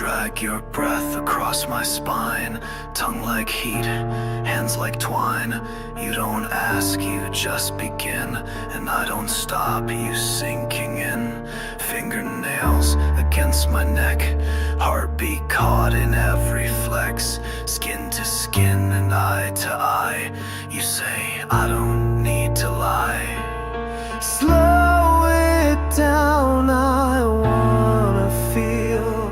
drag your breath across my spine. Tongue like heat, hands like twine. You don't ask, you just begin. And I don't stop, you sinking in. Fingernails against my neck. Heartbeat caught in every flex. Skin to skin and eye to eye. You say, I don't need to lie. Slow it down, I wanna feel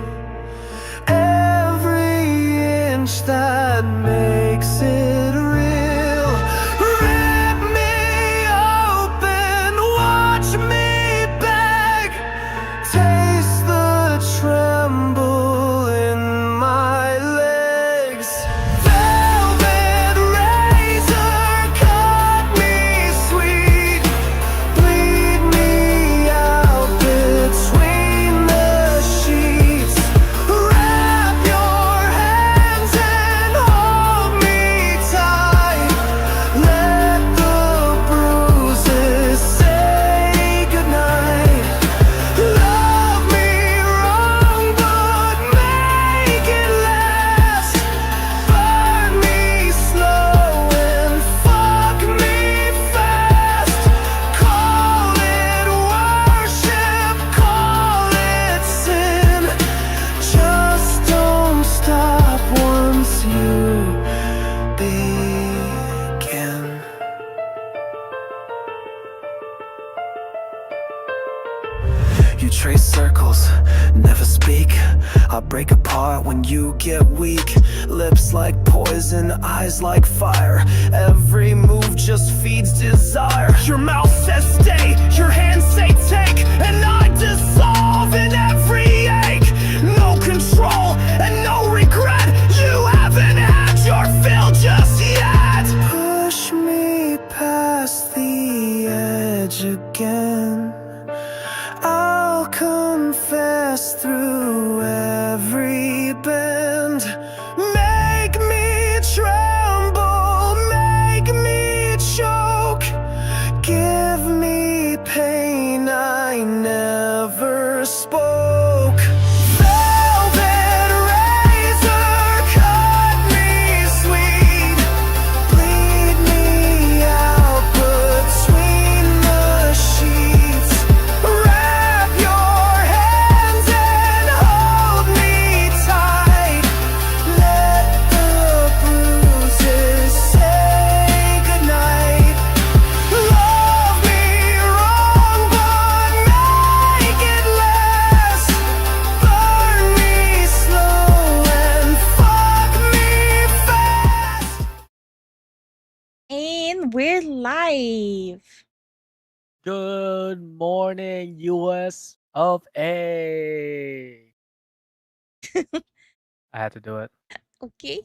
every inch that makes it real. Rip me open, watch me beg. Taste the tremble in my legs. Velvet razor, cut me sweet. Bleed me out between the sheets. Wrap your hands and hold me tight. Let the bruises say goodnight. Love me wrong, but make it last. Burn me slow and fuck me fast. Call it worship, call it sin. Just don't stop once you begin. You trace circles, never speak. I break apart when you get weak. Lips like poison, eyes like fire. Every move just feeds desire. Your mouth says stay, your hands say take. And I dissolve in every ache. No control and no regret. You haven't had your fill just yet. Push me past the edge again. I'll confess through every bend. Make me tremble, make me choke. Give me pain I never spoke. Velvet razor, cut me sweet. Bleed me out between the sheets. Wrap your hands and hold me tight. Let the bruises say goodnight. Love me wrong, but make it last. Burn me slow and fuck me fast. And we're live. Good morning, US of A. I had to do it. Okay.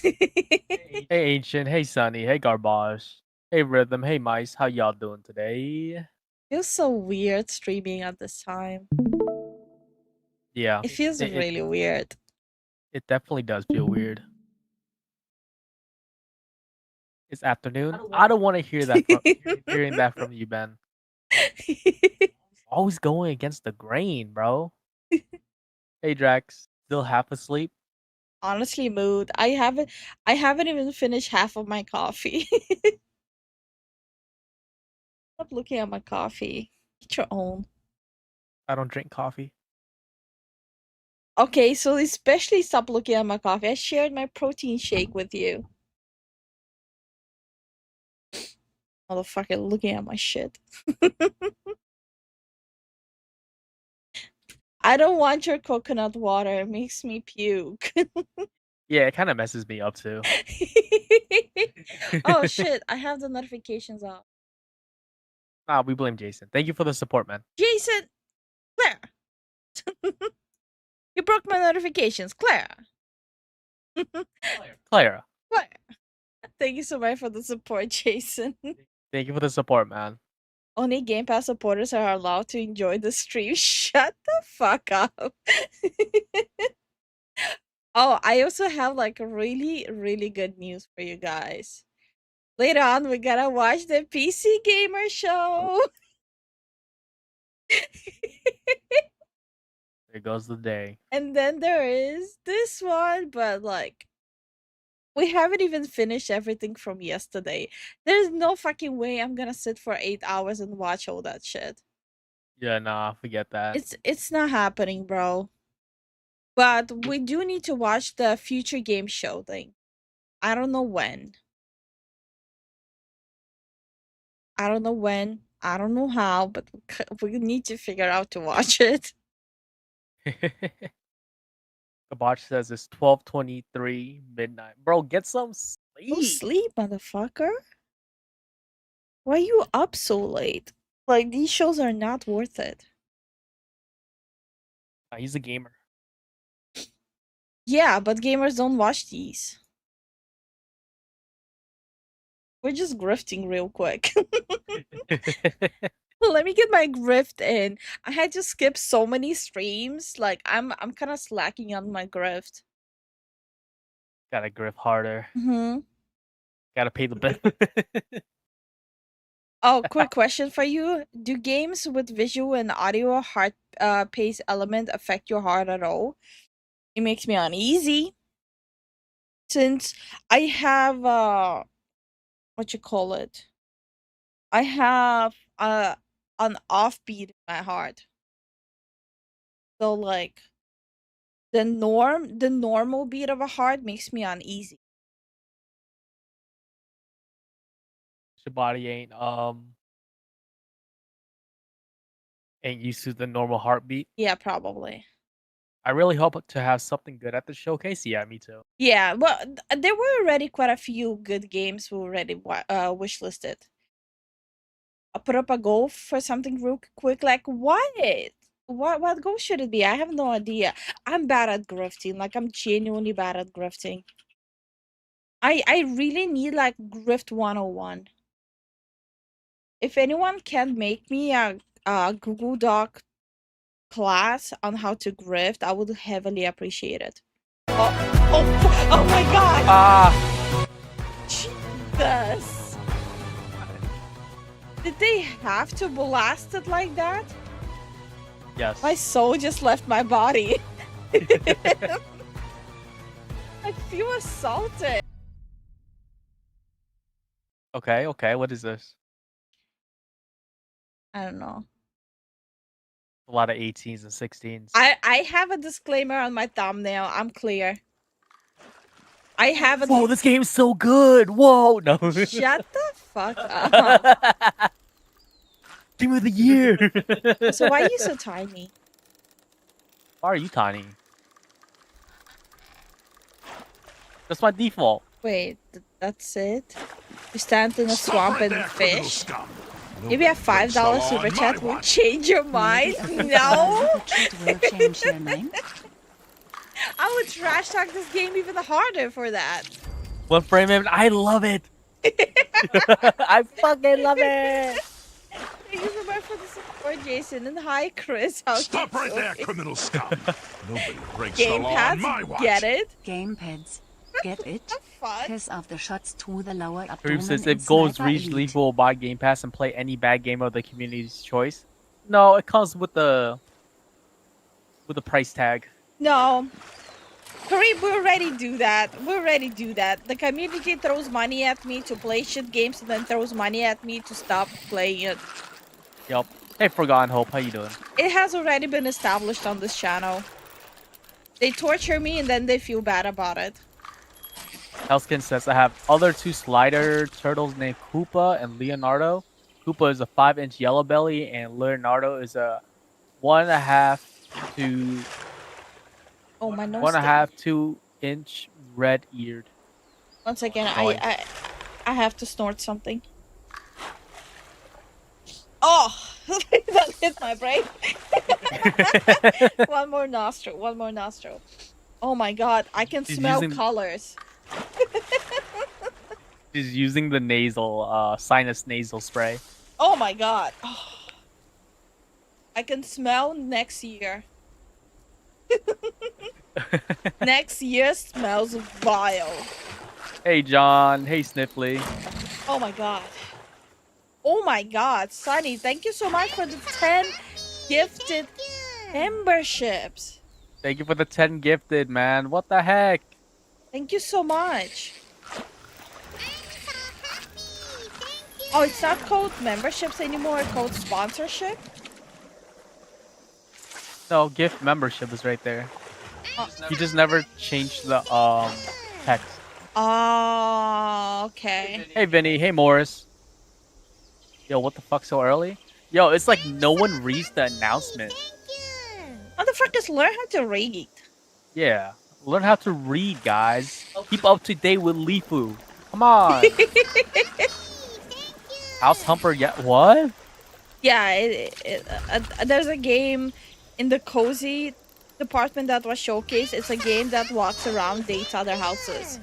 Hey, Ancient. Hey, Sunny. Hey, Garbage. Hey, Rhythm. Hey, Mice. How y'all doing today? Feels so weird streaming at this time. Yeah, It feels it really weird. it definitely does feel weird. It's afternoon. I don't want to hear that from hearing that from you, Ben. Always going against the grain, bro. Hey, Drax. Still half asleep? Honestly, mood. I haven't even finished half of my coffee. Stop looking at my coffee. Get your own. I don't drink coffee. Okay, so especially stop looking at my coffee. I shared my protein shake with you. Motherfucker looking at my shit. I don't want your coconut water. It makes me puke. Yeah, it kind of messes me up too. Oh shit, I have the notifications off. We blame Jason. Thank you for the support, man. Jason! Claire! You broke my notifications. Claire! Clara. Claire! Thank you so much for the support, Jason. Thank you for the support, man. Only Game Pass supporters are allowed to enjoy the stream. Shut the fuck up. Oh, I also have like a really, really good news for you guys. Later on, we gotta watch the PC Gamer Show. There goes the day. And then there is this one, but like we haven't even finished everything from yesterday. There's no fucking way I'm gonna sit for 8 hours and watch all that shit. Yeah, nah, forget that. It's not happening, bro. But we do need to watch the future game show thing. I don't know when. I don't know when. I don't know how, but we need to figure out to watch it. Kabach says it's 12:23 midnight. Bro, get some Go sleep. sleep, motherfucker. Why are you up so late? Like, these shows are not worth it. He's a gamer. Yeah, but gamers don't watch these. We're just grifting real quick. Let me get my grift in. I had to skip so many streams. Like, I'm kind of slacking on my grift. Gotta grip harder. Mm-hmm. Gotta pay the bill. Oh, quick question for you. Do games with visual and audio heart pace element affect your heart at all? It makes me uneasy. Since I have what you call it? I have an offbeat in my heart. So like the normal beat of a heart makes me uneasy. Your body ain't used to the normal heartbeat. Yeah, probably. I really hope to have something good at the showcase. Yeah, me too. Yeah, well, there were already quite a few good games we already wishlisted. I'll put up a goal for something real quick. Like what? What goal should it be? I have no idea. I'm bad at grifting. Like I'm genuinely bad at grifting. I really need like grift 101. If anyone can make me a Google Doc class on how to grift, I would heavily appreciate it. Oh my god! Ah! Jesus! Did they have to blast it like that? Yes. My soul just left my body. I feel assaulted. Okay, what is this? I don't know. A lot of 18s and 16s. I have a disclaimer on my thumbnail. I'm clear. I have a. Whoa, this game's so good! Whoa, no. Shut the fuck up. Game of the year! So why are you so tiny? Why are you tiny? That's my default. Wait, that's it? You stand in a swamp and fish? Maybe a $5 super chat will change your mind? No! Will change your mind? I would trash talk this game even harder for that. One frame in, I love it! I fucking love it! Thank you so much for the support, Jason. And hi, Chris. How Stop you right there, doing? criminal scum! Nobody breaks the law on my Gamepads, watch. get it? Gamepads. Get it? Fun. Kiss of the shots to the lower Kareem abdomen says in if goals Sniper reach Elite. League will buy Game Pass and play any bad game of the community's choice. No, it comes with the price tag. No. Kareem, we already do that. We already do that. The community throws money at me to play shit games and then throws money at me to stop playing it. Yep. Hey, Forgotten Hope, how you doing? It has already been established on this channel. They torture me and then they feel bad about it. Helskin says I have other two slider turtles named Koopa and Leonardo. Koopa is a 5-inch yellow belly and Leonardo is a 1.5 to Oh, my nose. 1.5 2-inch red-eared. Once again, Noise. I have to snort something. Oh, that hit my brain. One more nostril. One more nostril. Oh my god, I can She's smell using- colors. She's using the nasal, sinus nasal spray. Oh my god. Oh. I can smell next year. Next year smells vile. Hey, John. Hey, Sniffly. Oh my god. Oh my god. Sunny, thank you so much for the 10 gifted Memberships. Thank you for the 10 gifted, man. What the heck? Thank you so much. Oh, it's not called memberships anymore. It's called sponsorship. No, gift membership is right there. You just never changed the text. Oh, okay. Hey Vinny, hey Morris. Yo, what the fuck so early? Yo, it's like no one reads the announcement. Motherfuckers, learn how to read. Yeah. Learn how to read, guys. Keep up to date with Lifu. Come on. House Humper, yeah. What? Yeah, there's a game in the cozy department that was showcased. It's a game that walks around, dates other houses.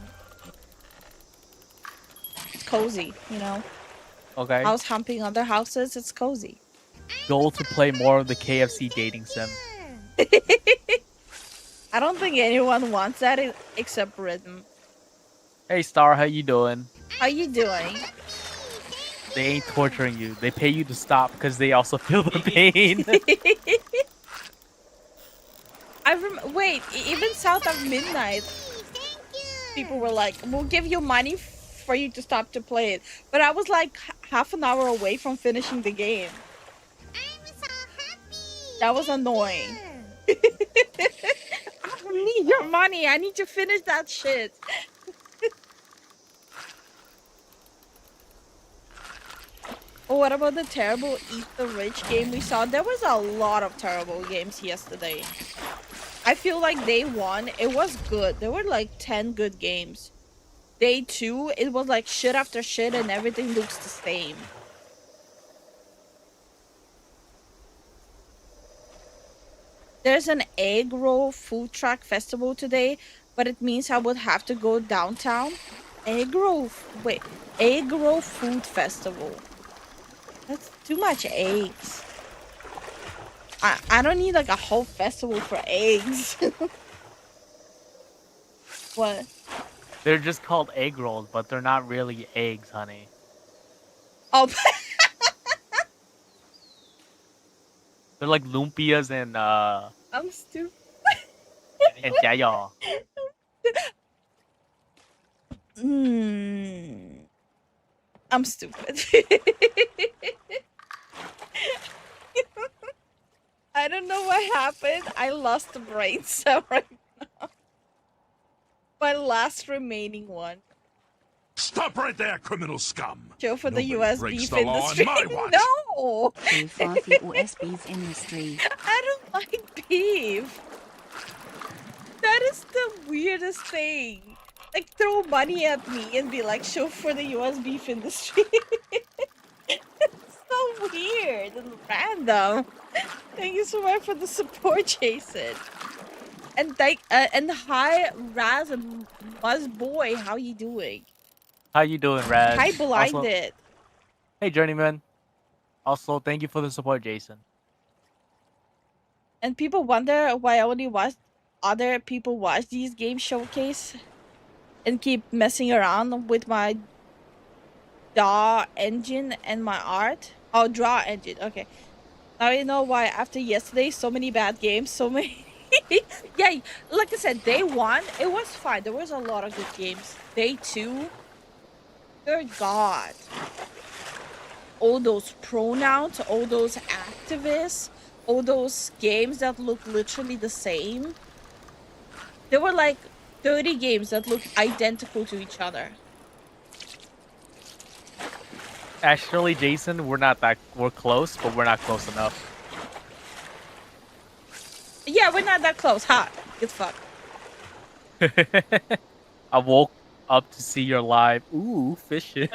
It's cozy, you know. Okay. House humping other houses. It's cozy. Goal to play more of the KFC dating sim. I don't think anyone wants that except Rhythm. Hey Star, how you doing? How you doing? They ain't torturing you. They pay you to stop because they also feel the pain. Wait, even south of midnight, people were like, "We'll give you money for you to stop to play it," but I was like half an hour away from finishing the game. That was annoying. I don't need your money. I need to finish that shit. Oh, what about the terrible Eat the Rich game we saw? There was a lot of terrible games yesterday. I feel like day 1, it was good. There were like 10 good games. Day 2, it was like shit after shit and everything looks the same. There's an egg roll food truck festival today, but it means I would have to go downtown. Egg roll food festival. That's too much eggs. I don't need like a whole festival for eggs. What? They're just called egg rolls, but they're not really eggs, honey. Oh, They're like lumpias and I'm stupid. jayo. I'm stupid. I don't know what happened. I lost the brain cell right now. My last remaining one. Stop right there, criminal scum. Show for the Nobody US breaks beef the law on industry. my watch. No! Pay for the US beef industry. I don't like beef. That is the weirdest thing. Like, throw money at me and be like, show for the US beef industry. It's so weird and random. Thank you so much for the support, Jason. And hi, Raz and Muzz Boy, how you doing? How you doing, Raz? Hi, Blinded. Hey, Journeyman. Also, thank you for the support, Jason. And people wonder why other people watch these game showcase and keep messing around with my DAW engine and my art. Oh, draw engine. Okay. Now you know why after yesterday, so many bad games, so many. Yeah, like I said, day 1, it was fine. There was a lot of good games. Day 2, good God. All those pronouns, all those activists, all those games that look literally the same. There were like 30 games that looked identical to each other. Actually, Jason, we're close, but we're not close enough. Yeah, we're not that close. Ha! Good fuck. I woke up to see your live. Ooh, fishing.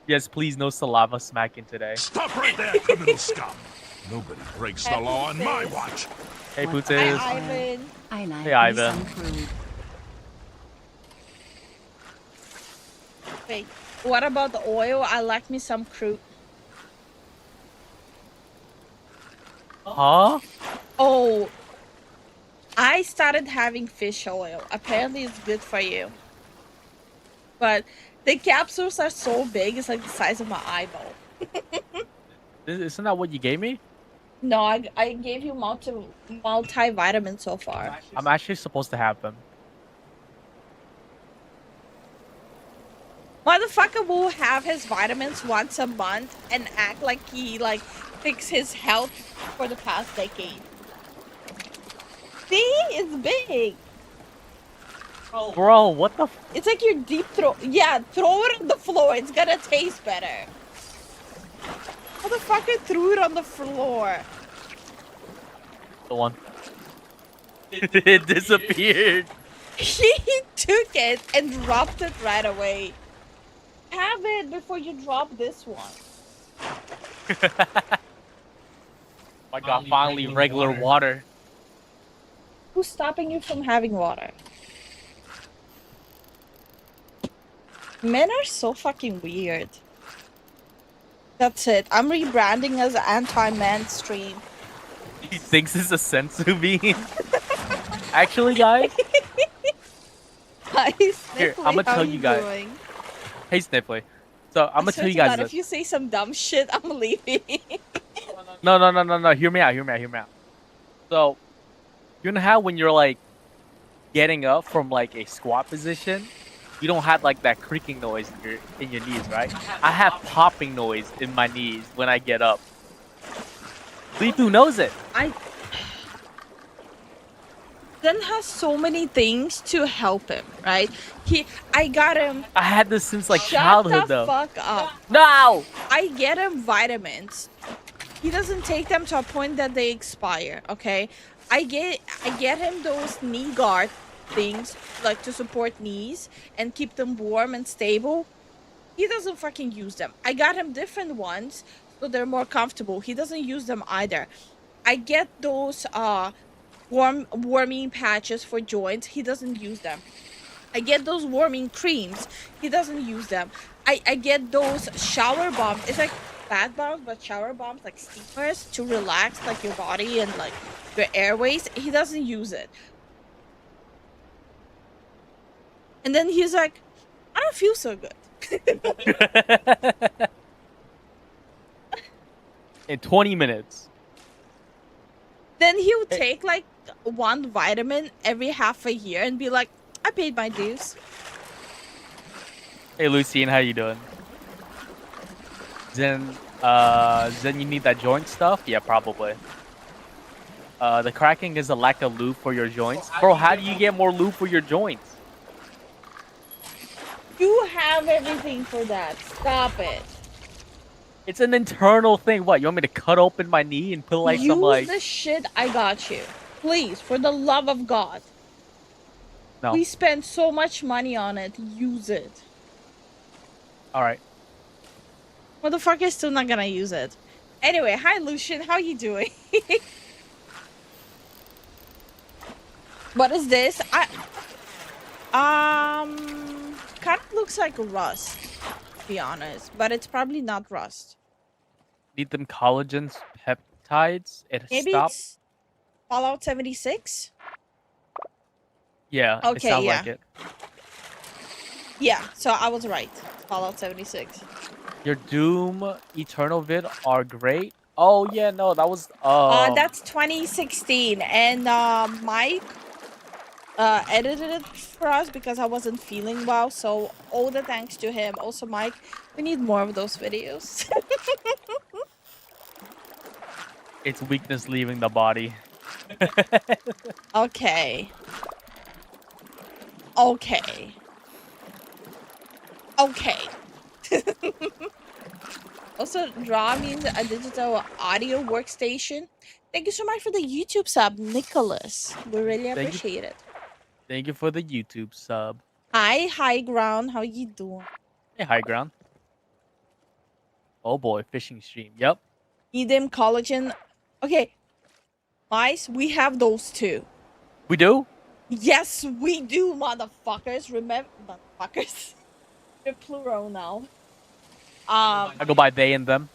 Yes, please, no saliva smacking today. Stop right there, criminal scum. Nobody breaks the law on my watch. Hey, What Pooties. Hi, Ivan. I like Hey, me Ivan. some crude. Wait, what about the oil? I like me some crude. Huh? Oh, I started having fish oil. Apparently, it's good for you. But the capsules are so big, it's like the size of my eyeball. Isn't that what you gave me? No, I gave you multivitamin so far. I'm actually supposed to have them. Motherfucker will have his vitamins once a month and act like he like fixed his health for the past decade. See, it's big. Bro, what the? It's like your deep throat. Yeah, throw it on the floor. It's gonna taste better. Motherfucker threw it on the floor. The one. It disappeared. He took it and dropped it right away. Have it before you drop this one. My God, finally regular water. Who's stopping you from having water? Men are so fucking weird. That's it. I'm rebranding as anti-man stream. He thinks it's a sensu bean. Actually, guys, Hi, Here, Sniffly, I'ma how tell you guys. doing? hey Sniffly. So I'm gonna I swear tell you to guys God, this. if you say some dumb shit, I'm leaving. No. Hear me out. So, you know how when you're like getting up from like a squat position, you don't have like that creaking noise in your knees, right? I have popping noise in my knees when I get up. Lifu knows it. Zen has so many things to help him, right? I got him. I had this since like Shut childhood the though. fuck up. No! I get him vitamins. He doesn't take them to a point that they expire, okay? I get him those knee guard things, like to support knees and keep them warm and stable. He doesn't fucking use them. I got him different ones so they're more comfortable. He doesn't use them either. I get those warming patches for joints. He doesn't use them. I get those warming creams. He doesn't use them. I get those shower bombs. It's like bath bombs, but shower bombs, like steamers to relax like your body and like your airways. He doesn't use it. And then he's like, I don't feel so good. In 20 minutes. Then he'll take like one vitamin every half a year and be like, I paid my dues. Hey Lucien, how you doing? Zen, you need that joint stuff? Yeah, probably. The cracking is a lack of lube for your joints. Bro, how do you get more lube for your joints? You have everything for that. Stop it. It's an internal thing. What, you want me to cut open my knee and put like some like... Use the shit I got you. Please, for the love of God. No. We spend so much money on it. Use it. Alright. Motherfucker's still not gonna use it. Anyway, hi Lucian, how you doing? What is this? Kind of looks like rust, to be honest, but it's probably not rust. Need them collagen peptides? Maybe Stop. it's Fallout 76? Yeah, it Okay, sounds yeah. like it. Yeah, so I was right. Fallout 76. Your Doom Eternal vid are great. Oh yeah, no, that was That's 2016, and Mike edited it for us because I wasn't feeling well. So all the thanks to him. Also, Mike, we need more of those videos. it's weakness leaving the body. Okay. Okay. Okay. Also, Draw means a digital audio workstation. Thank you so much for the YouTube sub, Nicholas. We really Thank you. appreciate it. Thank you for the YouTube sub. Hi, High Ground. How you doing? Hey, High Ground. Oh boy, fishing stream. Yep. Need them collagen. Okay. Mice, we have those too. We do? Yes, we do, motherfuckers. Remember, motherfuckers. They're plural now. I go by they and them.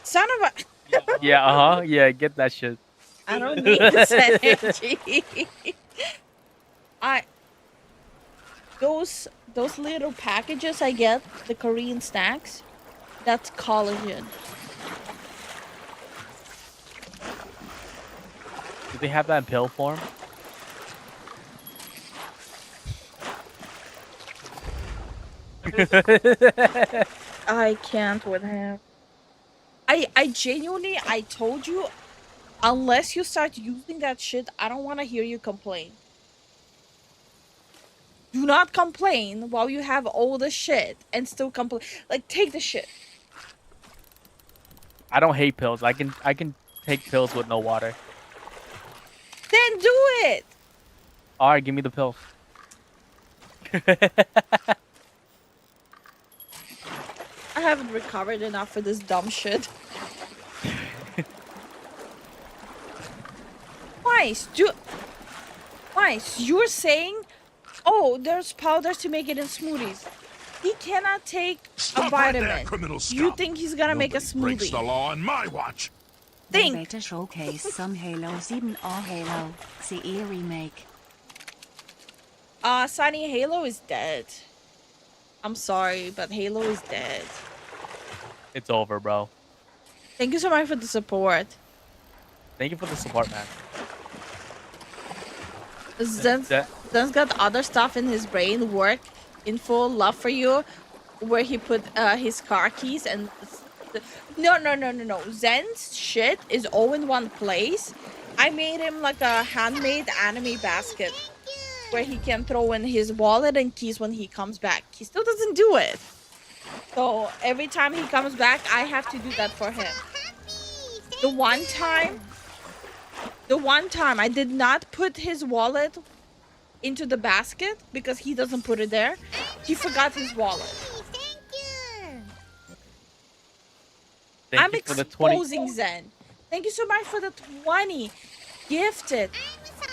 Son of a... Yeah, uh-huh. Yeah, get that shit. I don't need this energy. those little packages I get, the Korean snacks, that's collagen. Do they have that in pill form? I can't with him. I genuinely, I told you, unless you start using that shit, I don't want to hear you complain. Do not complain while you have all the shit and still complain. Like, take the shit. I don't hate pills. I can take pills with no water. Then do it. All right, give me the pills. I haven't recovered enough for this dumb shit. Nice. You're saying, oh, there's powders to make it in smoothies. He cannot take Stop a right there, vitamin. criminal scum. You think he's gonna make a Nobody breaks the smoothie? law on my watch. They Think. better showcase some Halo 7 or Halo CE remake. Sunny, Halo is dead. I'm sorry, but Halo is dead. It's over, bro. Thank you so much for the support. Thank you for the support, man. Zen's got other stuff in his brain, work, info, love for you, where he put his car keys and... No. Zen's shit is all in one place. I made him like a handmade anime basket where he can throw in his wallet and keys when he comes back. He still doesn't do it. So every time he comes back, I have to do that for him. The one time I did not put his wallet into the basket because he doesn't put it there. He forgot his wallet. I'm Thank you for the 20. exposing Zen. Thank you so much for the 20 gifted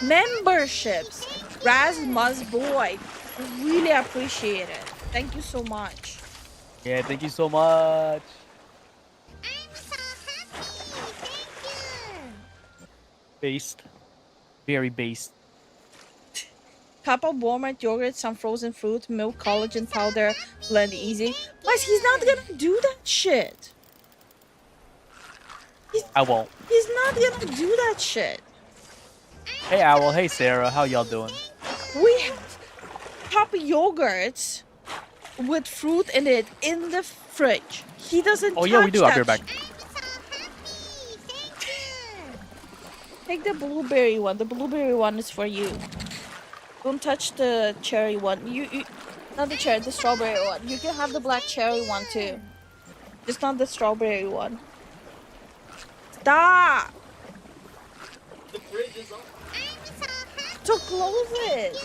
memberships. Rasmus boy, really appreciate it. Thank you so much. Yeah, thank you so much. Based. Very based. Cup of Walmart yogurt, some frozen fruit, milk, collagen powder, blend easy. But he's not gonna do that shit. I won't. He's not gonna do that shit. Hey, Owl. Hey, Sarah. How y'all doing? We have cup yogurts with fruit in it in the fridge. He doesn't. Oh, yeah, we touch do. I'll be that right back. Take the blueberry one. The blueberry one is for you. Don't touch the cherry one. You not the cherry, the strawberry one. You can have the black cherry one too. Just not the strawberry one. Stop! The fridge is on. So close it.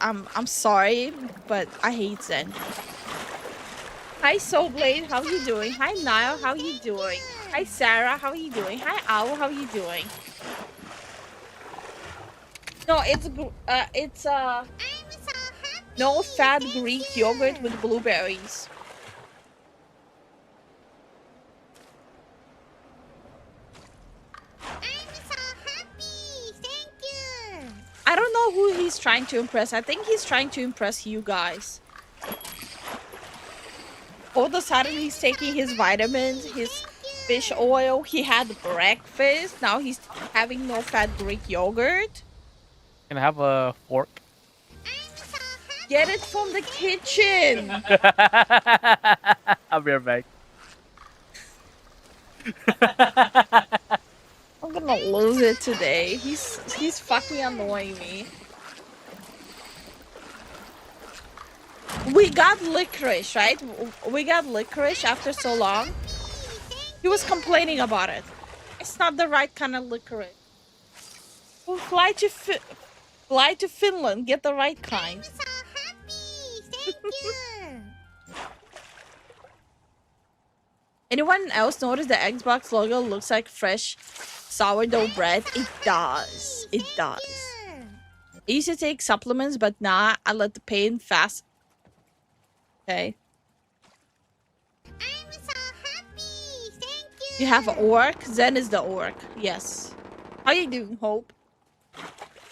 I'm sorry, but I hate Zen. Hi Soulblade, how you doing? Hi Niall, how you doing? Hi Sarah, how you doing? Hi Owl, how you doing? No, it's no fat Greek yogurt with blueberries. I don't know who he's trying to impress. I think he's trying to impress you guys. All of a sudden, he's taking his vitamins, his fish oil. He had breakfast. Now he's having no fat Greek yogurt. Can I have a fork? Get it from the kitchen. I'll be right back. I'm gonna lose it today. He's fucking annoying me. We got licorice, right? We got licorice after so long. He was complaining about it. It's not the right kind of licorice. We'll fly to Finland, get the right kind. Anyone else notice the Xbox logo looks like fresh sourdough bread? It does. It does. I used to take supplements, but nah, I let the pain fast. Okay. You have an orc? Zen is the orc. Yes. How you doing, Hope?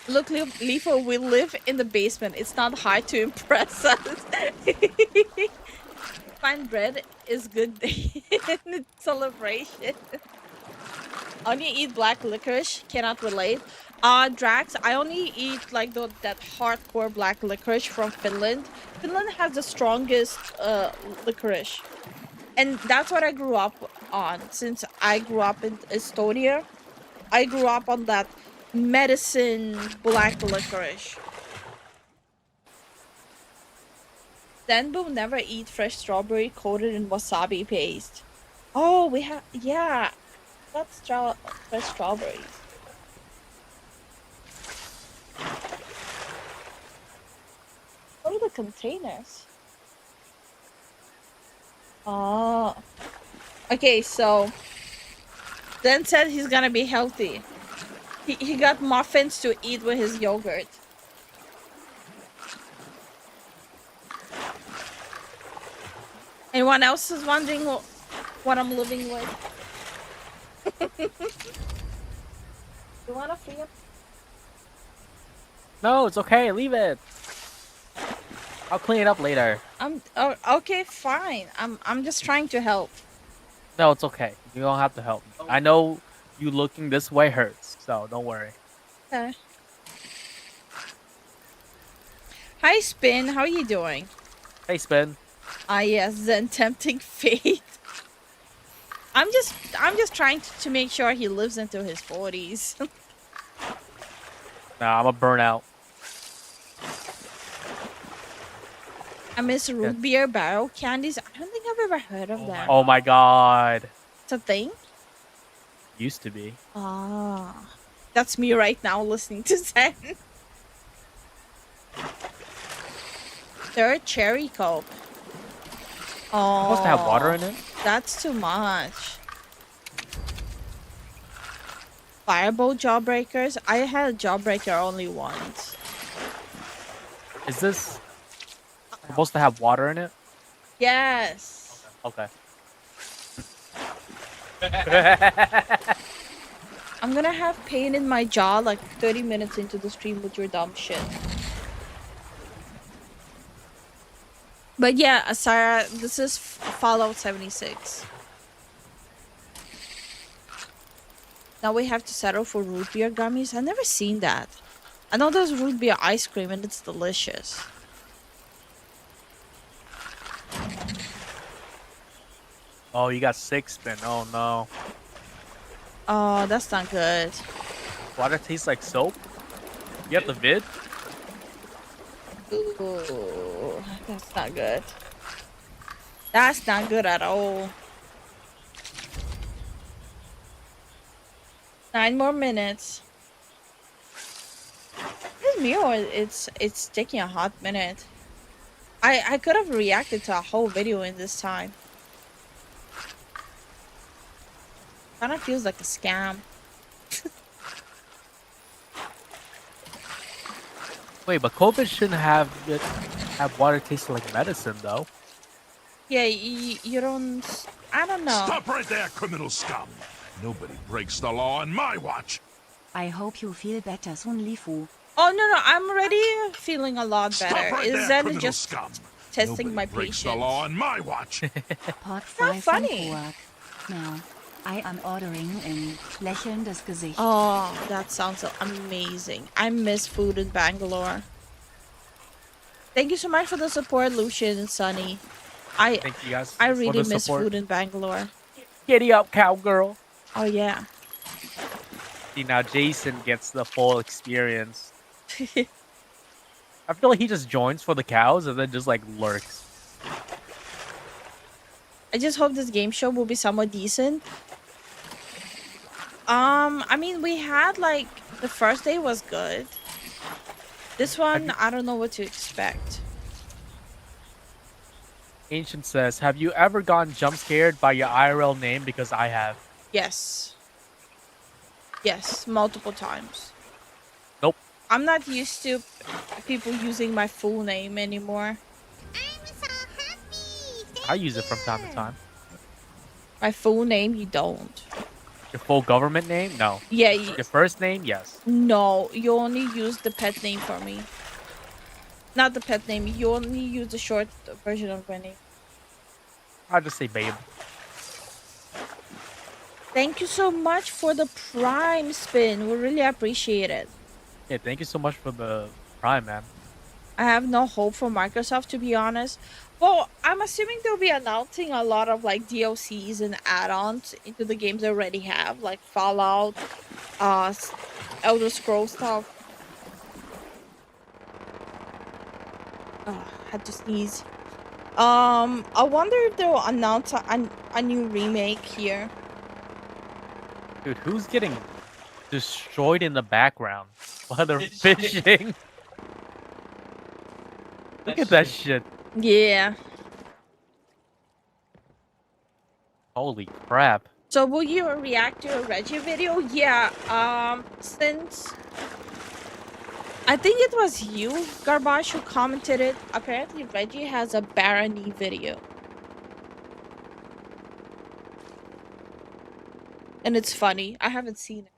Look, Leafo, we live in the basement. It's not hard to impress us. Fine bread is good day in celebration. Only eat black licorice. Cannot relate. Drax, I only eat like that hardcore black licorice from Finland. Finland has the strongest licorice, and that's what I grew up on. Since I grew up in Estonia, I grew up on that medicine black licorice. Then we'll never eat fresh strawberry coated in wasabi paste. Oh, we have, yeah, that's fresh strawberries. What are the containers? Oh, okay. So then said he's gonna be healthy. He got muffins to eat with his yogurt. Anyone else is wondering what I'm living with? You wanna free up? No, it's okay. Leave it. I'll clean it up later. Oh, okay, fine. I'm just trying to help. No, it's okay. You don't have to help me. I know you looking this way hurts, so don't worry. Okay. Hi, Spin. How are you doing? Hey, Spin. Ah, yes, Zen tempting fate. I'm just trying to make sure he lives into his 40s. Nah, I'm a burnout. I miss root beer barrel candies. I don't think I've ever heard of that. Oh my god. It's a thing? Used to be. Ah. That's me right now listening to Zen. Third cherry coke. Oh. Supposed to have water in it? That's too much. Fireball jawbreakers? I had a jawbreaker only once. Is this supposed to have water in it? Yes. Okay. I'm gonna have pain in my jaw like 30 minutes into the stream with your dumb shit. But yeah, Sarah, this is Fallout 76. Now we have to settle for root beer gummies. I've never seen that. I know there's root beer ice cream and it's delicious. Oh, you got 6 Spin. Oh no. Oh, that's not good. Water tastes like soap? You have the vid? Ooh, that's not good. That's not good at all. 9 more minutes. This meal, it's taking a hot minute. I could have reacted to a whole video in this time. Kinda feels like a scam. Wait, but COVID shouldn't have water tasting like medicine, though. Yeah, you don't... I don't know. Stop right there, criminal scum! Nobody breaks the law on my watch! I hope you feel better soon, Lifu. Oh, no, I'm already feeling a lot Stop better. right Is there, Zen criminal just scum! testing Nobody my breaks patience? the law on my watch! Part Not 5 funny. work. Now, I am ordering in lächelndes Gesicht. Oh, that sounds amazing. I miss food in Bangalore. Thank you so much for the support, Lucian and Sunny. Thank you guys. I for really the miss support. food in Bangalore. Giddy up, cowgirl. Oh, yeah. See, now Jason gets the full experience. I feel like he just joins for the cows and then just like lurks. I just hope this game show will be somewhat decent. I mean, we had like the first day was good. This one, I don't know what to expect. Ancient says, have you ever gotten jump scared by your IRL name? Because I have. Yes. Yes, multiple times. Nope. I'm not used to people using my full name anymore. I use it from time to time. My full name, you don't. Your full government name? No. Yeah. Your first name? Yes. No, you only use the pet name for me. Not the pet name. You only use the short version of my name. I'll just say Babe. Thank you so much for the Prime spin. We really appreciate it. Yeah, thank you so much for the Prime, man. I have no hope for Microsoft, to be honest. Well, I'm assuming they'll be announcing a lot of like DLCs and add-ons into the games they already have, like Fallout, Elder Scrolls stuff. Had to sneeze. I wonder if they'll announce a new remake here. Dude, who's getting destroyed in the background while they're fishing? Look at that shit. Yeah. Holy crap. So will you react to a Reggie video? Yeah, since I think it was you, Garbage, who commented it. Apparently Reggie has a Barony video. And it's funny. I haven't seen it.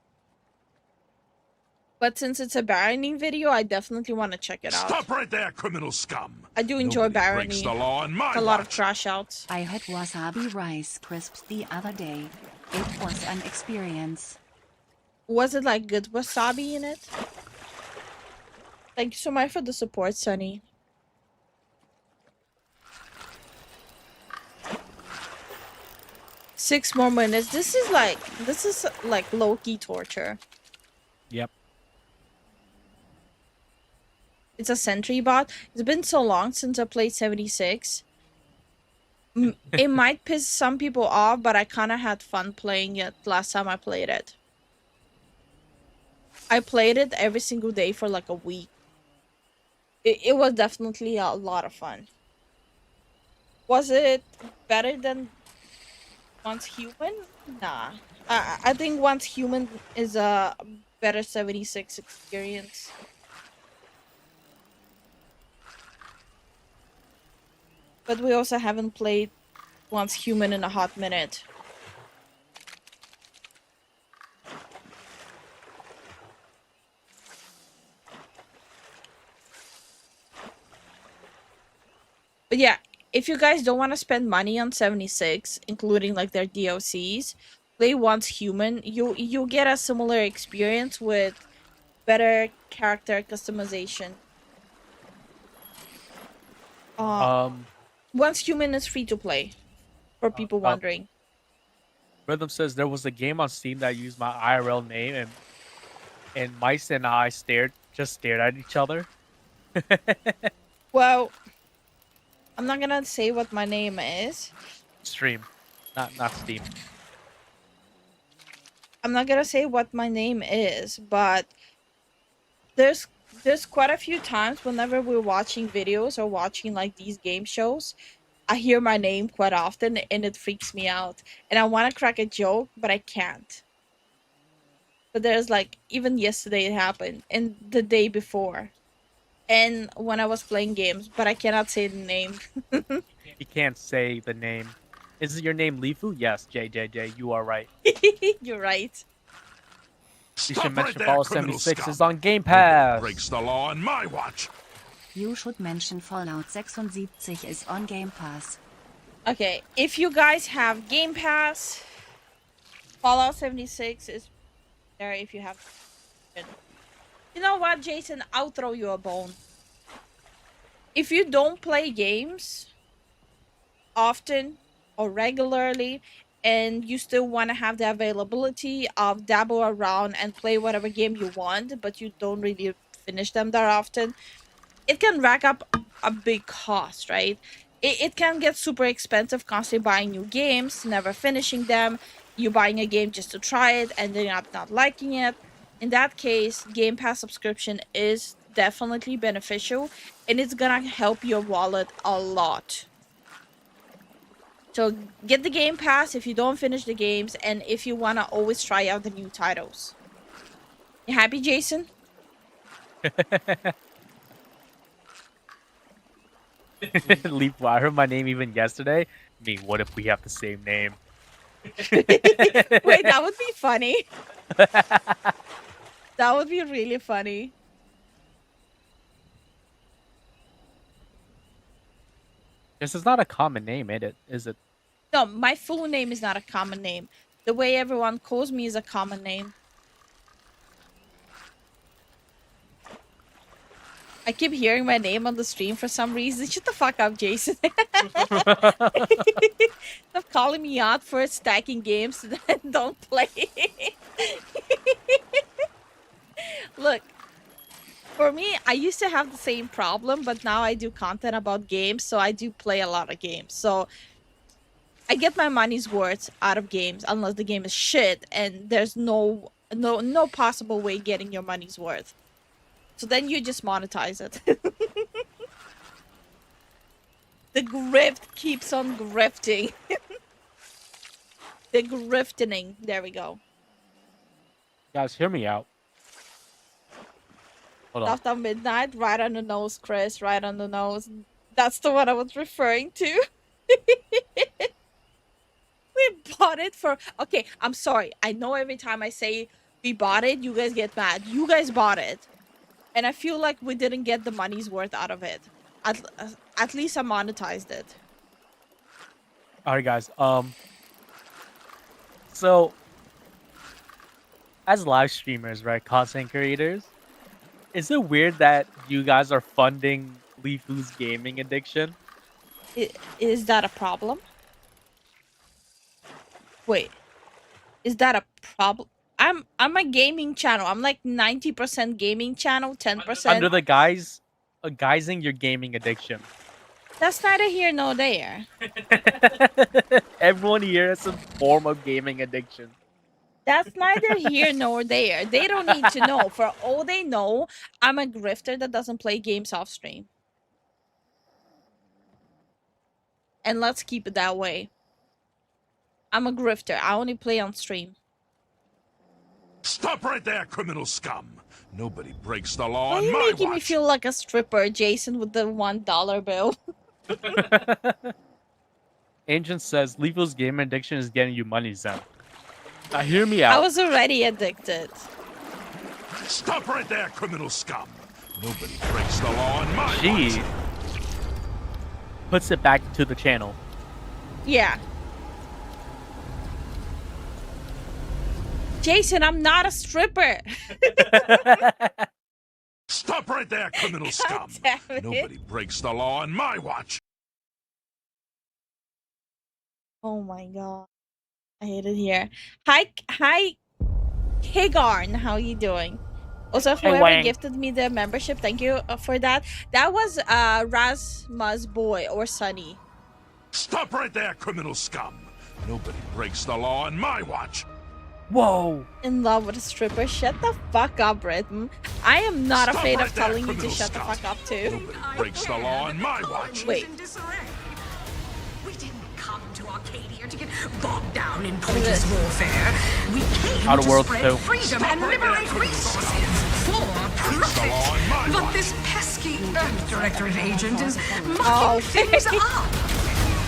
But since it's a Barony video, I definitely want to check it out. Stop right there, criminal scum. I do enjoy Nobody breaks Barony. the law on my It's a lot of watch. trash outs. I had wasabi rice crisps the other day. It was an experience. Was it like good wasabi in it? Thank you so much for the support, Sunny. Six more minutes. This is like low-key torture. Yep. It's a sentry bot. It's been so long since I played 76. It might piss some people off, but I kind of had fun playing it last time I played it. I played it every single day for like a week. It was definitely a lot of fun. Was it better than Once Human? Nah. I think Once Human is a better 76 experience. But we also haven't played Once Human in a hot minute. But yeah, if you guys don't want to spend money on 76, including like their DLCs, play Once Human. You get a similar experience with better character customization. Once Human is free to play, for people wondering. Rhythm says there was a game on Steam that used my IRL name, and Mice and I stared at each other. Well, I'm not gonna say what my name is. Stream, not Steam. I'm not gonna say what my name is, but there's quite a few times whenever we're watching videos or watching like these game shows, I hear my name quite often and it freaks me out. And I want to crack a joke, but I can't. But there's like, even yesterday it happened, and the day before. And when I was playing games, but I cannot say the name. You can't say the name. Is your name Lifu? Yes, JJJ, you are right. You're right. You Stop should right mention there, Fallout criminal 76 scum. is on Game Nobody Pass. breaks the law on my watch. You should mention Fallout 76 is on Game Pass. Okay, if you guys have Game Pass, Fallout 76 is there if you have. You know what, Jason? I'll throw you a bone. If you don't play games often or regularly, and you still want to have the availability of dabble around and play whatever game you want, but you don't really finish them that often, it can rack up a big cost, right? It can get super expensive constantly buying new games, never finishing them, you buying a game just to try it and then not liking it. In that case, Game Pass subscription is definitely beneficial, and it's gonna help your wallet a lot. So get the Game Pass if you don't finish the games, and if you want to always try out the new titles. You happy, Jason? Leap, I heard my name even yesterday. I mean, what if we have the same name? Wait, that would be funny. That would be really funny. This is not a common name, is it? No, my full name is not a common name. The way everyone calls me is a common name. I keep hearing my name on the stream for some reason. Shut the fuck up, Jason. Stop calling me out for stacking games that don't play. Look, for me, I used to have the same problem, but now I do content about games, so I do play a lot of games. So I get my money's worth out of games, unless the game is shit and there's no possible way getting your money's worth. So then you just monetize it. The grift keeps on grifting. The griftening. There we go. Guys, hear me out. Hold on. After midnight, right on the nose, Chris. Right on the nose. That's the one I was referring to. We bought it for... Okay, I'm sorry. I know every time I say we bought it, you guys get mad. You guys bought it. And I feel like we didn't get the money's worth out of it. At least I monetized it. Alright, guys. So, as live streamers, right, content creators, is it weird that you guys are funding Lifu's gaming addiction? Is that a problem? Wait. Is that a problem? I'm a gaming channel. I'm like 90% gaming channel, 10%. Under the guising your gaming addiction. That's neither here nor there. Everyone here has some form of gaming addiction. That's neither here nor there. They don't need to know. For all they know, I'm a grifter that doesn't play games off stream. And let's keep it that way. I'm a grifter. I only play on stream. Stop right there, criminal scum! Nobody breaks the law Why are on you my making me watch. feel like a stripper, Jason, with the $1 bill? Ancient says Lifu's gaming addiction is getting you money, Zen. Now hear me out. I was already addicted. Stop right there, criminal scum! Nobody breaks the law on my She watch. puts it back to the channel. Yeah. Jason, I'm not a stripper. Stop right there, criminal scum! damn it. Nobody breaks the law on my watch. Oh my god. I hate it here. Hi, Higarn. How you doing? Also, Hey, whoever Wang. gifted me the membership, thank you for that. That was Rasma's boy or Sunny. Stop right there, criminal scum! Nobody breaks the law on my watch. Whoa! In love with a stripper. Shut the fuck up, Britain. I am not Stop afraid right of there, telling you to criminal shut the scum. fuck up too. Nobody breaks the law on my watch. Wait. We didn't come to Arcadia to get bogged down in pointless warfare. We came Outer to Worlds spread 2. freedom and liberate resources for profit. But this pesky Earth Directorate agent is Oh. mucking things up.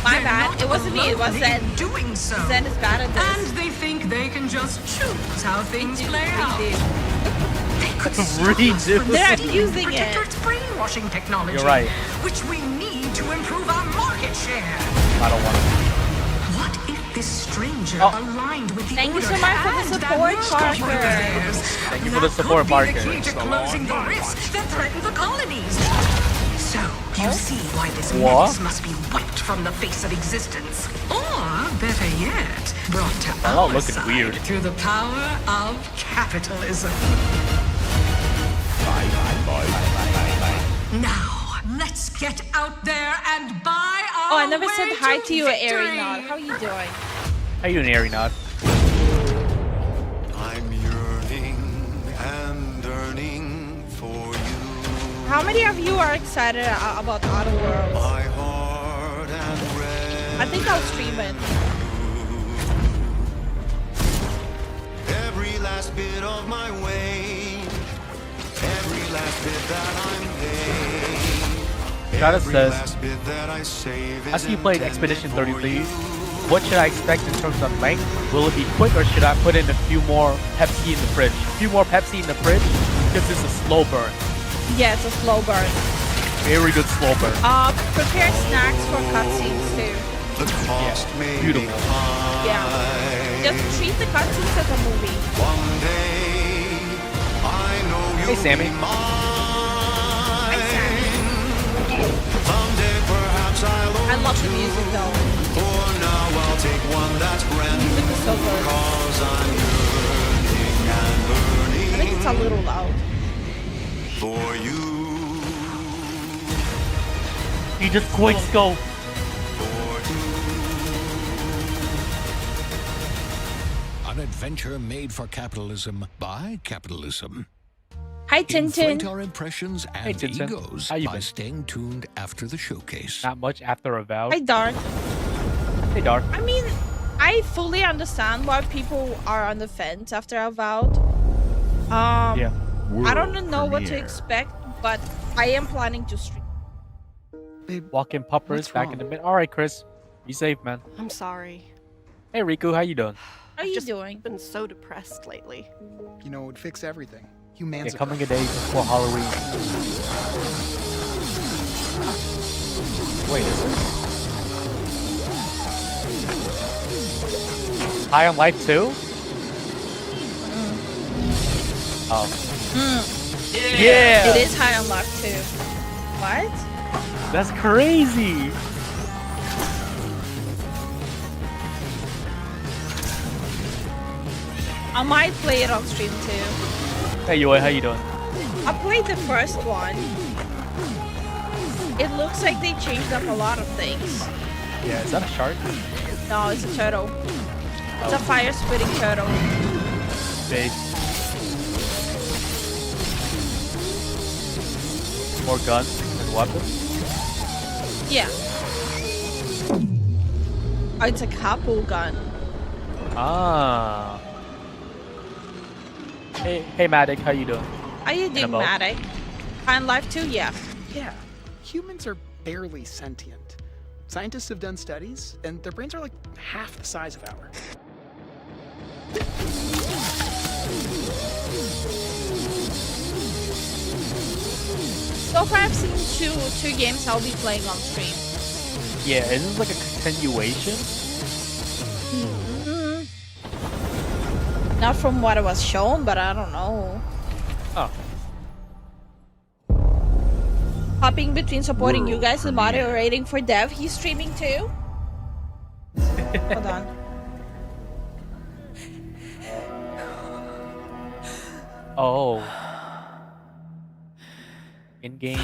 My They're bad. not It wasn't me. It was alone Zen. in doing so. Zen is bad at And this. they think they can just choose how things play out. Redo. They could Redo. stop us from They're stealing abusing it. Protectorate's brainwashing technology. You're right. Which we need to improve our market share. I don't want to. What if this stranger Oh. aligned with the Thank you order so much for the and that support, world Parker. government of theirs? Thank you for the That support, could be Parker. the key to closing the rifts that threaten the colonies. So, you see why this What? menace must be wiped from the face of existence. Or, better yet, brought to They're all our looking side weird. through the power of capitalism. Now, let's get out there and buy our Oh, I never said way hi to you, victory. Arinod. How you doing? How you doing, Arinod? I'm yearning and yearning for you. How many of you are excited about Outer Worlds? My heart and red. I think I'll stream it. Every last bit of my way. Every last bit that I'm paid. Travis Every says, last bit that I save after is you played intended Expedition for 33, you. what should I expect in terms of length? Will it be quick or should I put in a few more Pepsi in the fridge? A few more Pepsi in the fridge because it's a slow burn. Yeah, it's a slow burn. Very good slow burn. Prepare snacks for cutscenes too. The cost may be beautiful. high. Yeah. Just treat the cutscenes as a movie. One day, I know you'll Hey, Sammy. be mine. Hi, Sammy. Someday, perhaps I'll I love the music though. For now, I'll take one that's brand new. Music is so good. Cause I'm yearning and burning I think it's a little loud. for you. You just quick scope. An adventure made for capitalism by capitalism. Hi, Inflate Tintin. our impressions and Hey, Tintin. egos How you by been? staying tuned after the showcase. Not much after Avowed. Hi, Dark. Hey, Dark. I mean, I fully understand why people are on the fence after Avowed. Yeah. I don't know what to expect, but I am planning to stream. Walking puppers back in the mid. All right, Chris. Be safe, man. I'm sorry. Hey, Riku. How you doing? How are you just doing? been so depressed lately. You know, it would fix everything. Yeah, Human's coming a day before Halloween. Wait, is it? High on Life too? Oh. Yeah! It is high on luck too. What? That's crazy! I might play it on stream too. Hey, Yui, how you doing? I played the first one. It looks like they changed up a lot of things. Yeah, is that a shark? No, it's a turtle. It's a fire spitting turtle. Big. More guns and weapons? Yeah. Oh, it's a couple gun. Ah. Hey, Matic, how you doing? Are you doing, Annabelle? Matic? On life too? Yeah. Yeah. Humans are barely sentient. Scientists have done studies, and their brains are like half the size of ours. So far I've seen two games I'll be playing on stream. Yeah, is this like a continuation? Not from what I was shown, but I don't know. Oh. Hopping between supporting you guys and moderating for Dev. He's streaming too? Hold on. Oh. In-game.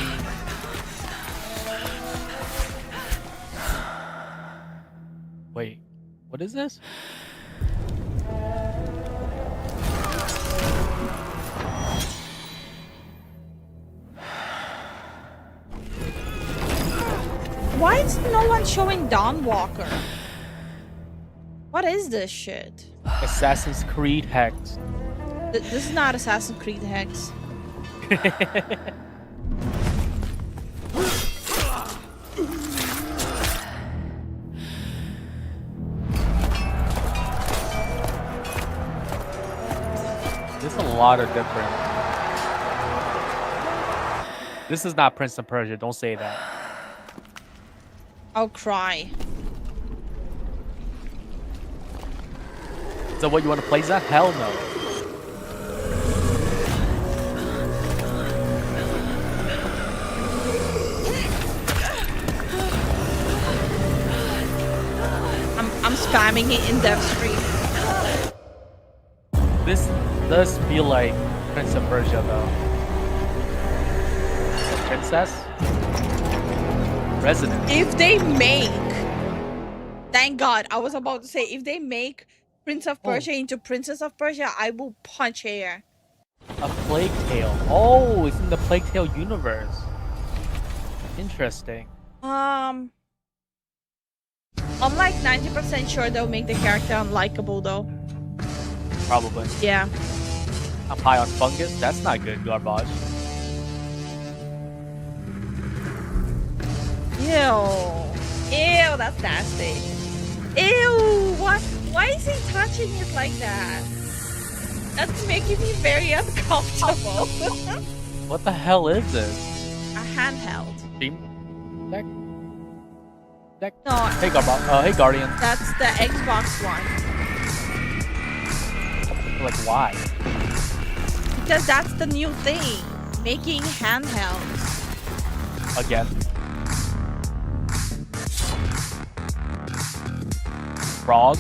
Wait, what is this? Why is no one showing Dawn Walker? What is this shit? Assassin's Creed Hex. This is not Assassin's Creed Hex. There's a lot of different. This is not Prince of Persia. Don't say that. I'll cry. So what, you want to play that? Hell no. I'm spamming it in Dev stream. This does feel like Prince of Persia though. Princess? Resident. If they make, thank God, I was about to say, if they make Prince of Persia into Princess of Persia, I will punch air. A Plague Tale. Oh, it's in the Plague Tale universe. Interesting. I'm like 90% sure they'll make the character unlikable though. Probably. Yeah. I'm high on fungus. That's not good, garbage. Ew. Ew, that's nasty. Ew! Why is he touching it like that? That's making me very uncomfortable. What the hell is this? A handheld. Steam Deck? No, Hey, hey, Guardian. that's the Xbox one. Like, why? Because that's the new thing. Making handhelds. Again. Frog?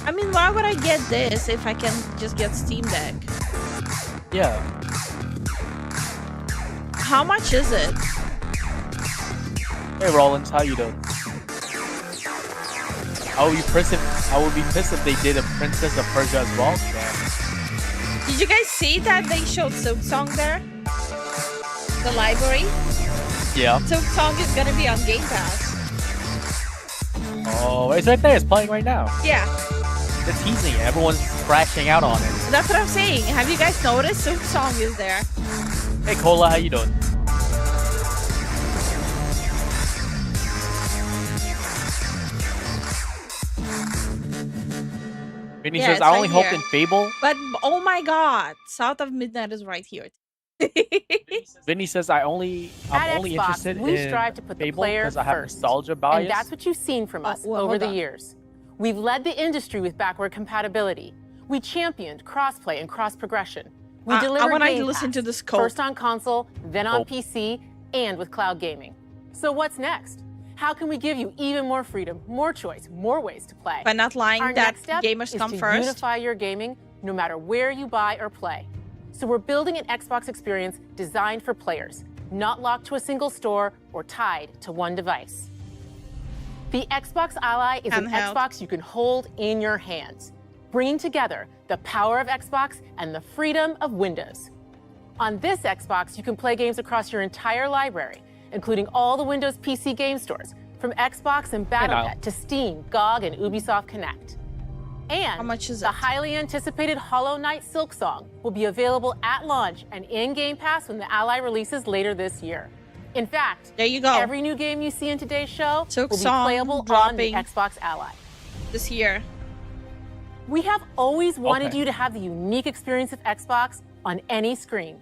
I mean, why would I get this if I can just get Steam Deck? Yeah. How much is it? Hey, Rollins, how you doing? I would be pissed if they did a Princess of Persia as well. Yeah. Did you guys see that they showed Silk Song there? The library? Yeah. Silk Song is gonna be on Game Pass. Oh, it's right there. It's playing right now. Yeah. They're teasing it. Everyone's crashing out on it. That's what I'm saying. Have you guys noticed? Silk Song is there. Hey, Cola, how you doing? Vinny Yeah, says, it's I only right hope here. in Fable. But oh my god, South of Midnight is right here. Vinny says, I'm only Xbox, interested we in strive to put the Fable player because I have first. nostalgia bias. And that's what you've seen from us well, over hold the on. years. We've led the industry with backward compatibility. We championed crossplay and cross progression. We I delivered want to Game listen Pass, to this code. first on console, then on Oh. PC, and with cloud gaming. So what's next? How can we give you even more freedom, more choice, more ways to play? By not lying Our that next step gamers is come to first. unify your gaming no matter where you buy or play. So we're building an Xbox experience designed for players, not locked to a single store or tied to one device. The Xbox Ally is an Handheld. Xbox you can hold in your hands, bringing together the power of Xbox and the freedom of Windows. On this Xbox, you can play games across your entire library, including all the Windows PC game stores, from Xbox and Battle.net to Steam, GOG, and Ubisoft Connect. And How much is the it? highly anticipated Hollow Knight Silk Song will be available at launch and in Game Pass when the Ally releases later this year. In fact, There you go. every new game you see in today's show Silk will be Song playable on the dropping Xbox Ally. This year. We have always wanted Okay. you to have the unique experience of Xbox on any screen.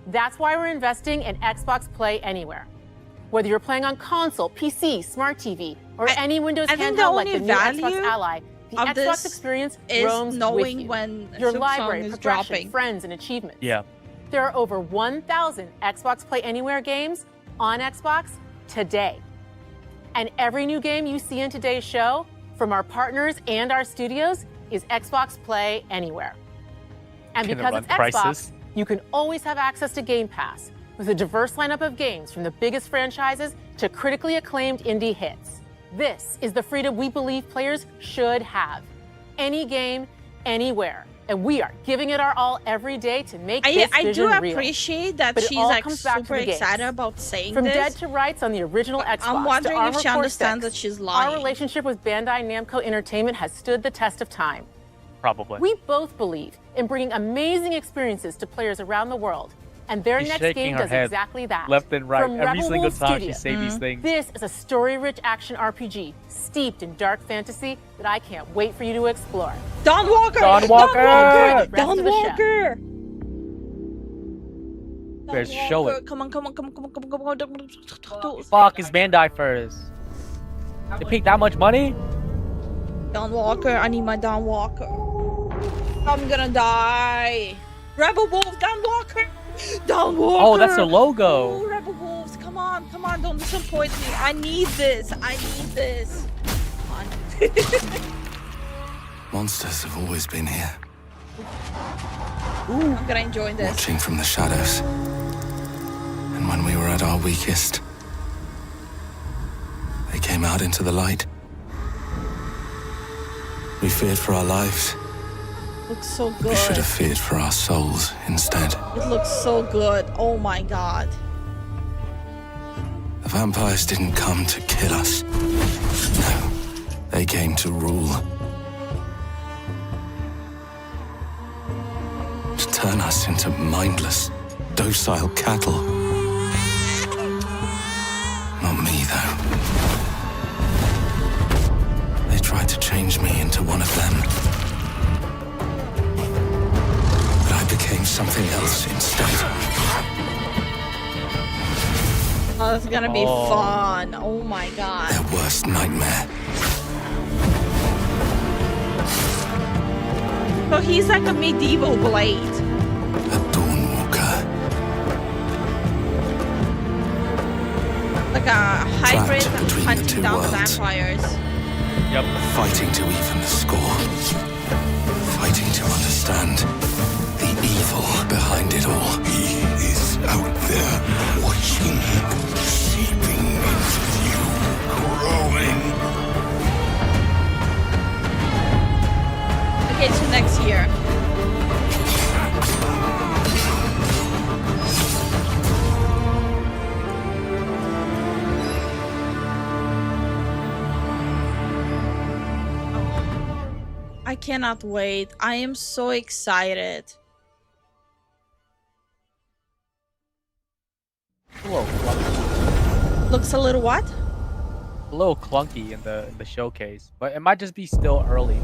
That's why we're investing in Xbox Play Anywhere. Whether you're playing on console, PC, smart TV, or any Windows I think the handheld like only the new Xbox value Ally, the of Xbox this experience is roams knowing with you. when Your Silk library, Song is progression, dropping. friends, and achievements. Yeah. There are over 1,000 Xbox Play Anywhere games on Xbox today. And every new game you see in today's show, from our partners and our studios, is Xbox Play Anywhere. And Can it because run it's Crysis? Xbox, you can always have access to Game Pass with a diverse lineup of games from the biggest franchises to critically acclaimed indie hits. This is the freedom we believe players should have. Any game, anywhere. And we are giving it our all every day to make this I vision do real. appreciate that But it she's all like comes back to super the games. excited about saying From this. Dead to Rights on the original Xbox I'm wondering to if she Armored Core understands 6, that she's our lying. relationship with Bandai Namco Entertainment has stood the test of time. Probably. We both believe in bringing amazing experiences to players around the world, and their She's next shaking game her does head exactly that. left and right From every Rebel single Wolf time she Studios, say these things. This is a story-rich action RPG steeped in dark fantasy that I can't wait for you to explore. Don Walker! Don Walker! Rest Don of the show. Walker! Bears, Don show Walker, it. Come on, come on, come on, come on, come on, come on. Fuck, is Bandai first? They paid that much money? Don Walker, I need my Don Walker. I'm gonna die. Rebel Wolves, Don Walker! Don Walker! Oh, that's their logo. Oh, Rebel Wolves, come on, don't disappoint me. I need this, Come on. Monsters have always been here, I'm gonna enjoy this. watching from the shadows. And when we were at our weakest, they came out into the light. We feared for our lives. Looks so We should good. have feared for our souls instead. It looks so good. Oh my god. The vampires didn't come to kill us. No, they came to rule. To turn us into mindless, docile cattle. Not me, though. tried to change me into one of them. But I became something else instead. Oh, that's gonna be fun. Oh my god. Their worst nightmare. So he's like a medieval blade. A Dawnwalker. Like a hybrid Trapped between the hunting two down worlds. vampires. Yep. Fighting to even the score. Fighting to understand the evil behind it all. He is out there watching, seeping into you, growing. Okay, so next year. I cannot wait. I am so excited. A little clunky. Looks a little what? A little clunky in the showcase, but it might just be still early.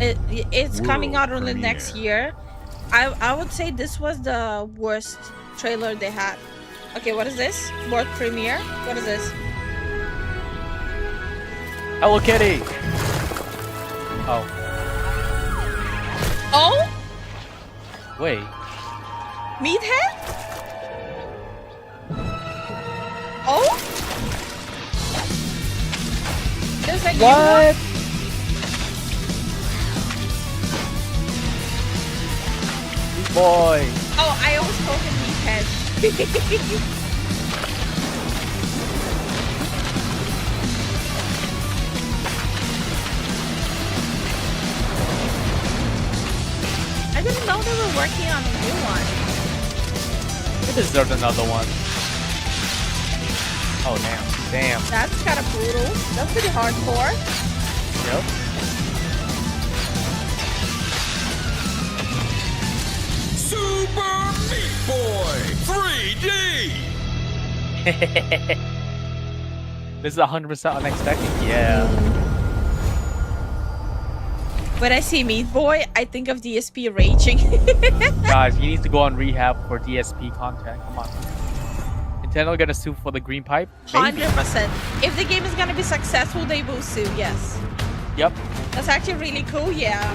It's coming World out only next year. I would say this was the worst trailer they had. Okay, what is this? World premiere? What is this? Hello Kitty. Oh. Oh? Wait. Meathead? Oh? There's a new one? What? Boy. Oh, I almost called him Meathead. I didn't know they were working on a new one. It deserved another one. Oh damn. Damn. That's kind of brutal. That's pretty hardcore. Yep. Super Meat Boy 3D! This is 100% unexpected. Yeah. When I see Meat Boy, I think of DSP raging. Guys, he needs to go on rehab for DSP content. Come on. Nintendo gonna sue for the green pipe? Maybe. 100%. If the game is gonna be successful, they will sue, yes. Yep. That's actually really cool, yeah.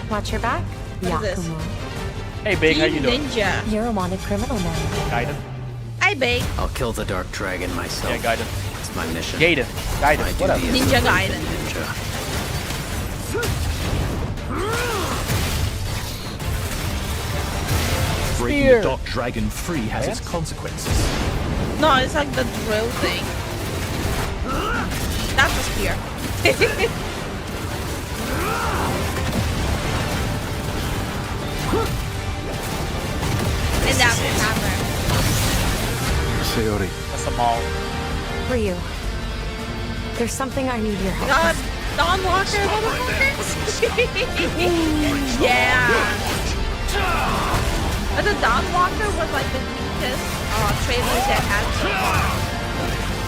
Watch your back, What is this? Yakumo. Hey Big, how you doing? Ninja. You're a wanted criminal now. Gaiden? Hi, Big. I'll kill the Dark Dragon myself. Yeah, Gaiden. It's my mission. Gaiden. Gaiden. My What up? duty is Ninja to defend Gaiden. the Ninja. Breaking Spear. the Dark Dragon free has its Yes? consequences. No, it's like the drill thing. That's a spear. And that's a hammer. Sayori. That's a mall. Ryu, there's something I need your help God, with. Dawn Walker, motherfuckers. Yeah. But the Dawn Walker was like the weakest trailers they had so far.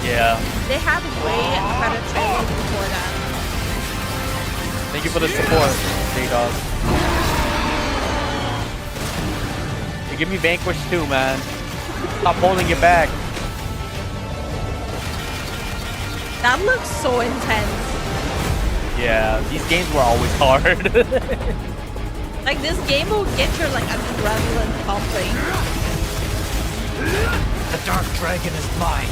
Yeah. They had way better trailers before that. Thank you for the support, J-Dog. Hey, give me Vanquish too, man. Stop holding it back. That looks so intense. Yeah, these games were always hard. Like this game will get your like adrenaline pumping. The Dark Dragon is mine.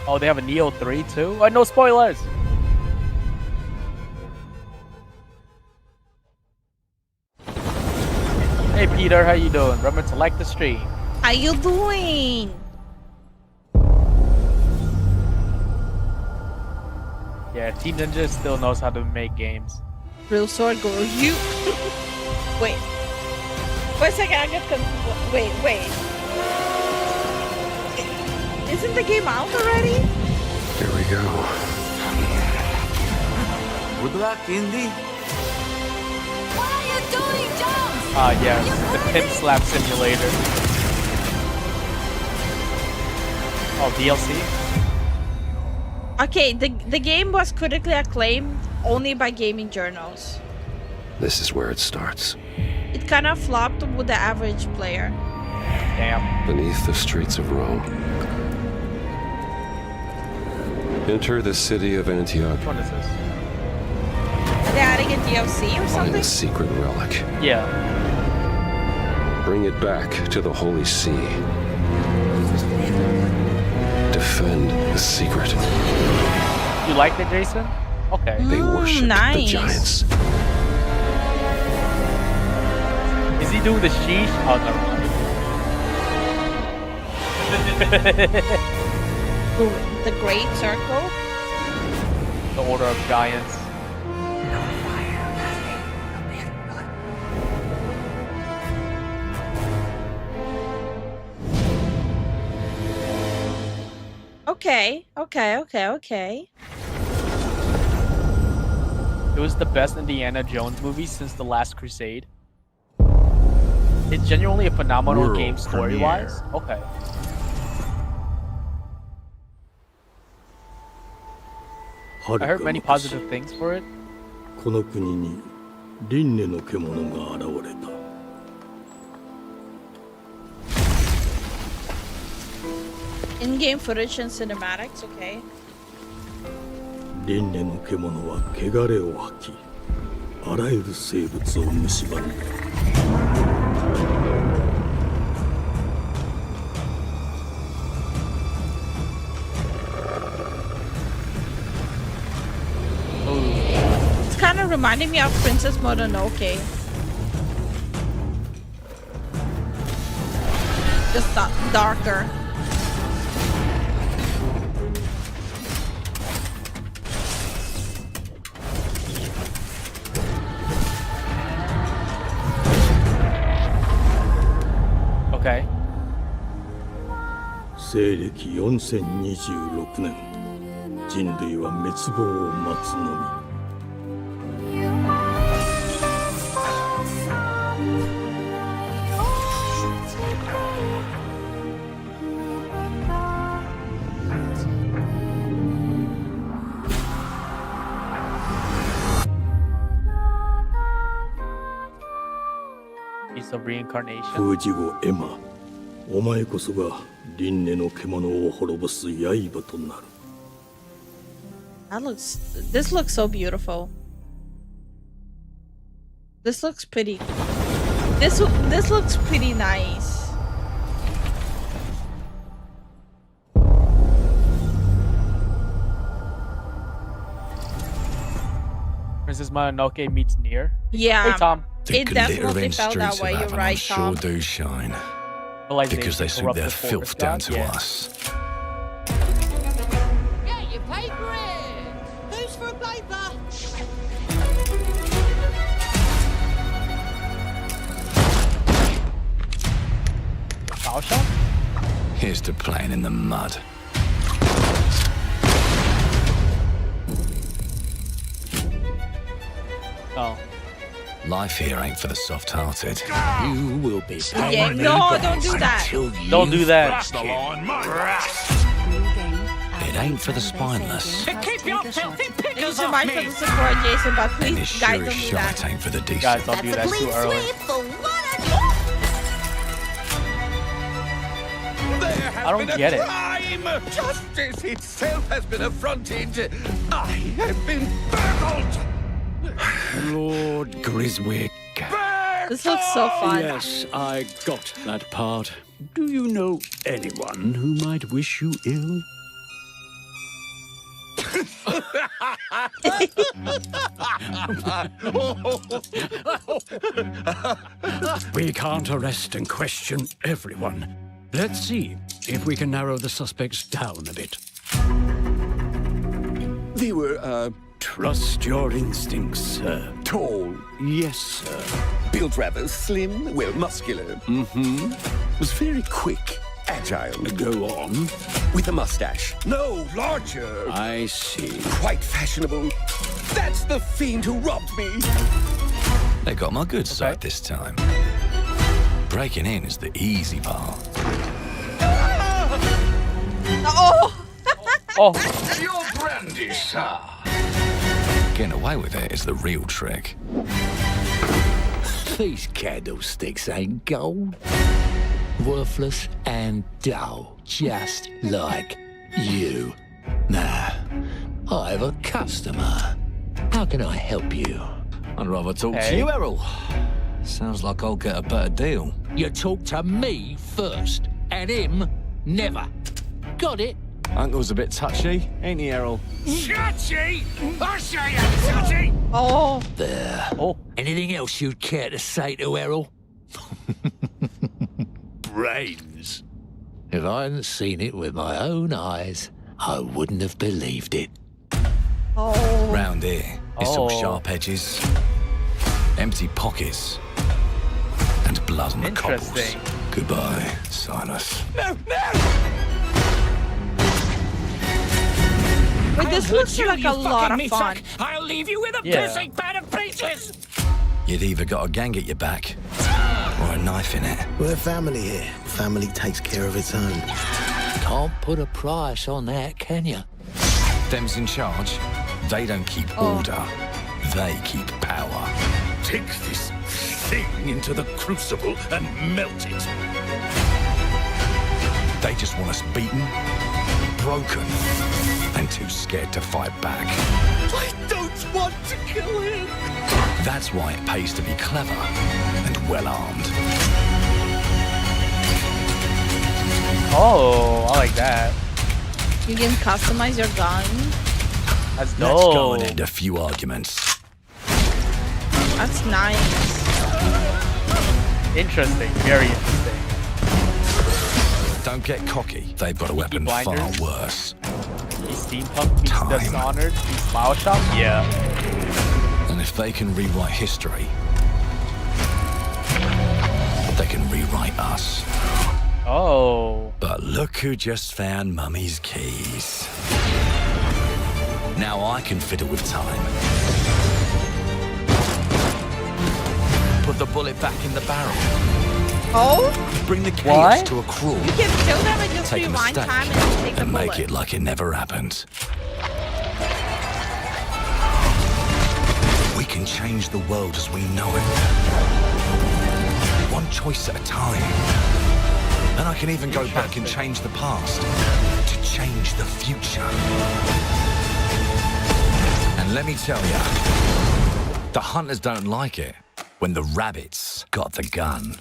Oh, they have a Neo 3 too? No spoilers! Hey Peter, how you doing? Remember to like the stream. How you doing? Yeah, Team Ninja still knows how to make games. Real sword girl, you. Wait. Wait a second, I get confused. Wait. Isn't the game out already? Here we go. Good luck, Indy. What are you doing, Jones? Yes, the Pimp Slap Simulator. Oh, DLC? Okay, the game was critically acclaimed only by gaming journals. This is where it starts. It kind of flopped with the average player. Damn. Beneath the streets of Rome. Enter the city of Antioch. Which one is this? Are they adding a DLC or Find something? a secret relic. Yeah. Bring it back to the Holy See. Defend the secret. You liked it, Jason? Okay. They worship the nice. giants. Is he doing the sheesh? Oh, never mind. The Great Circle? The Order of Giants. Okay. It was the best Indiana Jones movie since The Last Crusade. It's genuinely a phenomenal World game story-wise. Okay. I heard many positive things for it. この国に輪廻の獣が現れた。 In-game footage and cinematics, okay. 輪廻の獣は汚れを吐き、あらゆる生物を蝕んだ。 It's kind of reminding me of Princess Mononoke. Just darker. Okay. 西暦4026年、人類は滅亡を待つのみ。 Piece of reincarnation. 封じ子エマ、お前こそが輪廻の獣を滅ぼす刃となる。 This looks so beautiful. This looks pretty. This looks pretty nice. Princess Mononoke meets Nier. Yeah. Hey, Tom. It definitely felt that way. You're right, sure Tom. do shine. Like Because they sweep their filth down to us. Yeah, you pay for it. Who's for a paper? Foul shot? Here's to playing in the mud. Oh. Life here ain't for the soft-hearted. You will be Yeah, no, don't do that. Don't do that. That's the law in my It ain't for the spineless. Keep your filthy Thank you pickers so off much me. for the support, Jason, but And please, it guys, sure don't as do shite that. ain't for the decent. Guys, don't do that too early. I don't get it. Crime! Justice itself has been affronted. I have been burgled. Lord Griswick. This looks so fun. Yes, I got that part. Do you know anyone who might wish you ill? We can't arrest and question everyone. Let's see if we can narrow the suspects down a bit. They were, Trust your instincts, sir. tall, Yes, sir. built rather slim, well, muscular. Mm-hmm. Was very quick, agile. Go on. With a mustache. No, larger. I see. Quite fashionable. That's the fiend who robbed me. They got my good side this time. Breaking in is the easy part. Oh! Oh, Your breath dandy, sir. Getting away with it is the real trick. These candlesticks ain't gold. Worthless and dull, just like you. Nah, I have a customer. How can I help you? I'd rather talk to you, Errol. Sounds like I'll get a better deal. You talk to me first, and him never. Got it? Uncle's a bit touchy, ain't he, Errol? Touchy? I say I'm touchy. Oh. There. Oh. Anything else you'd care to say to Errol? Brains. If I hadn't seen it with my own eyes, I wouldn't have believed it. Oh. Round here, it's all sharp edges, empty pockets, and blood on the cobbles. Goodbye, Silas. No, no! Wait, this looks like a lot of fun. I'll leave you with a pissing pad of pieces. You'd either got a gang at your back, or a knife in it. We're family here. Family takes care of its own. Can't put a price on that, can you? Them's in charge. They don't keep order. They keep power. Take this thing into the crucible and melt it. They just want us beaten, broken, and too scared to fight back. I don't want to kill him. That's why it pays to be clever and well-armed. Oh, I like that. You can customize your gun. That's dope. Let's go and end a few arguments. That's nice. Interesting. Very interesting. Don't get cocky. They've got a weapon far Blinders. worse. Steampunk meets Dishonored meets Bioshock? Yeah. And if they can rewrite history, they can rewrite us. Oh. But look who just found Mummy's keys. Now I can fiddle with time. Put the bullet back in the barrel. Oh? Bring the chaos to a You crawl. can kill them and just Take a rewind mistake time and take the and make bullet. it like it never happened. We can change the world as we know it. One choice at a time. And I can even go back and change the past to change the future. And let me tell you, the hunters don't like it when the rabbits got the gun.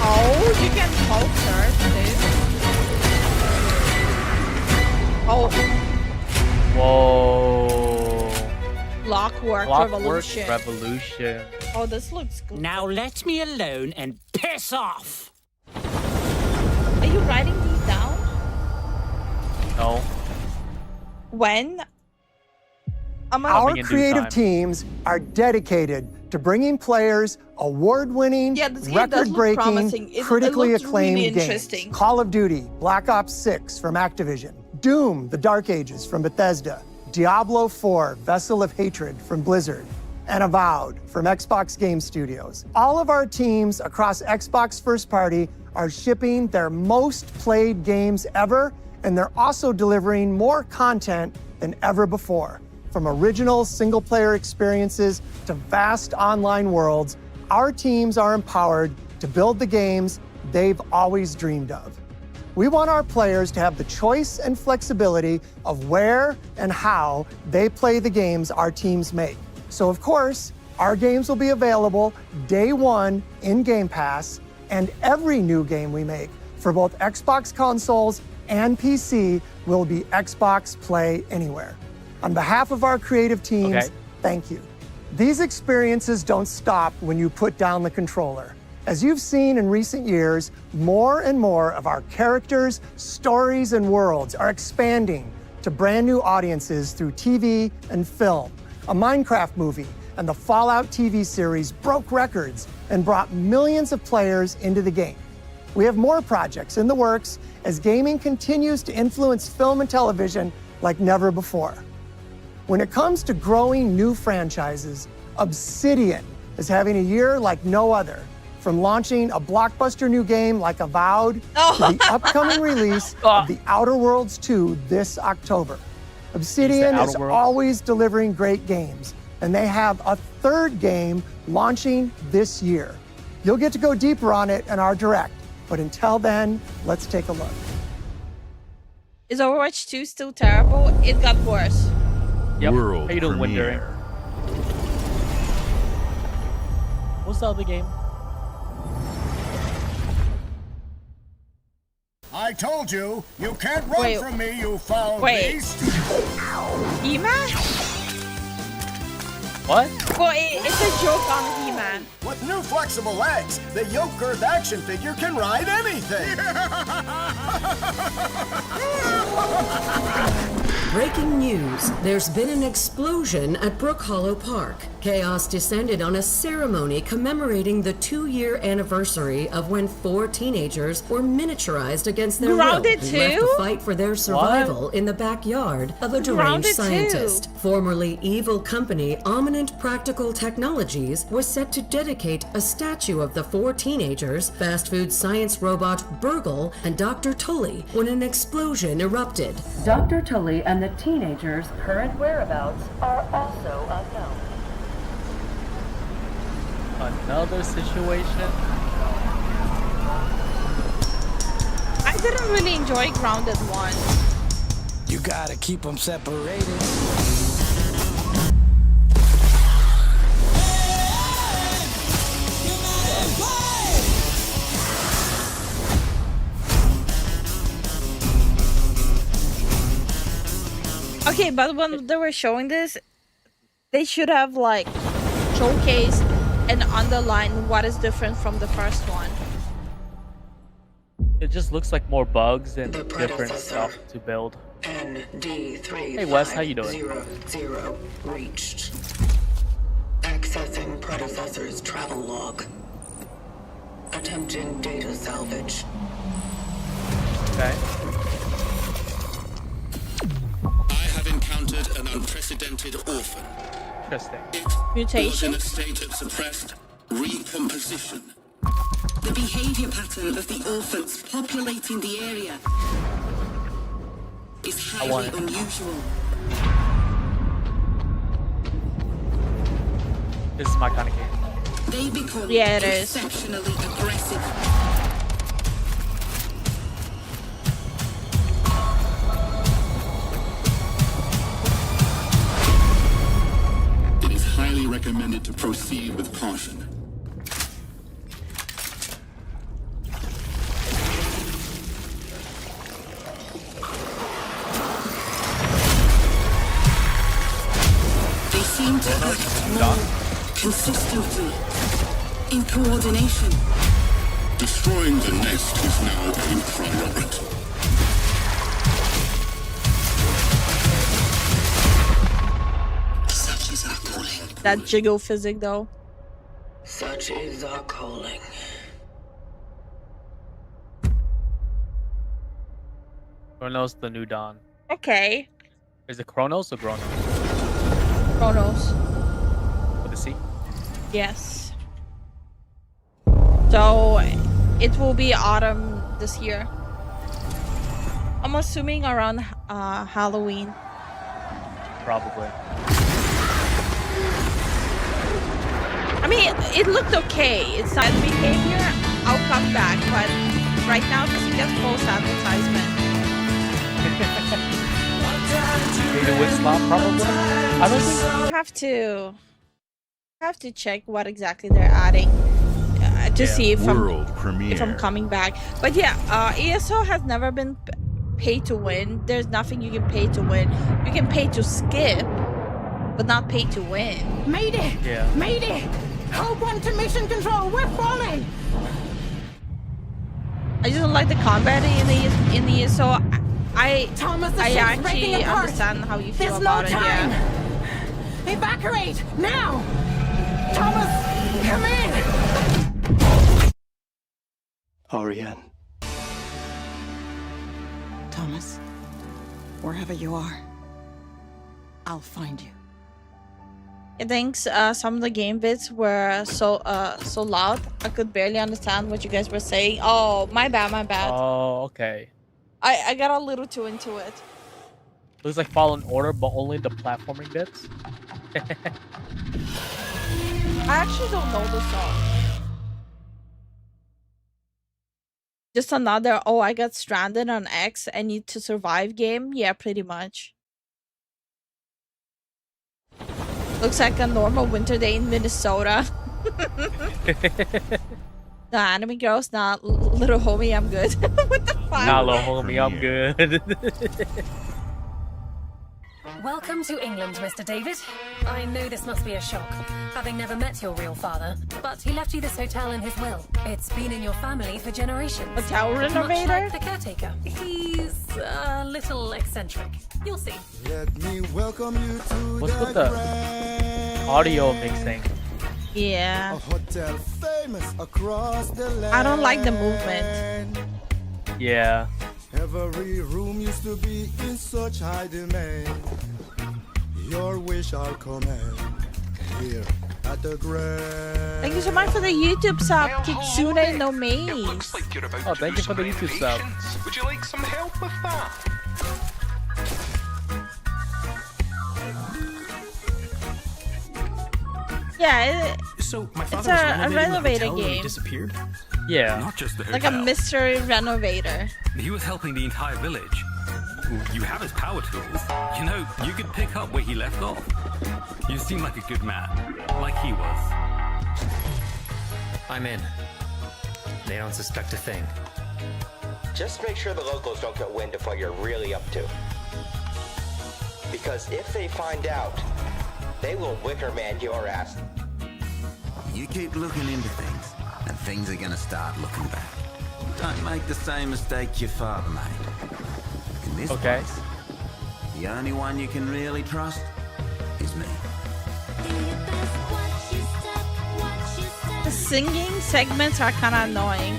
Oh, you can hold her, too. Oh. Whoa. Clockwork Revolution. Revolution. Oh, this looks good. Now let me alone and piss off! Are you writing these down? No. When? Our creative teams are dedicated to bringing players award-winning, Yeah, this game does look promising. record-breaking, It critically looks acclaimed really games. interesting. Call of Duty, Black Ops 6 from Activision, Doom, The Dark Ages from Bethesda, Diablo 4, Vessel of Hatred from Blizzard, and Avowed from Xbox Game Studios. All of our teams across Xbox First Party are shipping their most played games ever, and they're also delivering more content than ever before. From original single-player experiences to vast online worlds, our teams are empowered to build the games they've always dreamed of. We want our players to have the choice and flexibility of where and how they play the games our teams make. So of course, our games will be available day one in Game Pass, and every new game we make for both Xbox consoles and PC will be Xbox Play Anywhere. On behalf of our creative teams, thank you. These experiences don't stop when you put down the controller. As you've seen in recent years, more and more of our characters, stories, and worlds are expanding to brand new audiences through TV and film. A Minecraft movie and the Fallout TV series broke records and brought millions of players into the game. We have more projects in the works as gaming continues to influence film and television like never before. When it comes to growing new franchises, Obsidian is having a year like no other. From launching a blockbuster new game like Avowed to the upcoming release of The Outer Worlds 2 this October. Obsidian is always delivering great games, and they have a third game launching this year. You'll get to go deeper on it in our Direct, but until then, let's take a look. Is Overwatch 2 still terrible? It got worse. Yep. World Pay to win during. premiere. What's the other game? I told you, you can't run from me, you foul beast! He-Man? What? Well, it's a joke on He-Man. With new flexible legs, the Yoke Girth action figure can ride anything! Breaking news. There's been an explosion at Brook Hollow Park. Chaos descended on a ceremony commemorating the 2-year anniversary of when 4 teenagers were miniaturized against their Grounded will and left too? to fight for their survival in the backyard of a deranged Grounded scientist. too? Formerly evil company Ominent Practical Technologies was set to dedicate a statue of the 4 teenagers, fast food science robot Burgle, and Dr. Tully when an explosion erupted. Dr. Tully and the teenagers' current whereabouts are also unknown. Another situation. I didn't really enjoy Grounded 1. You gotta keep them separated. Okay, but when they were showing this, they should have like showcased and underlined what is different from the first one. It just looks like more bugs and different stuff to build. Hey Wes, how you doing? 0 reached. Accessing predecessor's travel log. Attempting data salvage. Okay. I have encountered an unprecedented orphan. Interesting. Mutation? Was in a state of suppressed recomposition. The behavior pattern of the orphans populating the area is highly unusual. This is my kind of game. They become it is. exceptionally aggressive. It is highly recommended to proceed with caution. They seem to act more consistently, in coordination. Destroying the nest is now a priority. Such is our calling. That jiggle physic though. Such is our calling. Chronos the New Dawn. Okay. Is it Chronos or Chronos? Chronos. With a C? Yes. So it will be autumn this year. I'm assuming around Halloween. Probably. I mean, it looked okay. It's not behavior. I'll come back, but right now this is just false advertisement. Data with slot, probably. I don't think. Have to check what exactly they're adding to see if I'm coming back. But yeah, ESO has never been pay to win. There's nothing you can pay to win. You can pay to skip, but not pay to win. Mayday! Yeah. Mayday! Code 1 to mission control. We're falling. I just don't like the combat in the ESO. Thomas, the I ship's breaking actually apart. understand how you feel There's about no it. time. Yeah. Evacuate now. Thomas, come in. Oriane. Thomas, wherever you are, I'll find you. I think some of the game bits were so loud I could barely understand what you guys were saying. Oh, my bad. Oh, okay. I got a little too into it. Looks like Fallen Order, but only the platforming bits. I actually don't know the song. Just another, oh, I got stranded on X and need to survive game? Yeah, pretty much. Looks like a normal winter day in Minnesota. Nah, anime girls, not little homie, I'm good. What the fuck? Nah, little homie, I'm good. Welcome to England, Mr. David. I know this must be a shock, having never met your real father, but he left you this hotel in his will. It's been in your family for generations. Hotel renovator? Much like the caretaker. He's a little eccentric. You'll see. Let me welcome you to What's with the audio mixing? Yeah. A hotel famous across the land. I don't like the movement. Yeah. Every room used to be in such high demand. Your wish I'll command here at the Grand. Thank you so much for the YouTube sub, Kitsune no Maze. Oh, thank you for the YouTube sub. Would you like some help with that? Yeah, So my it's father was a renovating the renovator hotel when he game. disappeared. Yeah. Not just the Like a mystery renovator. He was helping the entire village. You have his power tools. You know, you could pick up where he left off. You seem like a good man, like he was. I'm in. They don't suspect a thing. Just make sure the locals don't get wind of what you're really up to. Because if they find out, they will wicker man your ass. You keep looking into things, and things are gonna start looking back. Don't make the same mistake your father made. In this place, the only one you can really trust is me. The singing segments are kind of annoying.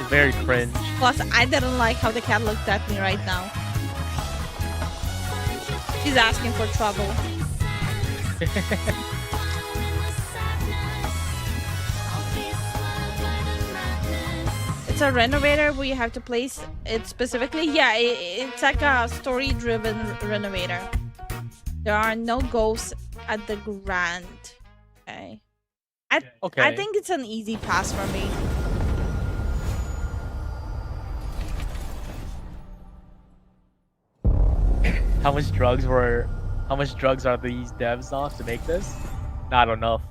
It's very cringe. Plus, I didn't like how the cat looked at me right now. She's asking for trouble. It's a renovator where you have to place it specifically. Yeah, it's like a story-driven renovator. There are no ghosts at the Grand. Okay. I think it's an easy pass for me. How much drugs are these devs on to make this? Not enough.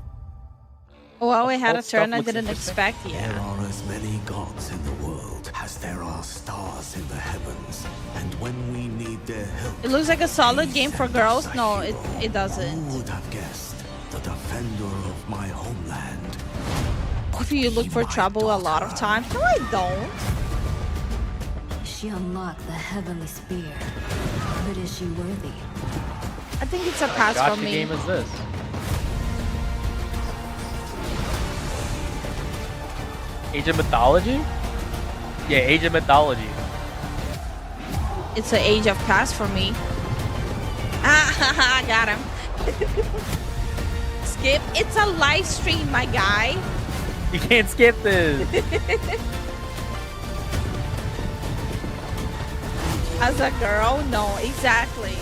Well, we had a stuff turn I looks didn't expect. There Yeah. are as many gods in the world as there are stars in the heavens, and when we need their help, It looks like a solid game for girls. No, it doesn't. who would have guessed the defender of my homeland? If you look for trouble a lot of times. No, I don't. She unlocked the heavenly spear, but is she worthy? I think it's a pass What for me. game is this? Age of Mythology? Yeah, Age of Mythology. It's an age of pass for me. Ah, got him. Skip. It's a live stream, my guy. You can't skip this. As a girl, no, exactly.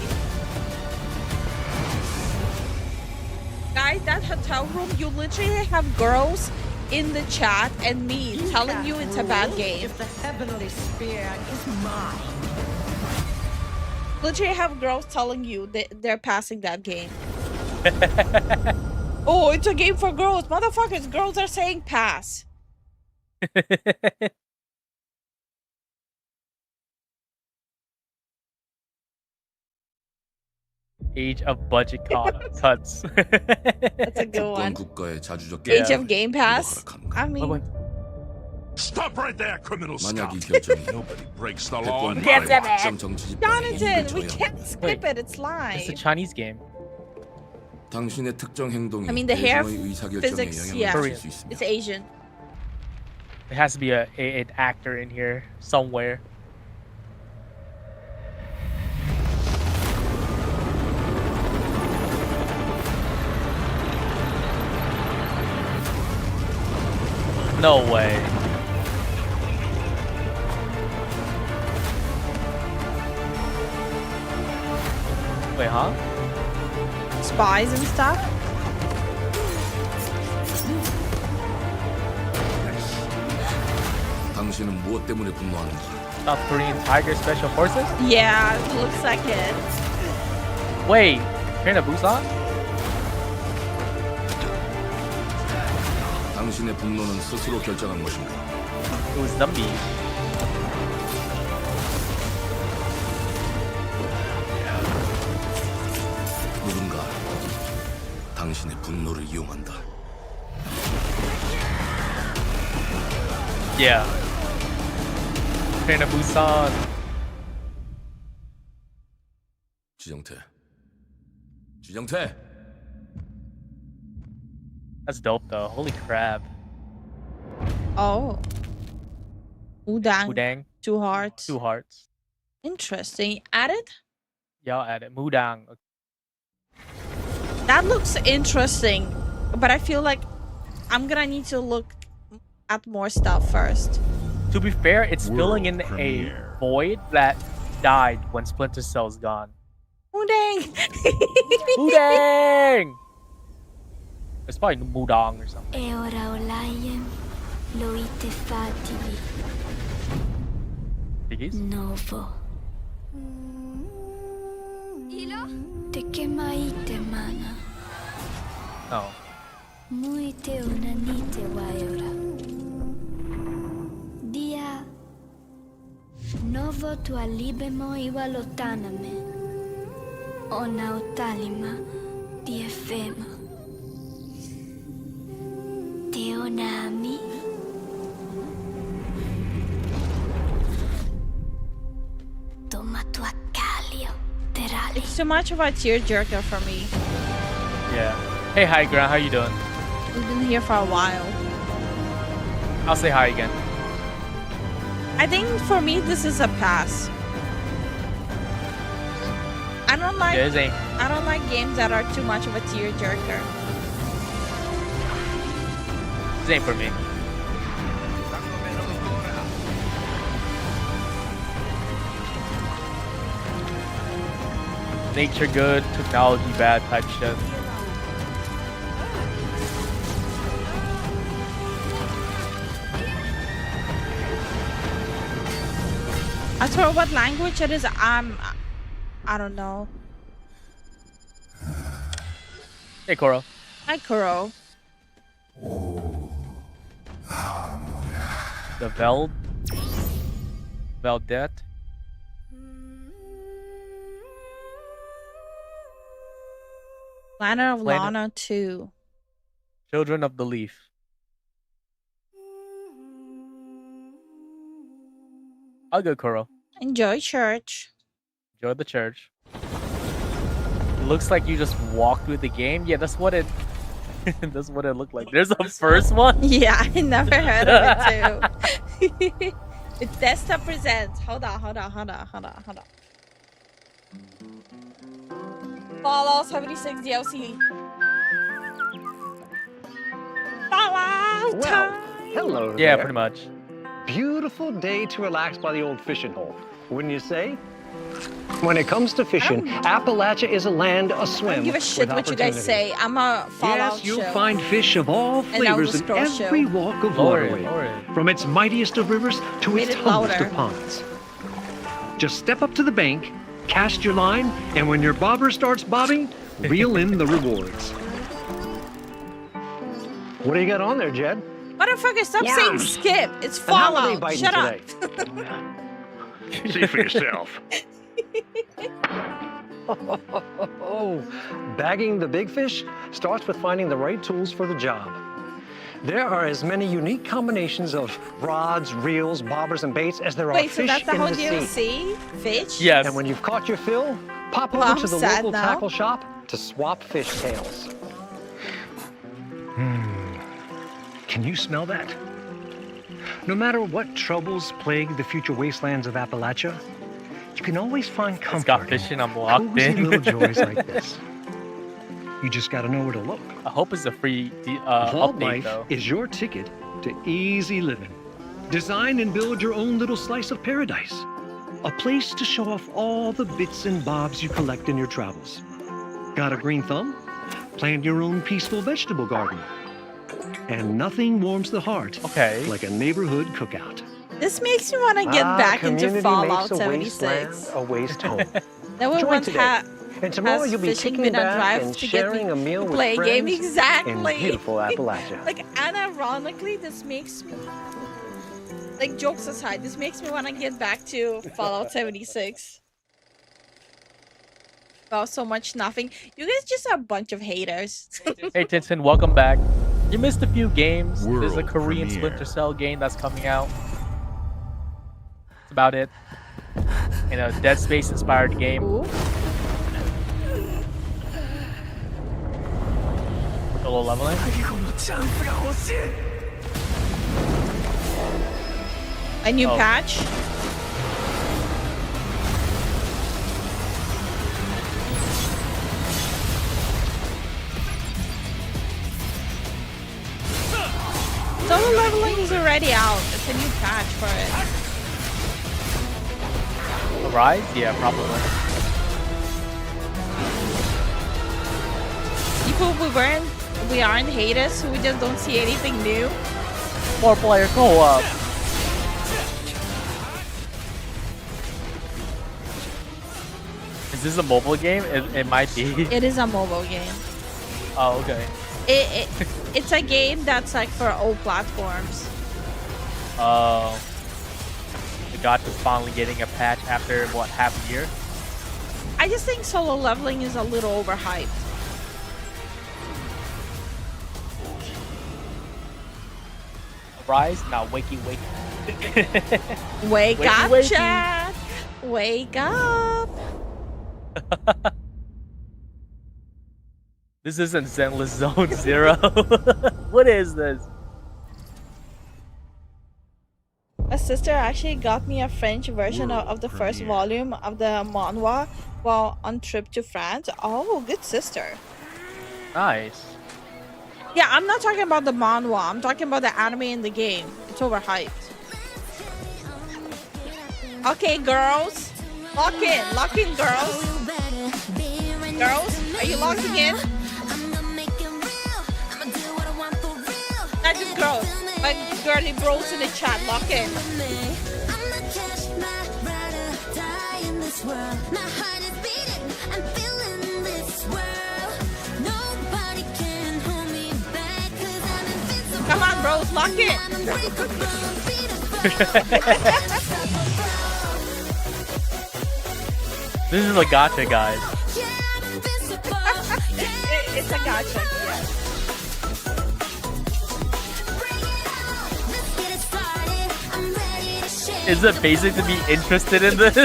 Guys, that hotel room, you literally have girls in the chat and me telling you it's a bad game. If the heavenly spear is mine. Literally have girls telling you that they're passing that game. Oh, it's a game for girls. Motherfuckers, girls are saying pass. Age of budget cuts. That's a good one. Age of Game Pass. I mean, Stop right there, criminal scum! Nobody breaks the law in my Get them watch. in. Jonathan, we can't skip it. It's live. It's a Chinese game. 당신의 특정 행동이 I mean, the hair 대중의 의사결정에 physics, 영향을 yeah, 줄 수 있습니다. it's Asian. There has to be an actor in here somewhere. No way. Wait, huh? Spies and stuff. 당신은 무엇 때문에 분노하는지. South Korean Tiger Special Forces? Yeah, it looks like it. Wait, Train to Busan? 당신의 분노는 스스로 결정한 것인가? It was zombies. 누군가 당신의 분노를 이용한다. Yeah. Train to Busan. 지정태. 지정태. That's dope though. Holy crap. Oh. Udang. Mudang. 2 hearts. 2 hearts. Interesting. Added? Yeah, I'll add it. Mudang. That looks interesting, but I feel like I'm gonna need to look at more stuff first. To be fair, it's filling in a void that died when Splinter Cell's gone. Udang. Mudang! It's probably Mudang or something. E ora olaiem loite fativi. Piggies? Novo. Te kemaite mana. Oh. Muite unanite waiora. Dia. Novo tua libemo iwalotaname. Ona utalima di efema. Teonami. Toma tua calio. Terali. It's too much of a tearjerker for me. Yeah. Hey, High Ground, how you doing? We've been here for a while. I'll say hi again. I think for me this is a pass. I don't like I don't like games that are too much of a tearjerker. This ain't for me. Nature good, technology bad type shit. As for what language it is, I don't know. Hey, Koro. Hi, Kuro. The Veldet. Planet of Planet- Lana 2. Children of the Leaf. All good, Koro. Enjoy church. Enjoy the church. It looks like you just walked through the game. Yeah, that's what it. That's what it looked like. There's a first one. Yeah, I never heard of it too. Bethesda presents. Hold on. Fallout 76 DLC. Fallout Well, time. hello Yeah, there. pretty much. Beautiful day to relax by the old fishing hole, wouldn't you say? When it comes to fishing, Appalachia is a land I aswim don't give a shit with what you guys opportunity. say. I'm a Fallout Yes, you'll show. find fish of all And Elder flavors in Scrolls show. every walk of Lower it, waterway, lower it. from its mightiest of rivers to Made its it humblest louder. of ponds. Just step up to the bank, cast your line, and when your bobber starts bobbing, reel in the rewards. What do you got on there, Jed? Motherfucker, stop saying skip. It's And how are they Fallout. biting Shut up. today? See for yourself. Bagging the big fish starts with finding the right tools for the job. There are as many unique combinations of rods, reels, bobbers, and baits as there are Wait, so fish that's the in whole the sea. DLC? Fish? Yes. And when you've caught your fill, pop Well, over I'm to the sad local now. tackle shop to swap fish tails. Can you smell that? No matter what troubles plague the future wastelands of Appalachia, you can always find It's got comfort fishing. I'm in locked cozy in. little joys like this. You just gotta know where to look. I hope it's a free Vault update Life though. is your ticket to easy living. Design and build your own little slice of paradise. A place to show off all the bits and bobs you collect in your travels. Got a green thumb? Plant your own peaceful vegetable garden. And nothing warms the heart like a neighborhood cookout. This makes me want to get back into Fallout 76. A waste home. That would Join once today. And tomorrow you'll be fishing kicking been a back drive and to get sharing me a meal to with play a game. friends Exactly. in beautiful Appalachia. Like, unironically, this makes me, like, jokes aside, this makes me want to get back to Fallout 76. Wow, so much nothing. You guys just are a bunch of haters. Hey Tintin, welcome back. You missed a few games. There's a World Korean premiere. Splinter Cell game that's coming out. That's about it. You know, Dead Space inspired game. Ooh. Solo leveling. A new Oh. patch. Solo leveling is already out. It's a new patch for it. Rise? Yeah, probably. People we aren't haters, so we just don't see anything new. 4-player co-op. Is this a mobile game? It might be. It is a mobile game. Oh, okay. It's a game that's like for all platforms. Oh. The Gotcha's finally getting a patch after, what, half a year? I just think solo leveling is a little overhyped. Rise? Now, wakey. Wake Wakey, up, wakey. chat! Wake up! This isn't Zenless Zone Zero. What is this? My sister actually got me a French version of the first volume of the manhwa while on trip to France. Oh, good sister. Nice. Yeah, I'm not talking about the manhwa. I'm talking about the anime in the game. It's overhyped. Okay, girls. Lock in, girls. Girls, are you locking in? Not just girls. My girly bros in the chat, lock in. Come on, bros, lock in. This is a gacha, guys. It's a gacha, yes. Is it basic to be interested in this?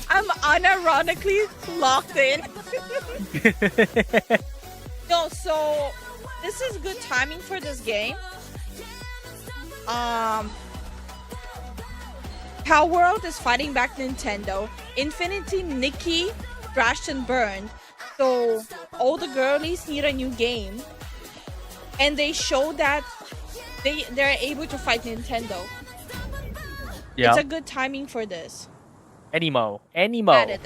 I'm unironically locked in. No, so this is good timing for this game. Power World is fighting back Nintendo. Infinity Nikki crashed and burned. So all the girlies need a new game. And they show that they're able to fight Nintendo. Yeah. It's a good timing for this. Animo. Add it.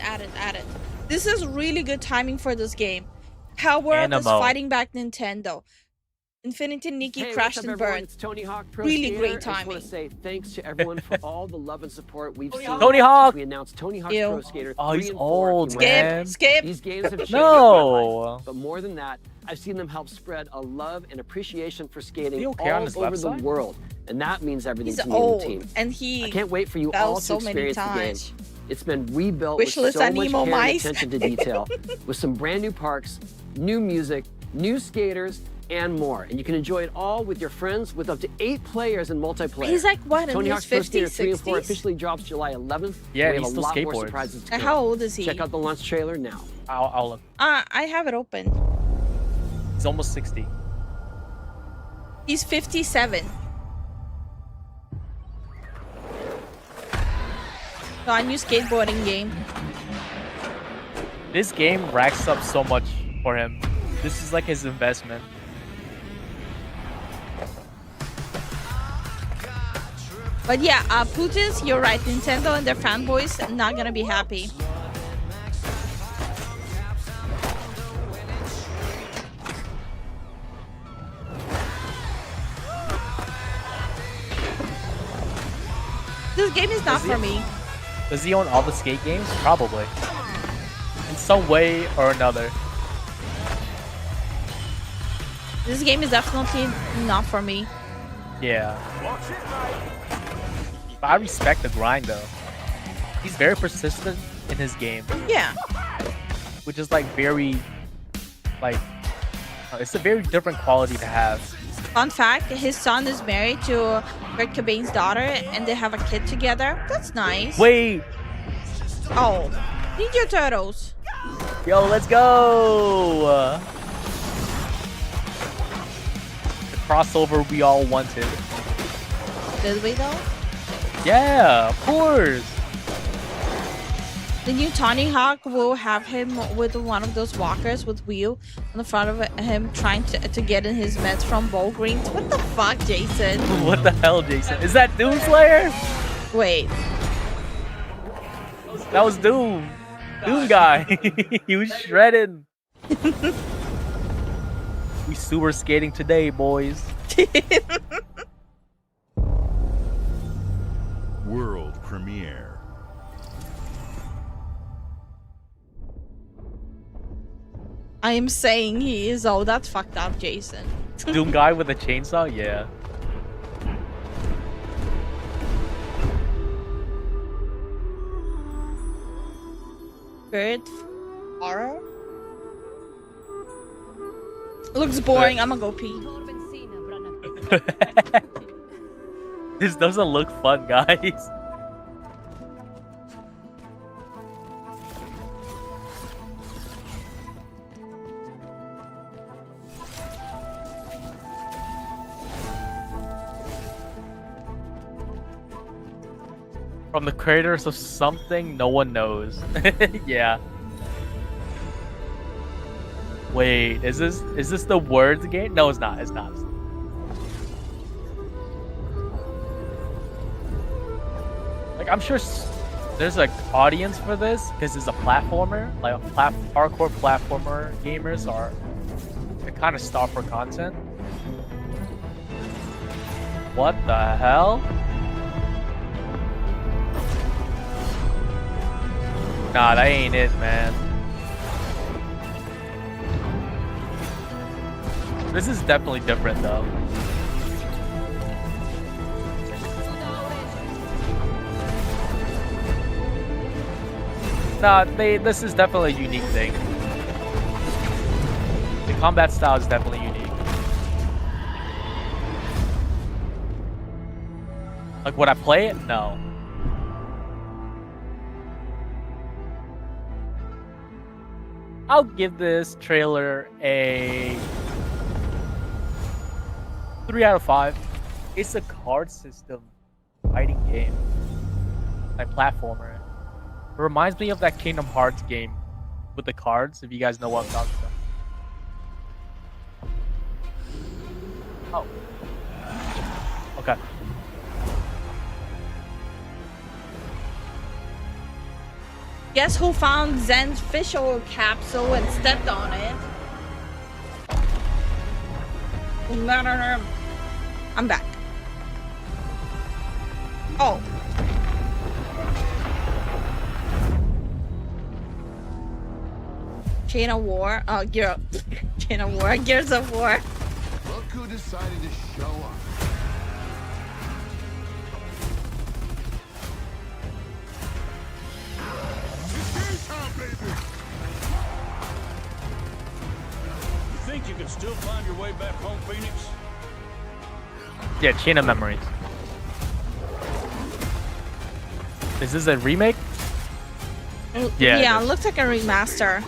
This is really good timing for this game. Power World is Animo. fighting back Nintendo. Infinity Nikki Hey, crashed what's up, and everyone? burned. It's Tony Hawk Pro Really Skater. great I just want timing. to say thanks to everyone for all the love and support we've seen. Tony Hawk! We announced Tony Hawk Ew. Pro Skater 3 Oh, he's and 4 old, a few months man. ago. Skip. These games have changed No. my life. But more than that, I've seen them help spread a love and appreciation for skating Is he okay on all his over left the side? world. And that means everything He's to me and old, the team. and he I can't wait for you fell all to so many experience the game. times. It's been rebuilt with so Wishlist much Anemo care and mice. attention to detail, with some brand new parks, new music, new skaters, and more. And you can enjoy it all with your friends with up to 8 players in multiplayer. He's like, what, in Tony his Hawk's Pro Skater 50s, 3 and 4 60s? officially drops July 11th. Yeah, we have he a still lot more skateboards. surprises to And come. how old is he? Check out the launch trailer now. I'll look. I have it open. He's almost 60. He's 57. So a new skateboarding game. This game racks up so much for him. This is like his investment. But yeah, Putin's, you're right. Nintendo and their fanboys not gonna be happy. This game is not for me. Does he own all the skate games? Probably. In some way or another. This game is definitely not for me. Yeah. But I respect the grind though. He's very persistent in his game. Yeah. Which is like very, like, it's a very different quality to have. Fun fact, his son is married to Kurt Cobain's daughter and they have a kid together. That's nice. Wait. Oh, Ninja Turtles. Yo, let's go. The crossover we all wanted. Did we though? Yeah, of course. The new Tony Hawk will have him with one of those walkers with wheel on the front of him trying to get in his meds from Bowl Greens. What the fuck, Jason? What the hell, Jason? Is that Doom Slayer? Wait. That was Doom. Doom guy. He was shredded. We super skating today, boys. World premiere. I am saying he is. Oh, that's fucked up, Jason. Doom guy with a chainsaw? Yeah. Good. Horror? Looks boring. I'm gonna go pee. This doesn't look fun, guys. From the creators of something no one knows. Yeah. Wait, is this the words game? No, it's not. It's not. Like, I'm sure there's like audience for this because it's a platformer. Like hardcore platformer gamers are kind of starved for content. What the hell? Nah, that ain't it, man. This is definitely different, though. Nah, this is definitely a unique thing. The combat style is definitely unique. Like, would I play it? No. I'll give this trailer a 3 out of 5. It's a card system fighting game. Like platformer. It reminds me of that Kingdom Hearts game with the cards, if you guys know what I'm talking about. Oh. Okay. Guess who found Zen's fish oil capsule and stepped on it? I'm back. Oh. Chain of War. Oh, Chain of War. Gears of War. Look who decided to show up. Think you can still find your way back home, Phoenix? Yeah, Chain of Memories. Is this a remake? Yeah, it looks like a remaster.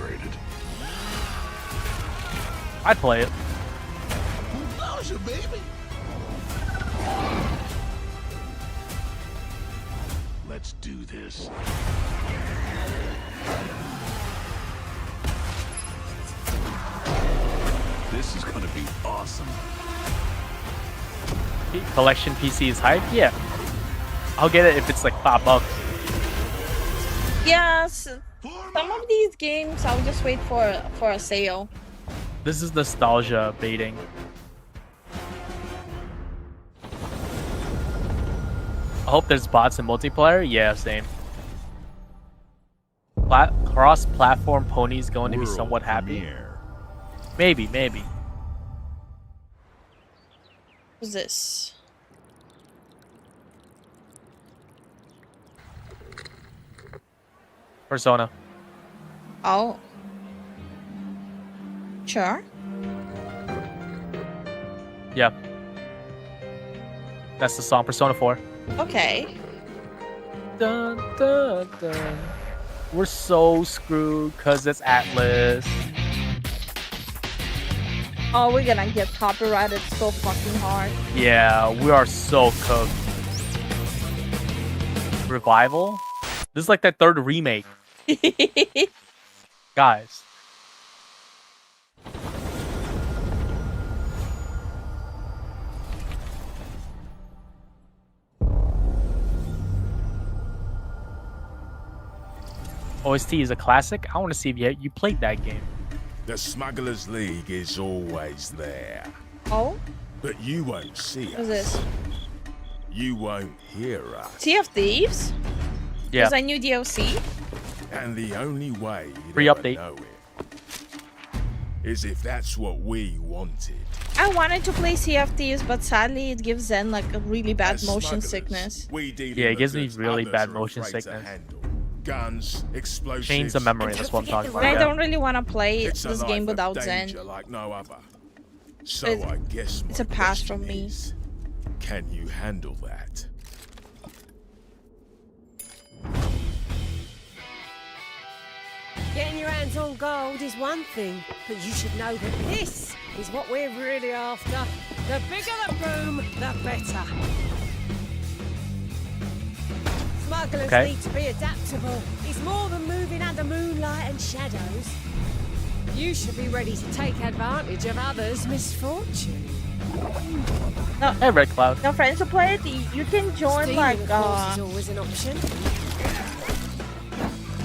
I'd play it. Nausea, baby. Let's do this. This is gonna be awesome. Collection PC is hype? Yeah. I'll get it if it's like $5. Yes, some of these games I'll just wait for a sale. This is nostalgia baiting. I hope there's bots in multiplayer. Yeah, same. Cross-platform ponies going to be somewhat happy. Maybe. What's this? Persona. Oh. Sure. Yeah. That's the song Persona 4. Okay. Dun, dun, dun. We're so screwed because it's Atlas. Oh, we're gonna get copyrighted so fucking hard. Yeah, we are so cooked. Revival? This is like that third remake. Guys. OST is a classic. I want to see if you played that game. The Smugglers League is always there. Oh? But you won't see us. What's this? You won't hear us. Sea of Thieves? Yeah. Is a new DLC? And the only way you'd Free ever update. know it is if that's what we wanted. I wanted to play Sea of Thieves, but sadly it gives Zen like a really bad As motion smugglers, sickness. we deal Yeah, it in gives the me goods really others bad are motion afraid to sickness. handle. Guns, explosives. Chains of memory, that's what I'm talking But I about. don't really want to play It's a this life game of without danger Zen. like no other. So It's- I guess It's my a pass question from me. is, can you handle that? Getting your hands on gold is one thing, but you should know that this is what we're really after. The bigger the room, the better. Smugglers Okay. need to be adaptable. It's more than moving under moonlight and shadows. You should be ready to take advantage of others' misfortune. No, Hey, Red Cloud. no friends to play it. You can join Stealing, like of course, is always an option.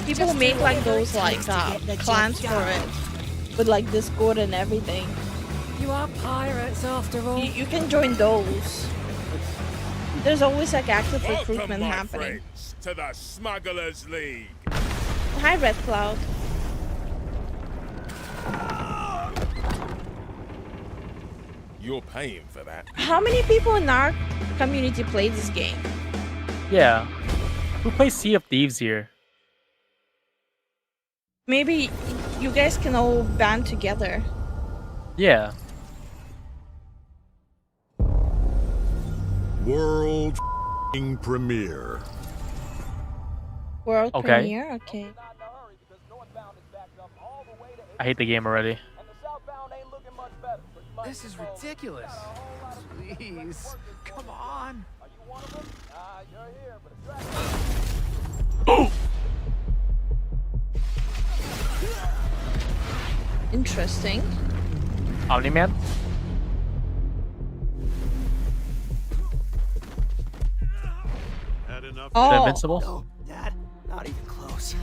people who make like those like clans for it with like Discord and everything. You are pirates after all. You can join those. There's always like active Welcome, recruitment my happening. friends, to the Smugglers League. Hi, Red Cloud. You're paying for that. How many people in our community play this game? Yeah. Who plays Sea of Thieves here? Maybe you guys can all band together. Yeah. World premiere. World Okay. premiere? Okay. I hate the game already. This is ridiculous. Please, come on. Interesting. Omni-Man? Had enough. Is it Oh, Invincible? No, Dad, not even close.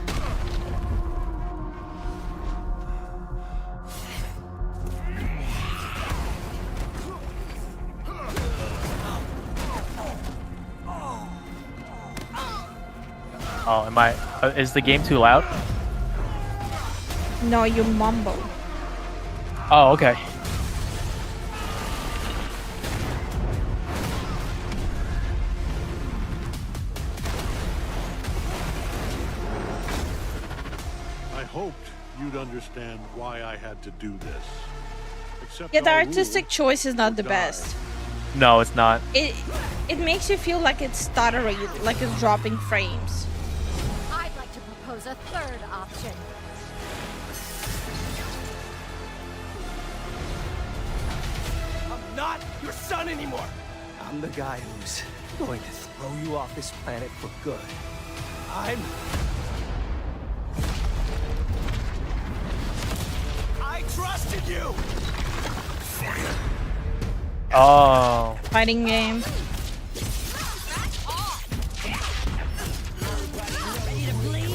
Oh, am I? Is the game too loud? no, you mumble. Oh, okay. I hoped you'd understand why I had to do this. Except Yeah, the our artistic rules choice is not the die. best. No, it's not. It makes you feel like it's stuttering, like it's dropping frames. I'd like to propose a third option. I'm not your son anymore. I'm the guy who's going to throw you off this planet for good. I trusted you. Oh. Fighting game.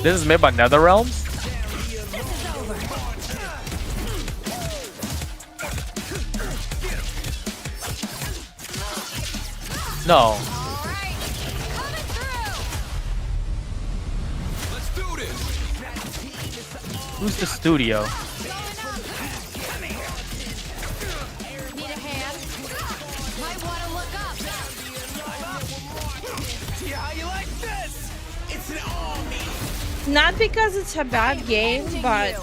This is made by NetherRealms? No. Who's the studio? Need a hand? Might want to look up. See how you like this? It's an army. Not because it's a bad game, but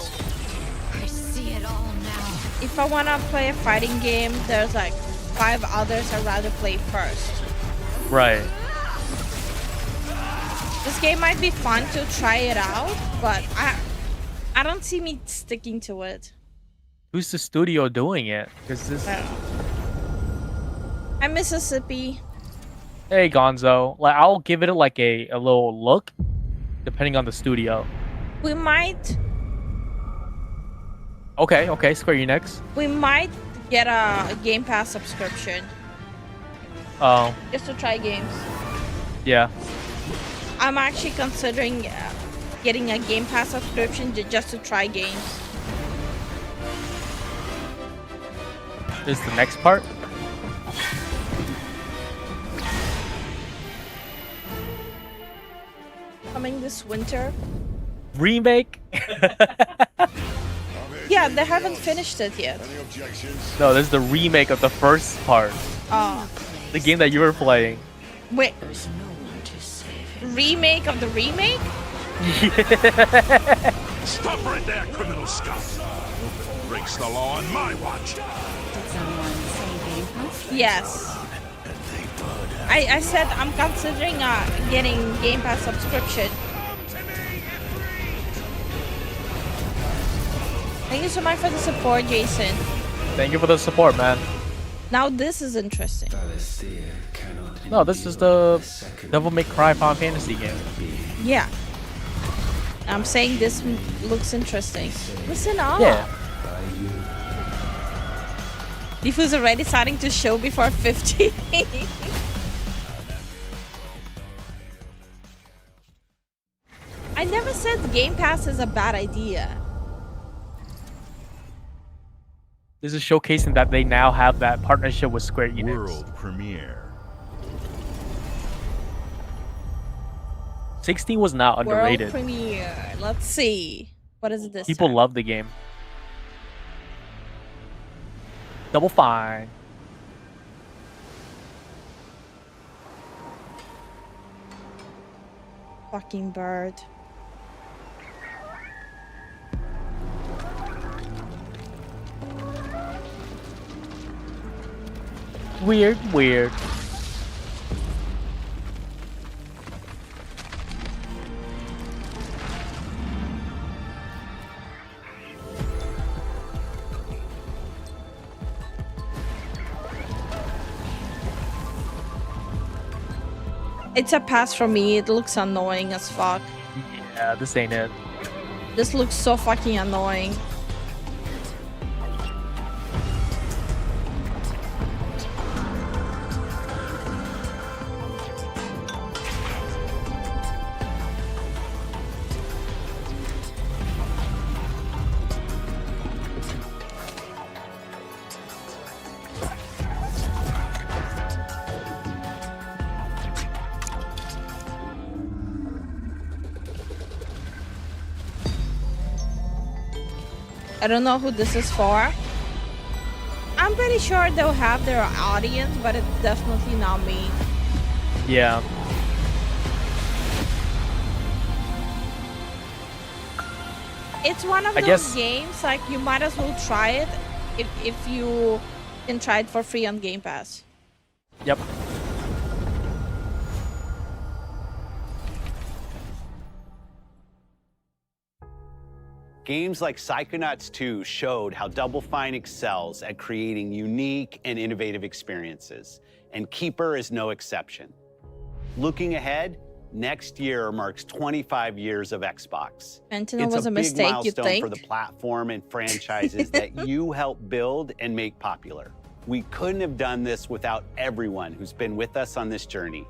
I see it all now. if I want to play a fighting game, there's like 5 others I'd rather play first. Right. This game might be fun to try it out, but I don't see me sticking to it. Who's the studio doing it? Because this. I'm Mississippi. Hey Gonzo, like I'll give it like a little look, depending on the studio. We might Okay, Square Enix. get a Game Pass subscription Oh, just to try games. yeah. I'm actually considering getting a Game Pass subscription just to try games. This is the next part. Coming this winter. Remake? Yeah, they haven't finished it yet. No, this is the remake of the first part. Oh, The game that you were playing. wait. Remake of the remake? Stop right there, criminal scum! Nobody breaks the law on my watch. Yes. I said I'm considering getting Game Pass subscription. Thank you so much for the support, Jason. Thank you for the support, man. Now this is interesting. No, this is the Devil May Cry Final Fantasy game. Yeah. I'm saying this looks interesting. Listen up. Yeah. Lifu's already starting to show before 50. I never said Game Pass is a bad idea. This is showcasing that they now have that partnership with Square Enix. World premiere. 16 was not underrated. World premiere. Let's see. What is this? People love the game. Double Fine. Fucking bird. Weird. It's a pass for me. It looks annoying as fuck. Yeah, this ain't it. This looks so fucking annoying. I don't know who this is for. I'm pretty sure they'll have their audience, but it's definitely not me. Yeah. It's one of those games, like, you might as well try it if you can try it for free on Game Pass. Yep. Games like Psychonauts 2 showed how Double Fine excels at creating unique and innovative experiences, and Keeper is no exception. Looking ahead, next year marks 25 years of Xbox. Sentinel was a mistake, you It's a big milestone think? for the platform and franchises that you help build and make popular. We couldn't have done this without everyone who's been with us on this journey.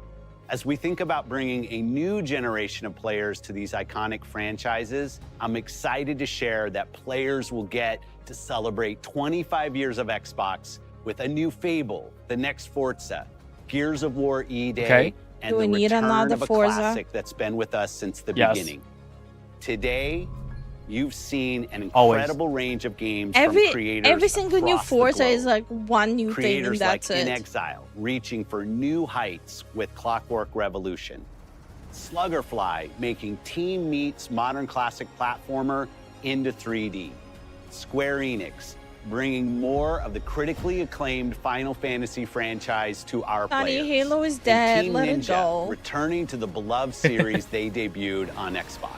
As we think about bringing a new generation of players to these iconic franchises, I'm excited to share that players will get to celebrate 25 years of Xbox with a new Fable, the next Forza, Gears of War E-Day, and Do we the need return another of a Forza? classic that's been with us since the Yes. beginning. Today, you've seen an Always. incredible range of games from creators Every single new across the Forza globe. is like one new thing, and Creators that's like In it. Exile, reaching for new heights with Clockwork Revolution. Sluggerfly, making Team Meat's modern classic platformer into 3D. Square Enix, bringing more of the critically acclaimed Final Fantasy franchise to our Sonny, players. Halo is And dead. Team Let it Ninja, go. returning to the beloved series they debuted on Xbox.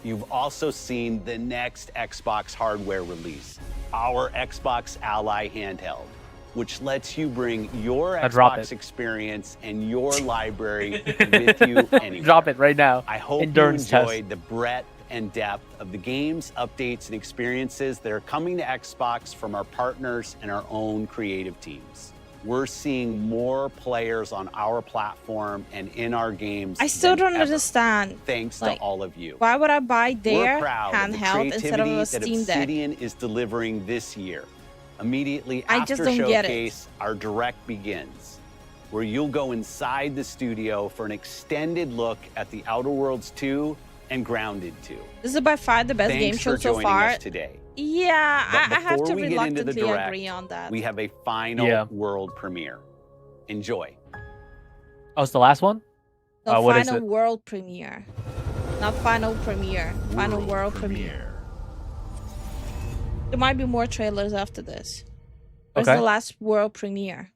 You've also seen the next Xbox hardware release, our Xbox Ally handheld, which lets you bring your drop Xbox it. experience and your library with you anywhere. Drop it right now. I hope Endurance you test. enjoyed the breadth and depth of the games, updates, and experiences that are coming to Xbox from our partners and our own creative teams. We're seeing more players on our platform and in our games. I still than don't ever, understand. Thanks Like, to all of you. Why would I buy their We're proud of the handheld instead of creativity a that Steam Deck? Obsidian is delivering this year. Immediately I after just don't get it. Showcase, our direct begins, where you'll go inside the studio for an extended look at the Outer Worlds 2 and Grounded 2. This is by far the best Thanks game show for so joining far. us today. Yeah, But I have before to we get into the reluctantly direct, agree on that. we have a final world premiere. Enjoy. Oh, it's the last one? The what is final it? world premiere. Not final premiere. Final world premiere. There might be more trailers after this. Where's Okay. the last world premiere?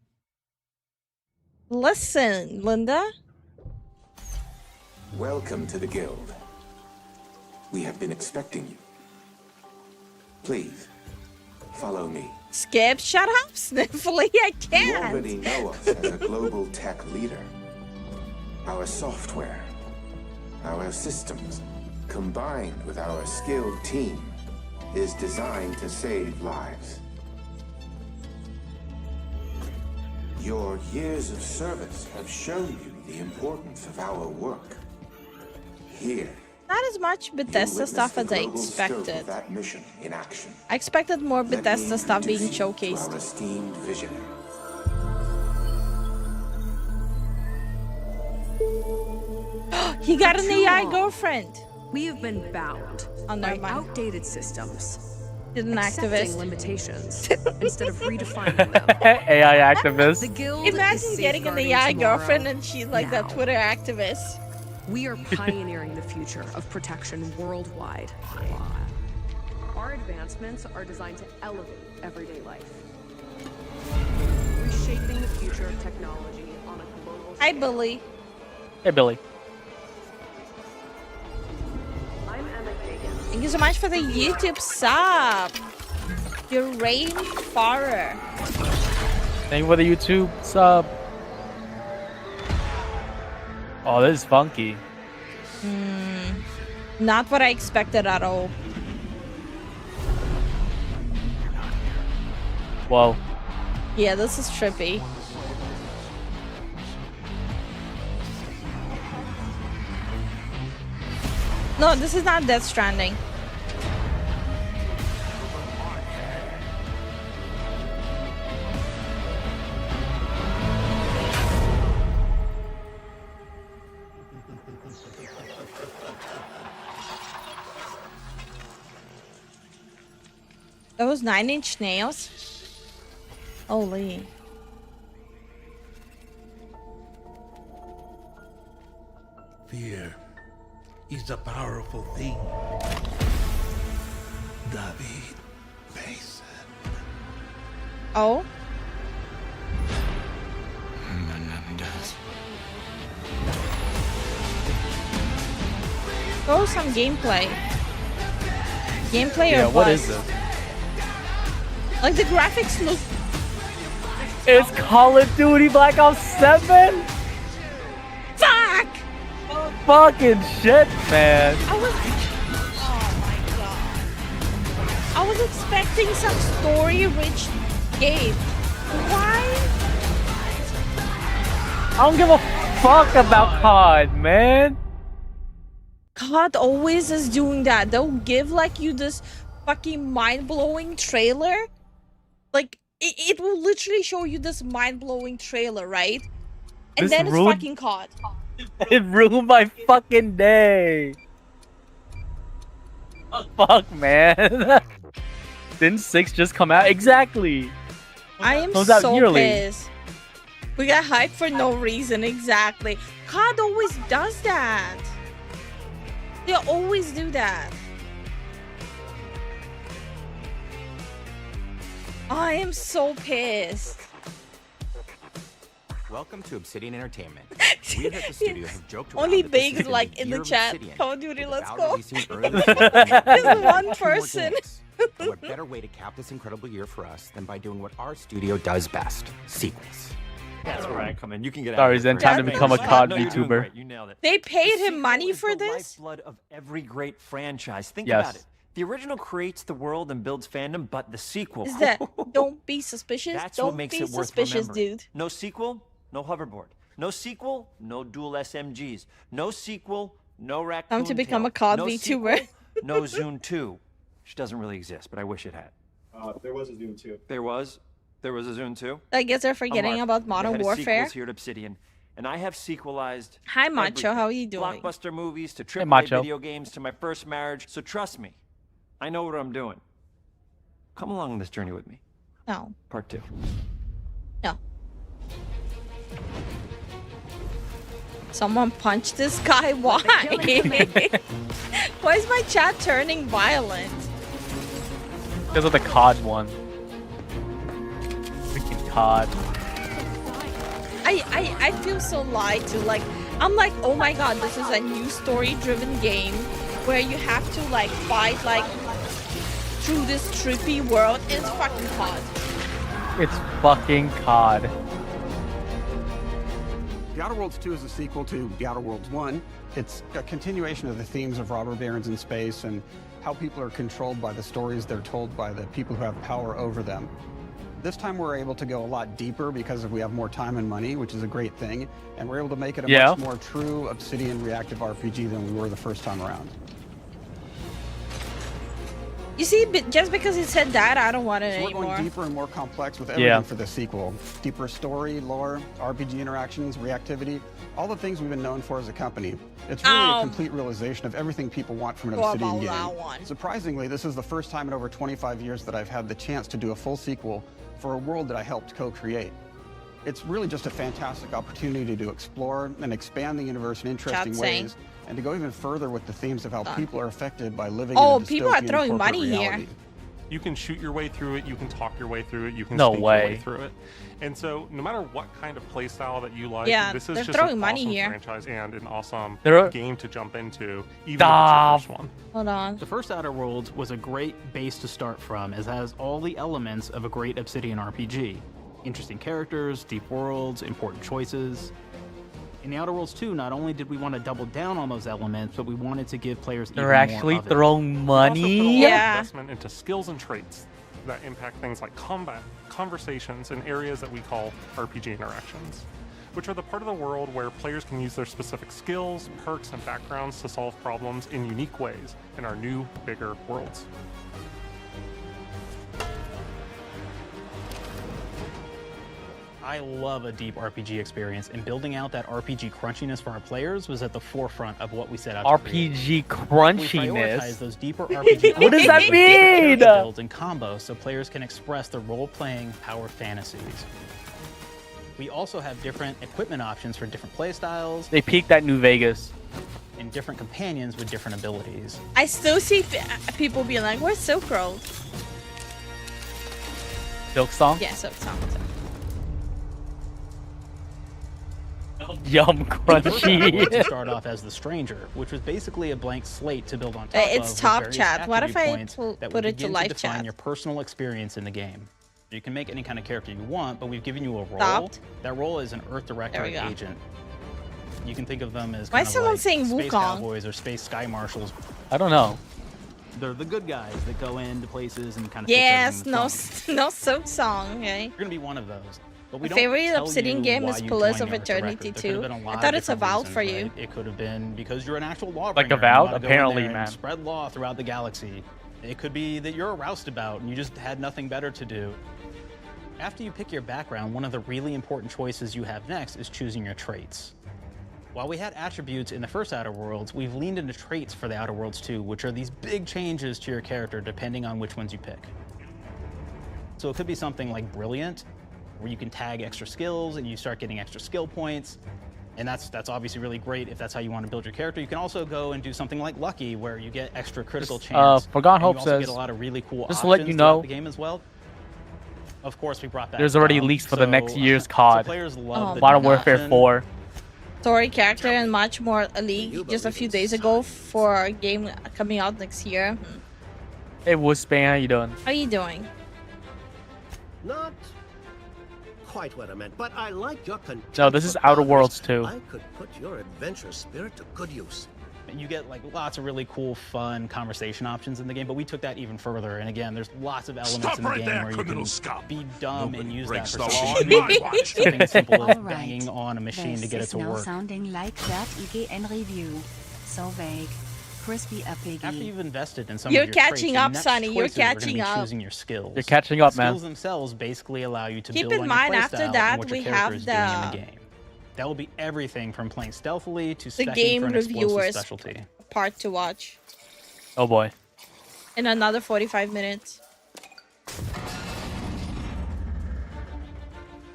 Listen, Linda. Welcome to the Guild. We have been expecting you. Please, follow me. Skip, shut up, Sniffly. I You can't. already know us as a global tech leader. Our software, our systems, combined with our skilled team, is designed to save lives. Your years of service have shown you the importance of our work. Here, Not as much Bethesda witness stuff the as I global scope of expected. that mission in action. I expected more Let me Bethesda stuff being introduce you to showcased. Our esteemed visionary. He got an For too AI long, girlfriend. We have been bound Oh, by never mind. outdated systems. She's an accepting activist. limitations instead of redefining them. AI activist. The Guild Imagine is getting an safeguarding AI tomorrow girlfriend and she's like that now. Twitter activist. We are pioneering the future of protection worldwide. Our advancements are designed to elevate everyday life, reshaping the future of technology on a global Hi, scale. Billy. Hey, Billy. I'm Emma Kagan. Thank you so much for the YouTube sub. Your rain farer. Thank you for the YouTube sub. Oh, this is funky. Not what I expected at all. Whoa. Yeah, this is trippy. No, this is not Death Stranding. That was 9 Inch Nails? Holy. Fear is a powerful thing. David Mason. Oh? Menendez. Oh, some gameplay. Gameplay Yeah, or what buzz? is this? Like the graphics look. It's Call of Duty Black Ops 7? Fuck! Fucking shit, man. I was. Oh my god. I was expecting some story-rich game. Why? I don't give a fuck about COD, man. COD always is doing that. They'll give like you this fucking mind-blowing trailer. Like it will literally show you this mind-blowing trailer, right? And This then it's ruined- fucking COD. It ruined my fucking day. Fuck, man. Didn't 6 just come out? Exactly. I am Comes out so yearly. pissed. We got hyped for no reason, exactly. COD always does that. They always do that. I am so pissed. Welcome to Obsidian Entertainment. We at the studio have joked around Only that this Biggs is like in year the of chat. Obsidian, Call of Duty, but let's without go. releasing early Just one 2 more person. games. And what better way to cap this incredible year for us than by doing what our studio does best: sequels. That's where I come in. You can get out. Sorry, of Zen, it time to first. become a No, COD you're doing VTuber. great. You nailed it. They paid The him money sequel for is the this? lifeblood of every great franchise. Think Yes. about it. The original creates the world and builds fandom, but the sequel. Is that don't be suspicious? That's Don't what makes be it worth suspicious, remembering. dude. No sequel, no hoverboard. No sequel, no dual SMGs. No sequel, no raccoon Time to become tail. a COD no VTuber. sequel, no Zune 2, which doesn't really exist, but I wish it had. There was a Zune 2. There was a Zune 2. I guess they're I'm forgetting Mark. about I'm the Modern head of Warfare. sequels here at Obsidian, and I have sequelized. Hi, Macho. everything. How are you doing? Blockbuster movies to AAA Macho. video games to my first marriage. So trust me, I know what I'm doing. Come along on this journey with me. No. Part 2. No. Someone punched this guy. Why? Why is my chat turning violent? Because of the COD one. Freaking COD. I feel so lied to. Like, I'm like, oh my god, this is a new story-driven game where you have to like fight like through this trippy world. And it's fucking COD. It's fucking COD. The Outer Worlds 2 is a sequel to The Outer Worlds 1. It's a continuation of the themes of robber barons in space and how people are controlled by the stories they're told by the people who have power over them. This time we're able to go a lot deeper because we have more time and money, which is a great thing, and we're able to make it a much more true Obsidian reactive RPG than we were the first time around. You see, just because he said that, I don't want it So we're anymore. going deeper and more complex with everything for the sequel. Deeper story, lore, RPG interactions, reactivity, all the things we've been known for as a company. It's really a complete realization of everything people want from an Obsidian game. Surprisingly, this is the first time in over 25 years that I've had the chance to do a full sequel for a world that I helped co-create. It's really just a fantastic opportunity to explore and expand the universe in interesting ways, and to go even further with the themes of how people are affected by living in a dystopian people are throwing corporate money reality. here. You can shoot your way through it, you can talk your way through it, you can No speak your way way. through it. And so no matter what kind of play style that you like, Yeah, this is they're just throwing an money awesome here. franchise and an awesome They're- game to jump into, even Stop. if it's your first one. Hold on. The first Outer Worlds was a great base to start from, as it has all the elements of a great Obsidian RPG. Interesting characters, deep worlds, important choices. In the Outer Worlds 2, not only did we want to double down on those elements, but we wanted to give players They're even actually more of it. throwing We also put a money. lot of investment into skills and traits that impact things like combat, conversations, and areas that we call RPG interactions, which are the part of the world where players can use their specific skills, perks, and backgrounds to solve problems in unique ways in our new, bigger worlds. I love a deep RPG experience, and building out that RPG crunchiness for our players was at the forefront of what we set out to create. RPG We crunchiness. prioritize those deeper RPG What does that elements, mean? builds and combos so players can express their role-playing power fantasies. We also have different equipment options for different playstyles They peaked at New Vegas. and different companions with different abilities. I still see people being like, "Where's Silk Road?" Silk Song? Yeah, Silk Song. Yum The first Outer Worlds crunchy. start off as the Stranger, which was basically a blank slate to build on top It's of with top various chat. What if attribute I points that put will it to begin live define chat? your personal experience in the game. You can make any kind of character you want, but we've given you a role. Stopped. That role is an Earth Director There we go. agent. You can think of them as Why kind is of someone like saying space Wukong? cowboys or space sky marshals. I don't know. They're the good guys that go into places and kind of Yes, fix everything no, that's wrong. no Silk Song. Okay. You're gonna be one of those. But we My don't favorite tell Obsidian you game why is you Pillars joined of Art Director. Eternity There could have 2. been a lot I of thought it's a different Valve for reasons, you. right? It could have been because you're an actual lawbringer. Like a and you Valve, wanna go in apparently, there and man. spread law throughout the galaxy. It could be that you're a roustabout and you just had nothing better to do. After you pick your background, one of the really important choices you have next is choosing your traits. While we had attributes in the first Outer Worlds, we've leaned into traits for the Outer Worlds too, which are these big changes to your character depending on which ones you pick. So it could be something like Brilliant, where you can tag extra skills and you start getting extra skill points. And that's obviously really great if that's how you want to build your character. You can also go and do something like Lucky, where you get extra critical chance. Forgotten and Hope you also says, get a lot of really cool just to let you options know, throughout the game as well. Of course, we brought back there's already Valve, leaks for the next so- year's so COD. players love the Modern Warfare option. 4. Story character and much more leaked just a few days ago for a game coming out next year. Hey, Woospan, how you doing? How are you doing? Not quite what I meant, but I like your contempt. No, this is for Outer others. Worlds 2. I could put your adventurous spirit to good use. You get like lots of really cool, fun conversation options in the game, but we took that even further. And again, there's lots of elements Stop in the right game there, where you criminal can scum. be dumb and use that breaks for the law something, on my watch. something as simple as All right. banging on a machine to get it This to is now work. sounding like that IGN review. So vague. Crispy After uppiggy. you've invested in some You're of your traits, catching your up, next Sonny. You're choices are gonna catching be up. choosing your skills. You're catching up, man. Skills themselves basically allow you to Keep build in on mind, your after playstyle that, and what your we character have is doing in the the- game. That will be everything from playing stealthily to The specing game for an explosive reviewers specialty. part to watch Oh boy. in another 45 minutes.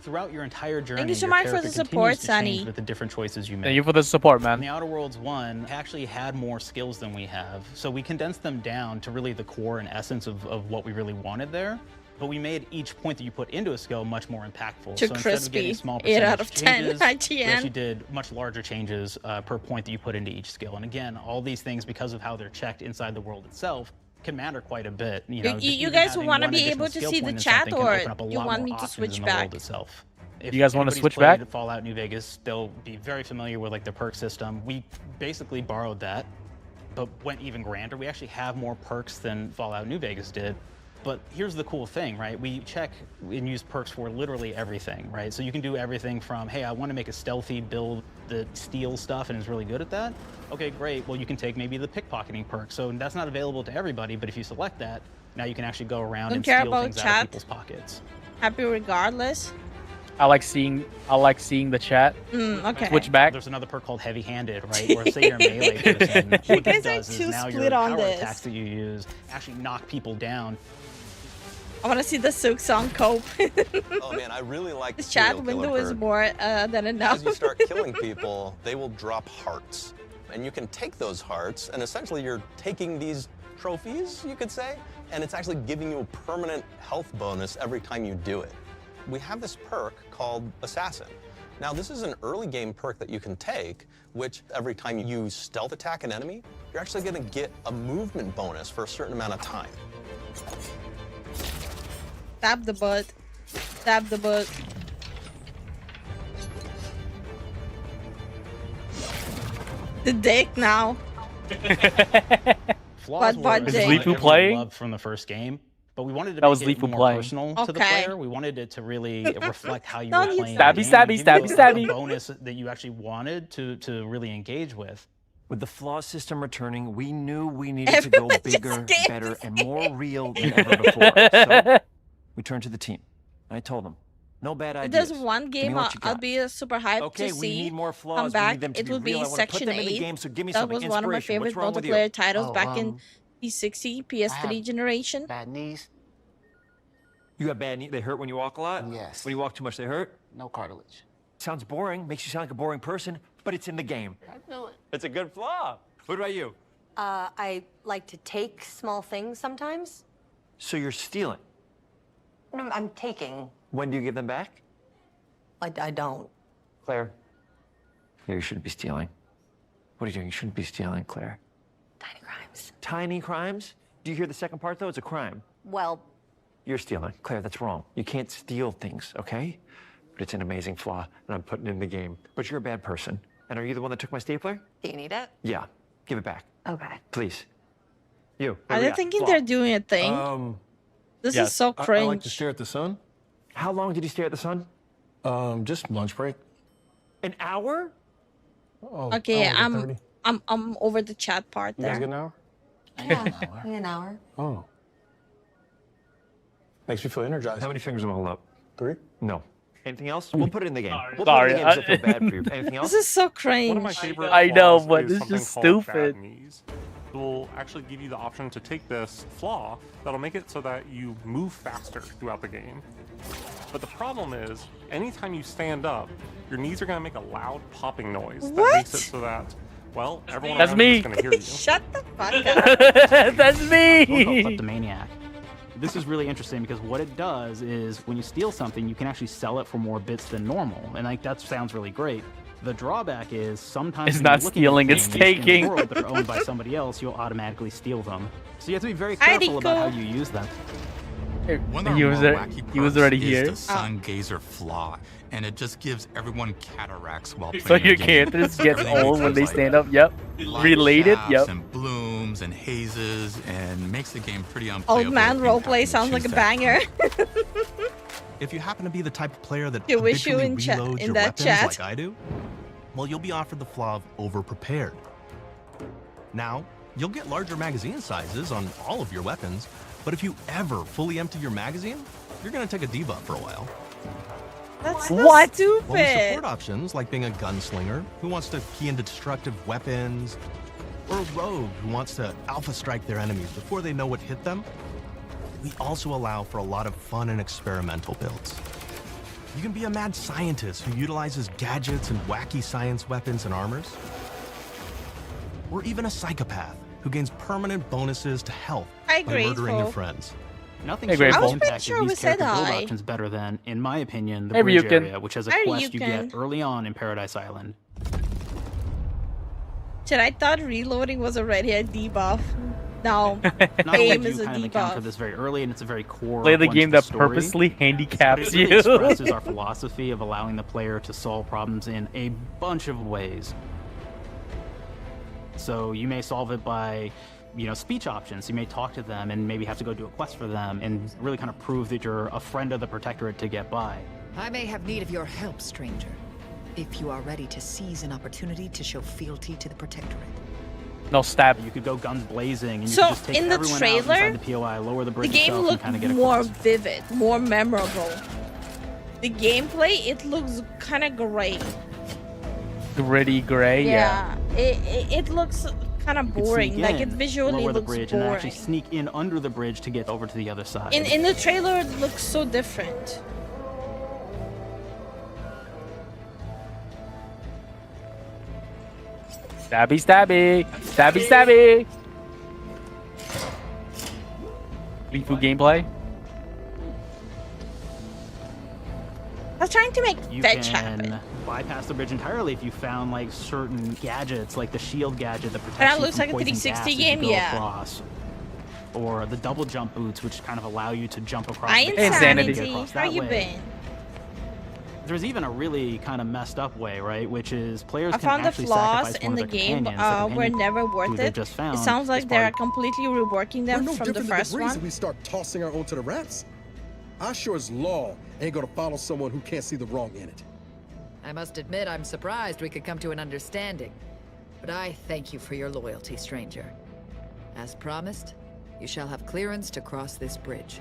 Throughout your entire journey, Thank you so your much for character the continues support, to Sonny. change with the different choices you make. Thank you for the support, In man. the Outer Worlds 1, we actually had more skills than we have, so we condensed them down to really the core and essence of what we really wanted there. But we made each point that you put into a skill much more impactful. To so instead of getting crispy. small 8 out percentage of 10 changes, we IGN. actually did much larger changes per point that you put into each skill. And again, all these things, because of how they're checked inside the world itself, can matter quite a bit. You know, just You even guys having want to one be additional able to skill see the point in chat, something can or open up a you lot want more me to options switch in the back? world itself. If You guys wanna anybody's switch played back? Fallout New Vegas, they'll be very familiar with like the perk system. We basically borrowed that, but went even grander. We actually have more perks than Fallout New Vegas did. But here's the cool thing, right? We check and use perks for literally everything, right? So you can do everything from, hey, I want to make a stealthy build that steals stuff and is really good at that. Okay, great. Well, you can take maybe the pickpocketing perk. So that's not available to everybody, but if you select that, now you can actually go around Don't and care steal about things out chat. of people's pockets. Happy regardless. I like seeing the chat. Okay. Switch back. There's another perk called Heavy-Handed, right? Or say you're a melee person. What You this guys are does is too now your split on power this. attacks that you use actually knock people down. I want to see the Silk Song cope. Oh man, I really like The the chat serial window killer is perk. more than enough. As you start killing people, they will drop hearts. And you can take those hearts, and essentially you're taking these trophies, you could say, and it's actually giving you a permanent health bonus every time you do it. We have this perk called Assassin. Now, this is an early game perk that you can take, which every time you stealth attack an enemy, you're actually going to get a movement bonus for a certain amount of time. Stab the butt. Stab the butt. The dick now. Flaws But were Dick. is Is what Lifu everyone playing? loved from the first game, but we wanted to That make was it Lifu more playing. personal to the Okay. player. We wanted it to really reflect how you Don't were you playing. stabby, the game stabby, and give stabby, you stabby. a bonus that you actually wanted to really engage with. With the flaw system returning, we knew we needed to go Everyone just bigger, gave better, and more real than ever before. So we turned to the team. I told them, no bad If ideas. there's one Give me game what you I'll got. be super hyped Okay, to we see need more flaws. come We back. need them to It be would be real. I wanna put Section them in the 8. game, so give me That something. was one of my Inspiration. favorite What's wrong with you? multiplayer titles Oh, back in P60, PS3 generation. Bad knees? You got bad knees? They hurt when you walk a lot? Yes. When you walk too much, they hurt? No cartilage. Sounds boring. Makes you sound like a boring person, but it's in the game. I know it. It's a good flaw. What about you? I like to take small things sometimes. So you're stealing. No, I'm taking. When do you give them back? I don't. Claire. Claire, you shouldn't be stealing. What are you doing? You shouldn't be stealing, Claire. Tiny crimes. Tiny crimes? Do you hear the second part, though? It's a crime. Well, You're stealing. Claire, that's wrong. You can't steal things, okay? But it's an amazing flaw, and I'm putting it in the game. But you're a bad person. And are you the one that took my stapler? do you need it? Yeah. Give it back. Okay. Please. You. Are they thinking they're doing a thing? This is so I cringe. like to stare at the sun. How long did you stare at the sun? Just lunch break. An hour? Oh, Okay, hour and 30. I'm over the chat part You guys there. get an hour? Yeah, an hour. Oh. Makes me feel energized. How many fingers am I holding up? 3? No. Anything else? We'll put it in the game. We'll Sorry, put it in the game 'cause I feel bad for you. Anything else? This is so cringe. One of my favorite I know, flaws but is it's something just called stupid. bad knees. It will actually give you the option to take this flaw that'll make it so that you move faster throughout the game. But the problem is, anytime you stand up, your knees are going to make a loud popping noise that makes it so that, well, everyone That's around me. you is going to hear you. Shut the fuck up. That's me. Kleptomaniac. This is really interesting because what it does is when you steal something, you can actually sell it for more bits than normal. And like that sounds really great. The drawback is sometimes It's when not you're looking stealing, at it's things taking. in the world that are owned by somebody else, you'll automatically steal them. So you have to be very careful about how you use them. One of He our was more there- wacky he was perks already is here. the sun gazer flaw, and it just gives everyone cataracts while playing So the your game. characters get Everything old when becomes they like stand up. Yep. light Related. shafts Yep. and blooms and hazes, and makes the game pretty unplayable. Old man if you happen roleplay to sounds like a choose that. banger. If you happen to be the type of player that You wish you habitually in reloads in your that weapons chat. like I do, well, you'll be offered the flaw of over-prepared. Now, you'll get larger magazine sizes on all of your weapons, but if you ever fully empty your magazine, you're going to take a debuff for a while. That's so Well, with stupid. support options like being a gunslinger who wants to key into destructive weapons, or a rogue who wants to alpha strike their enemies before they know what hit them, we also allow for a lot of fun and experimental builds. You can be a mad scientist who utilizes gadgets and wacky science weapons and armors, or even a psychopath who gains permanent bonuses to health I by murdering your grateful. friends. Nothing Hey, shows Grateful. the I was impact pretty sure of we these said character build I. options better than, in my opinion, the Hey, bridge Ryukin. area, which has a Hi, quest you Ryukin. get early on in Paradise Island. Shit, I thought reloading was already a debuff. No, Not only aim do is you a kind of encounter debuff. this very early, and it's a very core Play the one to game that story, purposely but handicaps it really you. expresses our philosophy of allowing the player to solve problems in a bunch of ways. So you may solve it by, speech options. You may talk to them and maybe have to go do a quest for them and really kind of prove that you're a friend of the Protectorate to get by. I may have need of your help, stranger, if you are ready to seize an opportunity to show fealty to the Protectorate. No, stab. You could go guns blazing, and you So, could just take in the everyone out trailer, inside the POI, lower the The bridge game itself, and looked kind of get a more quest. vivid, more memorable. The gameplay, it looks kind of gray. Gritty gray. Yeah. It looks kind of You could boring. sneak Like it in, visually lower the looks bridge, and then actually boring. sneak in under the bridge to get over to the other side. In the trailer, it looks so different. Stabby, stabby, stabby, stabby. Lifu gameplay. I was trying to make You fetch can happen. bypass the bridge entirely if you found like certain gadgets, like the shield gadget that protects that you looks from like a poison 360 gas as you game, go yeah. across. Or the double jump boots, which kind of allow you to jump across Hi, the gap and Insanity. get across How that you way. been? There's even a really kind of messed up way, right? Which is players I can found the actually flaws sacrifice in one the of their game companions, were never who worth they've it. just found It sounds like as they're part completely reworking them We're no from the different than first the breeze one. if we start tossing our own to the rats. I sure as law ain't gonna follow someone who can't see the wrong in it. I must admit I'm surprised we could come to an understanding. But I thank you for your loyalty, stranger. As promised, you shall have clearance to cross this bridge.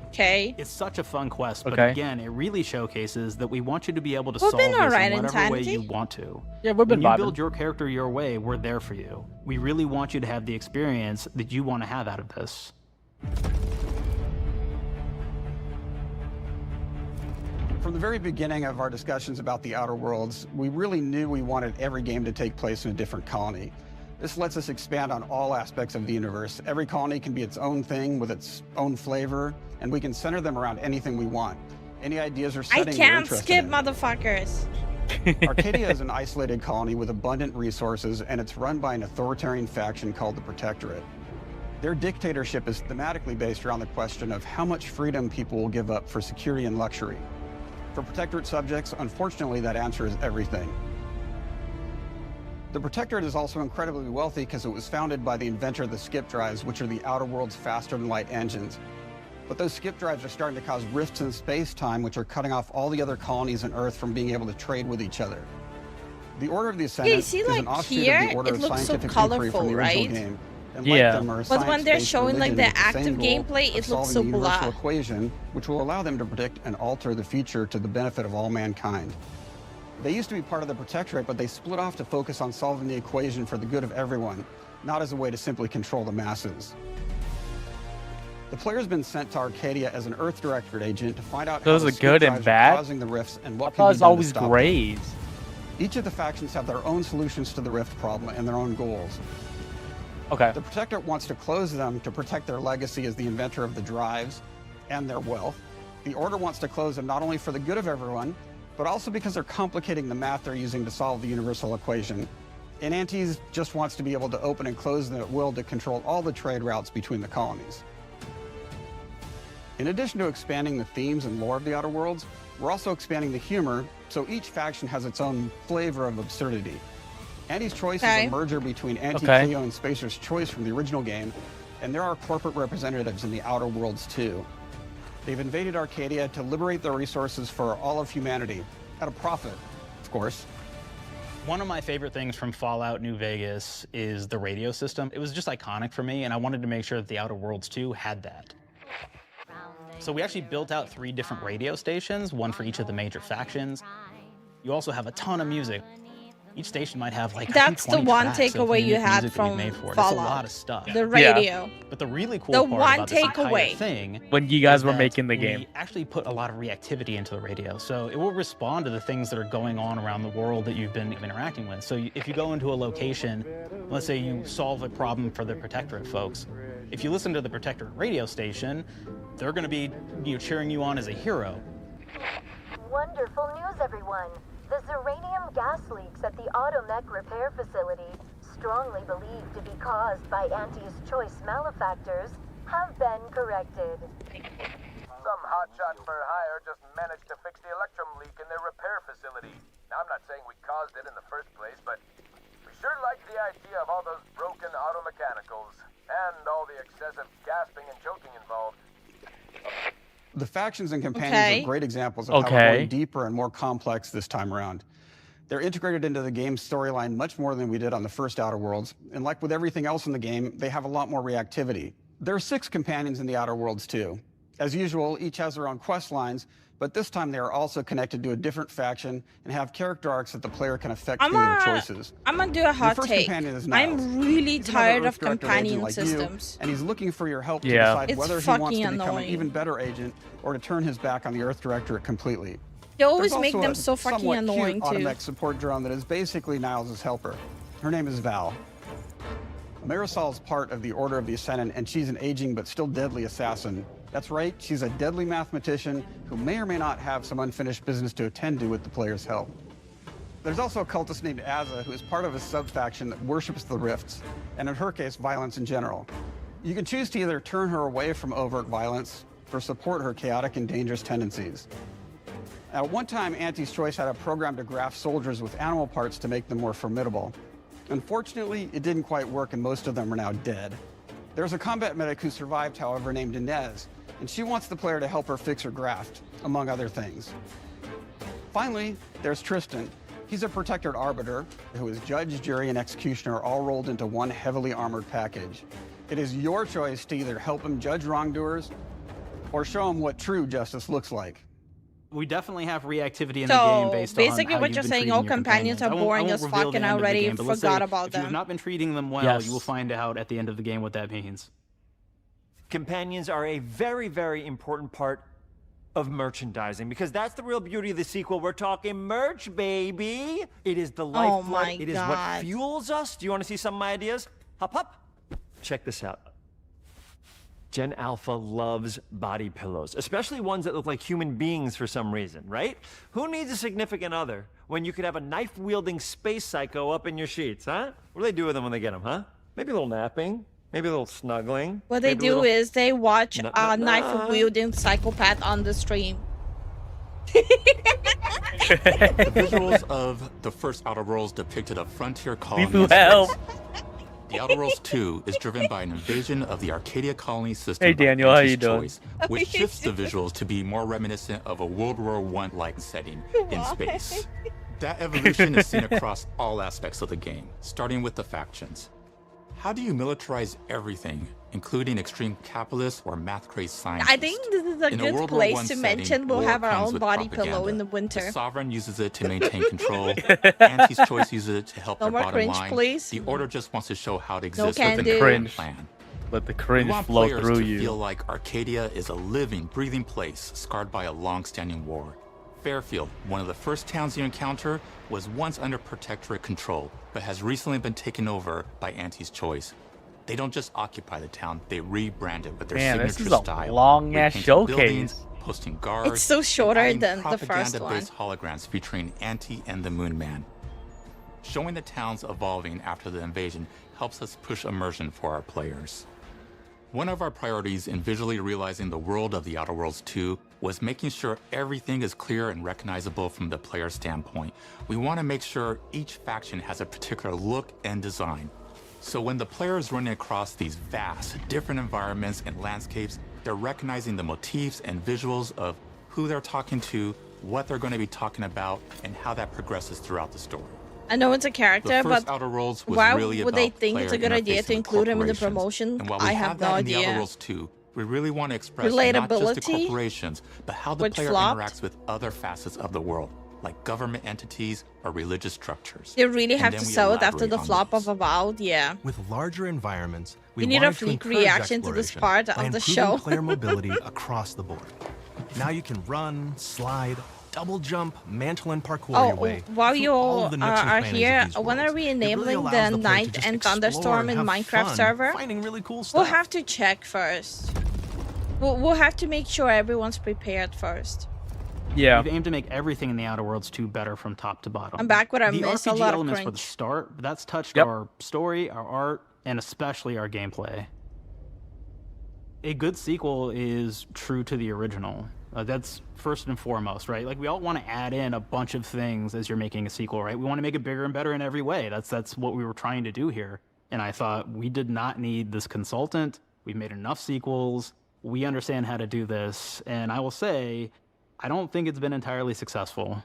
Okay. It's such a fun quest, but Okay. again, it really showcases that we want you to be able to We've solve been this alright in in whatever way Insanity. you want to. Yeah, we've been When you vibing. build your character your way, we're there for you. We really want you to have the experience that you want to have out of this. From the very beginning of our discussions about the Outer Worlds, we really knew we wanted every game to take place in a different colony. This lets us expand on all aspects of the universe. Every colony can be its own thing with its own flavor, and we can center them around anything we want. Any ideas or I setting we're can't interested skip, in. motherfuckers. Arcadia is an isolated colony with abundant resources, and it's run by an authoritarian faction called the Protectorate. Their dictatorship is thematically based around the question of how much freedom people will give up for security and luxury. For Protectorate subjects, unfortunately, that answer is everything. The Protectorate is also incredibly wealthy because it was founded by the inventor of the skip drives, which are the Outer World's faster-than-light engines. But those skip drives are starting to cause rifts in space-time, which are cutting off all the other colonies on Earth from being able to trade with each other. The Order of the Ascendant is an offshoot of the Order of Scientific Inquiry from the original game. And like them are a But when they're science-based showing like religion the with same active goal gameplay, of it looks so solving the universal blah. equation, which will allow them to predict and alter the future to the benefit of all mankind. They used to be part of the Protectorate, but they split off to focus on solving the equation for the good of everyone, not as a way to simply control the masses. The player's been sent to Arcadia as an Earth Directorate agent to find out Those how are the good skip and drives bad? are causing the rifts and what I can thought be it's done to always stop them. grades. Each of the factions have their own solutions to the rift problem and their own goals. Okay. The Protectorate wants to close them to protect their legacy as the inventor of the drives and their wealth. The Order wants to close them not only for the good of everyone, but also because they're complicating the math they're using to solve the universal equation. And Antes just wants to be able to open and close them at will to control all the trade routes between the colonies. In addition to expanding the themes and lore of the Outer Worlds, we're also expanding the humor, so each faction has its own flavor of absurdity. Andy's Choice is a merger between Anti-Cleo and Spacer's Choice from the original game, and there are corporate representatives in the Outer Worlds too. They've invaded Arcadia to liberate their resources for all of humanity, at a profit, of course. One of my favorite things from Fallout New Vegas is the radio system. It was just iconic for me, and I wanted to make sure that the Outer Worlds 2 had that. So we actually built out 3 different radio stations, one for each of the major factions. You also have a ton of music. Each station might have like That's the one takeaway you had from Fallout. It's a lot of stuff. The radio. But the really cool The part one about this entire takeaway. thing When you guys is were that making the we game. actually put a lot of reactivity into the radio, so it will respond to the things that are going on around the world that you've been interacting with. So if you go into a location, let's say you solve a problem for the Protectorate folks, if you listen to the Protectorate radio station, they're going to be cheering you on as a hero. Wonderful news, everyone. The Zeranium gas leaks at the Automech repair facility, strongly believed to be caused by Anti's Choice malefactors, have been corrected. Some hotshot for hire just managed to fix the electrum leak in their repair facility. Now, I'm not saying we caused it in the first place, but we sure like the idea of all those broken automechanicals and all the excessive gasping and choking involved. The factions and companions are great examples of how we're going deeper and more complex this time around. They're integrated into the game's storyline much more than we did on the first Outer Worlds, and like with everything else in the game, they have a lot more reactivity. There are 6 companions in the Outer Worlds too. As usual, each has their own quest lines, but this time they are also connected to a different faction and have character arcs that the player can affect through their choices. I'm gonna do a hot Your first take. companion is Niles. I'm really He's another tired Earth of Directorate companion agent like systems. you, and he's looking for your help to Yeah. decide It's whether he wants fucking to become an annoying. even better agent or to turn his back on the Earth Directorate completely. They always There's make also them a so fucking somewhat annoying cute too. Automech support drone that is basically Niles' helper. Her name is Val. Marisol is part of the Order of the Ascendant, and she's an aging but still deadly assassin. That's right, she's a deadly mathematician who may or may not have some unfinished business to attend to with the player's help. There's also a cultist named Azza, who is part of a sub-faction that worships the rifts, and in her case, violence in general. You can choose to either turn her away from overt violence or support her chaotic and dangerous tendencies. At one time, Anti's Choice had a program to graft soldiers with animal parts to make them more formidable. Unfortunately, it didn't quite work, and most of them are now dead. There's a combat medic who survived, however, named Inez, and she wants the player to help her fix her graft, among other things. Finally, there's Tristan. He's a protected arbiter who is judge, jury, and executioner all rolled into one heavily armored package. It is your choice to either help him judge wrongdoers or show him what true justice looks like. We definitely have reactivity in So, the game based on basically how what you've you're been saying, treating all your companions are I won't boring as reveal fuck the and I end of the already game, but let's forgot say about if you have them. not been treating them well, Yes. you will find out at the end of the game what that means. Companions are a very, very important part of merchandising because that's the real beauty of the sequel. We're talking merch, baby. It is the lifeblood. my It is what God. fuels us. Do you want to see some of my ideas? Hop, hop. Check this out. Gen Alpha loves body pillows, especially ones that look like human beings for some reason, right? Who needs a significant other when you could have a knife-wielding space psycho up in your sheets, huh? What do they do with them when they get them, huh? Maybe a little napping, maybe a little snuggling. What they maybe a do little... is they watch Nah, a nah, knife-wielding psychopath on the stream. The visuals of the first Outer Worlds depicted a frontier colony Lifu, in help. space. The Outer Worlds 2 is driven by an invasion of the Arcadia colony system. Hey, by Daniel, how Anti's you doing? Choice, which shifts the visuals to be more reminiscent of a World War I-like setting in space. That evolution is seen across all aspects of the game, starting with the factions. How do you militarize everything, including extreme capitalists or math-crazed scientists? I think this is a In good World War I place to setting, mention we'll war have our comes own with body pillow propaganda. in the winter. The Sovereign uses it to maintain control. Anti's Choice uses it to help No their more bottom cringe, line. please. The Order just wants to show how it No exists can within do. the Cringe. plan. Let the We cringe want flow players through to you. feel like Arcadia is a living, breathing place scarred by a long-standing war. Fairfield, one of the first towns you encounter, was once under protectorate control, but has recently been taken over by Anti's Choice. They don't just occupy the town, they rebrand it with their Man, this signature is a style. long-ass repainting showcase. buildings, posting guards, It's so and shorter adding than the first one. propaganda-based holograms featuring Anti and the Moon Man. Showing the towns evolving after the invasion helps us push immersion for our players. One of our priorities in visually realizing the world of the Outer Worlds 2 was making sure everything is clear and recognizable from the player standpoint. We want to make sure each faction has a particular look and design. So when the player is running across these vast, different environments and landscapes, they're recognizing the motifs and visuals of who they're talking to, what they're going to be talking about, and how that progresses throughout the story. I know it's a character, The first but Outer Worlds was why really would they about think it's a player good idea interfacing to with include him in the corporations. promotion? And while we I have have that no in the Outer idea. Worlds 2, we really want to express not just the Relatability, corporations, but how the which player flopped. interacts with other facets of the world, like government entities or religious structures. They really And have then to we sell it after elaborate the on flop those. of Avowed, yeah. With larger environments, we You need a wanted to freak encourage reaction to this exploration part by of the improving show. player mobility across the board. Now you can run, slide, double jump, mantle and parkour your way. While through you all all of the nooks and are crannies of here, these when are worlds. we It really enabling allows the player to Night just and explore Thunderstorm in have Minecraft fun, server? Finding really cool stuff. We'll have to check first. We'll have to make sure everyone's prepared first. Yeah. We've aimed to make everything in the Outer Worlds 2 better from top to bottom. I'm back where I the missed a RPG lot of elements cringe. for the start, but that's touched our story, our art, and especially our gameplay. A good sequel is true to the original. That's first and foremost, right? Like, we all want to add in a bunch of things as you're making a sequel, right? We want to make it bigger and better in every way. That's what we were trying to do here. And I thought we did not need this consultant. We've made enough sequels. We understand how to do this. And I will say, I don't think it's been entirely successful.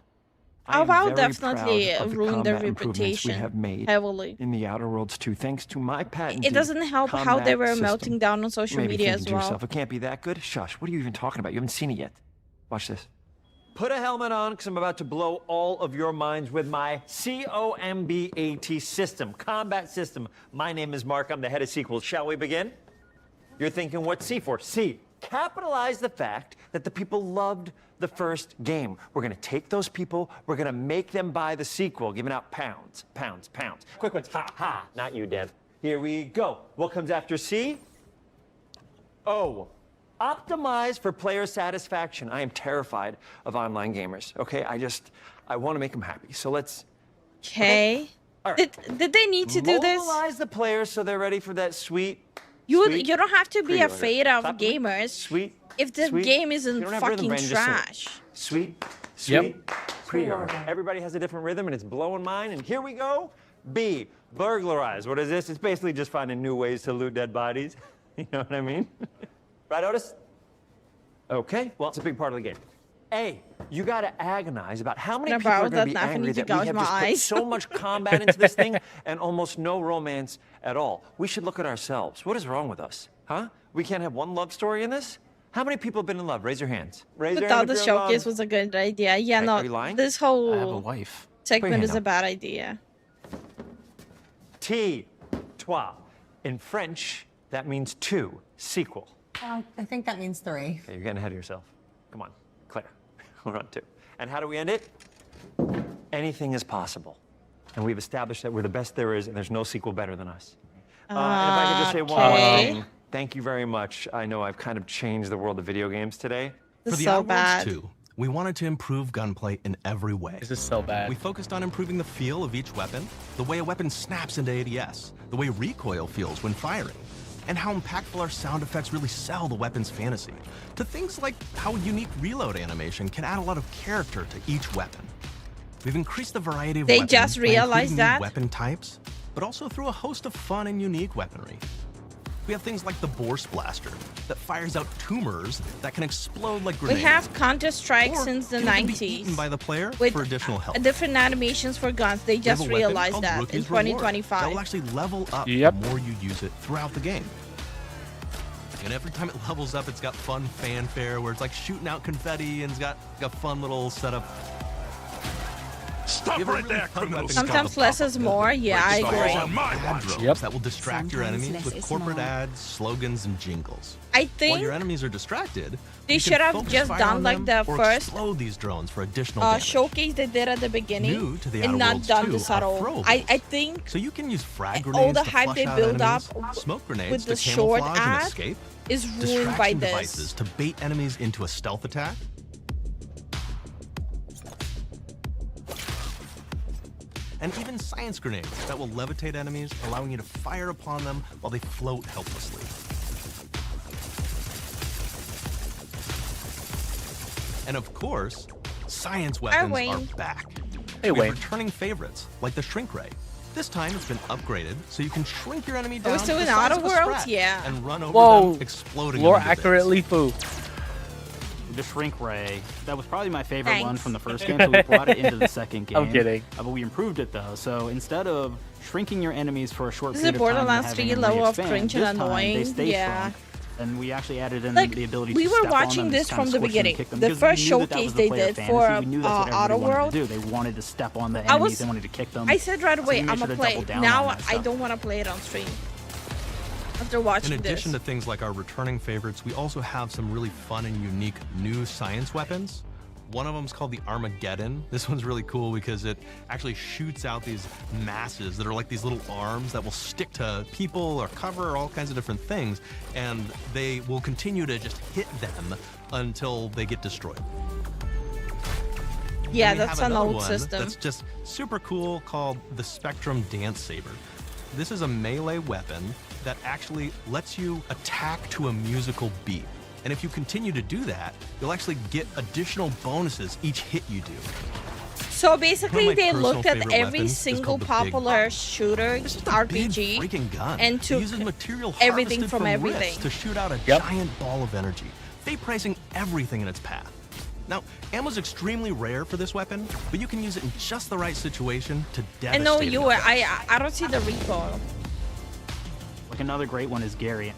Avowed definitely proud of the ruined their combat improvements we reputation have made heavily. in the Outer Worlds 2, thanks to my patented It doesn't help how they combat were system. melting down on social You may be media thinking as to well. yourself, it can't be that good. Shush, what are you even talking about? You haven't seen it yet. Watch this. Put a helmet on, because I'm about to blow all of your minds with my COMBAT system, combat system. My name is Mark, I'm the head of sequels. Shall we begin? You're thinking, what's C for? C, capitalize the fact that the people loved the first game. We're gonna take those people, we're gonna make them buy the sequel, giving out pounds, pounds, pounds. Quick ones, ha, ha, not you, Dan. Here we go. What comes after C? O. Optimize for player satisfaction. I am terrified of online gamers, okay? I want to make them happy. So let's... Okay. All right. Did they need to do this? Mobilize the players so they're ready for that sweet... You sweet don't have to be pre-order. afraid of Stop. gamers. Sweet. If the sweet. game You isn't don't have rhythm, fucking Brandon, just say it. trash. Sweet, sweet pre-order. Everybody has a different rhythm, and it's blowing mine. And here we go. B, burglarize. What is this? It's basically just finding new ways to loot dead bodies. You know what I mean? Right, Otis? Okay, well, it's a big part of the game. A, you gotta agonize about how many No, people bro, are gonna be that's not angry need to that we gouge have my just put eyes. so much combat into this thing and almost no romance at all. We should look at ourselves. What is wrong with us, huh? We can't have one love story in this? How many people have been in love? Raise your hands. Raise I your thought hand the if you're in showcase love. was a good idea. Yeah, Are no, you lying? this I have a whole wife. segment hand is a up. bad idea. T, toi. In French, that means two, sequel. I think that means 3. Okay, you're getting ahead of yourself. Come on, Claire. We're on 2. And how do we end it? Anything is possible. And we've established that we're the best there is, and there's no sequel better than us. And if I could just say one more Okay. thing, thank you very much. I know I've kind of changed the world of video games today. For the Outer Worlds 2, we wanted to improve gunplay in every way. This is so bad. We focused on improving the feel of each weapon, the way a weapon snaps into ADS, the way recoil feels when firing, and how impactful our sound effects really sell the weapon's fantasy, to things like how unique reload animation can add a lot of character to each weapon. We've increased the variety of They weapons just by including realized new that? weapon types, but also through a host of fun and unique weaponry. We have things like the Borscht Blaster that fires out tumors that can explode like grenades. We have Counter-Strike since the can be 90s. eaten by the player with for additional health. different animations for guns. They We have just a weapon realized called that in Rookie's Reward 2025. that will actually level up Yep. the more you use it throughout the game. And every time it levels up, it's got fun fanfare where it's like shooting out confetti and it's got a fun little setup. Stop right there, criminal scum. Sometimes less is more. Yeah, I agree. Ad drones that will distract your Sometimes enemies less with is corporate more. ads, slogans, and jingles. I While think your enemies are distracted, they you can should have focus just fire done on like them the or first explode these drones for additional damage. showcase they did at the beginning New to the and Outer not Worlds done 2 this are at all. throwables. I think So you can use frag all grenades the to hype flush they out build up enemies, smoke grenades with to the short camouflage and ad escape, is ruined by distraction this. devices to bait enemies into a stealth attack, and even science grenades that will levitate enemies, allowing you to fire upon them while they float helplessly. And of course, science weapons are Wayne. back. Hey, We Wayne. have returning favorites, like the Shrink Ray. This time it's been upgraded so you can shrink your enemy Are down we to still the in size Outer of a Worlds? sprat Yeah. and run over Whoa. them, exploding Lore them into accurate bits. Lifu. The Shrink Ray, that was probably my favorite one Thanks. from the first game, so we brought it into the second game. I'm kidding. But we improved it though, so instead of shrinking your enemies for a short This is period of time and Borderlands having 3 them level of re-expand, cringe and this time they annoying. stay Yeah. shrunk, and we actually added in Like, the ability we to were step on watching them, this kind of from the squish them and beginning. kick them, The because first we knew that showcase was the they player did fantasy. for We knew that's what Outer everybody wanted World. to do. They wanted to step on the I enemies, was- they wanted to kick them. I said right So away, we made I'm sure gonna to play. double down Now on that I stuff. don't want to play it on stream. After watching In addition this. to things like our returning favorites, we also have some really fun and unique new science weapons. One of them is called the Armageddon. This one's really cool because it actually shoots out these masses that are like these little arms that will stick to people or cover or all kinds of different things, and they will continue to just hit them until they get destroyed. Yeah, And we that's have an another old one system. That's just super cool called the Spectrum Dance Saber. This is a melee weapon that actually lets you attack to a musical beat. And if you continue to do that, you'll actually get additional bonuses each hit you do. So basically, my they personal looked at favorite every weapons is single called the Big popular shooter It's just a RPG big freaking gun. and It took uses material everything harvested from everything. wrist to shoot out a giant ball of energy, vaporizing everything in its path. Now, ammo's extremely rare for this weapon, but you can use it in just the right situation to I devastate. know an you were. effect. I don't see the recoil. Like another great one is Gary.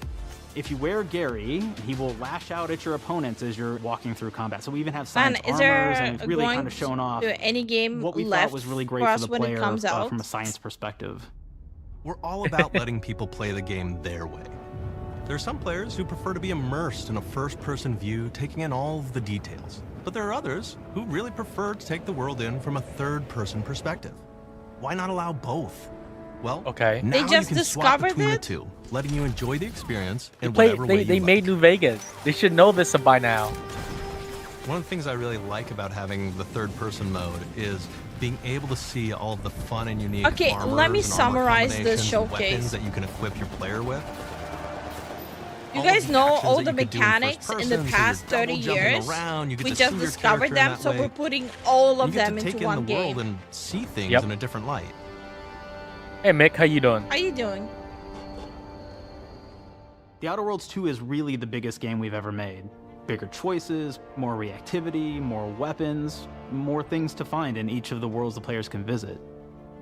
If you wear Gary, he will lash out at your opponents as you're walking through combat. So we even have Man, science is armors, there and it's really going kind of showing off to any game what we left thought was really great for for us the when it player comes out? from a science perspective. We're all about letting people play the game their way. There are some players who prefer to be immersed in a first-person view, taking in all of the details. But there are others who really prefer to take the world in from a third-person perspective. Why not allow both? Well, Okay. now They just you can swap discovered between the it? two, letting you enjoy the experience They, in whatever way they you made New Vegas. They should know this by now. One of the things I really like about having the third-person mode is being able to see all of the fun and unique Okay, armors let me and armor summarize this combinations and weapons showcase. that you can equip your player with. You All of guys the know actions all that the you could do in mechanics first in the person, so past you're 30 double jumping years. around, you get We to just see your discovered character in them, that so way. we're putting all of You get them to into take in one the world game. and see things Yep. in a different light. Hey Mick, how you doing? How you doing? The Outer Worlds 2 is really the biggest game we've ever made. Bigger choices, more reactivity, more weapons, more things to find in each of the worlds the players can visit.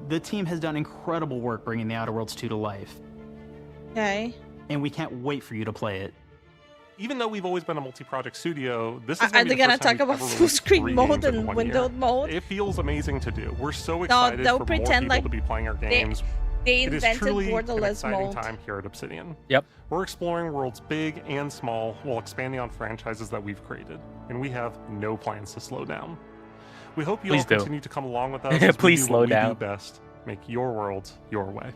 The team has done incredible work bringing the Outer Worlds 2 to life, Okay. and we can't wait for you to play it. Even though we've always been a multi-project studio, this is Are gonna be they the gonna first time talk we've about ever full released screen 3 mode games in and 1 windowed year. mode? It feels amazing to do. We're so No, excited they'll for pretend more like people to be playing our games. They It is invented truly an borderless exciting mode. time here at Obsidian. Yep. We're exploring worlds big and small while expanding on franchises that we've created, and we have no plans to slow down. We hope you all Please do. continue to come along with us as Please we do slow what we down. do best, make your worlds your way.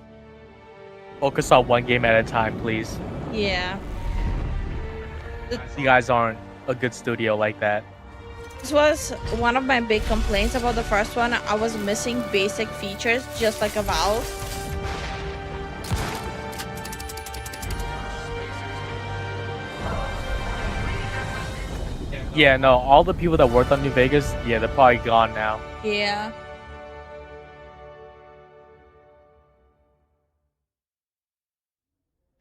Focus on one game at a time, please. Yeah. You guys aren't a good studio like that. This was one of my big complaints about the first one. I was missing basic features, just like a Valve. Yeah, no, all the people that worked on New Vegas, yeah, they're probably gone now. Yeah.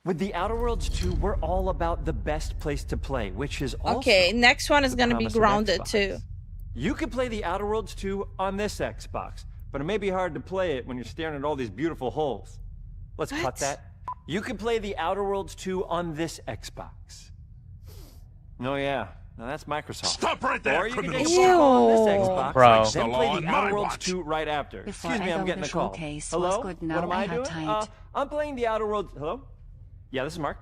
With the Outer Worlds 2, we're all about the best place to play, which is also Okay, next one is gonna be promise of Grounded Xbox. too. You can play the Outer Worlds 2 on this Xbox, but it may be hard to play it when you're staring at all these beautiful holes. Let's cut that. You can play the Outer Worlds 2 on this Xbox. Oh yeah, now that's Microsoft. Stop right there, Or you can criminal take a demo on this Ew. Xbox, Bro. then Law play on the my Outer Worlds watch. 2 right after. Before Excuse me, I'm ever getting the a call. showcase was Hello? good, now What am I I have doing? tight. I'm playing the Outer Worlds. Hello? Yeah, this is Mark.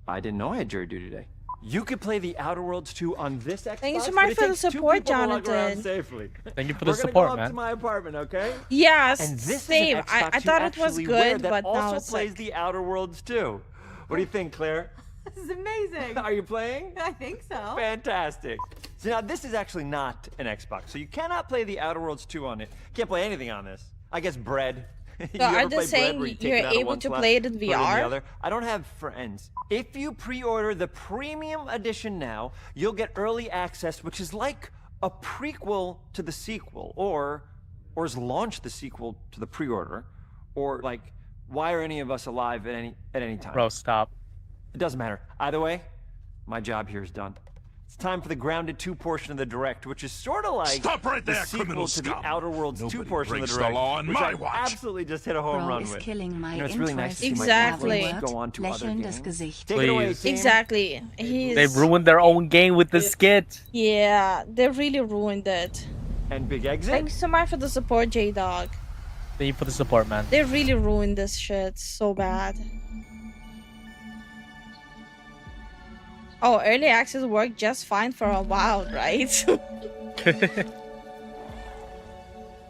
I didn't know I had jury duty today. You could play the Outer Worlds 2 on this Xbox. Thank you so but much it for the takes two support, people to log around Jonathan. safely. Thank you for the We're gonna support, go up man. to my apartment, okay? Yes, And this same. is an Xbox I thought it was actually wear good, that but now also it's plays like... the Outer Worlds 2. What do you think, Claire? This is amazing. Are you playing? I think so. Fantastic. So now this is actually not an Xbox, so you cannot play the Outer Worlds 2 on it. Can't play anything on this. I guess Bread. You are ever they play saying Bread where you take you're it out of able one to slot, play it in put the VR? other? I don't have friends. If you pre-order the premium edition now, you'll get early access, which is like a prequel to the sequel, or is launch the sequel to the pre-order, or like, why are any of us alive at any time? Bro, stop. It doesn't matter. Either way, my job here is done. It's time for the Grounded 2 portion of the Direct, which is sort of like Stop right there, the sequel criminal to the scum. Outer Worlds 2 Nobody portion of the breaks the Direct, law on which my I watch. absolutely just hit a home Bro run is with. killing my You know, it's really nice to see Exactly. my go on to other Lächelndes games. Gesicht. Take it away, Please. team. Exactly. He's... They ruined their own game with the skit. Yeah, they really ruined it. And Big Exit. Thank you so much for the support, J-Dog. Thank you for the support, man. They really ruined this shit so bad. Oh, early access worked just fine for a while, right?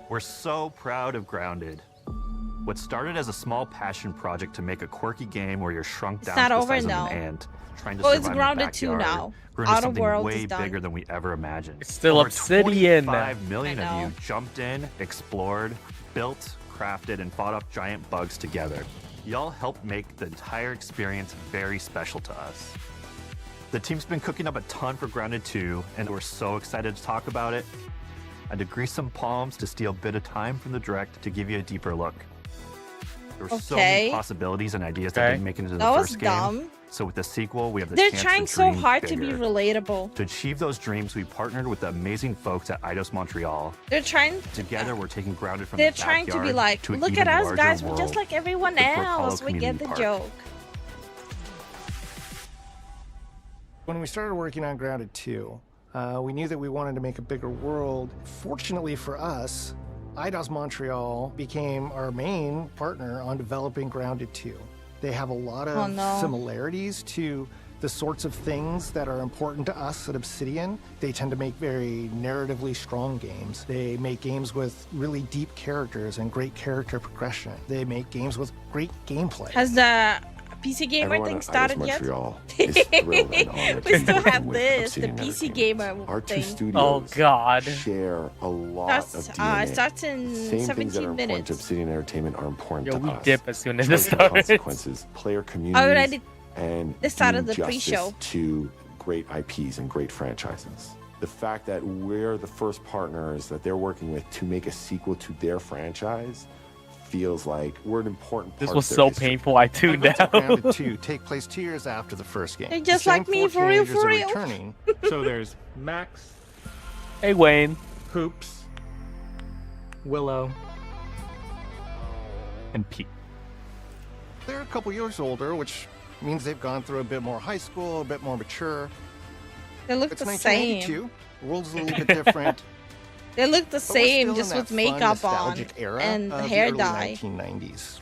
We're so proud of Grounded. What started as a small passion project to make a quirky game where you're shrunk down not to the over size of now. an ant, trying to Well, survive it's in the Grounded 2 backyard, now. grew into Outer something Worlds way is done. bigger than we ever imagined. It's still Over Obsidian. 25 million I of know. you jumped in, explored, built, crafted, and fought off giant bugs together. Y'all helped make the entire experience very special to us. The team's been cooking up a ton for Grounded 2, and we're so excited to talk about it. I had to grease some palms to steal a bit of time from the Direct to give you a deeper look. There were so many Okay. possibilities and ideas that Okay. didn't make it into the That was first dumb. game. So with the sequel, we have the They're chance trying to so dream hard to be bigger. relatable. To achieve those dreams, we partnered with the amazing folks at Eidos Montreal. They're trying... Together, we're taking Grounded from They're the trying to be backyard like, to an look even at us, larger guys. We're just world, like everyone the Brook Hollow else. We get Community the Park. joke. When we started working on Grounded 2, we knew that we wanted to make a bigger world. Fortunately for us, Eidos Montreal became our main partner on developing Grounded 2. They have a lot Oh, of no. similarities to the sorts of things that are important to us at Obsidian. They tend to make very narratively strong games. They make games with really deep characters and great character progression. They make games with great gameplay. Has the PC Gamer Everyone thing at started Eidos yet? Montreal is thrilled and honored We to still be have with this, the Obsidian PC Entertainment. Gamer Our two thing. studios Oh, God. share a lot Starts, of DNA. it starts in Same things that 17 are important minutes. to Obsidian Entertainment are important Yo, to we us. dip as soon as it Choice and starts. consequences, player communities, Already, and they started doing the justice pre-show. to great IPs and great franchises. The fact that we're the first partners that they're working with to make a sequel to their franchise feels like we're an important part This of was their so history. painful, I tuned out. Grounded 2 take place 2 years after the first game. They're just The same like me, four for real, teenagers for are real. returning. So there's Max, Hey, Wayne. Hoops, Willow, And Pete. They're a couple years older, which means they've gone through a bit more high school, a bit more mature. They look It's the 1982. same. The world's a little bit different. They look the But we're same, still just in with that fun, makeup on nostalgic era and of the hair early dye. 1990s.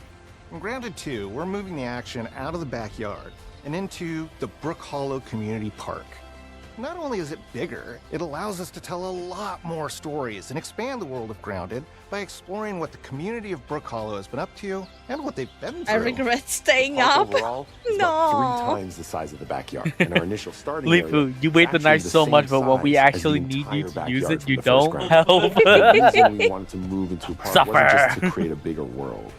In Grounded 2, we're moving the action out of the backyard and into the Brook Hollow Community Park. Not only is it bigger, it allows us to tell a lot more stories and expand the world of Grounded by exploring what the community of Brook Hollow has been up to and what they've been through. I regret staying Park up. overall is about 3 No. times the size of the backyard, and our initial starting area Lifu, you is wait the actually night so same much, but when we size as actually the need you entire to use backyard it, from you the first don't Grounded. help. The reason we wanted to move into a park wasn't just Suffer. to create a bigger world.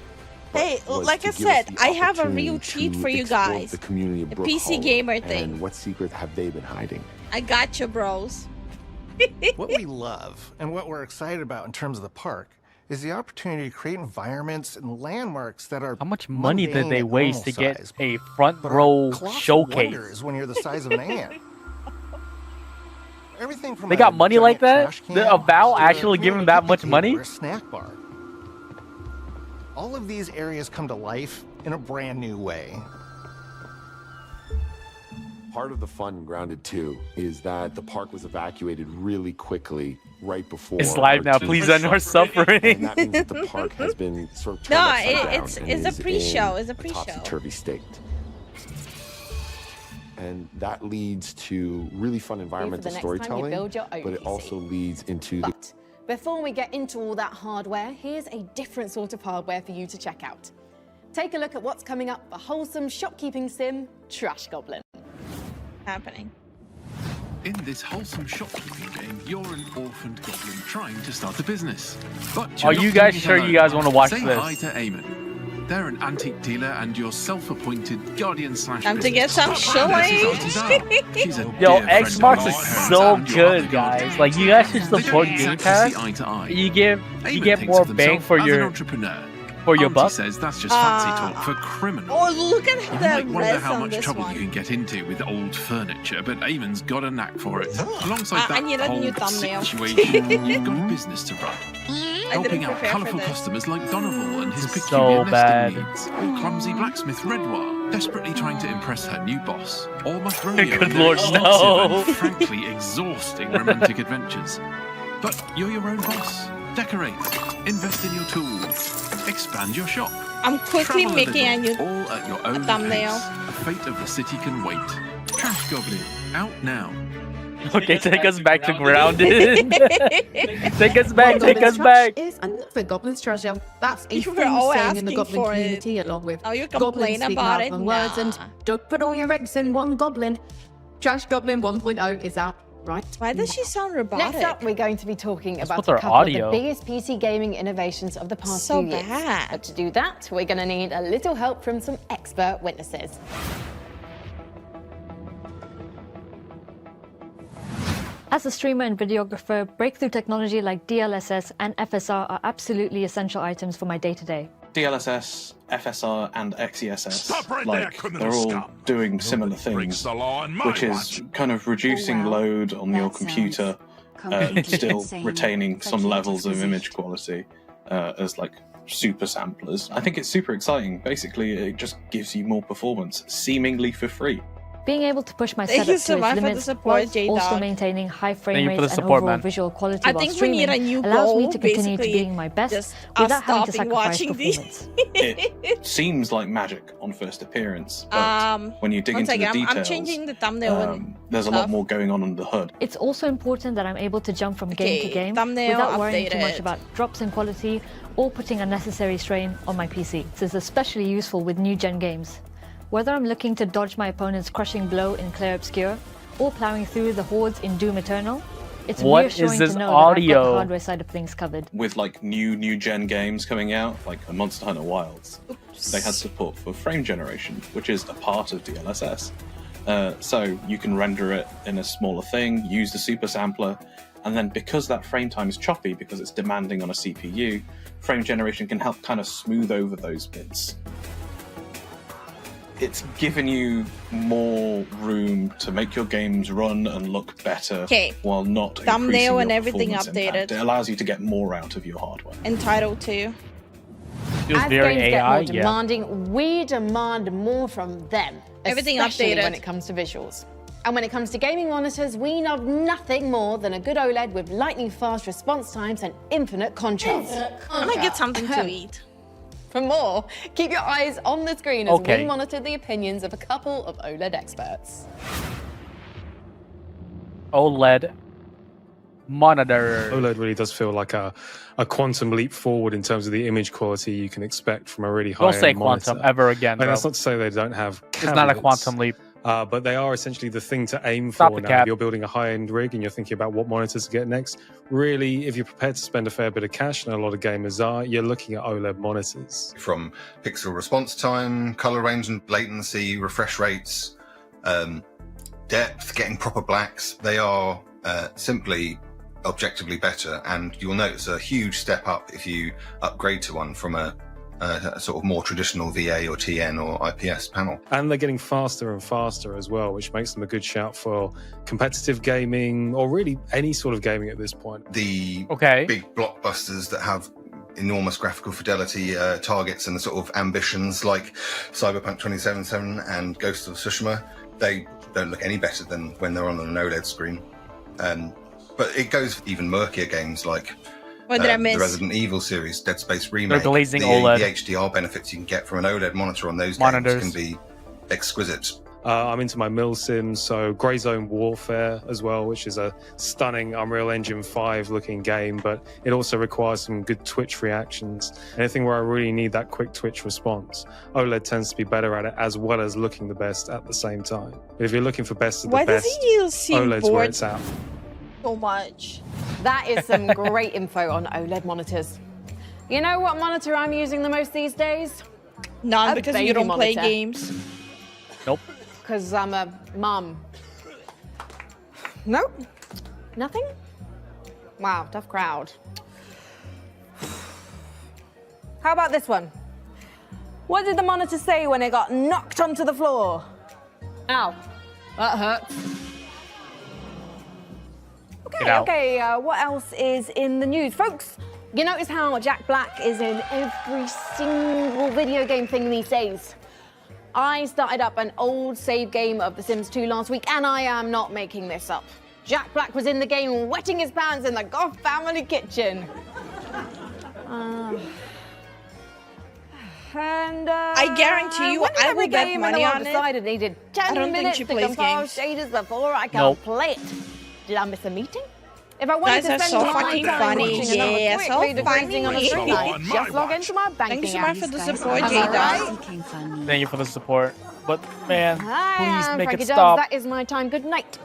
but Hey, was like to I give us said, the I have a real opportunity treat to for you explore guys. The community of The Brook PC Hollow Gamer thing. And what secrets have they been hiding? I got you, bros. What we love and what we're excited about in terms of the park is the opportunity to create environments and landmarks that are How much money did mundane they and waste to normal get size, a front but are row colossal showcase? wonders when you're the size of an ant. Everything from They a got money giant like that? trash can The Avowal to a actually giving that much picnic money? or a snack bar. All of these areas come to life in a brand new way. Part of the fun in Grounded 2 is that the park was evacuated really quickly right before. It's live now. Please end our suffering. And that means that the park has been sort of turned upside down it's and a is pre-show. in It's a pre-show. topsy-turvy state. And that leads to really fun environmental next time you storytelling, build your own but it PC. also leads into the Before we get into all that hardware, here's a different sort of hardware for you to check out. Take a look at what's coming up for wholesome shopkeeping sim, Trash Goblin. Happening. In this wholesome shopkeeping game, you're an orphaned goblin trying to start a business. But Are you're you not guys doing it sure alone. you guys want to watch Say this? hi to Eamon. They're an antique dealer and your self-appointed guardian slash Time to get business. some shillings. She's a Yo, dear friend of Xbox mine. is so good, guys. Like, you guys should They support don't Game exactly Pass. see eye to eye. You get Eamon thinks more of bang himself for as an your entrepreneur. buck. Auntie says that's just fancy talk for criminals. Oh, look at You the might wonder res how on much this trouble one. you can get into with old furniture, but Eamon's got a knack for it. Alongside I that need a whole new thumbnail. situation, you've got a business to run. Helping out prepare for colourful this. customers like Donoval and his This is peculiar so nesting bad. needs, or clumsy blacksmith Redwar, desperately trying to impress her new boss, or Muthronia Good and their lord, extensive no. and frankly exhausting romantic adventures. But you're your own boss. Decorate, invest in your tools, expand your shop. I'm quickly Travel a making a little, new all at your own thumbnail. pace. The fate of the city can wait. Trash Goblin, out now. Okay, take us back to Grounded. Take us back, take us back. Is another goblin's treasure. That's a You were famous all saying in the asking goblin for it. community, along with Oh, you goblins complain speaking about out it? on words, and Nah. don't put all your eggs in one goblin. Trash Goblin 1.0 is out right. Why does she sound robotic? Next up, we're going to be talking about with a our couple audio. of the biggest PC gaming innovations of the past So few years. bad. But to do that, we're going to need a little help from some expert witnesses. As a streamer and videographer, breakthrough technology like DLSS and FSR are absolutely essential items for my day-to-day. DLSS, FSR, and XESS, Stop right there, like, criminal they're all scum. doing similar breaks things, the law on my which is watch. kind of reducing Oh, wow. load on your That computer, completely still insane. retaining some Verkligen levels of exquisite. image quality as like super samplers. I think it's super exciting. Basically, it just gives you more performance, seemingly for free. Being able to push my Thank you setup so to much its for the limits support, while J-Dog. also maintaining high Thank frame you for rates the and support, overall man. visual quality I while think we streaming need a new allows me goal, to continue to basically, being my best just without having to stopping sacrifice watching these. performance. It seems like magic on first appearance, but when you dig one into the second, details, I'm changing the thumbnail and there's a stuff. lot more going on under the hood. It's also important that I'm able to jump from game to Okay, game thumbnail without worrying too much updated. about drops in quality or putting unnecessary strain on my PC. This is especially useful with new-gen games. Whether I'm looking to dodge my opponent's crushing blow in Clair Obscure or plowing through the hordes in Doom Eternal, it's What is reassuring this to know that I've got audio? the hardware side of things covered. With like new gen games coming out, like a Monster Hunter Wilds, they had support for frame generation, which is a part of DLSS. So you can render it in a smaller thing, use the super sampler, and then because that frame time is choppy, because it's demanding on a CPU, frame generation can help kind of smooth over those bits. It's given you more room to make your games run and look better while not Thumbnail increasing and your everything performance updated. impact. It allows you to get more out of your hardware. Entitled to. Feels As very games get AI, more yeah. demanding, we demand more from them. Everything especially updated. when it comes to visuals. And when it comes to gaming monitors, we know nothing more than a good OLED with lightning fast response times and infinite contrast. I'm gonna get something to eat. For more, keep your eyes on the screen as Okay. we monitor the opinions of a couple of OLED experts. OLED monitor. OLED really does feel like a quantum leap forward in terms of the image quality you can expect from a really high-end Don't say monitor. quantum ever again, And bro. that's not to say they don't have It's not a caveats, quantum leap. but they are essentially the thing to aim Stop for the now. If cap. you're building a high-end rig and you're thinking about what monitors to get next, really, if you're prepared to spend a fair bit of cash, and a lot of gamers are, you're looking at OLED monitors. From pixel response time, color range and latency, refresh rates, depth, getting proper blacks. They are simply objectively better, and you'll notice a huge step up if you upgrade to one from a sort of more traditional VA or TN or IPS panel. And they're getting faster and faster as well, which makes them a good shout for competitive gaming or really any sort of gaming at this point. The big blockbusters that have enormous graphical fidelity targets and the sort of ambitions like Cyberpunk 2077 and Ghost of Tsushima, they don't look any better than when they're on an OLED screen. But it goes even murkier games like What did I the miss? Resident Evil series, Dead Space Remake. They're glazing the OLED. HDR benefits you can get from an OLED monitor on those Monitors. games can be exquisite. I'm into my mill sims, so Grey Zone Warfare as well, which is a stunning Unreal Engine 5 looking game, but it also requires some good twitch reactions. Anything where I really need that quick twitch response, OLED tends to be better at it, as well as looking the best at the same time. But if you're looking for best of the Why best, doesn't you seem OLED's where bored it's at. so much? That is some great info on OLED monitors. You know what monitor I'm using the most these days? None, A because you baby don't play monitor. games. Nope. Because I'm a mum. Nope. Nothing? Wow, tough crowd. How about this one? What did the monitor say when it got knocked onto the floor? Ow, that hurts. Okay, what else is in the news? Folks, you notice how Jack Black is in every single video game thing these days? I started up an old save game of The Sims 2 last week, and I am not making this up. Jack Black was in the game wetting his pants in the Goff family kitchen. I guarantee you, I will bet money on it. Decided needed 10 I don't think minutes she to plays compile games. shaders before I can Nope. play it. Did I miss a meeting? If I wanted Guys to are spend so my fucking time funny. watching another Yeah, quick so read of Crazy on a funny. Street night, just log into my banking Thank you so app. much for the support, Am I Jada. right? Thank you for the support. But man, Hi, please I'm make Frankie it Dubs. stop. That is my time. Good night.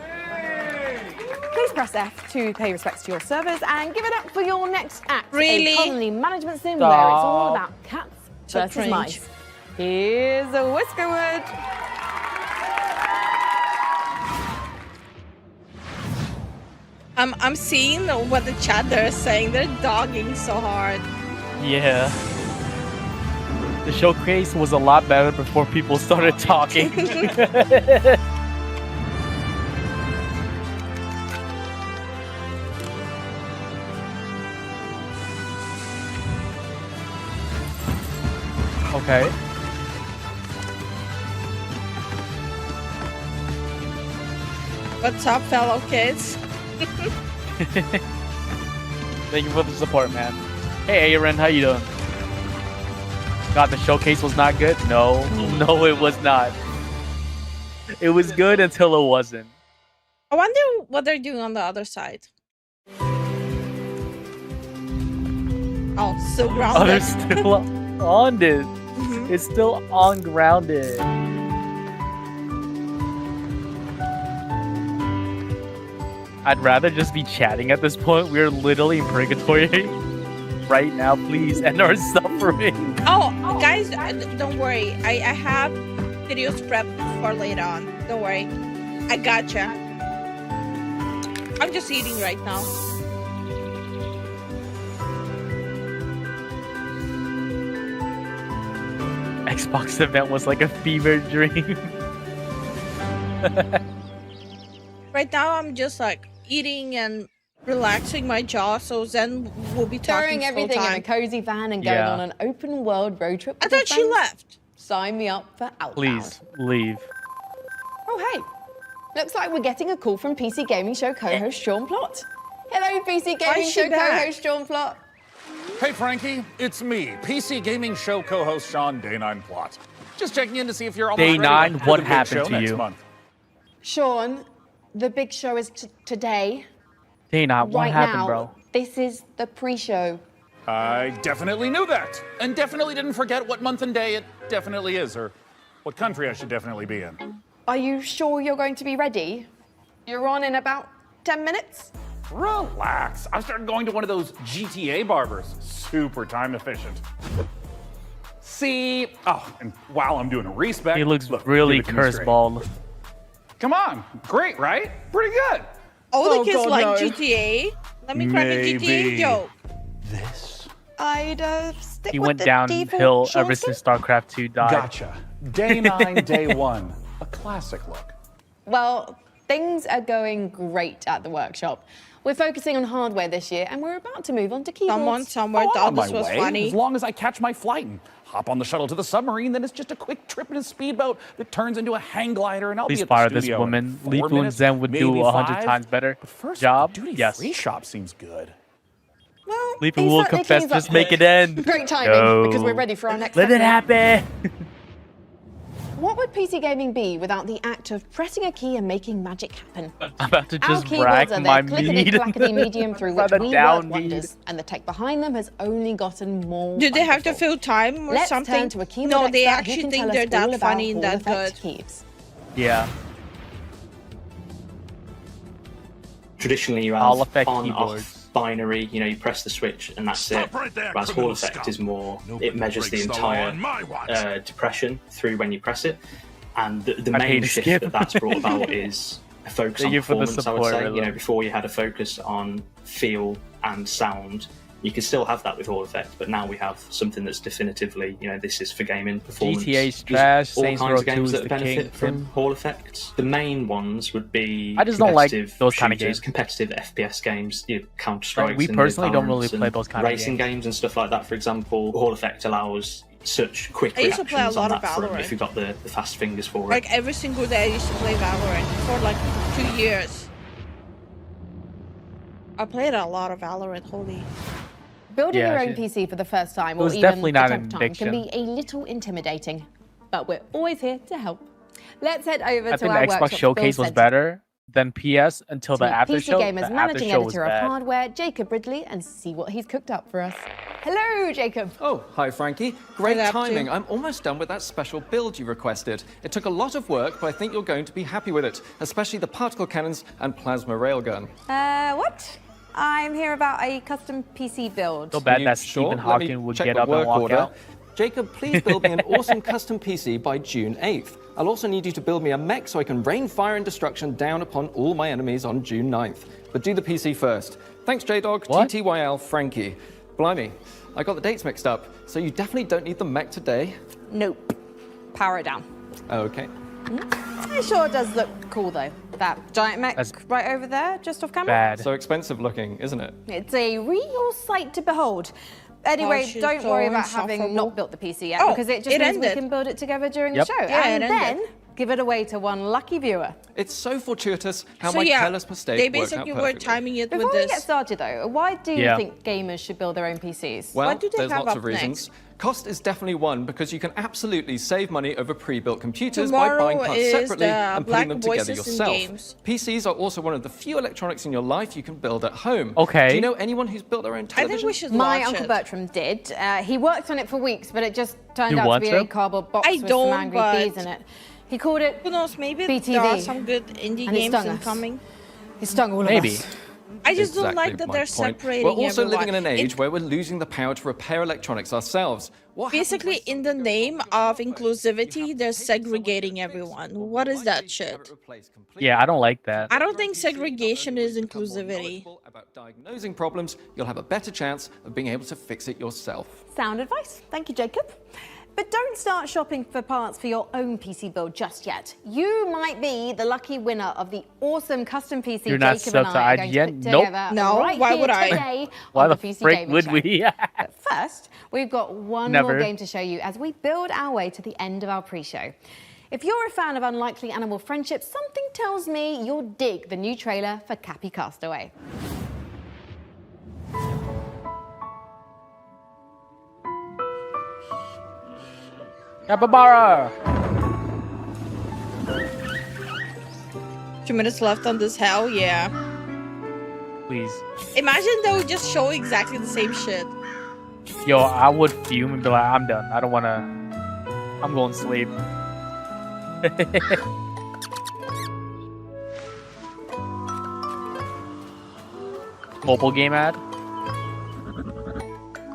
Please press F to pay respects to your servers and give it up for your next act. Really? A colony management sim where it's all Stop. about cats So versus cringe. mice. Here's a Whiskerwood. I'm seeing what the chat there is saying. They're dogging so hard. Yeah. The showcase was a lot better before people started talking. Okay. What's up, fellow kids? Thank you for the support, man. Hey, Aaron, how you doing? God, the showcase was not good? No, no, it was not. It was good until it wasn't. I wonder what they're doing on the other side. Oh, still Oh, grounded. they're still on it. It's still on grounded. I'd rather just be chatting at this point. We're literally in purgatory right now. Please end our suffering. Oh, guys, don't worry. I have videos prepped for later on. Don't worry. I gotcha. I'm just eating right now. Xbox event was like a fever dream. Right now, I'm just like eating and relaxing my jaw, so Zen will be talking Throwing full everything in a time. cozy van and going Yeah. on an open world road trip. I with your thought she friends? left. Sign me up for Outbound. Please leave. Oh, hey. Looks like we're getting a call from PC Gaming Show co-host Sean Plott. Hello, PC Why Gaming is she Show back? co-host Sean Plott. Hey Frankie, it's me, PC Gaming Show co-host Sean Day 9 Plot. Just checking in to see if you're almost Day ready 9, for what the big happened show to next you? month. Sean, the big show is today. Dana, what right happened, now. bro? This is the pre-show. I definitely knew that, and definitely didn't forget what month and day it definitely is, or what country I should definitely be in. Are you sure you're going to be ready? You're on in about 10 minutes? Relax, I started going to one of those GTA barbers. Super time efficient. See, oh, and while I'm doing a respec, He looks look, really give it to me straight. curse bald. Come on, great, right? Pretty good. Oh, the kids God, like no. GTA. Let me crack a GTA joke. This? I'd stick He with went the downhill default ever short since StarCraft 2 died. Gotcha. Day 9, day 1. A classic look. Well, things are going great at the workshop. We're focusing on hardware this year, and we're about to move on to keyboards. Someone somewhere I'm thought on my this was way. funny. As long as I catch my flight and hop on the shuttle to the submarine, then it's just a quick trip in a speedboat that turns into a hang glider, and I'll Please be at fire the this studio woman. in 4 Lifu and minutes, Zen would do maybe 100 5. times better. But first, Job? duty Yes. free shop seems good. Well, Lifu he will certainly confess, cleans up just make it end. Great timing, No. because we're ready for our next Let it segment. happen. What would PC gaming be without the act of pressing a key and making magic happen? I'm about to Our just keyboards rack are my the clickety mead. clackety medium through which About we a down work mead. wonders, and the tech behind them has only gotten more. Do they have to wonderful. fill time or Let's something? turn to a keyboard No, they expert who actually can think tell us they're that all about funny and Hall that Effect good. keys. Yeah. Traditionally, you Hall have Effect on keyboards. off binary. You know, you press the switch and that's it. Right there, Whereas criminal Hall Effect scum. is more. Nobody It measures the breaks the law entire on my watch. depression through when you press it, and the I main paid to shift skip. that's brought about is a focus Thank on you for the performance. I would support, say. You Rilla. know, before you had a focus on feel and sound. You could still have that with Hall Effect, but now we have something that's definitively, you know, this is for gaming performance. GTA's There's trash, all Saints kinds Row of 2 games is that the benefit king. from Hall Effect. The main ones would be I just don't like competitive those kind of shooters, games. competitive FPS games, you know, Counter-Strike. Like, we personally don't really play those kind of racing games and stuff like that. For example, Hall Effect allows such quick I used to reactions play a lot on of that front Valorant. if you've got the fast fingers for it. Like every single day I used to play Valorant for like 2 years. I played a lot of Valorant, holy. Building Yeah, your own she- PC for the first time, It or was even definitely the not an 10th time, can addiction. be a little intimidating. But we're always here to help. Let's head over I to think our the Xbox workshop Showcase was Center. better than PS until the To meet after PC show. Gamer's The managing after show was editor of bad. hardware, Jacob Ridley, and see what he's cooked up for us. Hello, Jacob. Oh, hi, Frankie. Great Good timing. afternoon. I'm almost done with that special build you requested. It took a lot of work, but I think you're going to be happy with it, especially the particle cannons and plasma railgun. What? I'm here about a custom PC build. So bad You that sure? Stephen Let me Hawking would check get the up and work walk order. out. Jacob, please build me an awesome custom PC by June 8th. I'll also need you to build me a mech so I can rain fire and destruction down upon all my enemies on June 9th. But do the PC first. Thanks, J-Dog, What? TTYL, Frankie. Blimey, I got the dates mixed up, so you definitely don't need the mech today. Nope. Power it down. Okay. It sure does look cool, though. That giant mech That's right over there, just off camera. So expensive looking, isn't it? It's a real sight to behold. Anyway, she's don't so worry about having insufferable. not built the PC yet, Oh, because it just it means we ended. can build it together during Yep. the show. Yeah, and it then ended. give it away to one lucky viewer. It's so fortuitous how So my yeah, careless mistake they worked out basically were perfectly. timing it Before with we this. get started, though, why do you Yeah. think gamers should build their own PCs? Well, What do they there's have lots up of reasons. Cost is definitely one because you can absolutely save money over pre-built computers by Tomorrow buying parts is separately the and Black putting them together Voices in yourself. games. PCs are also one of the few electronics in your life you can build at home. Okay. Do you know anyone who's built their own television? My Uncle Bertram did. He worked on it for weeks, but it just turned You out to want be to? a cardboard box I with don't, some angry but- bees in it. He called it Who knows, maybe BTV. there are some good indie And it games stung us. incoming. He stung all Maybe. of us. I just don't Exactly like that my they're point. separating We're also everyone. living in an age It- where we're losing the power to repair electronics ourselves. Basically, in the name of inclusivity, they're segregating everyone. What is that shit? Yeah, I don't like that. I don't think segregation is inclusivity. Diagnosing problems, you'll have a better chance of being able to fix it yourself. Sound advice. Thank you, Jacob. But don't start shopping for parts for your own PC build just yet. You might be the lucky winner of the awesome custom PC You're not Jacob and subbed to I are going to IGN? put Nope. together No, right why here would I? today Why on the the PC frick Gaming would Show. we? But first, we've got one Never. more game to show you as we build our way to the end of our pre-show. If you're a fan of Unlikely Animal Friendship, something tells me you'll dig the new trailer for Cappy Castaway. Capybara! 2 minutes left on this, hell yeah. Please. Imagine they would just show exactly the same shit. Yo, I would fume and be like, I'm done. I don't want to. I'm going to sleep. Mobile game ad.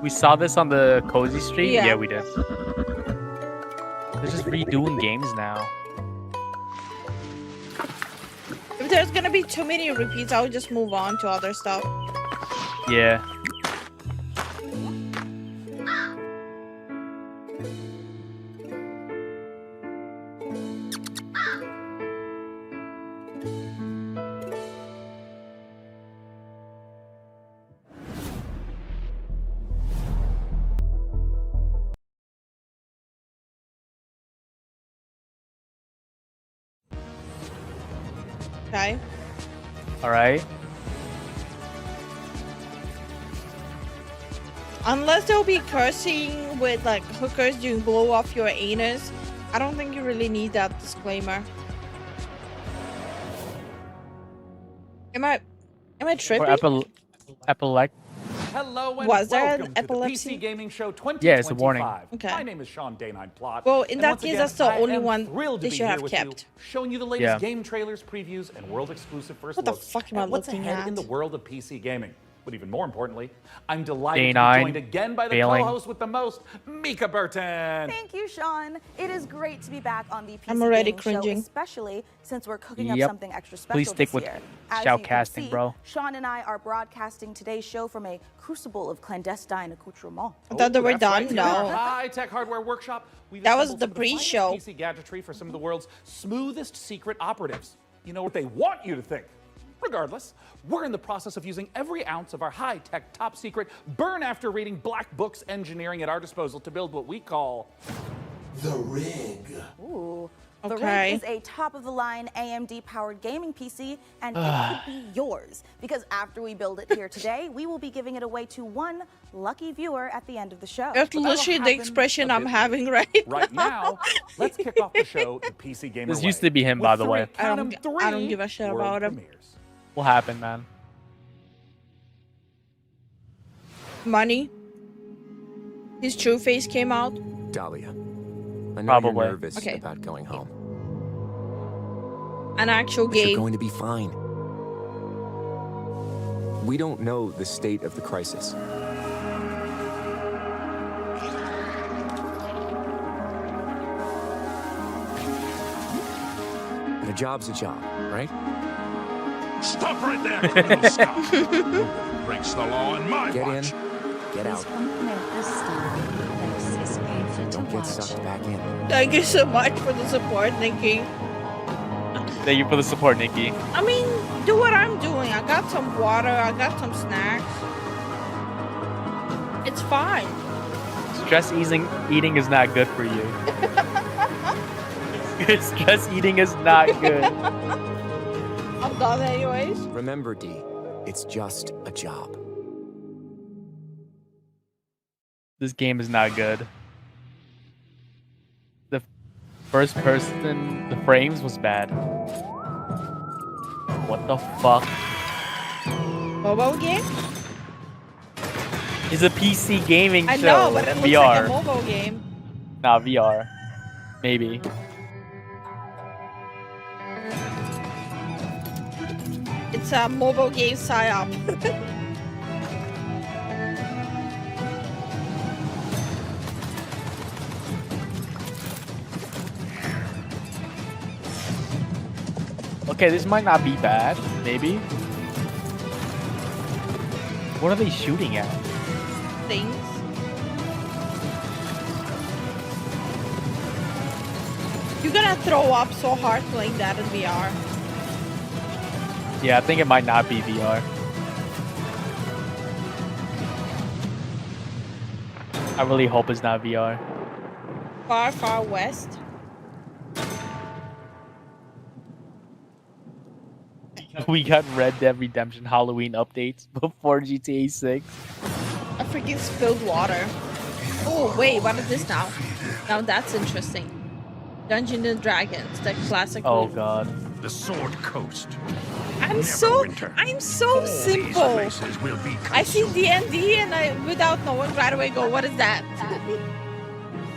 We saw this on the Cozy Street. Yeah. Yeah, we did. They're just redoing games now. If there's gonna be too many repeats, I would just move on to other stuff. Yeah. Okay. All right. Unless they'll be cursing with like hookers doing blow off your anus, I don't think you really need that disclaimer. Am I tripping? Or epileptic. Hello and Was there welcome an to epilepsy? the PC Gaming Show 2025. Yeah, it's a warning. Okay. My name is Sean Danine Plot. Well, in and that once case, again, that's the I only am one thrilled to they be should here have with kept. you, showing you the latest game trailers, previews, and world-exclusive first What the looks fuck am I at what's looking ahead at? in the world of PC gaming. But even more importantly, I'm delighted to Day9, be joined again by the failing. co-host with the most, Mika Burton. Thank you, Sean. It is great to be back on the PC I'm already Gaming cringing. Show, especially since we're cooking up Yep. something extra special Please stick this with year. As shout you can casting, see, bro. Sean and I are broadcasting today's show from a crucible of clandestine accoutrement. I thought they were That's done. right. Here at our No. high-tech hardware workshop, we've That was assembled the some of finest pre-show. PC gadgetry for some of the world's smoothest secret operatives. You know what they want you to think. Regardless, we're in the process of using every ounce of our high-tech, top-secret, burn-after-reading black books engineering at our disposal to build what we call the rig. Ooh. The Okay. Rig is a top-of-the-line AMD-powered gaming PC, and it could be yours. Because after we build it here today, we will be giving it away to one lucky viewer at the end of the show. That's But that'll literally the happen expression a I'm bit having right Right now, let's kick off the show the PC Gamer This way. used to be him, With by the three, way. count 'em, I don't three give a shit world about him. premieres. What happened, man? Money. His true face came out. Dahlia, I know Probably. you're nervous Okay. about going home. An actual But you're game. going to be fine. We don't know the state of the crisis. But a job's a job, right? Stop right there, criminal scum! Nobody breaks the law in my Get watch. in, get out. Don't get sucked back in. Thank you so much for the support, Nikki. Thank you for the support, Nikki. I mean, do what I'm doing. I got some water. I got some snacks. It's fine. Stress eating is not good for you. Stress eating is not good. I'm done anyways. Remember, D, it's just a job. This game is not good. The first person, the frames was bad. What the fuck? Mobile game? It's a PC gaming I show. know, but it looks VR. like a mobile game. Nah, VR. Maybe. It's a mobile game psyop. Okay, this might not be bad. Maybe. What are they shooting at? Things. You're gonna throw up so hard playing that in VR. Yeah, I think it might not be VR. I really hope it's not VR. Far, far west. We got Red Dead Redemption Halloween updates before GTA 6. I freaking spilled water. Oh, wait, what is this now? Now that's interesting. Dungeons and Dragons, the classic. Oh movie. god. The Sword Coast. I'm so simple. Places will be I see D&D and I, without knowing right away, go, what is that?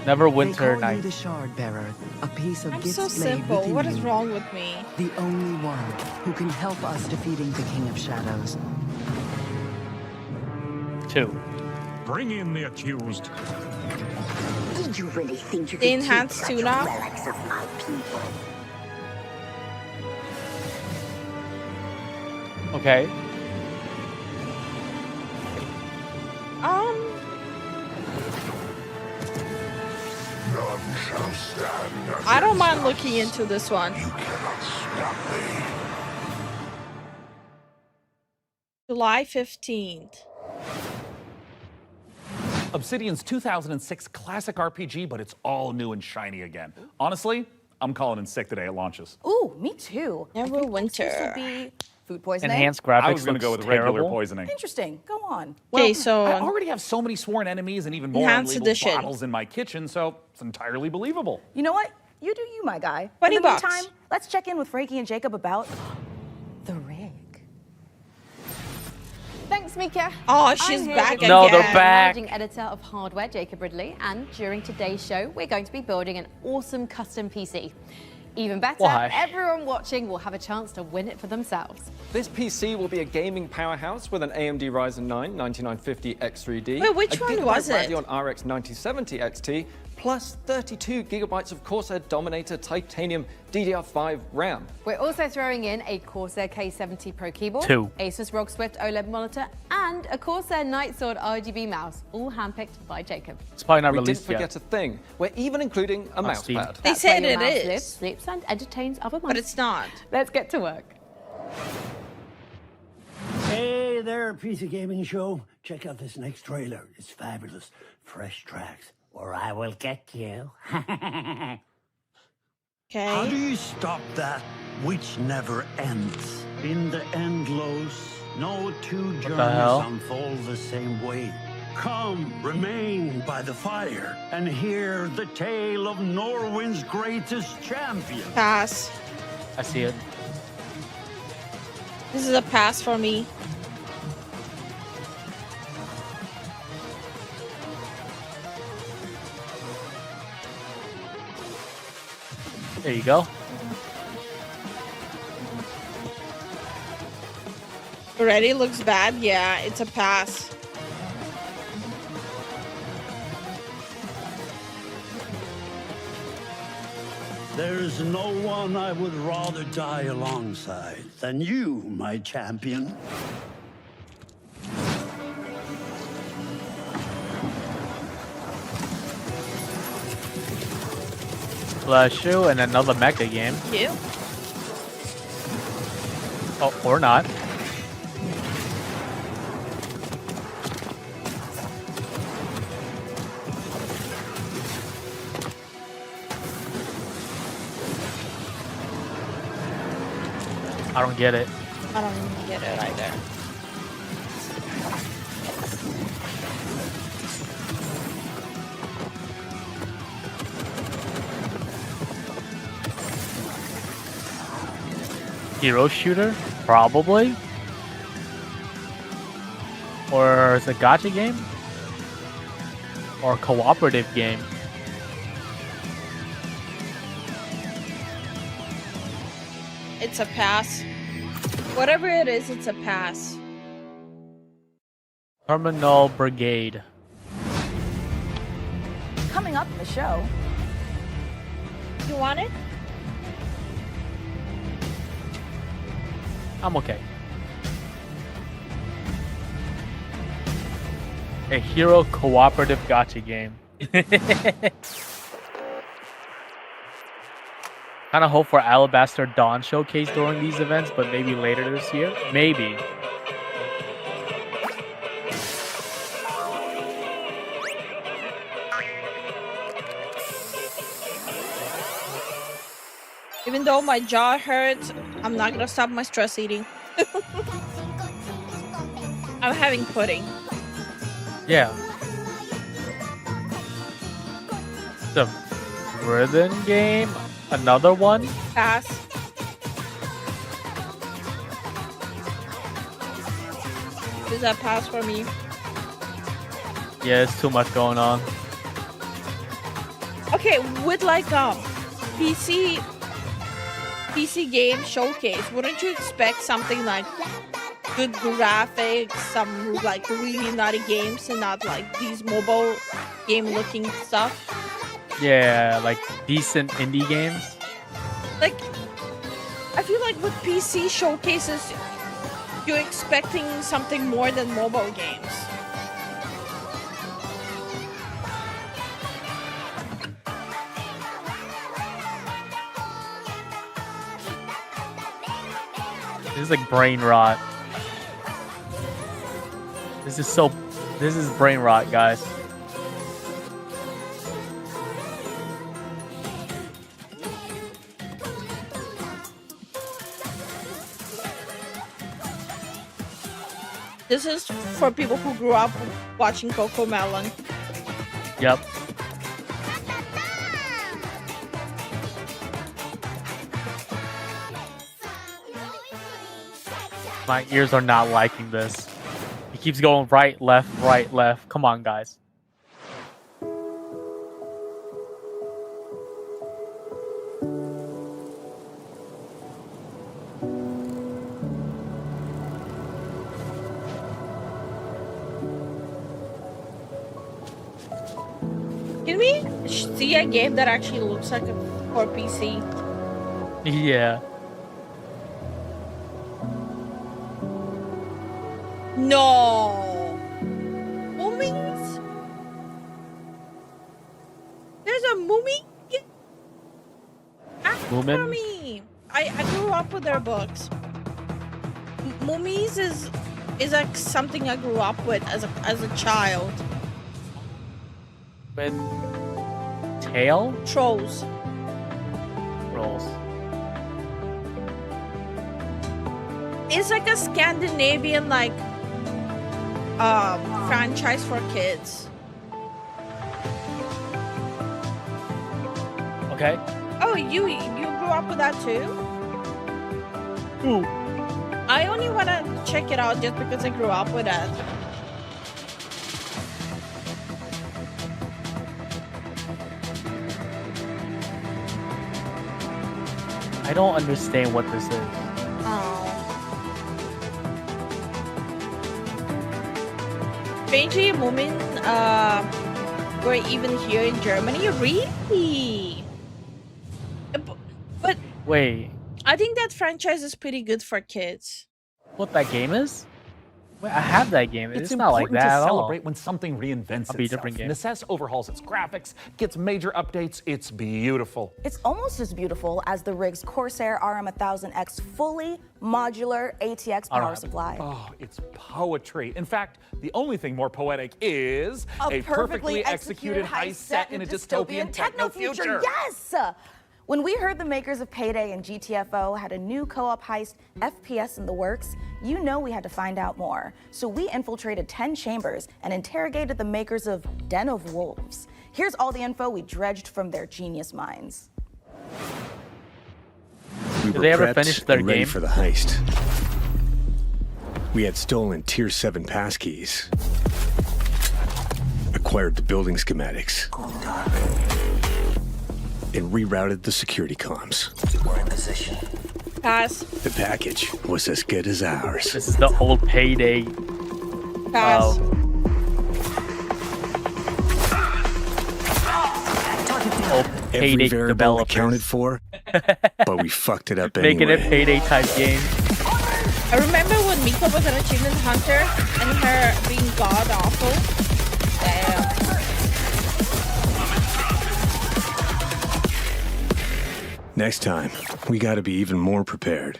Never Winter They call you Night. the Shard Bearer, a piece of I'm Git's so blade simple. within What is you. wrong with me? The only one who can help us defeating the King of Shadows. 2. Bring in the accused. Did you really think you The enhanced tuna? of my people? Okay. I don't mind looking into this one. July 15th. Obsidian's 2006 classic RPG, but it's all new and shiny again. Honestly, I'm calling in sick the day it launches. Ooh, me too. Never winter. This will be food poisoning. Enhanced graphics. I was going to go with regular terrible. poisoning. Interesting. Go on. Okay, so I already have so many sworn enemies and even more Enhanced unlabeled edition. bottles in my kitchen, so it's entirely believable. You know what? You do you, my guy. 20 in the bucks. meantime, let's check in with Frankie and Jacob about the rig. Thanks, Mika. Oh, she's I'm here back with again. No, they're back. Managing editor of Hardware, Jacob Ridley, and during today's show, we're going to be building an awesome custom PC. Even better, Why? everyone watching will have a chance to win it for themselves. This PC will be a gaming powerhouse with an AMD Ryzen 9 9950 X3D. Wait, which a one Gigabyte was it? Radeon RX 9070 XT, plus 32 gigabytes of Corsair Dominator Titanium DDR5 RAM. We're also throwing in a Corsair K70 Pro keyboard, 2. Asus ROG Swift OLED monitor, and a Corsair Nightsword RGB mouse, all handpicked by Jacob. It's probably not We didn't released yet. forget a thing. We're even including a mouse Steam. pad. They That's said where your it mouse is. lives, sleeps, and entertains other mice. But it's not. Let's get to work. Hey there, PC Gaming Show. Check out this next trailer. It's fabulous. Fresh tracks, or I will get you. How do Okay. you stop that which never ends? In the endless, no two the journeys hell? unfold the same way. Come, remain by the fire, and hear the tale of Norway's greatest champion. Pass. I see it. This is a pass for me. There you go. Already looks bad. Yeah, it's a pass. There's no one I would rather die alongside than you, my champion. Bless you, and another mecha game. You? Oh, or not. I don't get it. I don't even get it either. Hero shooter? Probably. Or is it a gacha game? Or a cooperative game? It's a pass. Whatever it is, it's a pass. Terminal Brigade. Coming up in the show, You want it? I'm okay. A hero cooperative gacha game. Kind of hope for Alabaster Dawn showcase during these events, but maybe later this year. Maybe. Even though my jaw hurts, I'm not gonna stop my stress eating. I'm having pudding. Yeah. The rhythm game. Another one. Pass. Is that pass for me? Yeah, it's too much going on. Okay, with like PC game showcase, wouldn't you expect something like good graphics, some like really naughty games, and not like these mobile game looking stuff? Yeah, like decent indie games. Like, I feel like with PC showcases, you're expecting something more than mobile games. This is like brain rot. This is brain rot, guys. This is for people who grew up watching Coco Melon. Yep. My ears are not liking this. He keeps going right, left, right, left. Come on, guys. Can we see a game that actually looks like a for PC? Yeah. No. Mummies? There's a mummy? Moomin? Me. I grew up with their books. Mummies is like something I grew up with as a child. With tail? Trolls. Trolls. It's like a Scandinavian franchise for kids. Okay. Oh, you grew up with that too? Ooh. I only want to check it out just because I grew up with it. I don't understand what this is. Oh. Strangely, Moomin were even here in Germany. Really? But Wait, I think that franchise is pretty good for kids. what that game is? Wait, I have that game. It's not like important that to at celebrate all. when something reinvents I'll be a itself. different game. Necess overhauls its graphics, gets major updates. It's beautiful. It's almost as beautiful as the rig's Corsair RM1000X fully modular ATX power supply. Oh, it's poetry. In fact, the only thing more poetic is A perfectly executed heist set in a dystopian techno future. Yes! When we heard the makers of Payday and GTFO had a new co-op heist FPS in the works, you know we had to find out more. So we infiltrated 10 chambers and interrogated the makers of Den of Wolves. Here's all the info we dredged from their genius minds. Did they ever finish their and ready game? for the heist. We had stolen Tier 7 passkeys, acquired the building schematics, and rerouted the security comms. We're in position. Pass. The package was as good as ours. This is the old Payday. Pass. Old Every Payday variable developers. accounted for, but we fucked it up Making anyway. it Payday type game. I remember when Miko was an achievement hunter and her being god awful. Damn. Next time, we gotta be even more prepared.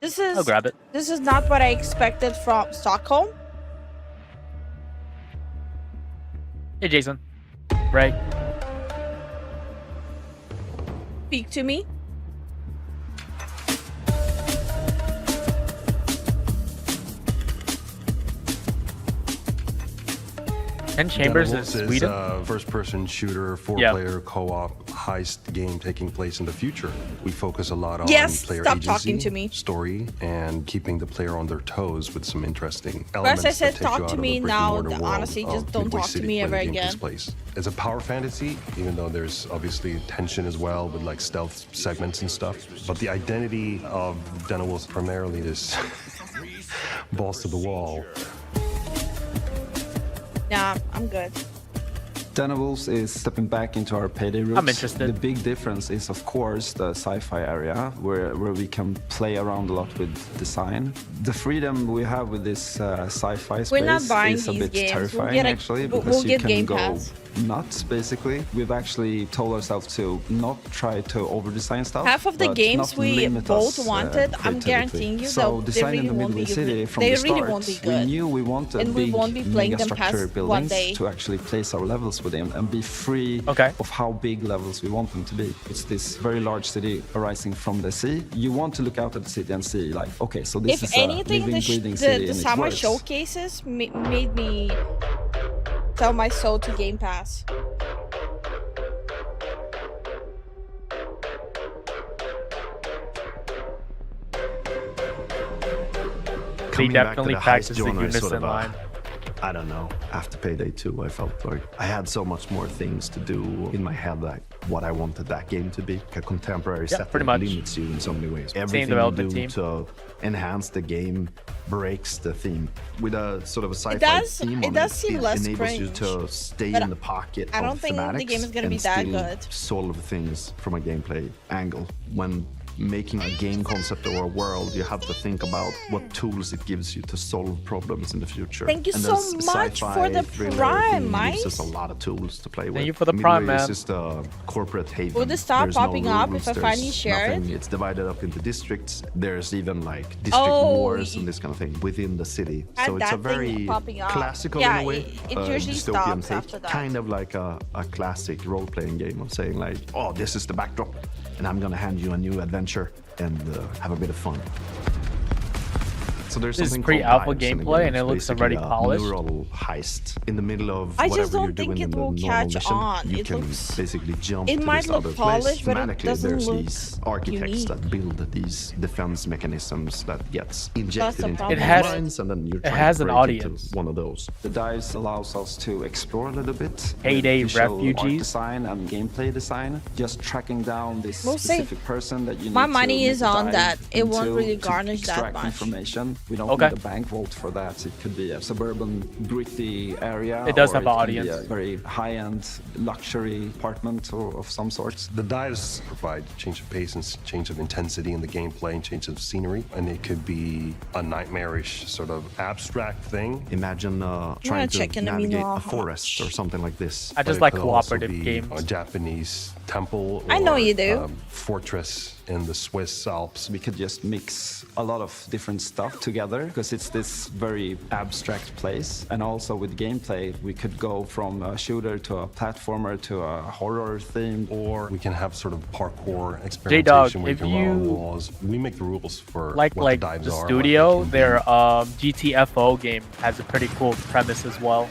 This is I'll grab it. This is not what I expected from Stockholm. Hey, Jason. Ray. Speak to me. Ten Chambers Den is of Wolves Sweden? a first-person shooter, four-player co-op heist game taking place in the future. We focus a lot on Yes, player stop agency, talking to me. story, and keeping the player on their toes with some interesting As elements I said, that take talk you out to of me the now. brick-and-mortar world Honestly, of just don't Midway talk to City me where ever the game again. takes place. It's a power fantasy, even though there's obviously tension as well with like stealth segments and stuff. But the identity of Den of Wolves primarily is balls to the wall. Nah, I'm good. Denevils is stepping back into our Payday roots. I'm interested. The big difference is, of course, the sci-fi area, where we can play around a lot with design. The freedom we have with this sci-fi space is a bit terrifying, actually, because you can go nuts, basically. We've actually told ourselves to not try to over-design stuff. Half of the games we both wanted, I'm guaranteeing you, so they really won't be good. They really won't be good. We knew we wanted and we won't be playing them past one day to actually place our levels within and be free of how big levels we want them to be. It's this very large city arising from the sea. You want to look out at the city and see, like, okay, so this is a living, breathing city. The summer showcases made me sell my soul to Game Pass. Coming back to the heist genre is sort of I don't know. After Payday 2, I felt like I had so much more things to do in my head, like what I wanted that game to be. A contemporary setting pretty much. limits you in so many ways. Same Everything you development do team. to enhance the game breaks the theme. With a sort of a sci-fi theme it does seem less enables you cringe, to stay but in the pocket I don't of think the thematics game is gonna be and that still good. solve things from a gameplay angle. When making a game concept or a world, you have to think about what tools it gives you to solve problems in the future. Thank you And so this much sci-fi for the thriller Prime, theme Mike. gives us a lot of tools to play with. Thank you for the Midway Prime, is man. just a corporate haven. Would it stop There's popping no up rules, if I finally there's share it? nothing. It's divided up into districts. There's even like district Oh, wars and this kind of thing within the city. Had So it's a that thing very popping up. classical Yeah, in a way. it usually dystopian stops take, after that. kind of like a classic role-playing game of saying like, oh, this is the backdrop, and I'm gonna hand you a new adventure and have a bit of fun. So there's This is something pre-alpha called vibes in the gameplay game. and it It's looks basically already a polished. neural heist in the middle of I just whatever don't you're think doing it in the will normal catch mission. on. You It can looks- basically jump it to might this look other polished, place. but it Thematically, doesn't there's look these architects unique. that build these defense mechanisms that gets the injected into problem. It has- minds, and then you're it trying has to an break audience. into one of those. The dice allows us to explore a little bit. Payday visual art refugees. design and gameplay design. Just tracking down this We'll see. specific person that you My need money to is make a on dive that. It won't into really to garnish that extract much. information. We don't Okay. need a bank vault for that. It could be a suburban, gritty area. It does or have an can be audience. a very high-end luxury apartment or of some sorts. The dives provide change of pace and change of intensity in the gameplay and change of scenery, and it could be a nightmarish sort of abstract thing. Imagine trying to check in the navigate meanwhile a how forest or something like this. I just But like it could also cooperative be games. A Japanese temple. I know or, you do. Fortress in the Swiss Alps. We could just mix a lot of different stuff together because it's this very abstract place. And also with gameplay, we could go from a shooter to a platformer to a horror theme. Or we can have sort of parkour J-Dog, experimentation where you if can run on you walls. We make the rules for Like what the dives the are. studio, what they can their be. GTFO game has a pretty cool premise as well.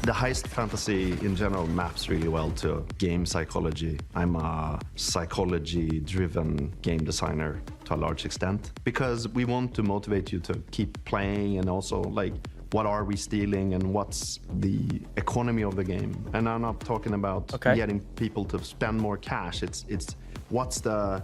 The heist fantasy in general maps really well to game psychology. I'm a psychology-driven game designer to a large extent because we want to motivate you to keep playing and also like what are we stealing and what's the economy of the game. And I'm not talking about getting people to spend more cash. It's what's the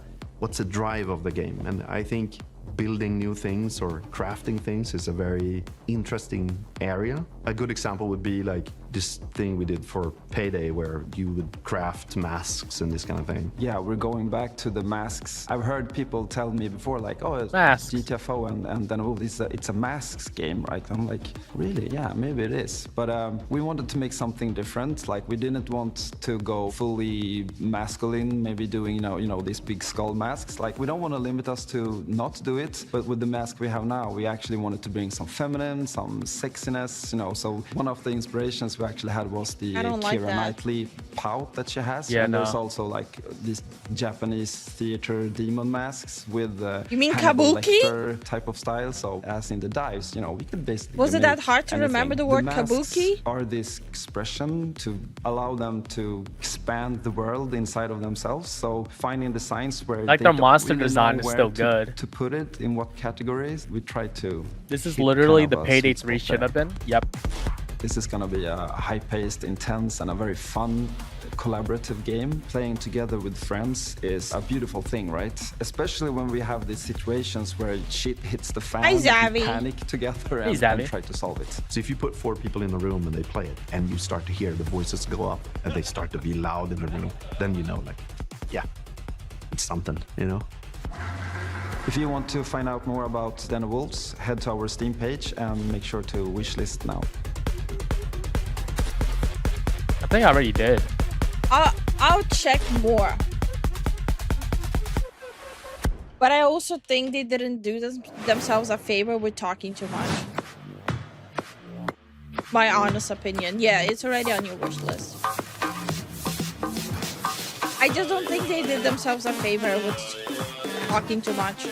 drive of the game. And I think building new things or crafting things is a very interesting area. A good example would be like this thing we did for Payday where you would craft masks and this kind of thing. Yeah, we're going back to the masks. I've heard people tell me before, like, oh, it's Masks. GTFO and then oh, it's a masks game, right? I'm like, really? Yeah, maybe it is. But we wanted to make something different. Like, we didn't want to go fully masculine, maybe doing, you know, these big skull masks. Like, we don't want to limit us to not do it, but with the mask we have now, we actually wanted to bring some feminine, some sexiness, you know. So one of the inspirations we actually had was the Keira Knightley pout that she has. Yeah, and no. there's also like these Japanese theater demon masks with You mean Hannibal kabuki? Lecter type of style. So as in the dives, you know, we could basically Was it make that hard to anything. remember the word masks kabuki? Are this expression to allow them to expand the world inside of themselves. So finding designs where Like they their don't monster really design know is where still to- good. To put it in what categories, we try to. This is hit literally kind the of a Payday sweet 3 spot should have there. been. Yep. This is going to be a high-paced, intense, and a very fun, collaborative game. Playing together with friends is a beautiful thing, right? Especially when we have these situations where shit hits the fan, Hi, we Zavi. panic together and try to solve it. So if you put 4 people in a room and they play it, and you start to hear the voices go up, and they start to be loud in the room, then you know, like, yeah, it's something, you know? If you want to find out more about Den of Wolves, head to our Steam page and make sure to wishlist now. I think I already did. I'll check more. But I also think they didn't do themselves a favor with talking too much. My honest opinion. Yeah, it's already on your wish list. I just don't think they did themselves a favor with talking too much.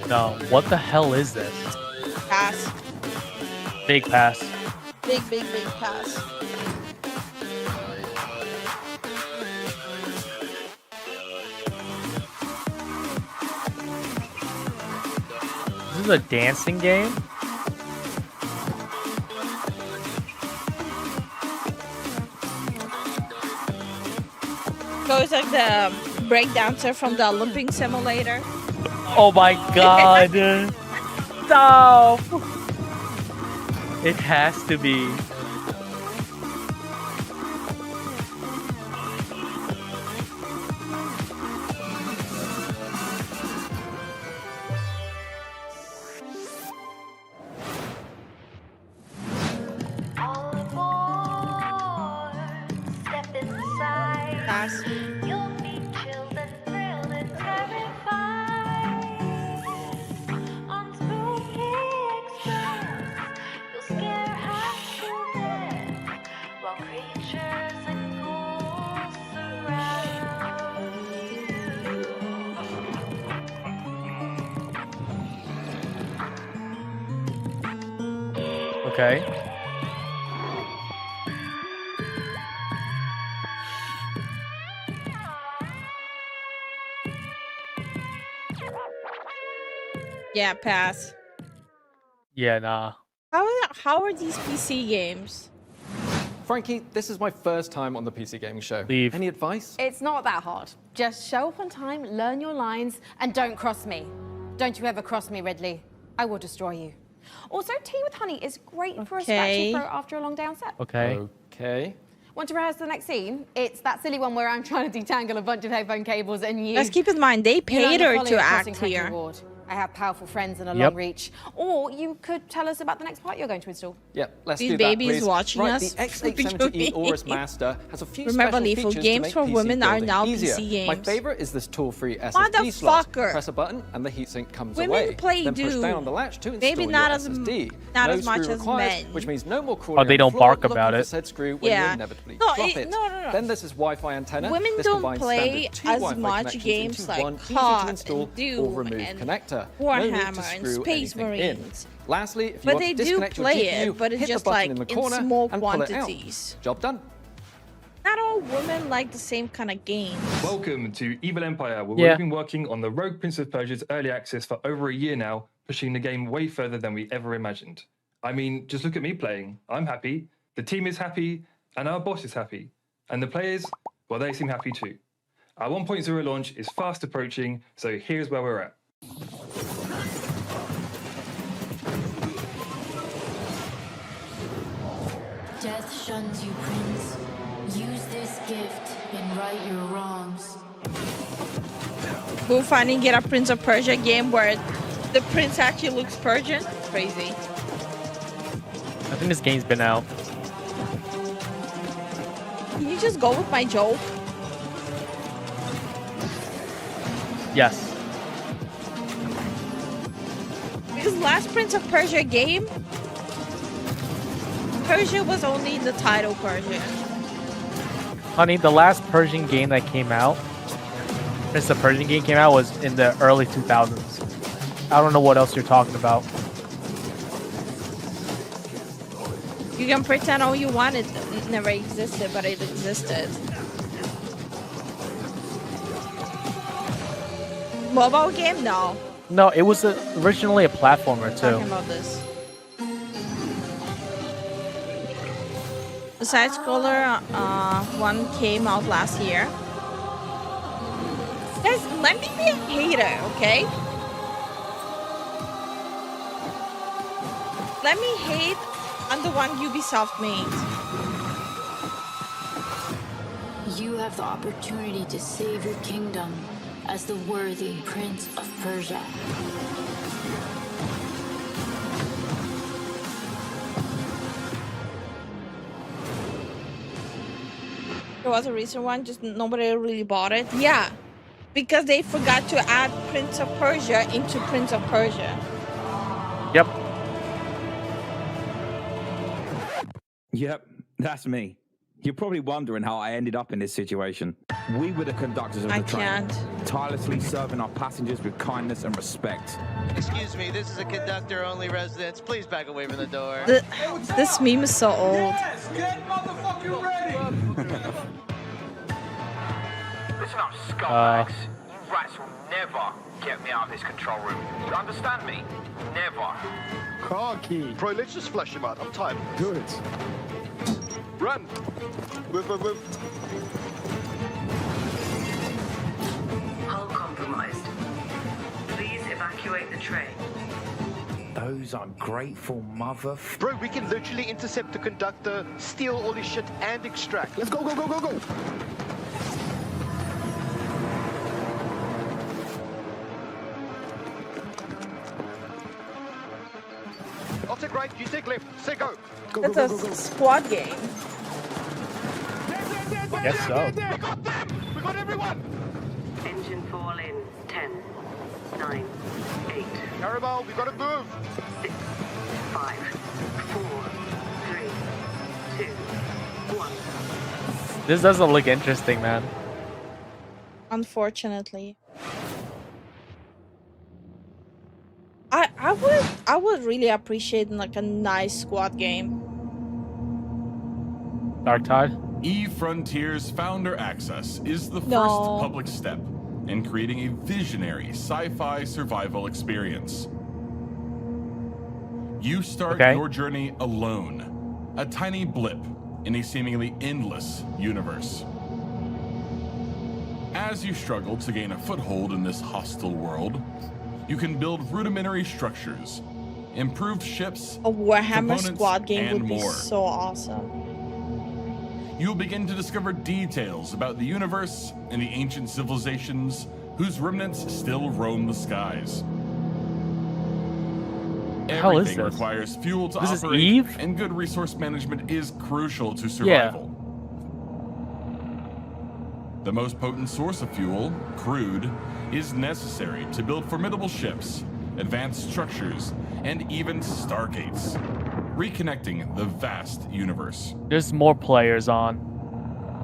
No, what the hell is this? Pass. Big pass. Big pass. This is a dancing game? So it's like the breakdancer from the Olympic simulator. Oh my god. Stop. It has to be. Pass. Okay. Yeah, pass. Yeah, nah. How are these PC games? Frankie, this is my first time on the PC Gaming Show. Leave. Any advice? It's not that hard. Just show up on time, learn your lines, and don't cross me. Don't you ever cross me, Ridley. I will destroy you. Also, tea with honey is great for a scratchy throat after a long day on set. Okay. Okay. Want to rehearse the next scene? It's that silly one where I'm trying to detangle a bunch of headphone cables and you... Let's keep in mind, they paid her to act Crossing here. Reward. I have powerful friends and a Yep. long reach. Or you could tell us about the next part you're going to install. Yeah, let's These do that, babies please. watching right, us. The X870E Aorus Master has a few Remember, special Lifu, features to games make for PC women are building now easier. PC My games. favorite is this tool-free SSD slot. Motherfucker. Press a button and the heatsink comes Women away. play then push do. down on the latch to install Maybe not your as SSD. not no as much screw as required, men. which means no more crawling Oh, they on don't the floor bark looking about for it. said screw when Yeah. you inevitably No, drop it. no. Then there's this Wi-Fi antenna. Women This don't combines play standard two as Wi-Fi much connections games into like one COD easy-to-install and Doom or remove and connector. Warhammer no need to and screw Space anything in. Marines. Lastly, if you But want they to do disconnect your play GPU, it, but it's hit just the button like in the in corner small and pull it out. quantities. Job done. Not all women like the same kind of games. Welcome to Evil Empire, where Yeah. we've been working on the Rogue Prince of Persia's early access for over a year now, pushing the game way further than we ever imagined. I mean, just look at me playing. I'm happy, the team is happy, and our boss is happy. And the players, well, they seem happy too. Our 1.0 launch is fast approaching, so here's where we're at. Death shuns you, Prince. Use this gift and right your wrongs. We'll finally get a Prince of Persia game where the prince actually looks Persian. Crazy. I think this game's been out. Can you just go with my joke? Yes. Because last Prince of Persia game, Persia was only the title Persia. Honey, the last Persian game that came out, since the Persian game came out, was in the early 2000s. I don't know what else you're talking about. You can pretend all you want, it never existed, but it existed. Mobile game? No. No, it was originally a platformer Talking too. about this. The side-scroller one came out last year. Guys, let me be a hater, okay? Let me hate on the one Ubisoft made. You have the opportunity to save your kingdom as the worthy Prince of Persia. There was a recent one, just nobody really bought it. Yeah, because they forgot to add Prince of Persia into Prince of Persia. Yep. Yep, that's me. You're probably wondering how I ended up in this situation. We were the conductors of the train, tirelessly serving our passengers with kindness and respect. Excuse me, this is a conductor-only residence. Please back away from the door. This meme is so old. Yes, get motherfucking ready! Listen up, scumbags. You rats will never get me out of this control room. You understand me? Never. Car key. Bro, let's just flush him out. I'm tired. Good. Run. Move, move, move. Hull compromised. Please evacuate the train. Those ungrateful mother... Bro, we can literally intercept the conductor, steal all his shit, and extract. Let's go, go, go, go, go. I'll take right, you take left. Say go. Go, That's go, a go, go, go. squad game. Guess so. We got them! We got everyone! Engine fall in 10, 9, 8. Carabao, we gotta move! 6, 5, 4, 3, 2, 1. This doesn't look interesting, man. Unfortunately. I would really appreciate like a nice squad game. Dark Tide? Eve Frontiers Founder Access is the first No. public step in creating a visionary sci-fi survival experience. You start your journey alone, a tiny blip in a seemingly endless universe. As you struggle to gain a foothold in this hostile world, you can build rudimentary structures, improved ships, A Warhammer components, squad game and would be more. so awesome. You'll begin to discover details about the universe and the ancient civilizations whose remnants still roam the skies. hell is Everything this? requires fuel to This is operate, Eve? and good resource management is crucial to survival. The most potent source of fuel, crude, is necessary to build formidable ships, advanced structures, and even stargates, reconnecting the vast universe. There's more players on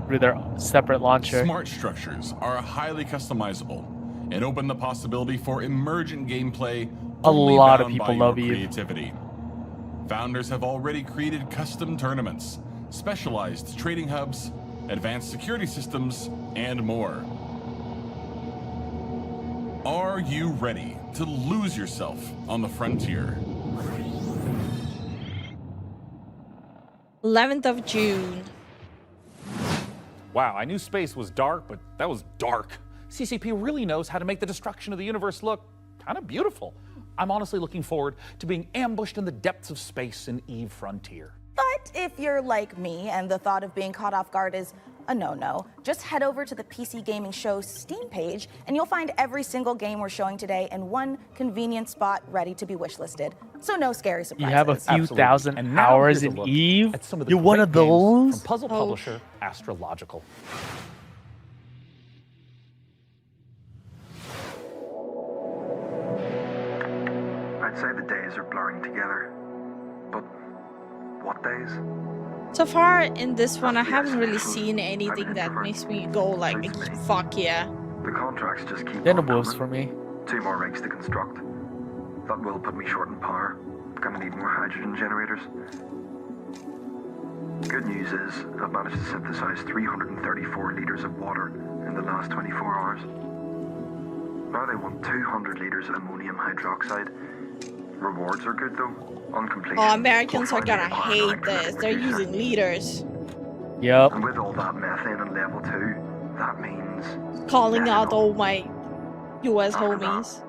through their separate launcher. Smart structures are highly customizable and open the possibility for emergent gameplay. A only lot of bound by people your love Eve. creativity. Founders have already created custom tournaments, specialized trading hubs, advanced security systems, and more. Are you ready to lose yourself on the frontier? 11th of June. Wow, I knew space was dark, but that was dark. CCP really knows how to make the destruction of the universe look kind of beautiful. I'm honestly looking forward to being ambushed in the depths of space in Eve Frontier. But if you're like me and the thought of being caught off guard is a no-no, just head over to the PC Gaming Show's Steam page and you'll find every single game we're showing today in one convenient spot ready to be wishlisted. So no scary You surprises. have a few thousand And now hours here's a in look Eve? at some of the You're one great of games those? from puzzle publisher Astrological. I'd say the days are blurring together. But what days? So far in this one, I haven't really seen anything that makes me go like, fuck yeah. The contracts just keep Then the on wolves coming. for me. 2 more rigs to construct. That will put me short in power. Gonna need more hydrogen generators. Good news is, I've managed to synthesize 334 litres of water in the last 24 hours. Now they want 200 litres of ammonium hydroxide. Rewards are good though. On completion. Oh, Americans are we'll gonna find hate this. They're using liters. Yep. And with all that methane on level 2, that means Calling out all my US homies.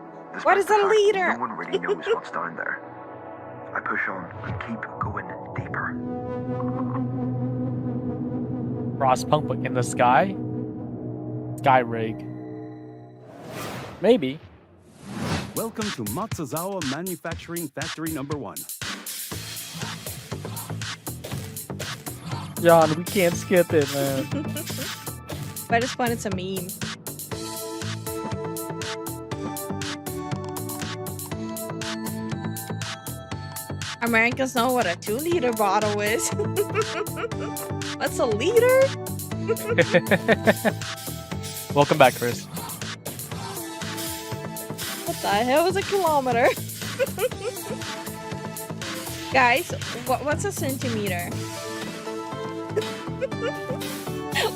What is a no leader? one really knows what's down there. I push on and keep going deeper. Frostpunk in the sky? Sky rig. Maybe. Welcome to Matsuzawa Manufacturing Factory number 1. John, we can't skip it, man. By this point, it's a meme. Americans know what a 2-liter bottle is. What's a liter? Welcome back, Chris. What the hell is a kilometer? Guys, what's a centimeter?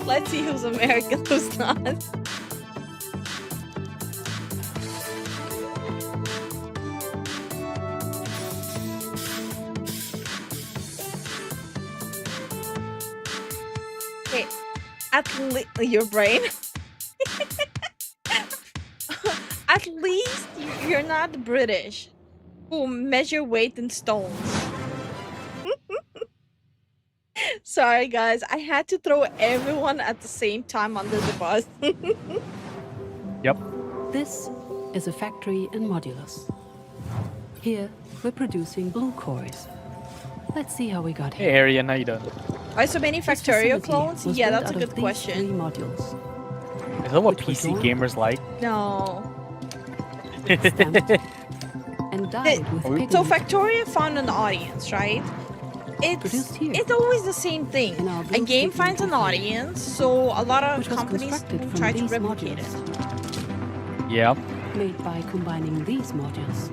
Let's see who's American, who's not. Okay, your brain. At least you're not British, who measure weight in stones. Sorry guys, I had to throw everyone at the same time under the bus. Yep. This is a factory in Modulus. Here, we're producing blue cores. Let's see how we got Hey, here. Arian, how you doing? Why so many This Factorio facility clones? was Yeah, built that's a out of good these question. 3 modules. Is that what Which was PC one? gamers like? No. And dyed with pigment. So Factorio found an audience, right? It's always the same thing. A game finds an audience, so a lot of Which was companies constructed from try to these replicate it. Yeah. Made by combining these modules.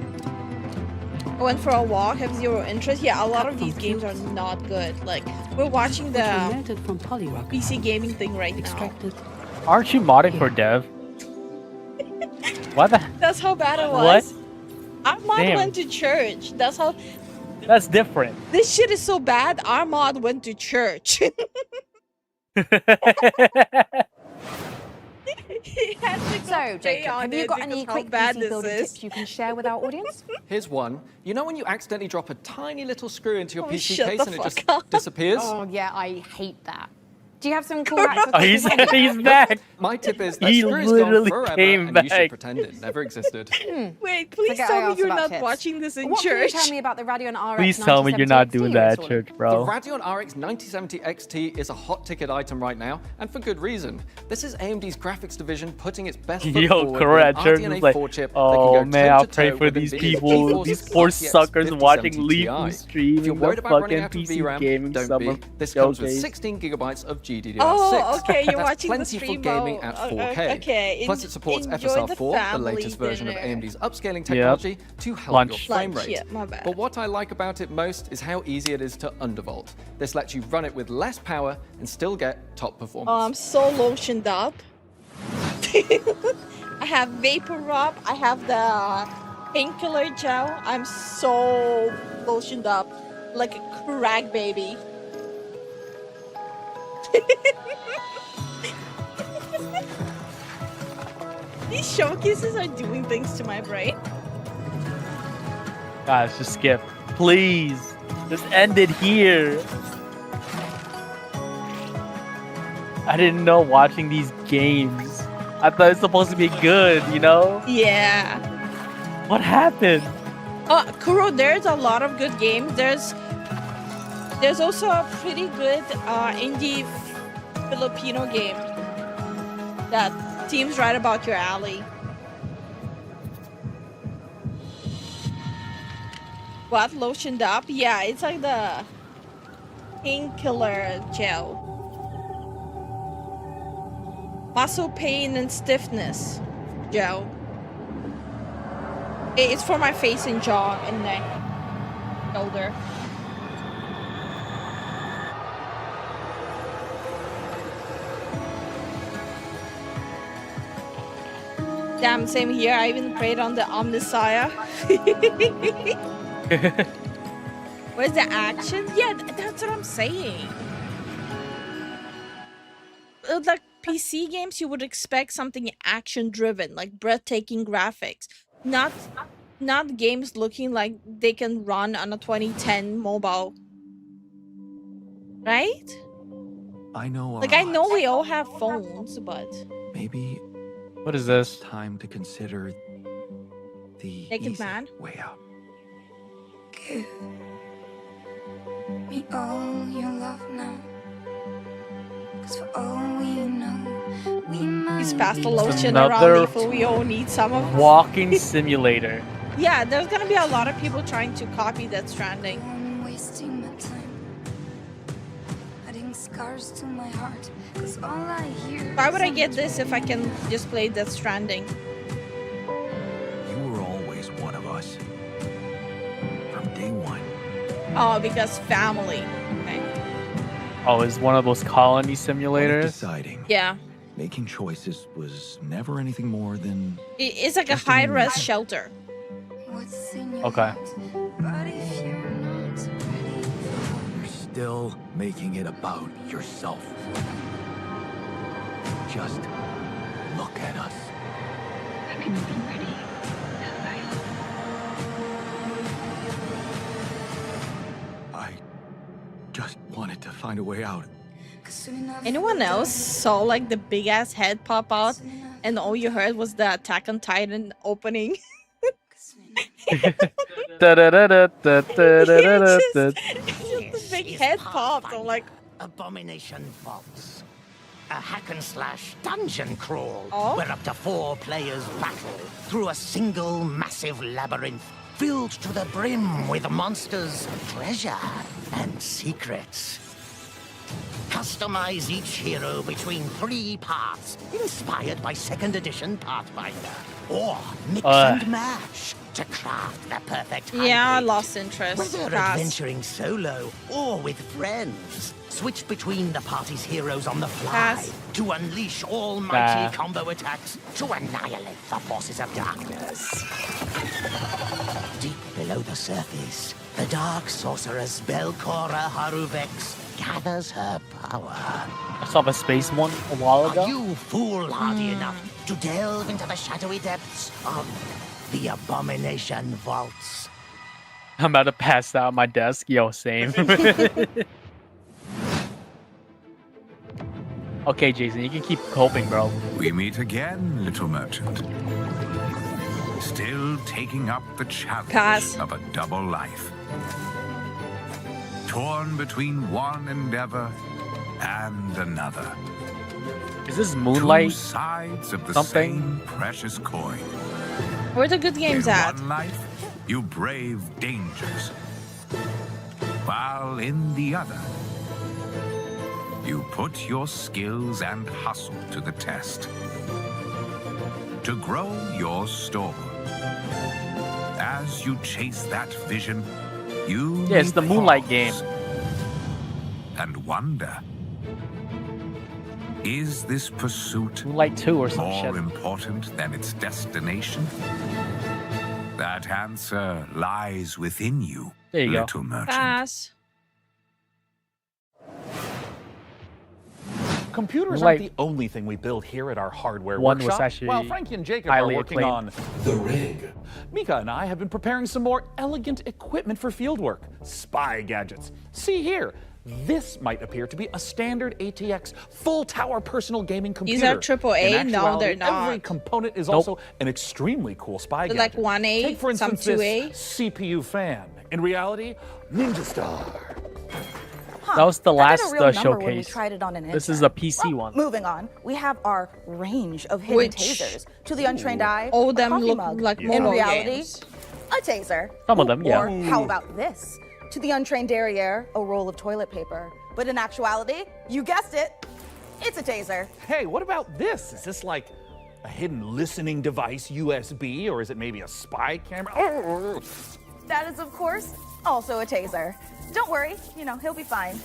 I went for a walk, have zero interest. Yeah, a lot of these games are not good. Like, we're watching the melted from polyrock. PC gaming thing right now. Aren't you modding for dev? What the? That's how bad it What? was. Our mod Damn. went to church. That's how... That's different. This shit is so bad, our mod went to church. So, Jacob, have you got any quick bad PC this building is? tips you can share with our audience? Here's one. You know when you accidentally drop a tiny little screw into your Oh, PC shut case the and it fuck just up. disappears? Oh, yeah, I hate that. Do you have some cool hacks? Oh, he's back. My tip is that He screw is literally gone forever came and you should back. pretend it never existed. Wait, please Forget I tell me asked you're about not tips. watching this in What can you church. tell me about the Radeon RX Please tell me you're not 9070 doing XT that you're at installing? church, bro. The Radeon RX 9070 XT is a hot ticket item right now, and for good reason. This is AMD's graphics division putting its best foot Yo, forward correct. with Church an was RDNA like, 4 chip oh that can go man, I'll toe-to-toe pray for with these NVIDIA's people, GeForce these poor RTX suckers watching 5070 Lifu Ti. streaming If you're the worried about running fucking out of PC VRAM, gaming don't summer be. This comes with showcase. 16 gigabytes of GDDR6. Oh, okay, you're That's watching the plenty stream for gaming mode. at 4K. Okay, Plus, it supports enjoy the FSR4, the family latest version of dinner. AMD's upscaling technology, to help Lunch. your frame Lunch, rate. yeah, my bad. But what I like about it most is how easy it is to undervolt. This lets you run it with less power and still get top performance. Oh, I'm so lotioned up. I have vapor rub. I have the painkiller gel. I'm so lotioned up, like a crack baby. These showcases are doing things to my brain. Guys, just skip. Please. Just end it here. I didn't know watching these games. I thought it was supposed to be good, you know? Yeah. What happened? Oh, Kuro, there's a lot of good games. There's also a pretty good indie Filipino game that seems right about your alley. What, lotioned up? Yeah, it's like the painkiller gel. Muscle pain and stiffness gel. It's for my face and jaw and neck, shoulder. Damn, same here. I even prayed on the Omnissiah. Where's the action? Yeah, that's what I'm saying. like PC games, you would expect something action driven, like breathtaking graphics, not games looking like they can run on a 2010 mobile, right? I know. Like I know we all have phones, but maybe. What is this? Time to consider the Naked easy Man. way out. Give me all your love now. 'Cause for all we know, we might he's past the be lotion around Another Lifu. We all need some of. walking simulator. Yeah, there's gonna be a lot of people trying to copy Death Stranding. I'm wasting my time, adding scars to my heart. 'Cause all I hear. Why would I get this if I can just play Death Stranding? You were always one of us. From day one. Oh, because family. Okay. Oh, it's one of those colony simulators. Deciding. Yeah. Making choices was never anything more than. It's like a high-res shelter. What's in your Okay. heart? But if you're not ready, You're still making it about yourself. Just look at us. I can be ready. I just wanted to find a way out. Anyone else saw like the big ass head pop out, and all you heard was the Attack on Titan opening? Just the big head popped. I'm like, Abomination Vaults. A hack and slash dungeon crawl Oh? where up to 4 players battle through a single massive labyrinth filled to the brim with monsters, treasure, and secrets. Customize each hero between 3 parts, inspired by 2nd edition Pathfinder. Or mix and match to craft the perfect yeah, I hybrid. lost interest. Whether Pass. adventuring solo or with friends, switch between the party's heroes on the fly Pass. to unleash almighty Nah. combo attacks to annihilate the forces of darkness. Deep below the surface, the dark sorceress Belcora Haruvex gathers her power. I saw the space one a while ago. Are you foolhardy enough to delve into the shadowy depths of the Abomination Vaults? I'm about to pass out on my desk. Yo, same. Okay, Jason, you can keep coping, bro. We meet again, little merchant. Still taking up the challenge Pass. of a double life. Torn between one endeavor and another. Is this Moonlight? Two sides of the something? same precious coin. Where the good games in at? one life, you brave dangers, while in the other, you put your skills and hustle to the test to grow your store. As you chase that vision, you Yeah, it's the may Moonlight pause game. and wonder, is this pursuit Moonlight 2 or some more shit. important than its destination? That answer lies within you, There you go. little merchant. Pass. Computers Like- aren't the only thing we build here at our hardware One was workshop. actually While Frankie and Jacob are highly working acclaimed. on the rig, Mika and I have been preparing some more elegant equipment for fieldwork. Spy gadgets. See here. This might appear to be a standard ATX full tower personal gaming computer. These are AAA? In No, they're actuality, Every not. component is Nope. also an extremely cool spy They're like gadget. 1A, Take, for some instance, 2A. this CPU fan. In reality, Ninja Star. That was the That last did a real number when we showcase. tried it on an This is intern. a PC one. Moving on, we have our range of hidden Which- tasers. To the untrained eye, All a of them coffee look mug. like In mobile reality, games. a taser. Some of them, yeah. Or how about this? To the untrained derriere, a roll of toilet paper. But in actuality, you guessed it, it's a taser. Hey, what about this? Is this like a hidden listening device, USB, or is it maybe a spy camera? Oh. That is, of course, also a taser. Don't worry, he'll be fine.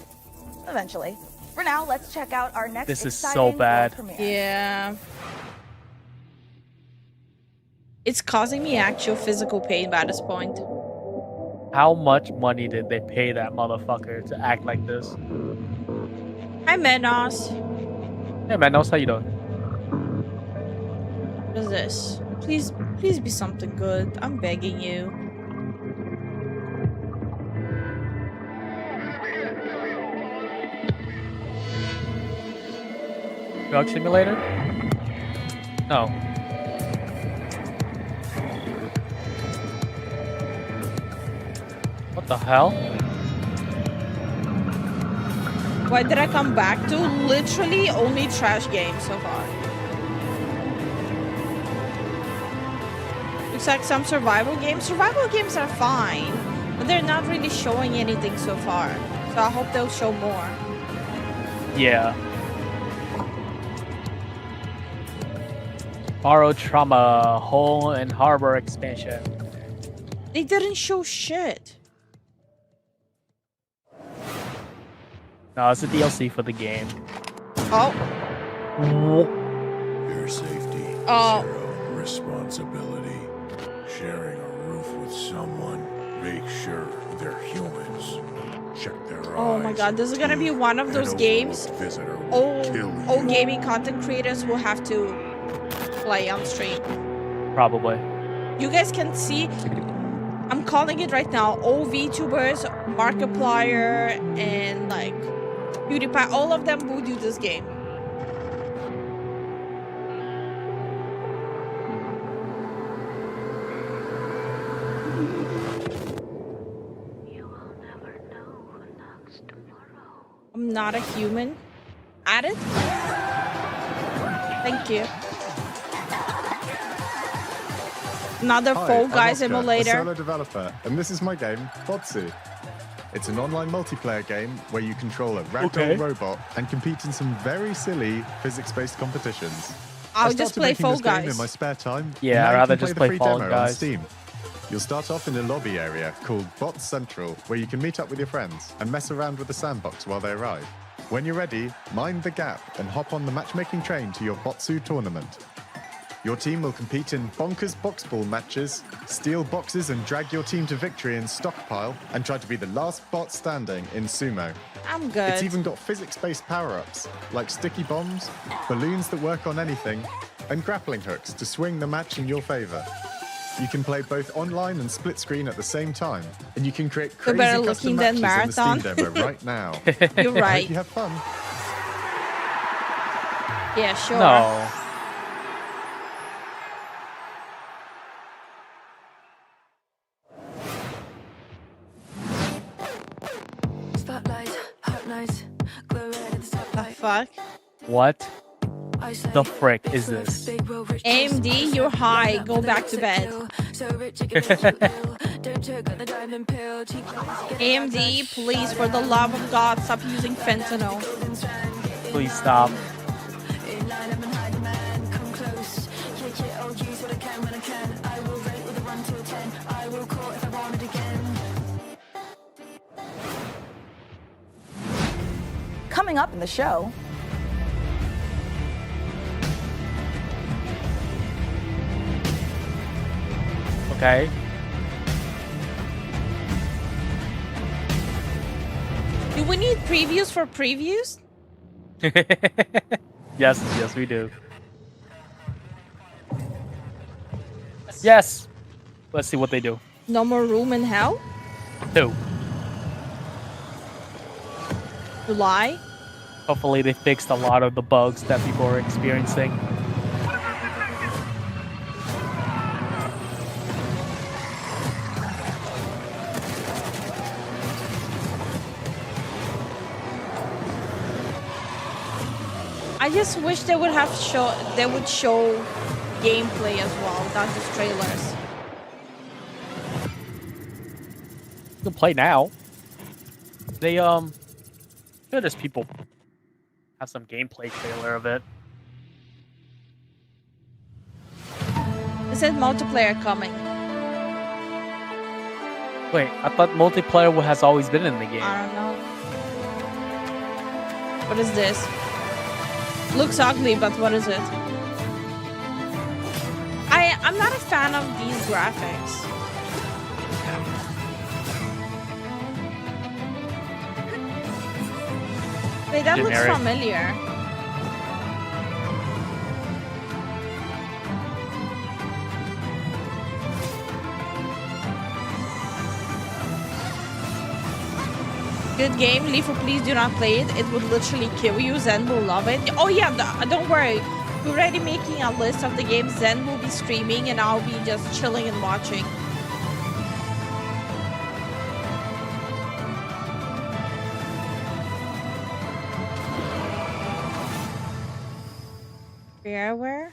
Eventually. For now, let's check out our next This is so exciting world bad. premiere. Yeah. It's causing me actual physical pain by this point. How much money did they pay that motherfucker to act like this? Hi, Menos. Hey man, how you doing? What is this? Please be something good. I'm begging you. Drug simulator? No. What the hell? Why did I come back to? Literally only trash games so far. Looks like some survival games. Survival games are fine, but they're not really showing anything so far. So I hope they'll show more. Yeah. Borrow Trauma, Hole and Harbor expansion. They didn't show shit. No, it's a DLC for the game. Oh. Your safety is Oh. your own responsibility. Sharing a roof with someone, make sure they're humans. Check their eyes. Oh my god, this is gonna be one of those games old gaming content creators will have to play on stream. Probably. You guys can see, I'm calling it right now, all VTubers, Markiplier, and like PewDiePie, all of them will do this game. I'm not a human. Add it? Thank you. Another Fall Guys I'm Oscar, emulator. a solo developer, and this is my game, Botsu. It's an online multiplayer game where you control a ragdoll robot and compete in some very silly physics-based competitions. I'll I just started play making Fall this game Guys. in my spare time. Yeah, and now I'd you rather can just the play free Fall demo Guys. on Steam. You'll start off in a lobby area called Bots Central, where you can meet up with your friends and mess around with the sandbox while they arrive. When you're ready, mind the gap and hop on the matchmaking train to your Botsu tournament. Your team will compete in bonkers boxball matches, steal boxes and drag your team to victory in stockpile, and try to be the last bot standing in sumo. I'm good. It's even got physics-based power-ups, like sticky bombs, balloons that work on anything, and grappling hooks to swing the match in your favor. You can play both online and split screen at the same time, and you can create crazy better custom looking than matches in Marathon. the Steam demo right now. You're I right. hope you have fun. Yeah, sure. No. Spotlight, hot night, glow red at the spotlight. Fuck. What the frick is this? AMD, you're high. Go back to bed. AMD, please, for the love of God, stop using fentanyl. Please stop. Coming up in the show, Okay. Do we need previews for previews? Yes, we do. Yes. Let's see what they do. No more room in hell? Two. July? Hopefully they fixed a lot of the bugs that people are experiencing. I just wish they would have show gameplay as well, not just trailers. You can play now. They sure there's people have some gameplay trailer of it. It said multiplayer coming. Wait, I thought multiplayer has always been in the game. I don't know. What is this? Looks ugly, but what is it? I'm not a fan of these graphics. Wait, that looks Generic. familiar. Good game. Lifu, please do not play it. It would literally kill you. Zen will love it. Oh yeah, don't worry. We're already making a list of the games Zen will be streaming and I'll be just chilling and watching. Where?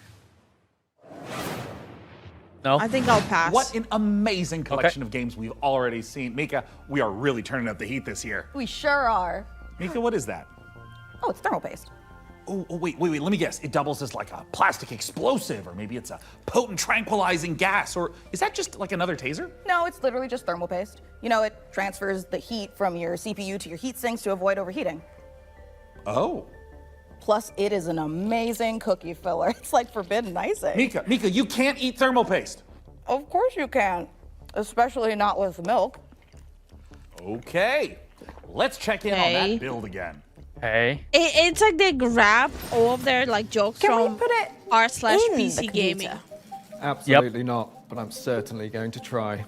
No. I think I'll pass. What an amazing collection of games we've already seen. Mika, we are really turning up the heat this year. We sure are. Mika, what is that? Oh, it's thermal paste. Oh, wait, let me guess. It doubles as like a plastic explosive, or maybe it's a potent tranquilizing gas, or is that just like another taser? No, it's literally just thermal paste. You know, it transfers the heat from your CPU to your heat sinks to avoid overheating. Oh. Plus, it is an amazing cookie filler. It's like forbidden icing. Mika, you can't eat thermal paste. Of course you can, especially not with milk. Okay, let's check in on that build again. Hey. It's like they grab all of their like jokes from r/PC gaming. Absolutely not, but I'm certainly going to try.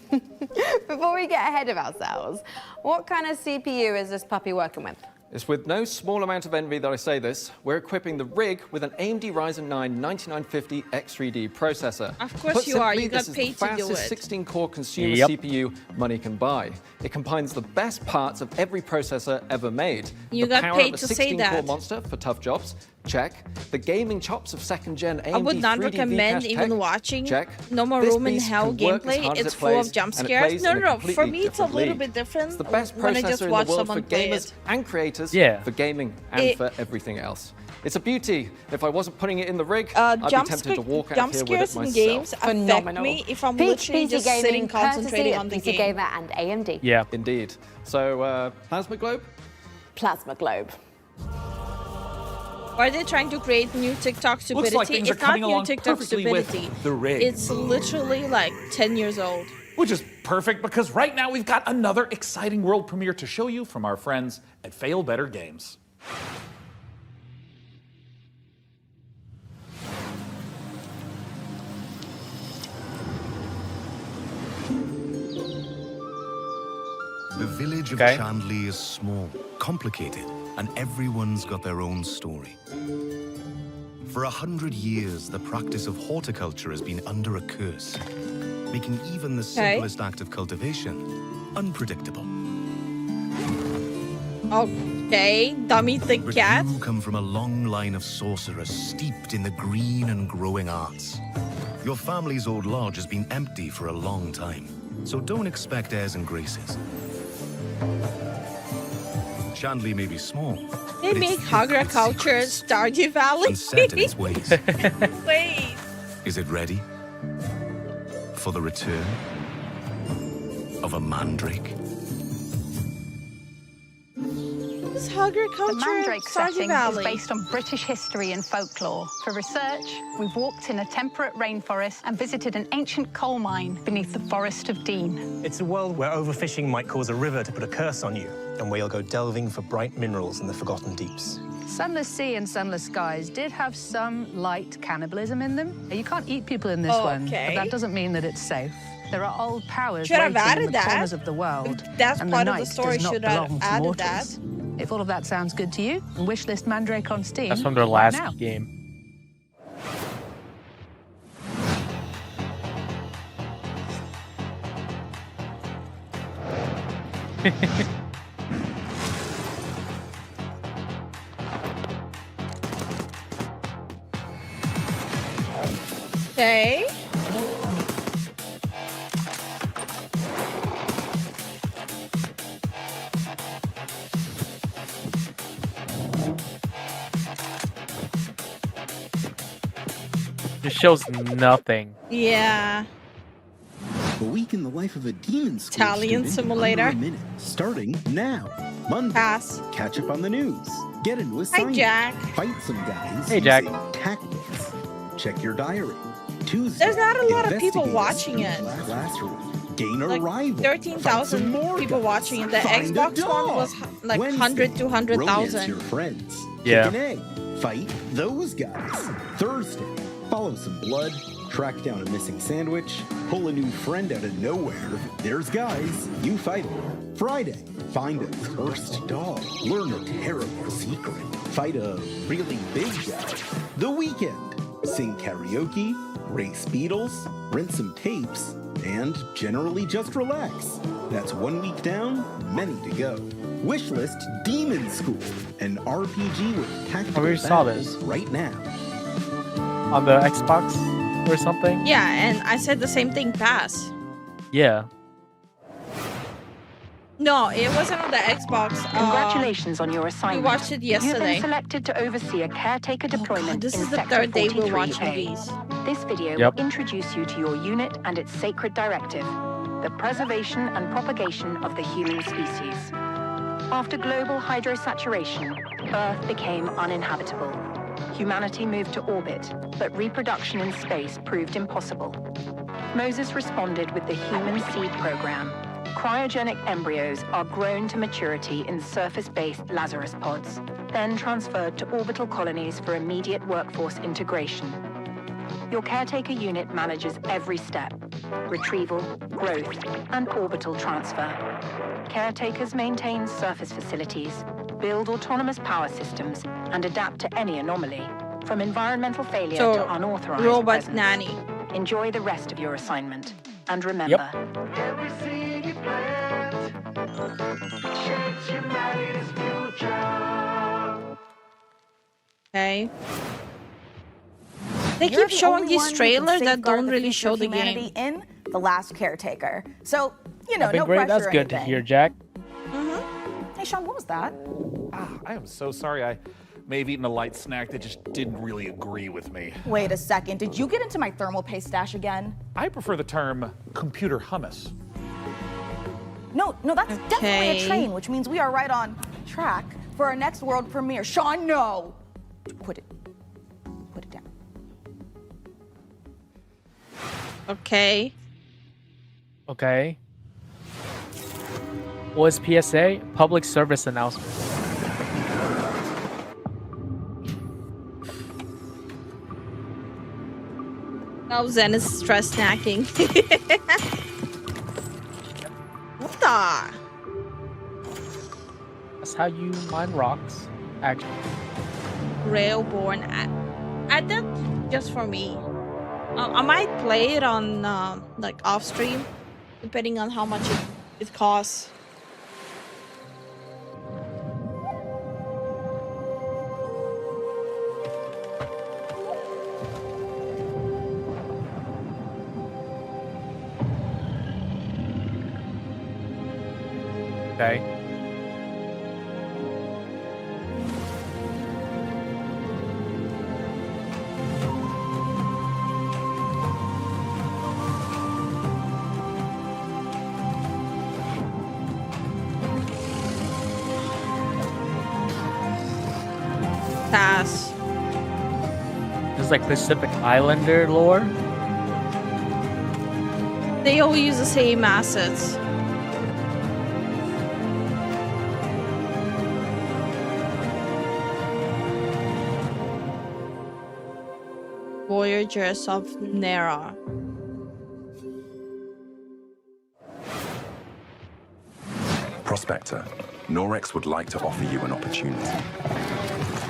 Before we get ahead of ourselves, what kind of CPU is this puppy working with? It's with no small amount of envy that I say this. We're equipping the rig with an AMD Ryzen 9 9950 X3D processor. Of course Put you are. simply, You got this is paid the to do fastest it. 16-core consumer CPU money can buy. It combines the best parts of every processor ever made. You the got power paid of a to say 16-core that. monster for tough jobs. Check. The gaming chops of second-gen AMD I would not 3D recommend Vcache even tech. watching Check. No More This Room in beast Hell can work as gameplay. hard as It's it full plays, of jump and it scares. plays No, in a no, for completely me it's a different little league. bit different It's the best when I processor just in the watch world someone for play gamers it. and creators, Yeah. for gaming and for everything else. It's a beauty. If I wasn't putting it in the rig, I'd be Jump tempted to walk out jump here with scares it in myself. games affect me if I'm literally just sitting concentrating on the PC game. Gamer and AMD. Yeah. Indeed. So, Plasma Globe? Plasma Globe. Are they trying to create new TikTok stupidity? Looks like things are It's not coming new along TikTok perfectly with stupidity. the rig. It's literally like 10 years old. Which is perfect because right now we've got another exciting world premiere to show you from our friends at Fail Better Games. The village of Chandli is small, complicated, and everyone's got their own story. For 100 years, the practice of horticulture has been under a curse, making even the simplest act of cultivation unpredictable. Okay, Dummy the cat. You come from a long line of sorcerers steeped in the green and growing arts. Your family's old lodge has been empty for a long time, so don't expect airs and graces. Chandli may be small. They make agriculture Stardew Valley. And set in its ways. Wait. Is it ready for the return of a mandrake? It's agriculture The Mandrake Stardew setting Valley. is based on British history and folklore. For research, we've walked in a temperate rainforest and visited an ancient coal mine beneath the Forest of Dean. It's a world where overfishing might cause a river to put a curse on you, and where you'll go delving for bright minerals in the forgotten deeps. Sunless Sea and Sunless Skies did have some light cannibalism in them. You can't eat people in this one, but Okay. that doesn't mean that it's safe. There are old powers Should have waiting in added the that. corners of the world. If that's and part the of the night story, does not should have belong to added mortals. If all of that sounds good to you, wishlist Mandrake on Steam. That's from their right last now. game. Okay. This shows nothing. Yeah. A week in the life of a demon school Italian student in simulator. under a minute, starting now. Monday. Pass. Catch up on the news. Get into a Hi, assignment. Jack. Fight some guys. Hey, Jack. using tactics. Check your diary. Tuesday. There's not a lot of people investigate a watching student it. Classroom. Gain a Like rival. 13,000 people watching it. The Find a Xbox One dog. was like Wednesday, 100 to romance 100,000. your friends. Yeah. Kick an egg. Fight those guys. Thursday. follow some blood, track down a missing sandwich, pull a new friend out of nowhere. There's guys, you fight them. Friday, find a cursed dog, learn a terrible secret, fight a really big guy. The weekend, sing karaoke, race beetles, rent some tapes, and generally just relax. That's 1 week down, many to go. Wishlist Demon School, an RPG with tactical battles right now. On the Xbox or something? Yeah, and I said the same thing, pass. Yeah. No, it wasn't on the Xbox. Congratulations on your assignment. We watched it yesterday. You've been selected to oversee a caretaker deployment this in is the Sector third day we're 43A. watching these. This video will introduce you to your unit and its sacred directive, the preservation and propagation of the human species. After global hydrosaturation, Earth became uninhabitable. Humanity moved to orbit, but reproduction in space proved impossible. Moses responded with the Human Seed Program. Cryogenic embryos are grown to maturity in surface-based Lazarus pods, then transferred to orbital colonies for immediate workforce integration. Your caretaker unit manages every step: retrieval, growth, and orbital transfer. Caretakers maintain surface facilities, build autonomous power systems, and adapt to any anomaly, from environmental failure to unauthorized robot presence. nanny. Enjoy the rest of your assignment. And remember, every seed you plant shapes humanity's future. Okay. They You're keep the showing only these one who can trailers that safeguard don't the really future show of the humanity game. in The Last Caretaker. So, you know, Been no great. pressure That's or good to anything. hear, Jack. Hey, Sean, what was that? I am so sorry. I may have eaten a light snack that just didn't really agree with me. Wait a second. Did you get into my thermal paste stash again? I prefer the term computer hummus. No, that's definitely Okay. a train, which means we are right on track for our next world premiere. Sean, no! Put it down. Okay. Okay. What is PSA? Public service announcement. Now Zen is stress snacking. What the? That's how you mine rocks. Actually. Railborn. Add that just for me. I might play it on like off stream, depending on how much it costs. Okay. Pass. This is like Pacific Islander lore. They all use the same assets. Voyagers of Nera. Prospector, Norex would like to offer you an opportunity.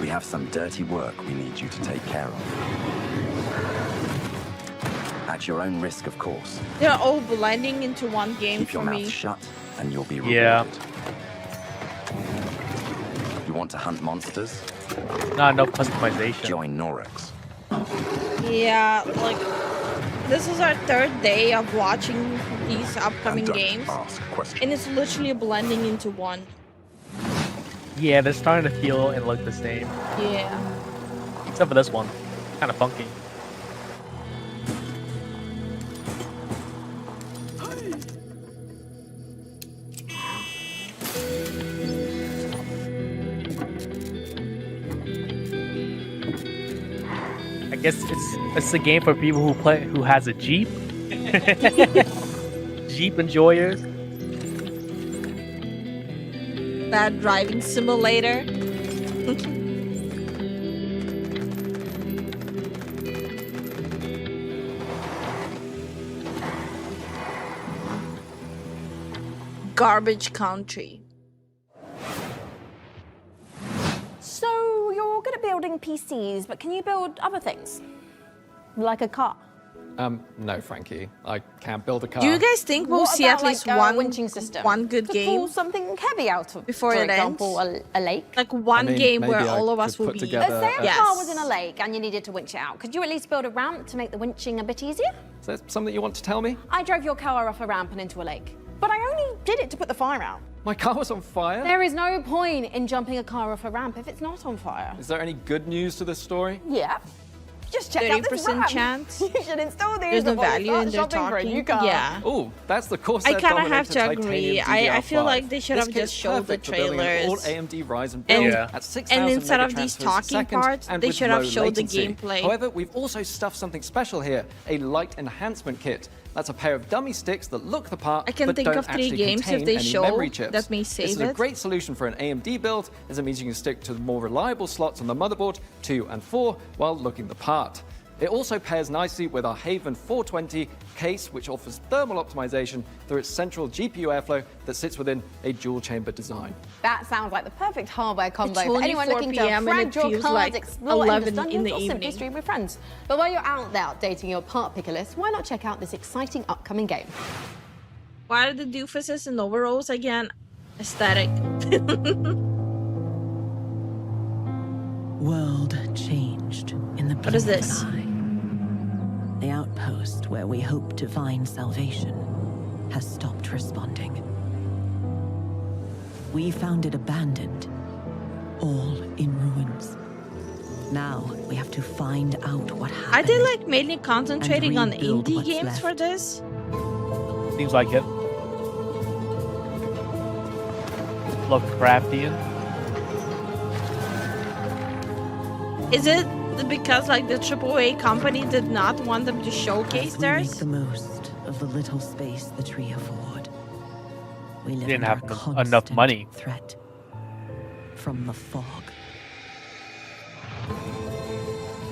We have some dirty work we need you to take care of. At your own risk, of course. They're all blending into one game Keep for your mouth me. shut and you'll be rewarded. Yeah. You want to hunt monsters? Not enough customization. Join Norex. Yeah, like this is our third day of watching these upcoming don't games, ask questions. and it's literally blending into one. Yeah, they're starting to feel and look the same. Yeah. Except for this one. Kind of funky. I guess it's a game for people who has a Jeep. Jeep enjoyers. Bad driving simulator. garbage country. So you're good at building PCs, but can you build other things? Like a car? No, Frankie. I can't build a car. Do you guys think we'll see at least one winching system? one good to game pull something heavy out of, before for it example, ends? a lake? Like one game where all of us will be. Let's say a car was in a lake and you needed to winch it out. Could you at least build a ramp to make the winching a bit easier? Is that something you want to tell me? I drove your car off a ramp and into a lake, but I only did it to put the fire out. My car was on fire? There is no point in jumping a car off a ramp if it's not on fire. Is there any good news to this story? Yeah. Just check out this 30% ramp. chance. You should install these There's no before you value start in their shopping for a new talking. car. Yeah. Oh, that's the Corsair I kind of have Dominator to agree. Titanium I feel DDR5. like they should have This just kit's showed the perfect for building an all trailers. AMD Ryzen And, build Yeah. at 6,000 and instead of these megatransfers a talking second parts, and they with should have low showed the latency. gameplay. However, we've also stuffed something special here, a light enhancement kit. That's a pair of dummy sticks that look the part, I can but think don't of 3 actually games if contain they any show memory chips. that may This save is a it. great solution for an AMD build, as it means you can stick to the more reliable slots on the motherboard, 2 and 4, while looking the part. It also pairs nicely with our Haven 420 case, which offers thermal optimization through its central GPU airflow that sits within a dual-chamber design. That sounds like the perfect hardware combo It's for only anyone 4 looking to PM and frag it your feels cards, like explore 11 endless dungeons, in the or simply evening. stream with friends. But while you're out there updating your part picker list, why not check out this exciting upcoming game? Why are the doofuses in overalls again? Aesthetic. World changed in the blink What is of an this? eye. The outpost where we hope to find salvation has stopped responding. We found it abandoned, all in ruins. Now we have to find out what happened. Are they like mainly concentrating on rebuild indie what's games left. for this? Seems like it. Lovecraftian. Is it because like the AAA company did not want them to showcase As we make theirs? the most of the little space the tree afford. We live Didn't under have a enough constant money. threat from the fog.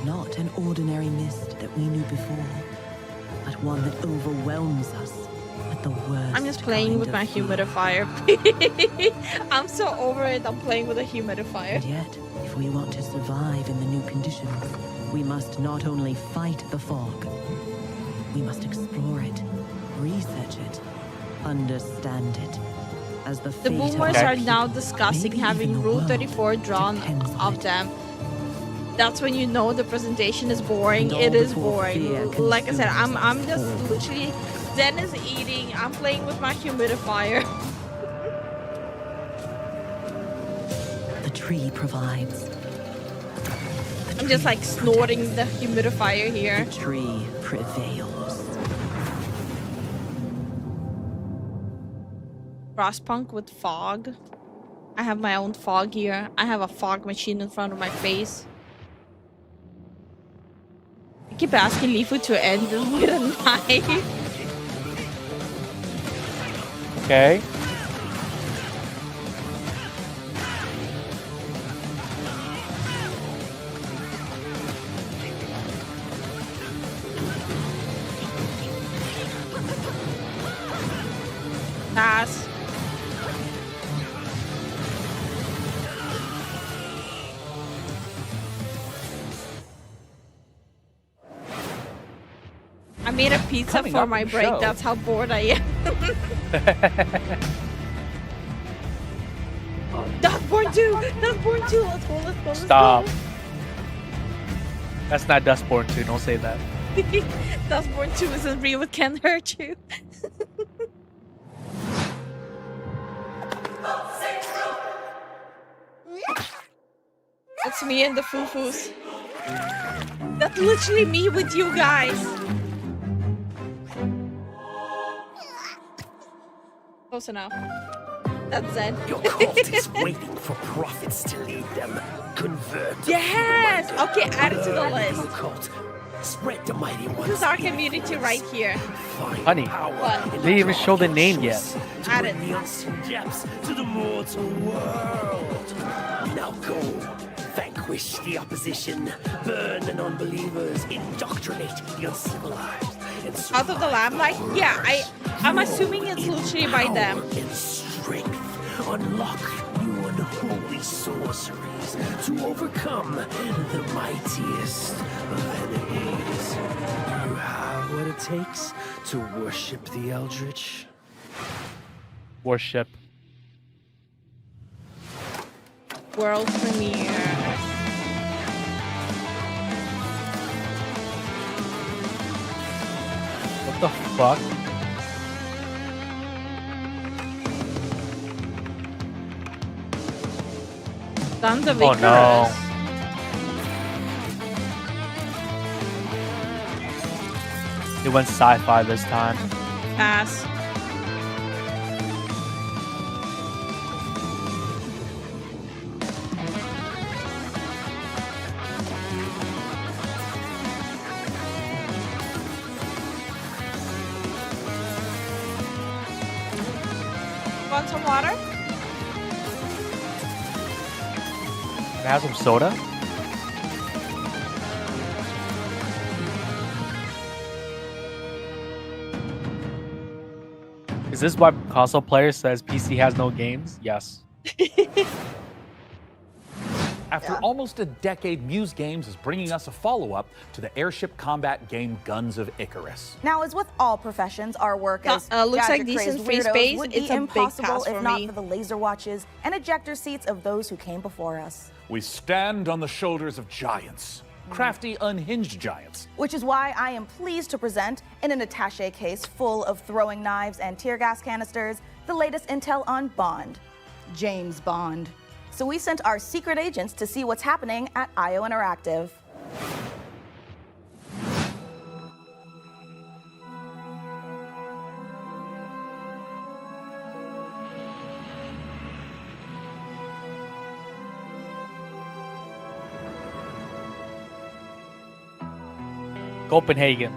Not an ordinary mist that we knew before, but one that overwhelms us with the worst. I'm just playing with my kind of humidifier. I'm so over it. I'm playing with a humidifier. And yet, if we want to survive in the new conditions, we must not only fight the fog, we must explore it, research it, understand it. As the The fate of boomers our are now people, discussing maybe having even the Rule world, 34 drawn depends on of it. them. That's when you know the presentation is boring. And all It is before boring. fear Like I said, consumes I'm us just all. literally Zen is eating. I'm playing with my humidifier. The tree provides. I'm just like snorting the humidifier here. The tree prevails. Frostpunk with fog. I have my own fog here. I have a fog machine in front of my face. I keep asking Lifu to end with a knife. Okay. Pass. I made a pizza Coming for up my in break. show. That's how bored I am. Dustborn 2! Dustborn 2! Let's go, let's go, let's Stop. go. That's not Dustborn 2. Don't say that. Dustborn 2 isn't real. It can hurt you. That's me and the foo-foos. That's literally me with you guys. Close enough. That's Zen. Your cult is waiting for prophets to lead them. Convert. Yes! Okay, add it to the Your list. cult. Spread the mighty ones. This is our community right here. Honey, What? they didn't even show the name yet. Add it. The unseen depths to the mortal world. Now go. Vanquish the opposition. Burn the non-believers. Indoctrinate the uncivilized. Out of the limelight? Yeah, I'm assuming it's literally by them. Unlock new unholy sorceries to overcome the mightiest of enemies. You have what it takes to worship the Eldritch. Worship. World premiere. What the fuck? Sons of Oh Icarus. no. It went sci-fi this time. Pass. Want some water? Can I have some soda? Is this why console player says PC has no games? Yes. After almost a decade, Muse Games is bringing us a follow-up to the airship combat game Guns of Icarus. Now, as with all professions, our work as looks like gadget-crazed decent free weirdos space. would It's be a big impossible pass if for not me. for the laser watches and ejector seats of those who came before us. We stand on the shoulders of giants, crafty, unhinged giants. Which is why I am pleased to present, in an attaché case full of throwing knives and tear gas canisters, the latest intel on Bond, James Bond. So we sent our secret agents to see what's happening at IO Interactive. Copenhagen.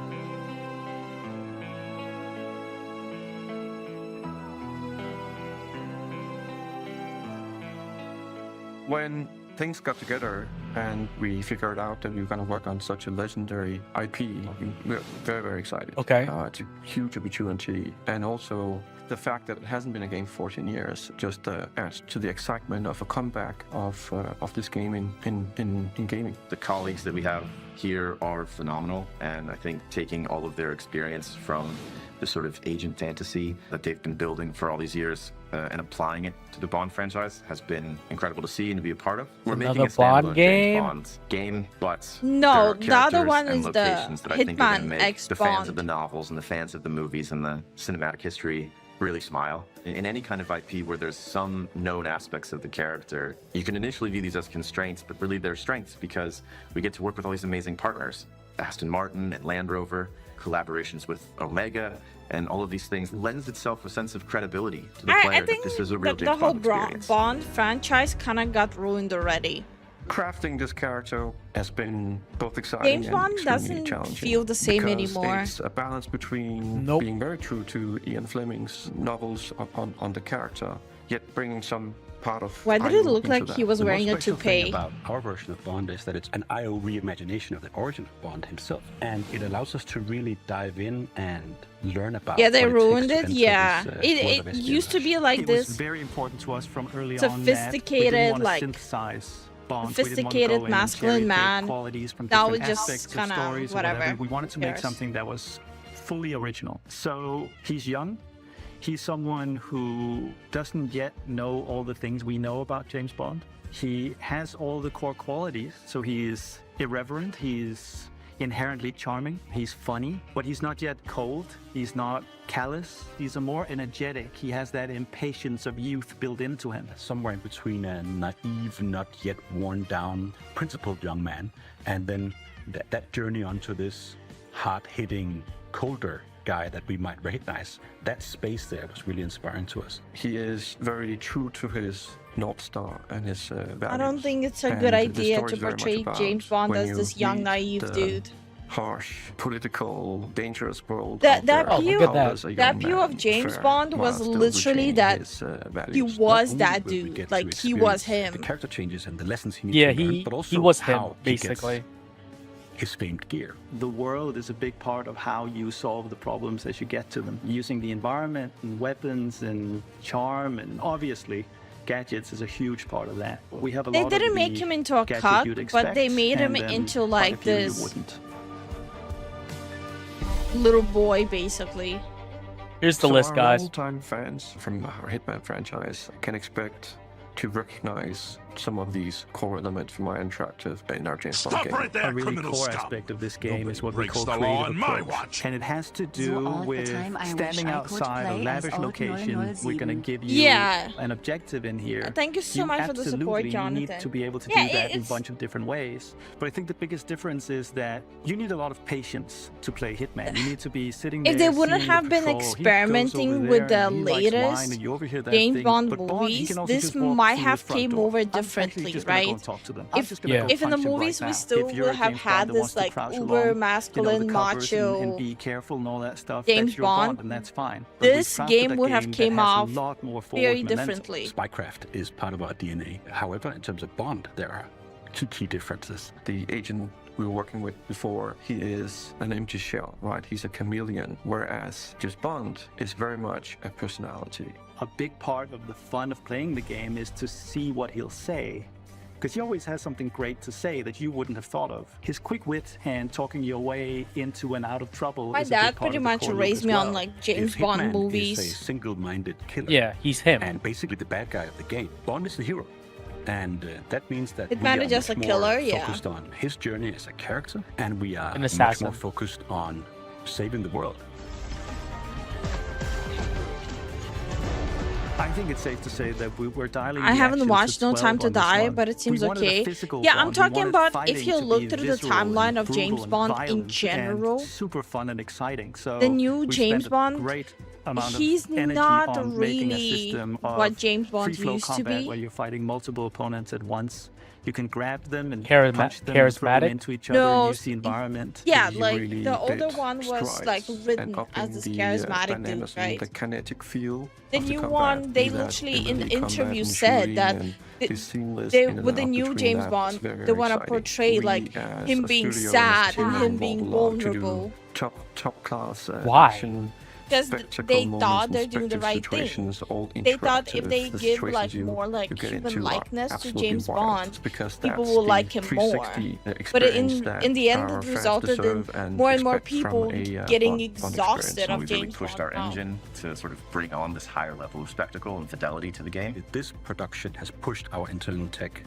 When things got together and we figured out that we were going to work on such a legendary IP, we were very, very excited. Okay. It's a huge opportunity. And also the fact that it hasn't been a game for 14 years just adds to the excitement of a comeback of this game in gaming. The colleagues that we have here are phenomenal, and I think taking all of their experience from the sort of agent fantasy that they've been building for all these years and applying it to the Bond franchise has been incredible to see and to be a part of. We're making a Bond standalone game? James Bond game, but No, there are the other characters one and is the locations that I think are going to Hitman make X the fans of Bond. the novels and the fans of the movies and the cinematic history really smile. In any kind of IP where there's some known aspects of the character, you can initially view these as constraints, but really they're strengths because we get to work with all these amazing partners. Aston Martin and Land Rover, collaborations with Omega, and all of these things lends itself a sense of credibility to the player I that think this is a real the James whole Bond experience. Bond franchise kind of got ruined already. Crafting this character has been both exciting James and Bond extremely doesn't challenging feel the same because anymore. It's a balance between being very true to Ian Fleming's novels on the character, yet bringing some part of Why did IO it look into like that. he was The most wearing a special thing toupee? about our version of Bond is that it's an IO reimagination of the origin of Bond himself, and it allows us to really dive in and learn about. Yeah, they what takes ruined to it. enter Yeah, this, world it of espionage. used to be like It was this very important to us from early sophisticated, on that we didn't want to like, synthesize Bond. sophisticated masculine man. Qualities from Now different it just aspects of kinda stories or whatever. We wanted to Who make cares? something that was fully original. So he's young. He's someone who doesn't yet know all the things we know about James Bond. He has all the core qualities. So he is irreverent. He's inherently charming. He's funny, but he's not yet cold. He's not callous. He's a more energetic. He has that impatience of youth built into him. Somewhere in between a naive, not yet worn down, principled young man, and then that journey onto this hard-hitting, colder guy that we might recognize. That space there was really inspiring to us. He is very true to his North Star and his values. I don't think it's a And good the idea story to is very much portray about James Bond when as you this young, meet naive the dude. harsh, political, dangerous world. The out there. appeal, How does a the young appeal man of James fare Bond was while still literally retaining that his, he values? was Not that only will we dude. get Like to he was experience him. the character changes and the lessons he needs Yeah, to learn, but also he was him, how he gets basically. his famed gear. The world is a big part of how you solve the problems as you get to them. Using the environment and weapons and charm, and obviously gadgets is a huge part of that. We have a They lot didn't of make the him into a gadget cuck, you'd but they expect, made him and then into quite a like few you this wouldn't. little boy, basically. Here's the So list, our guys. longtime fans from our Hitman franchise can expect to recognize some of these core elements from our interactive in our James Bond game. A really core aspect of this game is what we call creative approach. And it has to do with standing outside a lavish location. We're going to give you an objective in here. Thank you so much for the support, Jonathan. You need to be able to do that in a bunch of different ways. But I think the biggest difference is that you need a lot of patience to play Hitman. You need to be sitting there. If they wouldn't seeing the have been patrol. He goes experimenting over with there the and he likes wine latest and you overhear that James thing. Bond But he movies, can also this just walk might through the have front came door. over I'm actually differently, just gonna go right? and talk to them. I'm just gonna go If in the punch him movies right we now. still If you're would a have James had Bond that this wants to like crouch uber along, masculine the covers macho and be careful and all that stuff, James that's your Bond, and that's fine. But we've this crafted game a would have game came that has off a lot more very forward momentum. differently. Spycraft is part of our DNA. However, in terms of Bond, there are two key differences. The agent we were working with before, he is an empty shell, right? He's a chameleon, whereas James Bond is very much a personality. A big part of the fun of playing the game is to see what he'll say, because he always has something great to say that you wouldn't have thought of. His quick wit and talking your way into and out of trouble My is a big dad part pretty of the much core loop raised as me on well. like James If Bond Hitman movies. is a single-minded killer. Yeah, he's him. And basically the bad guy of the game. Bond is the hero. And that means that Hitman we is are just much a killer, more yeah. focused on his journey as a character, and we are An much assassin. more focused on saving the world. I think it's safe to say that we're dialing. I the haven't action watched to No 12 Time to on this Die, one. but it seems We wanted a okay. physical Yeah, I'm Bond. We talking wanted about fighting if you to look be through the visceral timeline and of brutal James and Bond in violent and general. super fun and exciting. So The new we James spent a Bond, great amount of he's energy not on making a really system what of James Bond free-flow used to combat be. where you're fighting multiple opponents at once. You can grab them and Charisma- punch them and throw them charismatic? into each other No, and use the environment. Yeah, He like really the older did one was like strides written and upping as this the charismatic dude, dynamism, right? the kinetic feel The of new combat, one, they be that literally in the melee combat interview and said shooting that and the- the seamless they, in and with the out new between James that Bond, is very, they want to exciting. portray We, like as him a being studio, sad as a and team, him involved being a lot to do vulnerable. top class Why? action, Because spectacle they moments thought and they're doing the spectacle right thing. situations, all They thought if interactive. they The give situations like you- more like you get human into are likeness to absolutely James wild, Bond, because people that's will the like him more. 360 But experience in that the end, our it fans resulted in deserve and more and more expect from people a, getting Bond exhausted experience. of We really James pushed Bond. our engine to sort of bring on this higher level of spectacle and fidelity to the game. This production has pushed our internal tech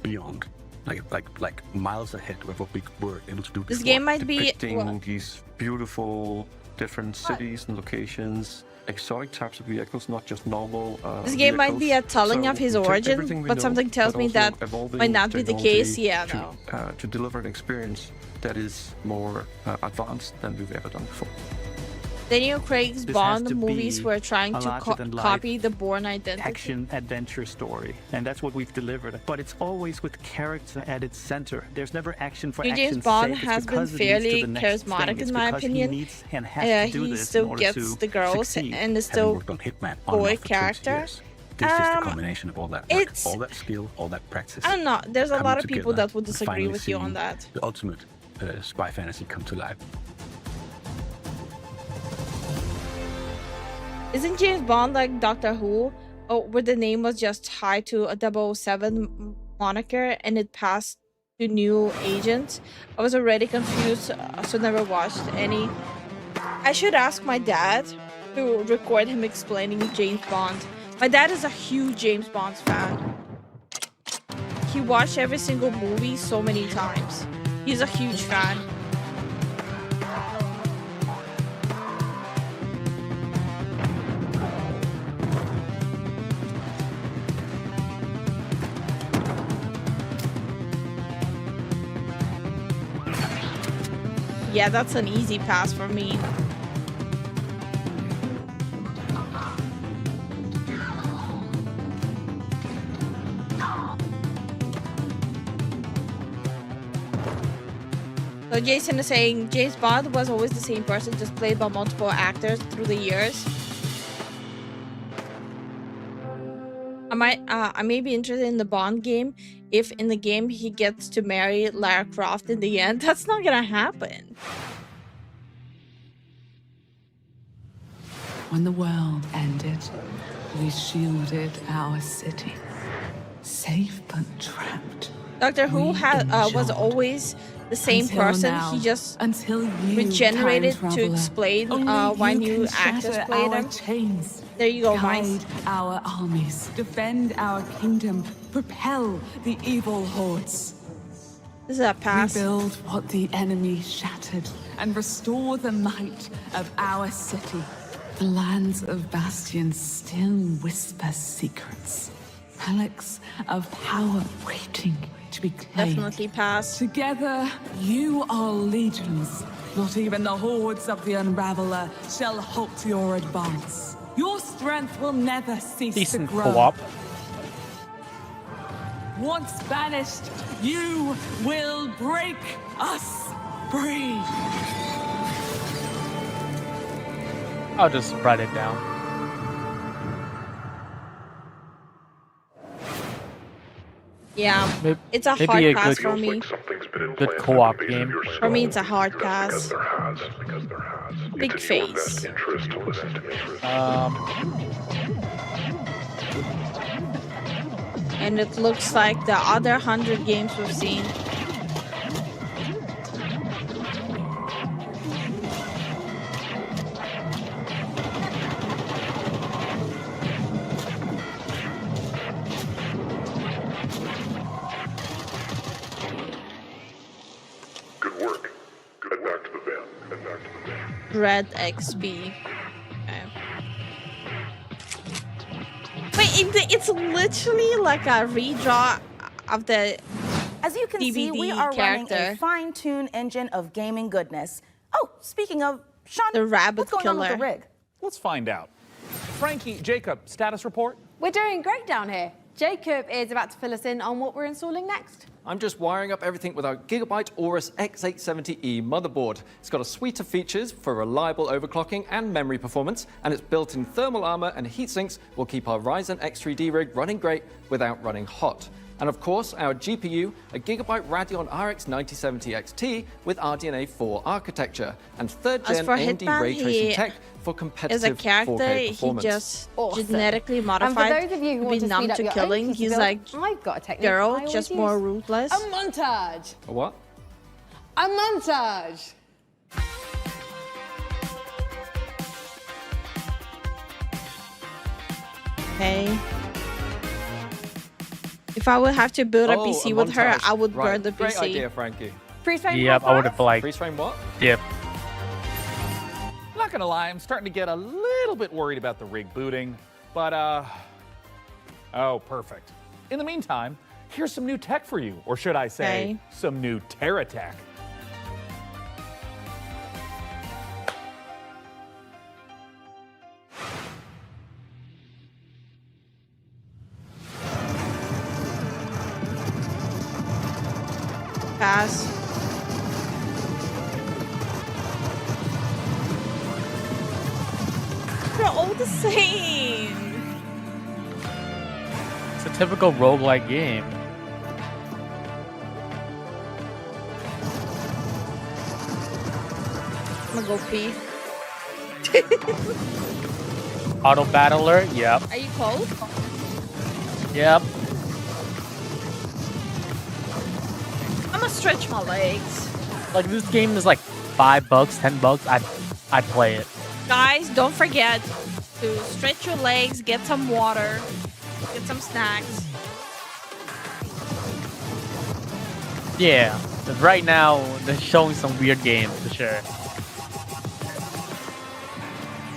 beyond, like miles ahead of what we were able to do This before. game might be Depicting these beautiful different cities and locations, exotic types of vehicles, not just normal This game might be a telling of his origin, but something tells me that might not be the case. Yeah, no. To deliver an experience that is more advanced than we've ever done before. Daniel Craig's This Bond has to movies be were trying a to larger-than-life copy the Bourne identity. action adventure story, and that's what we've delivered. But it's always with character at its center. There's never action for James action's Bond sake. It's has been because it leads to fairly the next charismatic thing. It's in my because opinion. He needs and has to do He this still in order gets to the girls succeed. and is Having still worked on Hitman on and boy off for 20 character. years, this is the combination of all that work, it's- all that skill, all that practice. I don't know. There's a coming lot of people together that would and disagree finally with you on seeing that. The ultimate spy fantasy come to life. Isn't James Bond like Doctor Who, where the name was just tied to a 007 moniker and it passed to new agents? I was already confused, so never watched any. I should ask my dad to record him explaining James Bond. My dad is a huge James Bond fan. He watched every single movie so many times. He's a huge fan. Yeah, that's an easy pass for me. So Jason is saying James Bond was always the same person, just played by multiple actors through the years. I may be interested in the Bond game if in the game he gets to marry Lara Croft in the end. That's not gonna happen. When the world ended, we shielded our city. Safe but trapped. Doctor Who was always the same Until person. now, He just until you, regenerated time to traveler, explain only why you new can actors shatter played our him. chains, There you go, guide Mice. our armies, defend our kingdom, propel the evil hordes. This is a pass. Rebuild what the enemy shattered and restore the might of our city. The lands of Bastion still whisper secrets. Relics of power waiting to be claimed. Definitely pass. Together, you are legions. Not even the hordes of the Unraveler shall halt your advance. Your strength will never cease Decent to grow. co-op. Once banished, you will break us free. I'll just write it down. Yeah, Maybe, it's a maybe hard a pass good, for me. Good co-op game. For me, it's a hard pass. Big face. And it looks like the other 100 games we've seen. Good work. Head back to the van. Head back to the van. Red XP. Okay. Wait, it's literally like a redraw of the As you can see, we are running a fine-tuned engine of gaming goodness. Oh, speaking of, Sean, the rabbit what's going on with the rig? Let's find out. Frankie, Jacob, status report? We're doing great down here. Jacob is about to fill us in on what we're installing next. I'm just wiring up everything with our Gigabyte Aorus X870E motherboard. It's got a suite of features for reliable overclocking and memory performance, and its built-in thermal armor and heat sinks will keep our Ryzen X3D rig running great without running hot. And of course, our GPU, a Gigabyte Radeon RX 9070 XT with RDNA 4 architecture, and third-gen for AMD Hitman, ray tracing he- tech for competitive As a character, 4K he performance. just Awesome. genetically And modified for those of you who to want be to numb speed up to your own killing. piece of He's build, like I've got a technique girl, I always just use. more ruthless. A montage. A what? A montage. Okay. If I would have to build a Oh, PC a with her, montage. I would Right. burn the Great PC. idea, Frankie. Freeze frame. Yep, I would have liked. Freeze frame what? Yep. I'm not gonna lie, I'm starting to get a little bit worried about the rig booting, but oh, perfect. In the meantime, here's some new tech for you, or should I say, Okay. some new Terra tech. Pass. They're all the same. It's a typical roguelike game. I'm gonna go pee. Auto battler, yep. Are you cold? Yep. I'm gonna stretch my legs. Like this game is like $5, $10. I'd play it. Guys, don't forget to stretch your legs, get some water, get some snacks. Yeah. 'Cause right now they're showing some weird games for sure.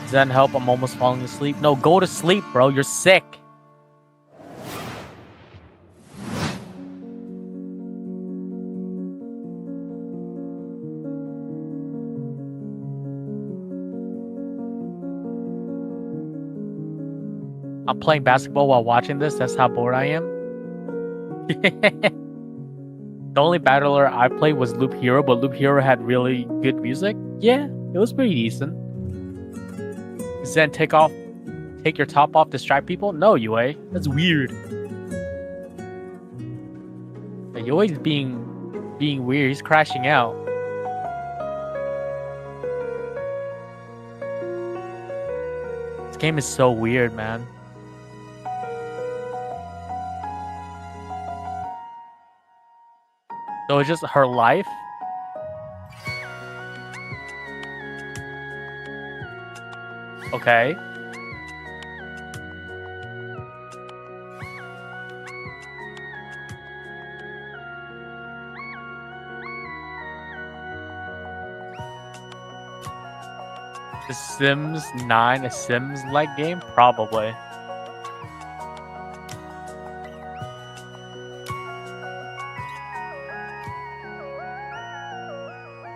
Does that help? I'm almost falling asleep. No, go to sleep, bro. You're sick. I'm playing basketball while watching this. That's how bored I am. The only battler I played was Loop Hero, but Loop Hero had really good music. Yeah, it was pretty decent. Zen, take off take your top off, distract people? No, Yue. That's weird. Like, Yue's being weird. He's crashing out. This game is so weird, man. So it's just her life? Okay. Is Sims 9 a Sims-like game? Probably.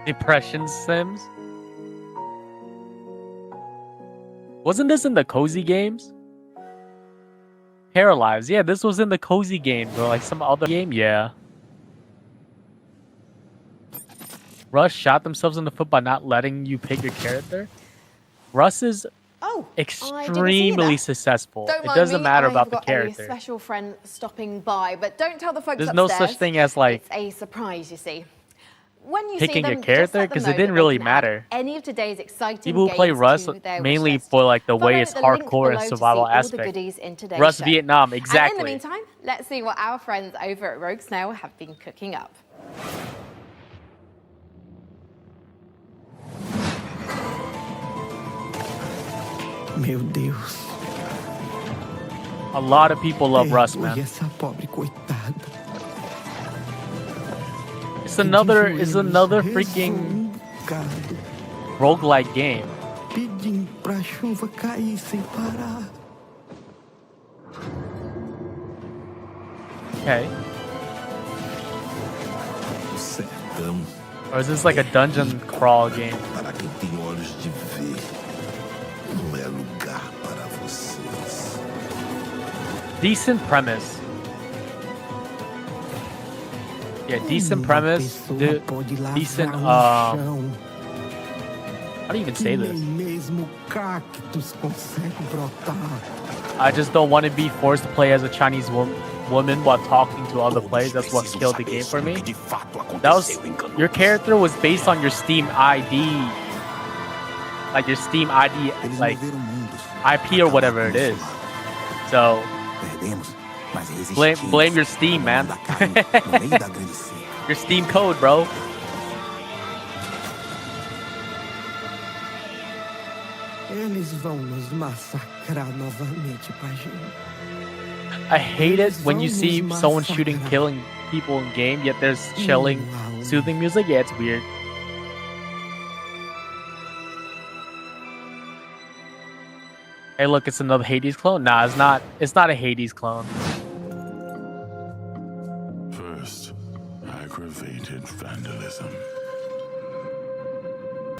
Depression Sims? Wasn't this in the Cozy games? Paralyzed. Yeah, this was in the Cozy game, or like some other game. Yeah. Russ shot themselves in the foot by not letting you pick your character. Russ is extremely successful. Don't It mind doesn't me, matter I've about the got character. A special friend stopping by, but don't tell the folks There's upstairs. no such thing as like It's a surprise, you see. When you picking see your them, character, just let them because it know didn't that really they can add matter. Any of today's exciting People who play games Rust to their mainly wish list. for like the way Follow it's the link hardcore and below to survival see all the aspect. goodies in today's Rust show. Vietnam, And in exactly. the meantime, let's see what our friends over at Rogue Snail have been cooking up. Meu Deus. A lot of people love Rust, man. Essa pobre coitada. It's another freaking roguelike game. Pedindo pra chuva cair sem parar. Okay. O sertão. Or is this like a dungeon crawl game? Para quem tem olhos de ver, não é lugar para vocês. Decent premise. Yeah, decent premise. Decent, how do you even say this? Nem mesmo cactos consegue brotar. I just don't want to be forced to play as a Chinese woman while talking to other players. That's what killed the game for me. That was, your character was based on your Steam ID. Like your Steam ID, like IP or whatever it is. So, blame your Steam, man. Your Steam code, bro. Eles vão nos massacrar novamente, Paginho. I hate it when you see someone shooting, killing people in game, yet there's chilling, soothing music. Yeah, it's weird. Hey, look, it's another Hades clone. Nah, it's not. It's not a Hades clone. First, aggravated vandalism.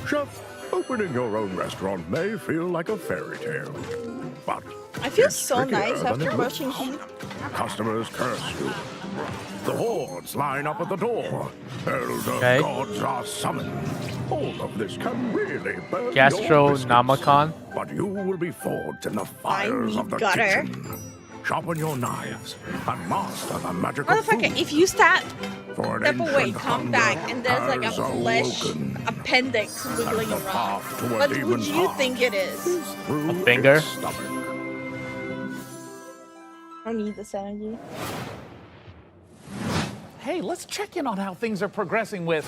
Chef, opening your own restaurant may feel like a fairy tale, but I feel it's so trickier nice than after it looks. brushing teeth. Customers curse you. The hordes line up at the door. Elder Okay. gods are summoned. All of this can really burn your Gastronomicon. biscuits, but you will be forged in the fires of the gutter. kitchen. Sharpen your knives and master the magic of Motherfucker, food. if you step For an away, ancient come hunger back, and there's like a has flesh awoken. appendix wiggling The around. path to a What would demon's you heart think it is? through A finger? its stomach. I don't need this energy. Hey, let's check in on how things are progressing with.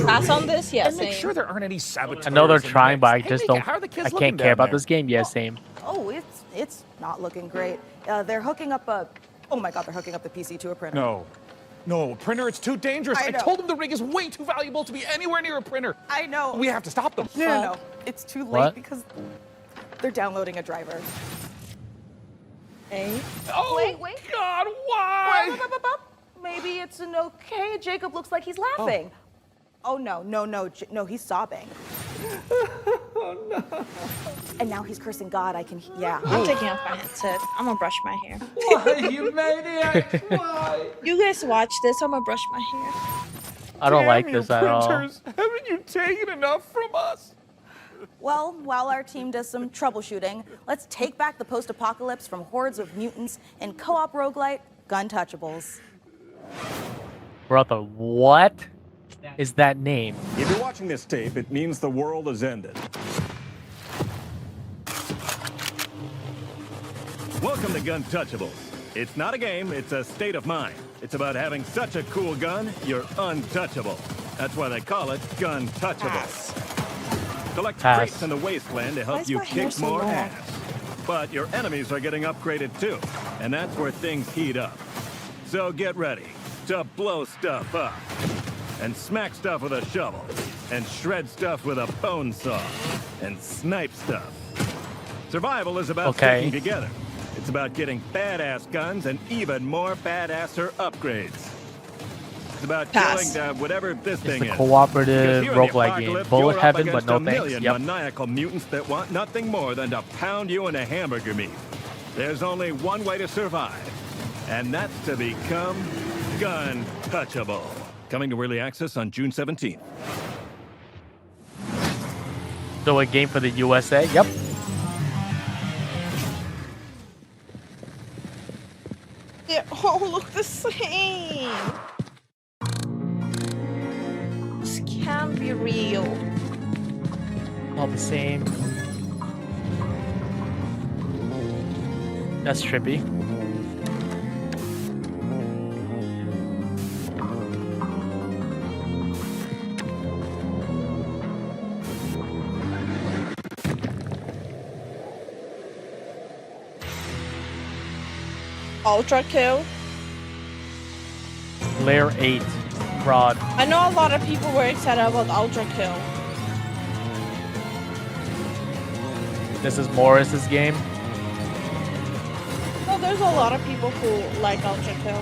Pass on this? Yeah, And make same. sure there aren't any saboteurs. I know they're in the trying, mix. but I Hey, just Mika, don't. how are the kids I looking can't care down about there? this game. Yeah, same. Oh, it's not looking great. They're hooking up a. Oh my God, they're hooking up the PC to a printer. No, printer, it's too dangerous. I I know. told them the rig is way too valuable to be anywhere near a printer. I know. We have to stop them. No, it's too late What? because they're downloading a driver. Hey. Oh, Wait. God, why? Wait. Maybe it's an okay. Jacob looks like he's laughing. Oh no, he's sobbing. Oh no. And now he's cursing God. Yeah. I'm taking off my headset. I'm gonna brush my hair. Why, you maniac? Why? You guys watch this. I'm gonna brush my hair. I don't like Damn you, this at all. printers. Haven't you taken enough from us? Well, while our team does some troubleshooting, let's take back the post-apocalypse from hordes of mutants in co-op roguelite Gun Touchables. Brother, what is that name? If you're watching this tape, it means the world has ended. Welcome to Gun Touchables. It's not a game, it's a state of mind. It's about having such a cool gun, you're untouchable. That's why they call it Gun Touchables. Collect crates in the wasteland to help you kick more ass. But your enemies are getting upgraded too, and that's where things heat up. So get ready to blow stuff up, and smack stuff with a shovel, and shred stuff with a bone saw, and snipe stuff. Survival is about sticking together. It's about getting badass guns and even more badasser upgrades. It's about killing whatever this thing is. Cooperative roguelike game. Bullet heaven, but no thanks. Yep. Maniacal mutants that want nothing more than to pound you into hamburger meat. There's only one way to survive, and that's to become Gun Touchable. Coming to early access on June 17th. So a game for the USA? Yep. They all look the same. This can't be real. All the same. That's trippy. Ultra kill. Layer 8. Rod. I know a lot of people were excited about Ultra kill. This is Morris's game. No, there's a lot of people who like Ultra kill.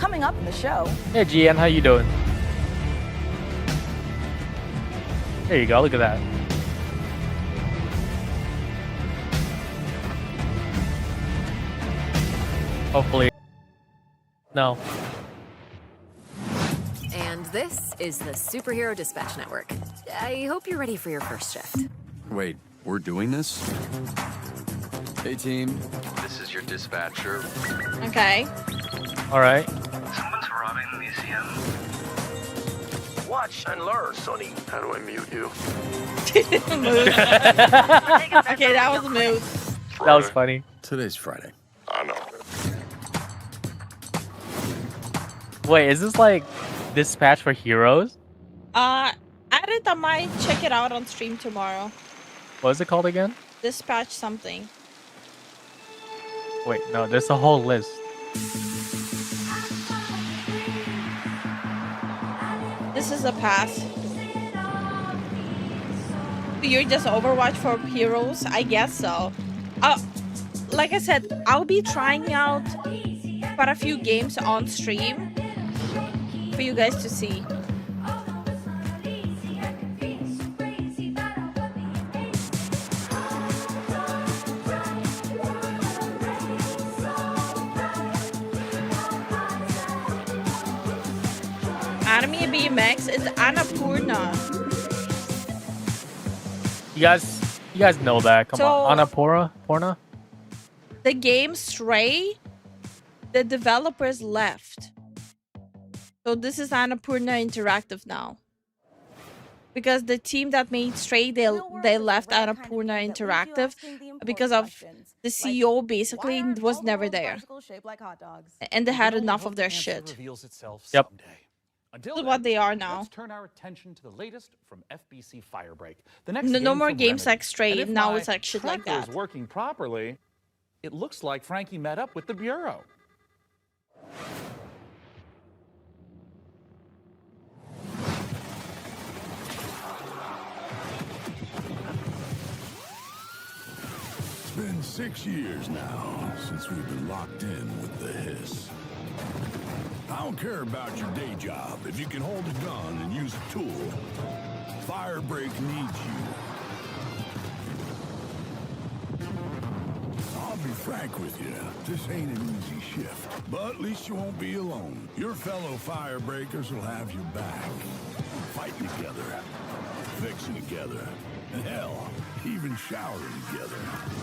Coming up in the show. Hey, GN, how you doing? There you go, look at that. Hopefully. No. And this is the Superhero Dispatch Network. I hope you're ready for your first shift. Wait, we're doing this? Hey team, this is your dispatcher. Okay. Alright. Someone's robbing the museum. Watch and learn, Sonny. How do I mute you? Okay, that was a move. That was funny. Today's Friday. I know. Wait, is this like Dispatch for Heroes? I might check it out on stream tomorrow. What is it called again? Dispatch something. Wait, no, there's a whole list. This is a pass. You're just Overwatch for Heroes? I guess so. Like I said, I'll be trying out quite a few games on stream for you guys to see. Anime BMX is Annapurna. You guys know that. Come on. Annapurna? The game Stray, the developers left. So this is Annapurna Interactive now. Because the team that made Stray, they left Annapurna Interactive because of the CEO basically was never there. And they had enough of their shit. Yep. Until This is what they are now. Let's turn our attention to the latest from FBC Firebreak. The next No more from games Remedy. like Stray. And if Now my it's like shit like tracker that. is working properly, it looks like Frankie met up with the Bureau. It's been 6 years now since we've been locked in with the Hiss. I don't care about your day job if you can hold a gun and use a tool. Firebreak needs you. frank with you, this ain't an easy shift. But at least you won't be alone. Your fellow firebreakers will have your back. Fighting together, fixing together, and hell, even showering together.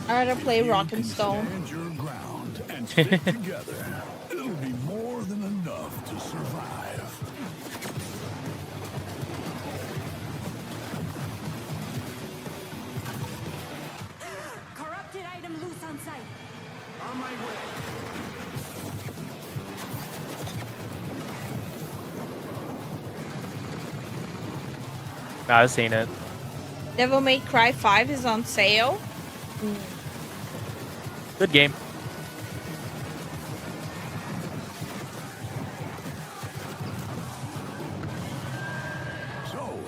I rather play Rock and Stone. Stand your ground and stick together. It'll be more than enough to survive. Corrupted item loose on site. On my way. I've seen it. Devil May Cry 5 is on sale. Good game. So,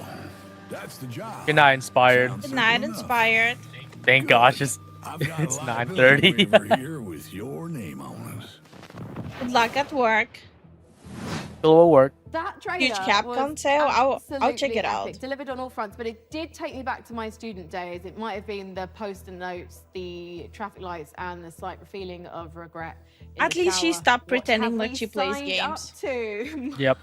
that's the job. Good night, Inspired. Good night, Inspired. Thank gosh, it's 9:30. Here with your name on it. Good luck at work. Still will work. That trailer Huge Capcom was sale. I'll check absolutely it out. epic, delivered on all fronts, but it did take me back to my student days. It might have been the post-it notes, the traffic lights, and the slight feeling of regret. At least she stopped What pretending have like we she plays signed games. Up to? Yep.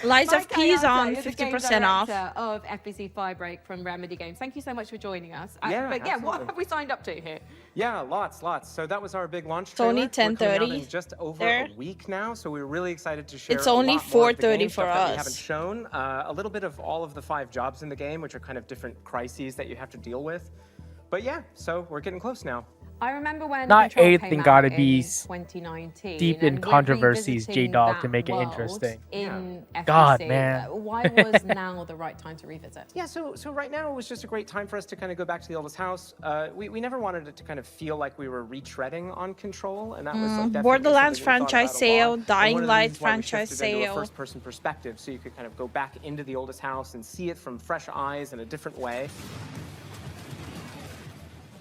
Lies of P is on is the game 50% off. director of FBC Firebreak from Remedy Games. Thank you so much for joining us. Yeah, But yeah, what absolutely. have we signed up to here? Yeah, lots. So that was our big launch It's only trailer. We're coming out 10:30 in just over there. a week now, so we're really excited to share. It's a only lot more of the 4:30 game for stuff that we us. haven't shown. A little bit of all of the 5 jobs in the game, which are kind of different crises that you have to deal with. But yeah, so we're getting close now. I remember when Not Control everything came gotta out be in 2019, deep in and we're controversies, revisiting J-Dog, that to make it world interesting. In FBC. God, man. Why was now the right time to revisit? Yeah, so right now it was just a great time for us to kind of go back to the oldest house. We never wanted it to kind of feel like we were retreading on Control, and that was like, definitely Borderlands something we thought franchise about a sale, lot. And Dying one of the Light reasons why we franchise shifted into sale. a first-person perspective, so you could kind of go back into the oldest house and see it from fresh eyes in a different way.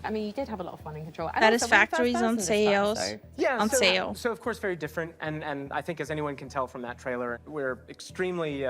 I mean, you did have a lot of fun in Control. And Satisfactory's also, we're on first person this time, sales. so- Yeah, on so, sale. So of course very different, and I think as anyone can tell from that trailer, we're extremely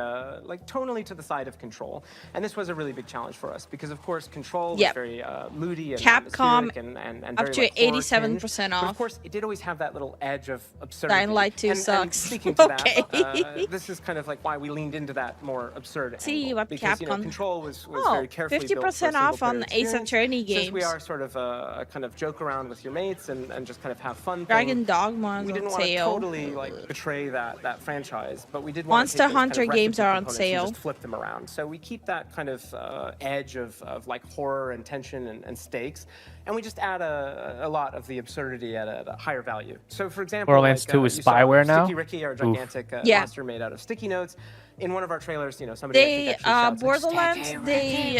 like tonally to the side of Control, and this was a really big challenge for us because of course Control was Yep. very moody and Capcom atmospheric and up very, to like, horror 87% tinged. But off. of course it did always have that little edge of absurdity. Dying Light 2 and sucks. speaking to Okay. that, this is kind of like why we leaned into that more absurd See angle, what because, Capcom. Control was Oh, very carefully built for a 50% off on single-player Ace Attorney experience. Since we games. are sort of a kind of joke around with your mates and just kind of have fun. Dragon thing, Dogma is we on didn't want to sale. totally like betray that franchise, but we did want Monster to take those Hunter kind of games recipe are on components sale. and just flip them around. So we keep that kind of edge of like horror and tension and stakes, and we just add a lot of the absurdity at a higher value. So for example, Borderlands 2 is you saw spyware now? Sticky Ricky, our Oof. gigantic Yeah. monster made out of sticky notes. In one of our trailers, somebody I They think actually shouts, like, Borderlands "Sticky they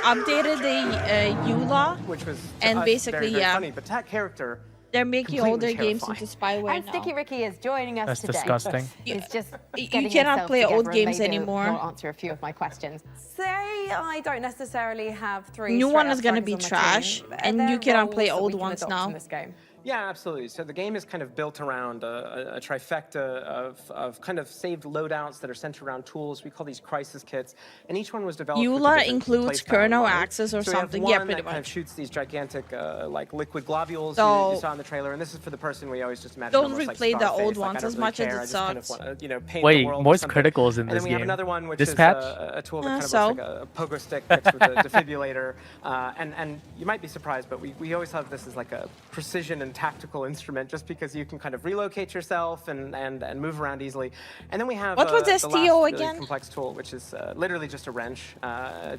updated the EULA, which was to and us basically very, very yeah, funny, but that character they're making completely older games terrifying. into spyware And now. Sticky Ricky is joining us That's today. disgusting. It's just You getting cannot himself play together old and games maybe anymore. he'll answer a few of my questions. Say I don't necessarily have 3 New one straight-up is gonna strikers be on my trash, team. Are and there you cannot play roles that we old can ones adopt now. in this game? Yeah, absolutely. So the game is kind of built around a trifecta of kind of saved loadouts that are centered around tools. We call these crisis kits, and each one was developed. with a EULA different includes playstyle in kernel mind. access or So we have something. one Yeah, that pretty kind of much. shoots these gigantic like liquid globules So- you saw in the trailer, and this is for the person we always just imagine. Don't almost like replay the Scarface, old like, I ones don't as really much as care, it I just kind of sucks. want to paint Wait, the world with Moist something. Critical is in And this then we have game. another one which Dispatch? is a tool that kind of so? looks like a pogo stick mixed with a defibrillator, and you might be surprised, but we always have this as like a precision and tactical instrument, just because you can kind of relocate yourself and move around easily. And then we have What was the STO last really again? complex tool, which is literally just a wrench.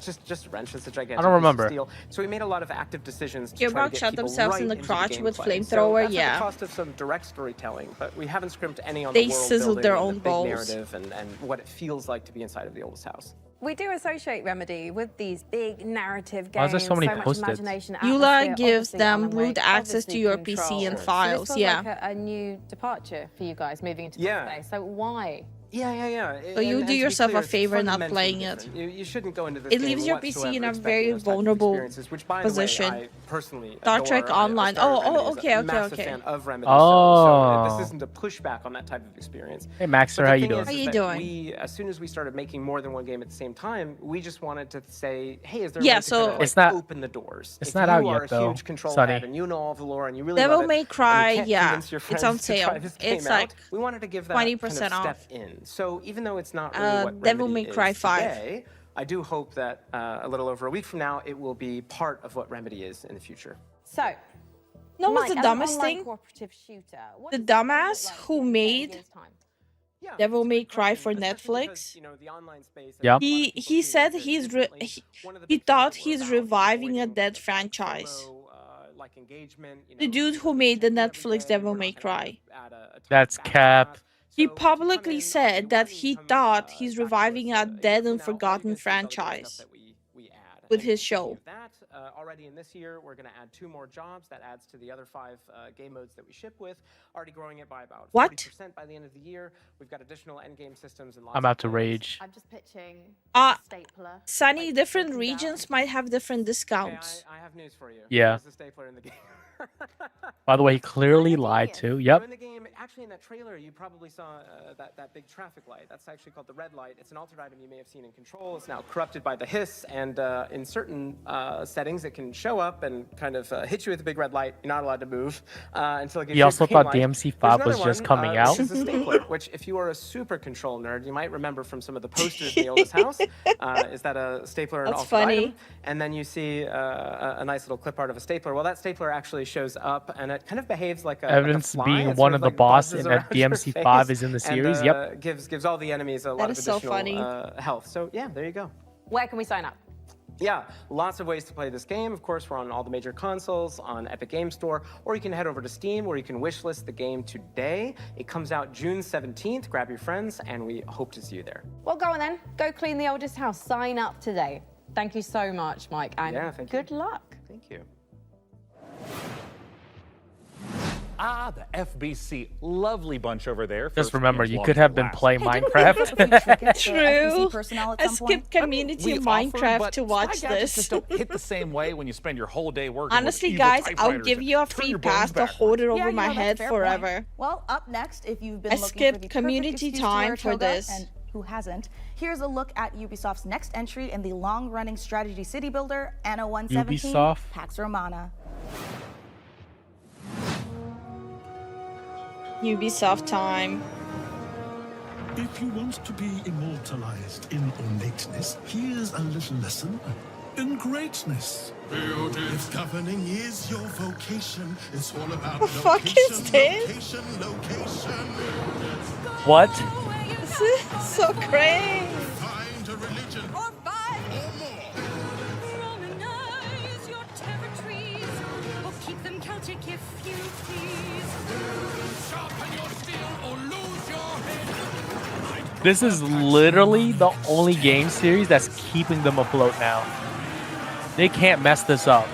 Just a wrench. It's a gigantic I don't piece of remember. steel. So we made a lot of active decisions to try Gearbox to get shot people themselves right in the into crotch with gameplay. So flamethrower, that's at yeah. the cost of some direct storytelling, but we haven't scrimped any on They the world sizzled building their and own the big balls. narrative and what it feels like to be inside of the oldest house. We do associate Remedy with these big narrative games. Why is there so many much post-its? imagination, EULA atmosphere, gives obviously them Alan Wake, root access to obviously your Control. PC and So files, this feels yeah. like a new departure for you guys moving into Yeah. this space. So why Yeah. So you And do to be yourself clear, a it's favor not fundamentally playing it. different. You shouldn't go into this It game leaves your PC in whatsoever a expecting very those types of vulnerable experiences, which, by the way, position. I personally Star adore. Trek I Online. started Remedy as Okay, a massive okay. fan of Remedy, Oh. so this isn't a pushback on that type of experience. Hey, Maxter, But the how you thing doing? is How you that doing? We, as soon as we started making more than one game at the same time, we just wanted to say, hey, is there Yeah, a way to kind so- of, like, It's not- open the doors? it's If not you out are yet, a though, huge control Sonny. head and you know all of the lore and you really Devil love it, May and Cry, you can't yeah, convince your it's friends on to sale. try this game It's out, like we wanted to give that 20% kind of off. step in. So even though it's not really what Devil Remedy May Cry is 5. today, I do hope that a little over a week from now, it will be part of what Remedy is in the future. So, No, what's Mike, the as an dumbest online thing? cooperative shooter, what The does this game look dumbass like who in, say, a made year's time? Devil May Cry for Netflix. Yeah. He said he thought he's reviving a dead franchise. The dude who made the Netflix Devil May Cry. That's cap. He publicly said that he thought he's reviving a dead and forgotten franchise with his show. That already in this year, we're going to add 2 more jobs. That adds to the other 5 game modes that we ship with, already growing it by about 40% by the end of the year. We've got additional end game systems and lots I'm about to of rage. I'm just pitching stapler. Sunny, different regions might have different discounts. I have news for you. Yeah. There's the stapler in the game. By the way, he clearly lied too. Yep. So in the game, actually in that trailer, you probably saw that big traffic light. That's actually called the red light. It's an altered item you may have seen in Control. It's now corrupted by the hiss, and in certain settings, it can show up and kind of hit you with a big red light. You're not allowed to move until it gives He you a also green thought light. DMC5 There's was just another coming one, out. This is a stapler, which if you are a super Control nerd, you might remember from some of the posters in the oldest house. Is that a stapler and That's altered funny. item? And then you see a nice little clip art of a stapler. Well, that stapler actually shows up, and it kind of behaves like a Evidence like a fly. being It one sort of the like boss buzzes in that around your DMC5 face is in the and, series. Yep. gives all the enemies a lot of is so additional funny. health. So yeah, there you go. Where can we sign up? Yeah, lots of ways to play this game. Of course, we're on all the major consoles, on Epic Game Store, or you can head over to Steam where you can wishlist the game today. It comes out June 17th. Grab your friends, and we hope to see you there. Well, go on then. Go clean the oldest house. Sign up today. Thank you so much, Mike, and Yeah, thank you. good luck. Thank you. Ah, the FBC. Lovely bunch over there. Just First remember, game's you long could to have been last. playing Minecraft. True. personnel at I some point? skipped community We offered, Minecraft but to Spy watch Gadgets this. just don't hit the same way when you spend your whole day working with Honestly, evil guys, I'll typewriters give and you a turn free your bones pass to backwards. hold it over Yeah, my that's a head fair point. forever. Well, up next, if you've been I looking skipped for the community perfect excuse time to wear for a toga, this. and who hasn't, here's a look at Ubisoft's next entry in the long-running strategy city builder, Anno 117, Ubisoft? Pax Romana. Ubisoft time. If you want to be immortalized in ornateness, here's a little lesson in greatness. If governing is your vocation, it's all about The fuck is this? location. What? This is so great. Find a religion or five or more. Romanize your territories, or keep them Celtic if you please. Sharpen your steel or lose your head. This is literally the only game series that's keeping them afloat now. They can't mess this up.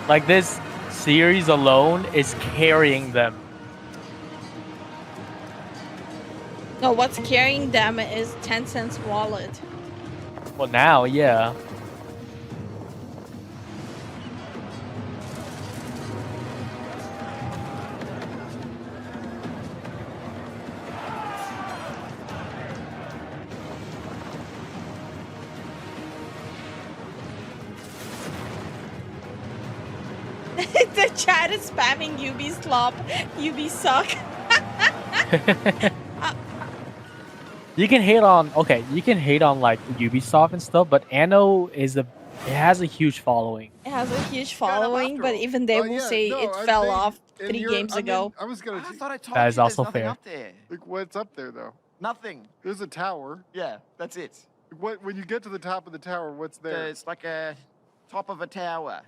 Like, this series alone is carrying them. No, what's carrying them is Tencent's wallet. Well, now, yeah. The chat is spamming Ubi slop, Ubi suck. You can hate on, okay, you can hate on like Ubisoft and stuff, but Anno is it has a huge following. It has a huge following, but even they will say it fell off 3 games ago. I was gonna. I thought I told That you is there's also nothing fair. up there. Like, what's up there though? Nothing. There's a tower. Yeah, that's it. What? When you get to the top of the tower, what's there? It's like a top of a tower.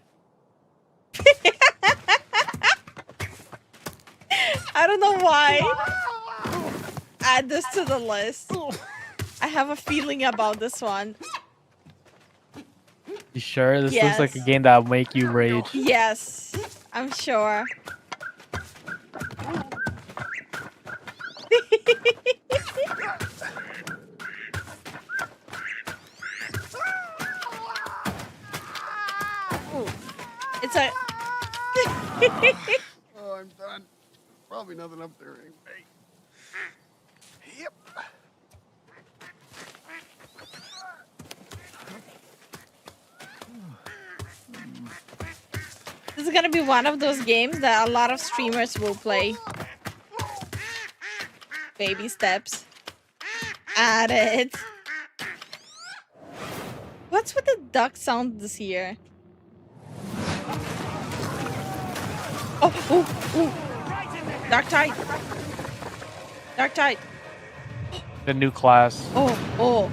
I don't know why. Add this to the list. I have a feeling about this one. You sure? This Yes. looks like a game that will make you rage. Yes, I'm sure. It's a. Oh, I'm done. Probably nothing up there anyway. Yep. This is gonna be one of those games that a lot of streamers will play. Baby steps. At it. What's with the duck sound this year? Oh. Dark Tide. Dark Tide. The new class. Oh.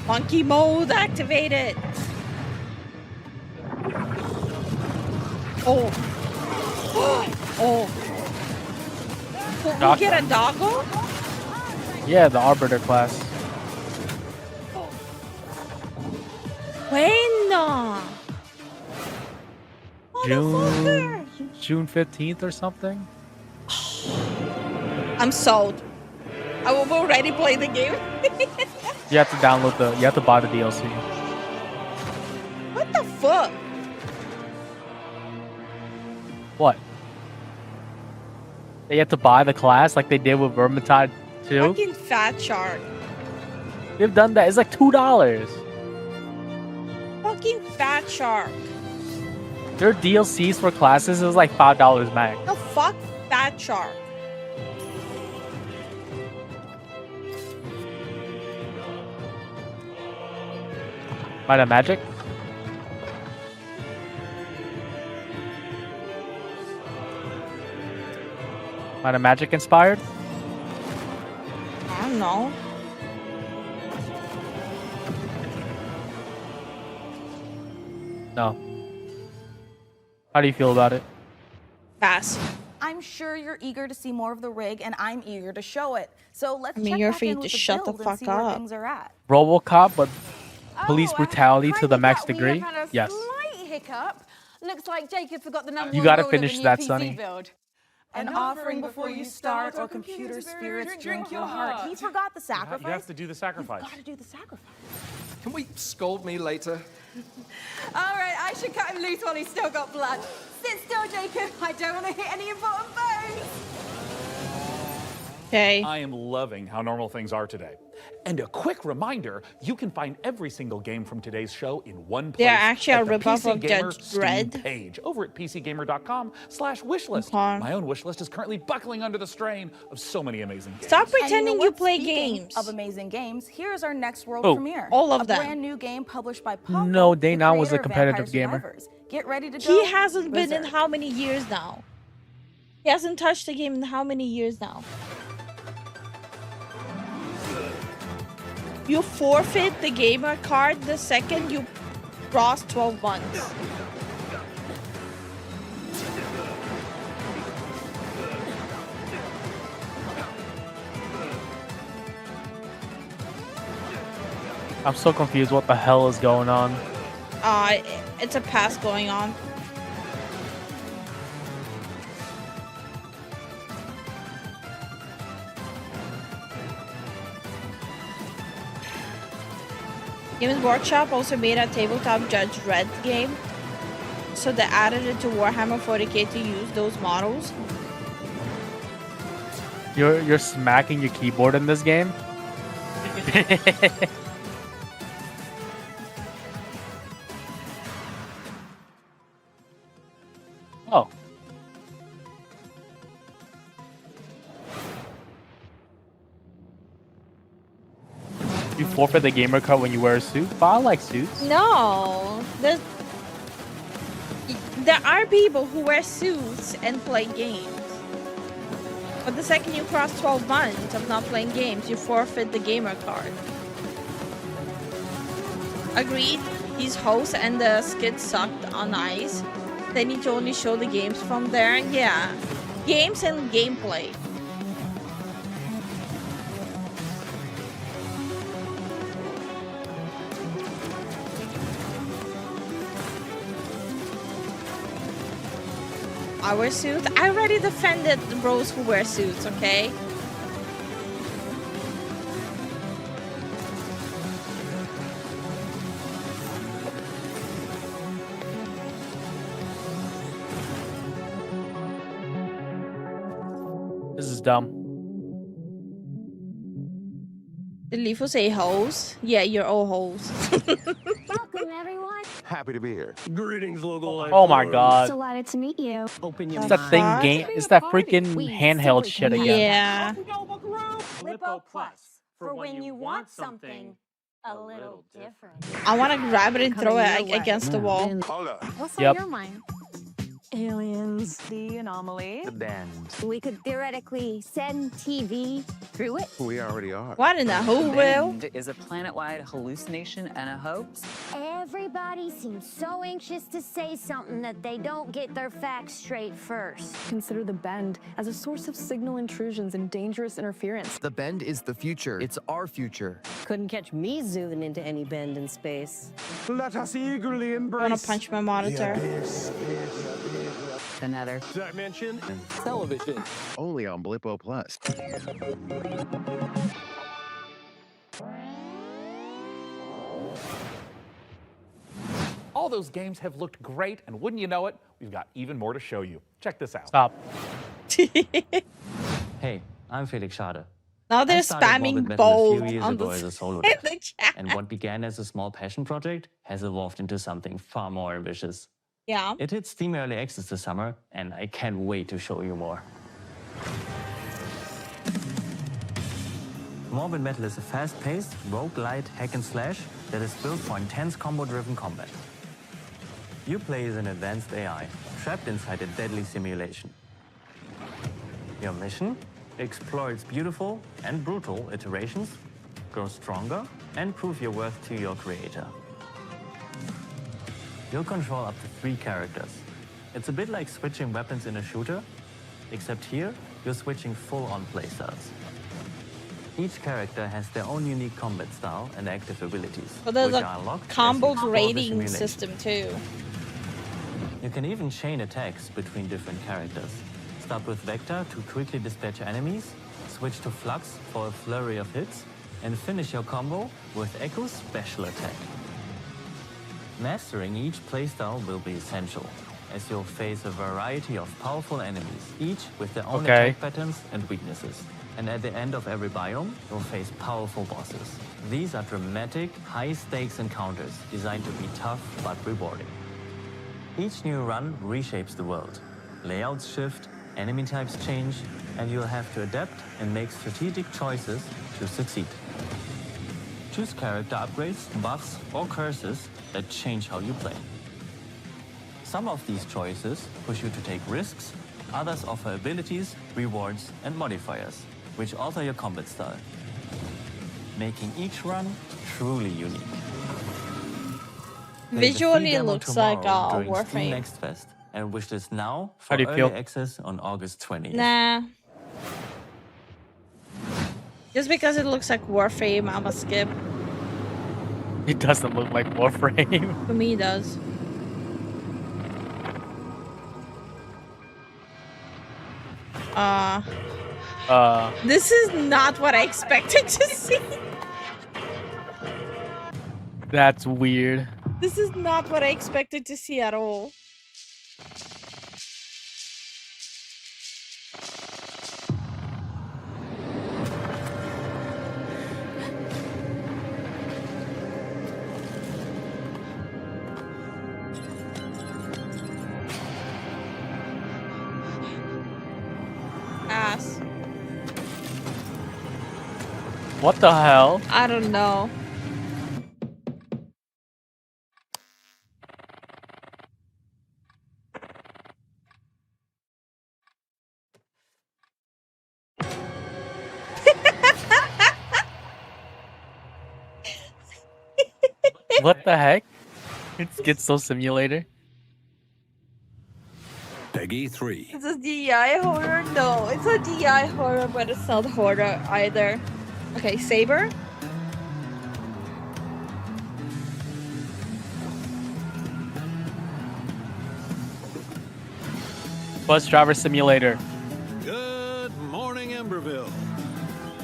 Monkey mode activated. Oh. We'll get a doggo? Yeah, the Arbiter class. Bueno. June 15th or something. I'm sold. I will already play the game. You have to download you have to buy the DLC. What the fuck? What? They have to buy the class like they did with Vermintide 2? Fucking fat shark. They've done that. It's like $2. Fucking fat shark. Their DLCs for classes is like $5 max. The fuck fat shark. Might have magic? Might have magic inspired? I don't know. No. How do you feel about it? Pass. I'm sure you're eager to see more of the rig, and I'm eager to show it. So let's check you're back free in to with the shut the build and fuck see where up. things are at. RoboCop, but police brutality to the max We degree? have had a Yes. slight hiccup. Looks like Jacob forgot the number You one gotta rule of the finish new that, PC Sonny. build. An offering before you start, or computer spirits drink your heart. He forgot the sacrifice. You have to do the sacrifice. You've got to do the sacrifice. Can we scold me later? All right, I should cut him loose while he's still got blood. Sit still, Jacob. I don't want to hit any important bones. Okay. I am loving how normal things are today. And a quick reminder, you can find every single game from today's show in one place. They're actually a at the ripoff PC of Gamer Judge Steam Dredd. page over at pcgamer.com/wishlist. My own wishlist is currently buckling under the strain of so many amazing games. Stop And you know pretending you what? play Speaking games. of amazing games, here's our next world Oh. premiere. All of a them. brand new game published by Paco, No, the Day Now was a creator of competitive Vampire gamer. Survivors. Get ready to go. He hasn't been in berserk. how many years now? He hasn't touched the game in how many years now? You forfeit the gamer card the second you cross 12 months. I'm so confused what the hell is going on. It's a pass going on. Games Workshop also made a tabletop Judge Dredd game, so they added it to Warhammer 40k to use those models. You're smacking your keyboard in this game? Oh. You forfeit the gamer card when you wear a suit? But I like suits. No, there are people who wear suits and play games. But the second you cross 12 months of not playing games, you forfeit the gamer card. Agreed, these hosts and the skits sucked on ice. They need to only show the games from there. Yeah, games and gameplay. I wear suits. I already defended the bros who wear suits, okay? This is dumb. Did Lifu say hoes? Yeah, you're all hoes. Welcome, everyone. Happy to be here. Greetings, local life. Oh my god. Delighted to meet you. Open your It's that thing Fuck. game. It's that freaking handheld shit again. Yeah. Lipo Plus for when you want something a little different. I want to grab it and throw it against the wall. What's Yep. on your mind? Aliens, the anomaly. The band. We could theoretically send TV through it. We already are. What in the whole will? Is a planet-wide hallucination and a hoax. Everybody seems so anxious to say something that they don't get their facts straight first. Consider the Bend as a source of signal intrusions and dangerous interference. The Bend is the future. It's our future. Couldn't catch me zooming into any bend in space. Let us eagerly embrace. I want to punch my monitor. Another dimension. Television. Only on Blippo Plus. All those games have looked great, and wouldn't you know it, we've got even more to show you. Check this out. Stop. Hey, I'm Felix Schade. Now they're I started spamming Morbid Metal bold a few years on ago the as a solo in dev, the chat. and what began as a small passion project has evolved into something far more ambitious. Yeah. It hit Steam Early Access this summer, and I can't wait to show you more. Morbid Metal is a fast-paced, roguelite hack-and-slash that is built for intense combo-driven combat. You play as an advanced AI, trapped inside a deadly simulation. Your mission? Explore its beautiful and brutal iterations, grow stronger, and prove your worth to your creator. You'll control up to 3 characters. It's a bit like switching weapons in a shooter, except here, you're switching full-on playstyles. Each character has their own unique combat style and active abilities, But there's which a are unlocked as you combo explore the rating simulation. system too. You can even chain attacks between different characters. Start with Vector to quickly dispatch enemies, switch to Flux for a flurry of hits, and finish your combo with Echo's special attack. Mastering each playstyle will be essential, as you'll face a variety of powerful enemies, each with their own attack patterns and weaknesses. And at the end of every biome, you'll face powerful bosses. These are dramatic, high-stakes encounters designed to be tough but rewarding. Each new run reshapes the world. Layouts shift, enemy types change, and you'll have to adapt and make strategic choices to succeed. Choose character upgrades, buffs, or curses that change how you play. Some of these choices push you to take risks, others offer abilities, rewards, and modifiers, which alter your combat style, making each run truly unique. There's a free Visually demo looks like tomorrow a during Steam Warframe. Next Fest, and wishlist now How for do you early feel? access on August 20th. Nah. Just because it looks like Warframe, I'ma skip. It doesn't look like Warframe. For me, it does. This is not what I expected to see. That's weird. This is not what I expected to see at all. Ass. What the hell? I don't know. What the heck? It's Schizo Simulator. Peggy 3. It's a DI horror? No, it's a DI horror, but it's not horror either. Okay, Saber. Bus driver simulator. Good morning, Emberville.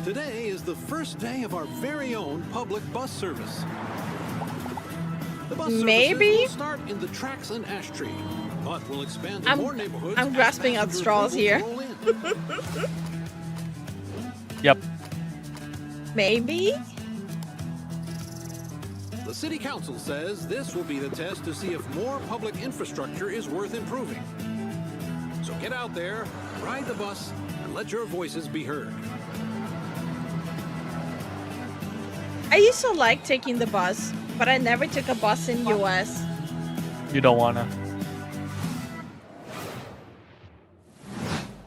Today is the first day of our very own public bus service. The bus Maybe will start in the tracks and ash tree, but we'll expand to more neighborhoods. I'm grasping at straws here. Yep. Maybe. The city council says this will be the test to see if more public infrastructure is worth improving. So get out there, ride the bus, and let your voices be heard. I used to like taking the bus, but I never took a bus in US. You don't wanna.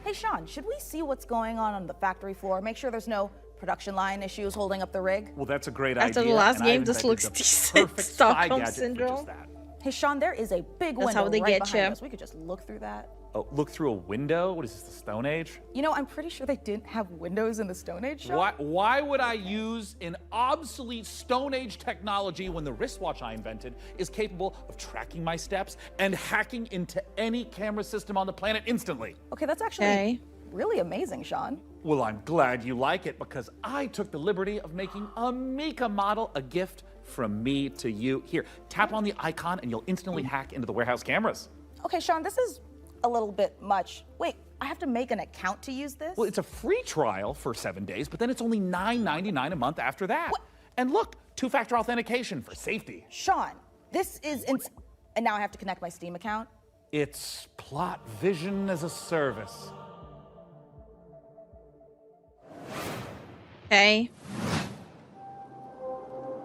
Hey, Sean, should we see what's going on the factory floor? Make sure there's no production line issues holding up the rig? Well, that's a great After idea. the last and game, I've this invented looks the decent. perfect spy Stockholm gadget for syndrome. just that. Hey, Sean, there is a big That's window how they right get behind you. us. We could just look through that. Oh, look through a window? What is this, the Stone Age? You know, I'm pretty sure they didn't have windows in the Stone Age, Sean. Why would I use an obsolete Stone Age technology when the wristwatch I invented is capable of tracking my steps and hacking into any camera system on the planet instantly? Okay, that's actually really amazing, Sean. Well, I'm glad you like it because I took the liberty of making a Mika model a gift from me to you. Here, tap on the icon and you'll instantly hack into the warehouse cameras. Okay, Sean, this is a little bit much. Wait, I have to make an account to use this? Well, it's a free trial for 7 days, but then it's only $9.99 a month after that. What? And look, two-factor authentication for safety. Sean, this is and now I have to connect my Steam account? It's plot vision as a service. Okay.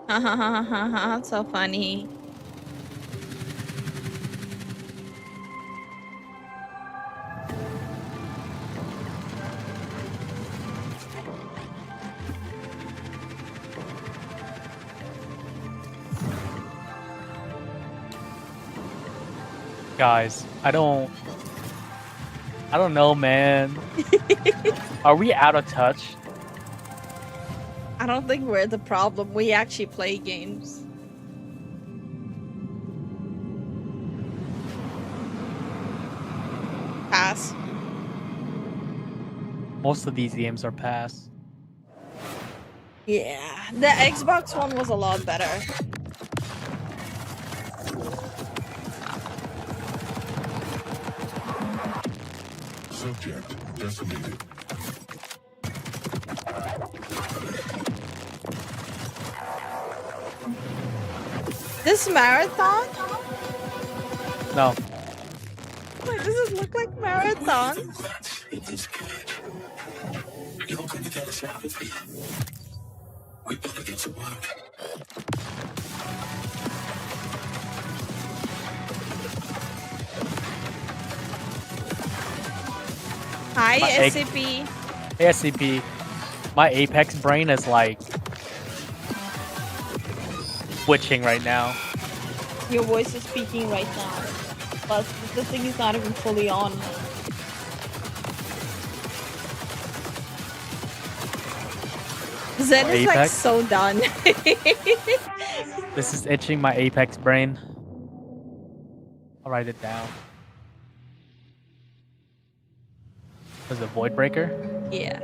Ha ha ha ha ha. So funny. Guys, I don't know, man. Are we out of touch? I don't think we're the problem. We actually play games. Pass. Most of these games are pass. Yeah, the Xbox One was a lot better. Subject decimated. This marathon? No. Wait, does it look like marathon? We better get to work. Hi, My SCP. Hey, SCP. My Apex brain is like switching right now. Your voice is speaking right now. But the thing is not even fully on. Zen is like Apex? so done. This is itching my Apex brain. I'll write it down. Was it Void Breaker? Yeah.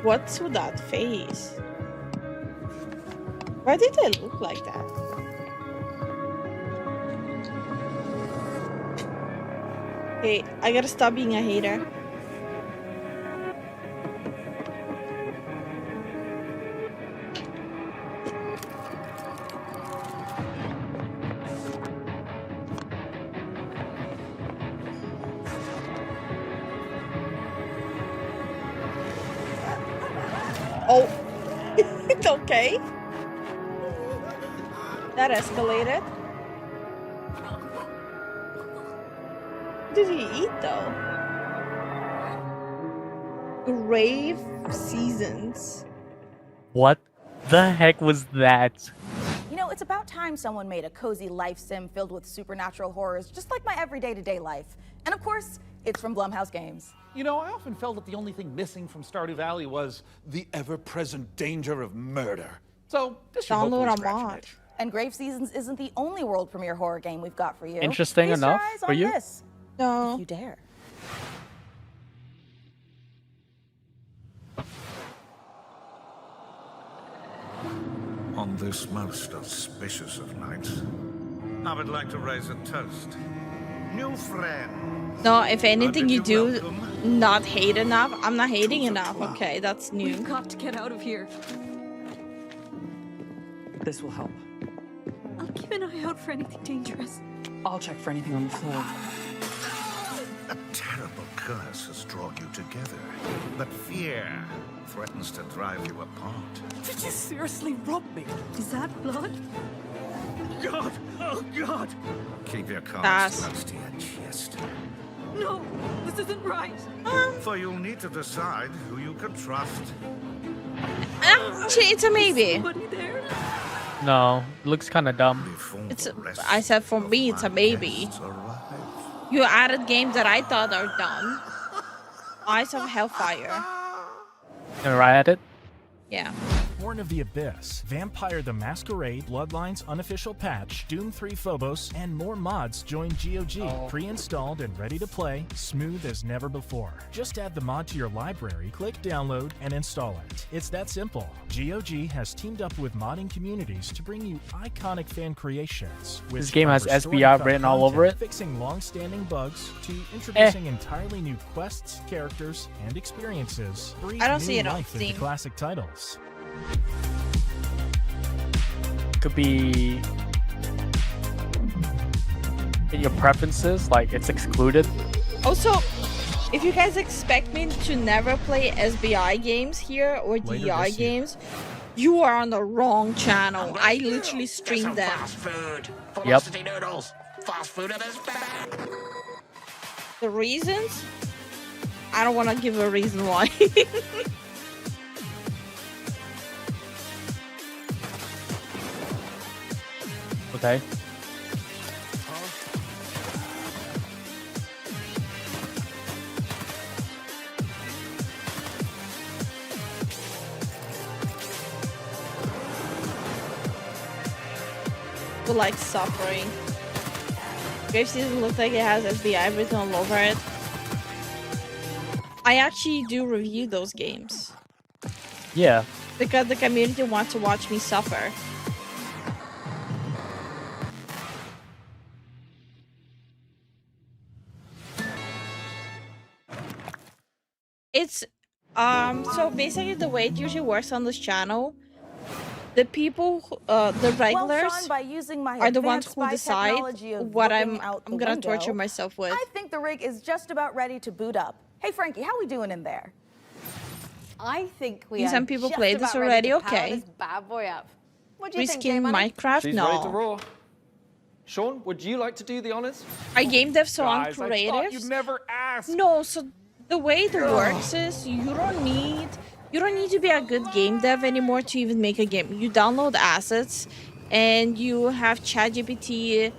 What's with that face? Why did they look like that? Hey, I gotta stop being a hater. Oh, it's okay. That escalated. What did he eat though? Grave seasons. What the heck was that? You know, know, it's about time someone made a cozy life sim filled with supernatural horrors, just like my everyday to-day life. And of course, it's from Blumhouse Games. You know, I often felt that the only thing missing from Stardew Valley was the ever-present danger of murder. So this should hopefully scratch an itch. And Grave Seasons isn't the only world premiere horror game we've got for you. Interesting Feast enough your eyes for on you? This, No. if you dare. On this most auspicious of nights, I would like to raise a toast. New friend. No, if anything you do not hate enough, I'm not hating enough. Okay, that's new. We've got to get out of here. This will help. I'll keep an eye out for anything dangerous. I'll check for anything on the floor. A terrible curse has drawn you together, but fear threatens to drive you apart. Did you seriously rob me? Is that blood? God! Oh, God! Keep your cards close to your chest. No, this isn't right. For you'll need to decide who you can trust. It's a maybe. No, looks kind of dumb. I said for me, it's a maybe. You added games that I thought are dumb. Eyes of Hellfire. Can I ride at it? Yeah. Born of the Abyss, Vampire the Masquerade, Bloodlines Unofficial Patch, Doom 3 Phobos, and more mods join GOG, pre-installed and ready to play, smooth as never before. Just add the mod to your library, click download, and install it. It's that simple. GOG has teamed up with modding communities to bring you iconic fan creations. This game has SBI written all over it. Fixing long-standing bugs to introducing entirely new quests, characters, and experiences. Breathe I don't new see it on life into Steam. classic titles. Could be in your preferences, like it's excluded. Also, if you guys expect me to never play SBI games here or DI games, you are on the wrong channel. I literally stream them. Yep. Noodles. Fast food at its back. The reasons? I don't want to give a reason why. Okay. But like suffering. Grave Season looks like it has SBI written all over it. I actually do review those games. Yeah. Because the community wants to watch me suffer. It's so basically the way it usually works on this channel, the people the regulars Sean, by using my are the ones advanced who spy decide technology of what looking I'm out the gonna window, torture myself with. I think the rig is just about ready to boot up. Hey Frankie, how we doing in there? I think we Some are people just play this about ready already, to power okay. this bad boy up. What do you think, Reskin J-Money? Minecraft? She's ready to No. roar. Sean, would you like to do the honors? Are game devs so Guys, I thought uncreative? you'd never ask. No, so the way it works is you don't need to be a good game dev anymore to even make a game. You download assets and you have ChatGPT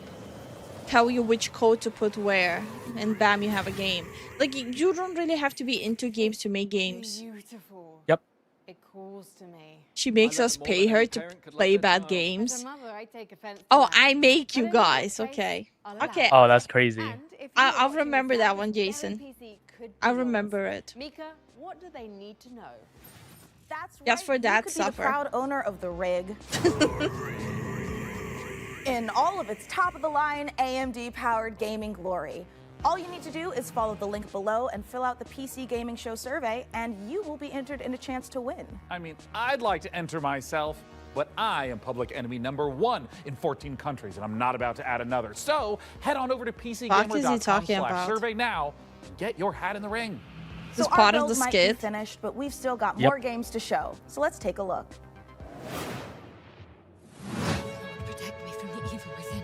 tell you which code to put where, and bam, you have a game. Like, you don't really have to be into games to make games. Beautiful. Yep. It calls to me. She makes us pay her to play bad games. As a mother, I take offense to Oh, that. I make you But in guys, this case, okay. I'll allow Okay, it. Oh, that's crazy. And if you're I'll watching remember this that live, one, Gary Jason. PC could I be remember yours. it. Mika, what do they need to know? That's Just for right, that you could be the suffer. proud owner of the rig. In all of its top-of-the-line AMD-powered gaming glory. All you need to do is follow the link below and fill out the PC Gaming Show survey, and you will be entered in a chance to win. I mean, I'd like to enter myself, but I am public enemy #1 in 14 countries, and I'm not about to add another. So head on over to What is he talking about? PCGamer.com/survey now and get your hat in the ring. This So part our of the build might be skit. finished, but we've still got Yep. more games to show. So let's take a look. Protect me from the evil within.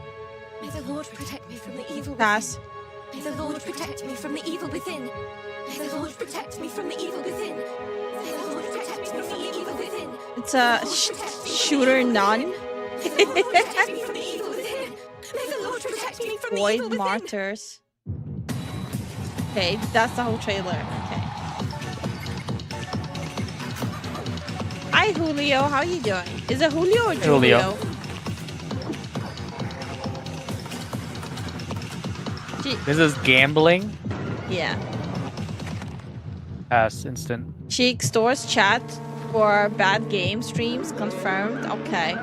May the Lord protect me from the evil Pass. within. May the Lord protect me from the evil within. May the Lord protect me from the evil within. May the Lord protect me from the evil within. It's a shooter nun. protect me from the evil within. May the Lord protect me from the evil Void within. Martyrs. Okay, that's the whole trailer. Okay. Hi Julio, how you doing? Is it Julio or Julio? This is gambling. Yeah. Pass instant. Cheek stores chat for bad game streams confirmed. Okay.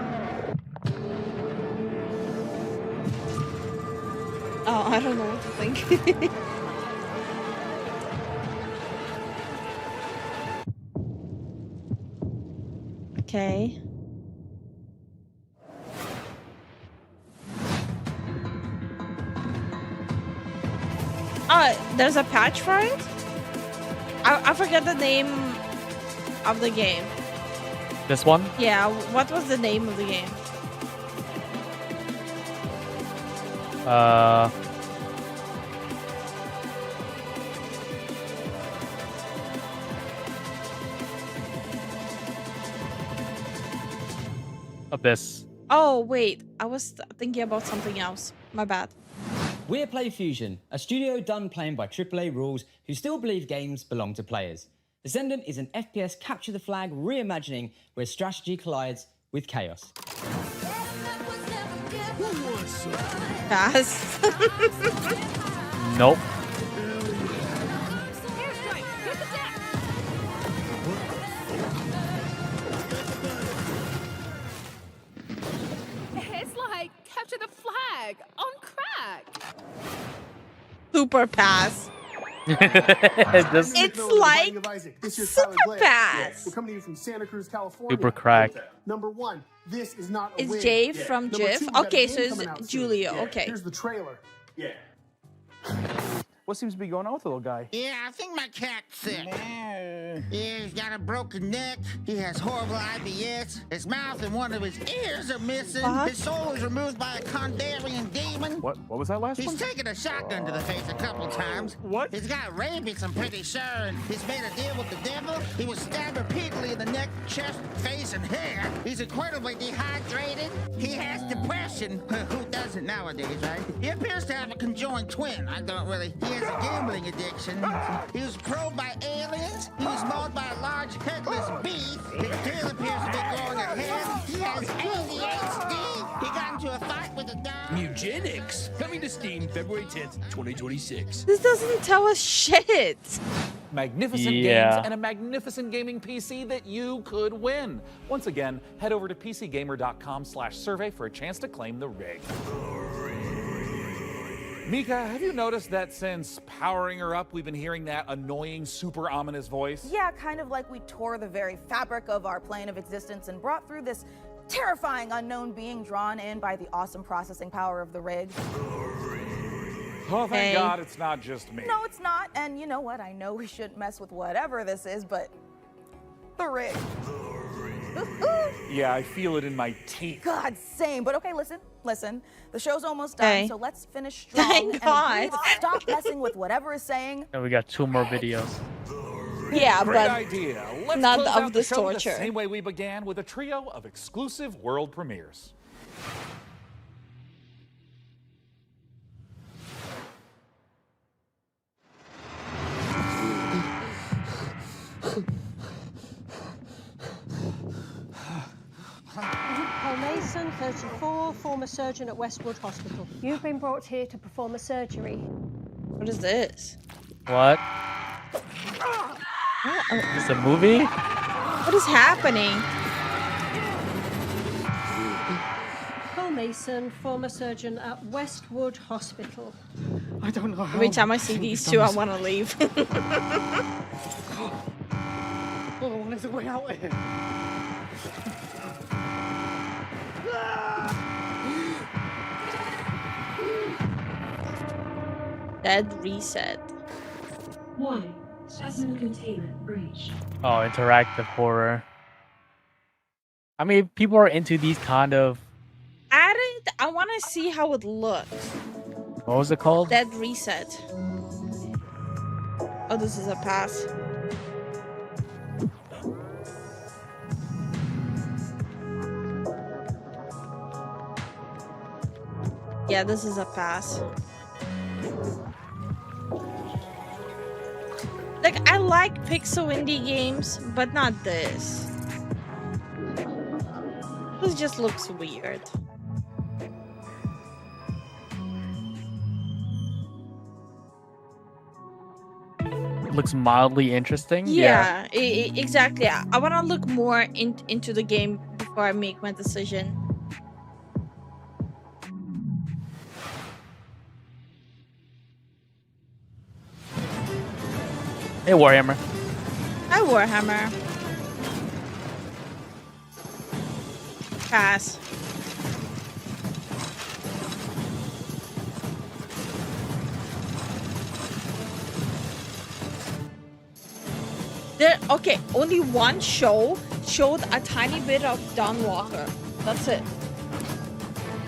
Oh, I don't know what to think. Okay. There's a patch for it? I forget the name of the game. This one? Yeah, what was the name of the game? Abyss. Oh, wait. I was thinking about something else. My bad. We're PlayFusion, a studio done playing by AAA rules who still believe games belong to players. Descendant is an FPS capture the flag reimagining where strategy collides with chaos. Pass. Nope. It's like capture the flag on crack. Super pass. It's like super pass. We're coming to you from Santa Cruz, California. Super crack. Number one, this is not a It's win. Jay from Number Jif. two, we got a Okay, game so coming out it's soon. Julio. Okay. Here's the trailer. Yeah. What seems to be going on with the little guy? Yeah, I think my cat's sick. Yeah, he's got a broken neck. He has horrible IBS. His mouth and one of his ears are missing. His soul was removed by a Kandarian demon. What was that last one? He's taken a shotgun to the face a couple times. What? He's got rabies, I'm pretty sure. And he's made a deal with the devil. He was stabbed repeatedly in the neck, chest, face, and hair. He's incredibly dehydrated. He has depression. Who doesn't nowadays, right? He appears to have a conjoined twin. I don't really. He has a gambling addiction. He was probed by aliens. He was mauled by a large headless beast. His tail appears to be growing ahead. He has ADHD. He got into a fight with a dog. Eugenics, coming to Steam February 10th, 2026. This doesn't tell us shit. Magnificent Yeah. games and a magnificent gaming PC that you could win. Once again, head over to pcgamer.com/survey for a chance to claim the rig. Mika, have you noticed that since powering her up, we've been hearing that annoying, super ominous voice? Yeah, kind of like we tore the very fabric of our plane of existence and brought through this terrifying unknown being drawn in by the awesome processing power of the rig. Oh, thank God it's not just me. No, it's not. And you know what? I know we shouldn't mess with whatever this is, but the rig. Yeah, I feel it in my teeth. God, same. But okay, listen. The show's almost done, Okay. so let's finish strong. Thank and God. agree to stop messing with whatever is saying. And we got 2 more videos. Yeah, Great but idea. Let's not close of out this the show torture. the same way we began, with a trio of exclusive world premieres. Paul Mason, 34, former surgeon at Westwood Hospital. You've been brought here to perform a surgery. What is this? What? Is this a movie? What is happening? Paul Mason, former surgeon at Westwood Hospital. I don't know how. Every time I see these two, I want to leave. Oh, what is the way out here? Dead reset. Warning, specimen containment breached. Oh, interactive horror. I mean, people are into these kind of... Add it. I want to see how it looks. What was it called? Dead reset. Oh, this is a pass. Yeah, this is a pass. Like, I like pixel indie games, but not this. This just looks weird. It looks mildly interesting. Yeah, exactly. I want to look more into the game before I make my decision. Hey, Warhammer. Hi, Warhammer. Pass. There, okay, only one show showed a tiny bit of Dawn Walker. That's it.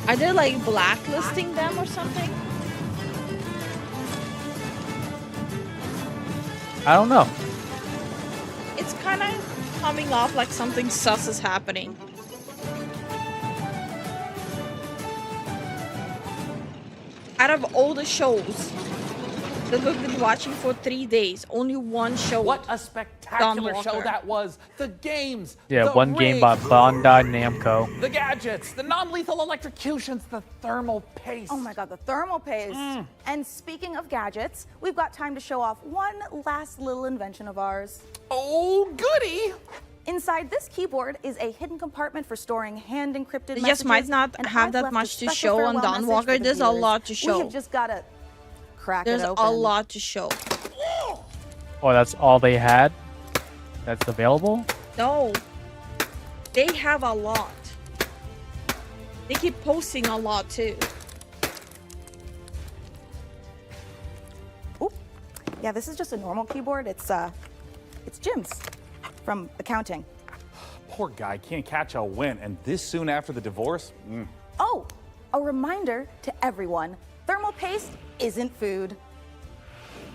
Are they like blacklisting them or something? I don't know. It's kind of coming off like something sus is happening. Out of all the shows that we've been watching for 3 days, only one show. What a spectacular show that was. The games. Yeah, the one game rigs, by Bandai Namco. The gadgets, the non-lethal electrocutions, the thermal paste. Oh my god, the thermal paste. And speaking of gadgets, we've got time to show off one last little invention of ours. Oh, goody! Inside this keyboard is a hidden compartment for storing hand-encrypted messages. Yes, might not and have I've that left a much to special show on farewell Dawn message Walker. for the There's a viewers. lot to show. We have just gotta crack There's it open. a lot to show. Oh, that's all they had? That's available? No. They have a lot. They keep posting a lot too. Oop. Yeah, this is just a normal keyboard. It's Jim's from accounting. Poor guy can't catch a win, and this soon after the divorce? Oh, a reminder to everyone, thermal paste isn't food.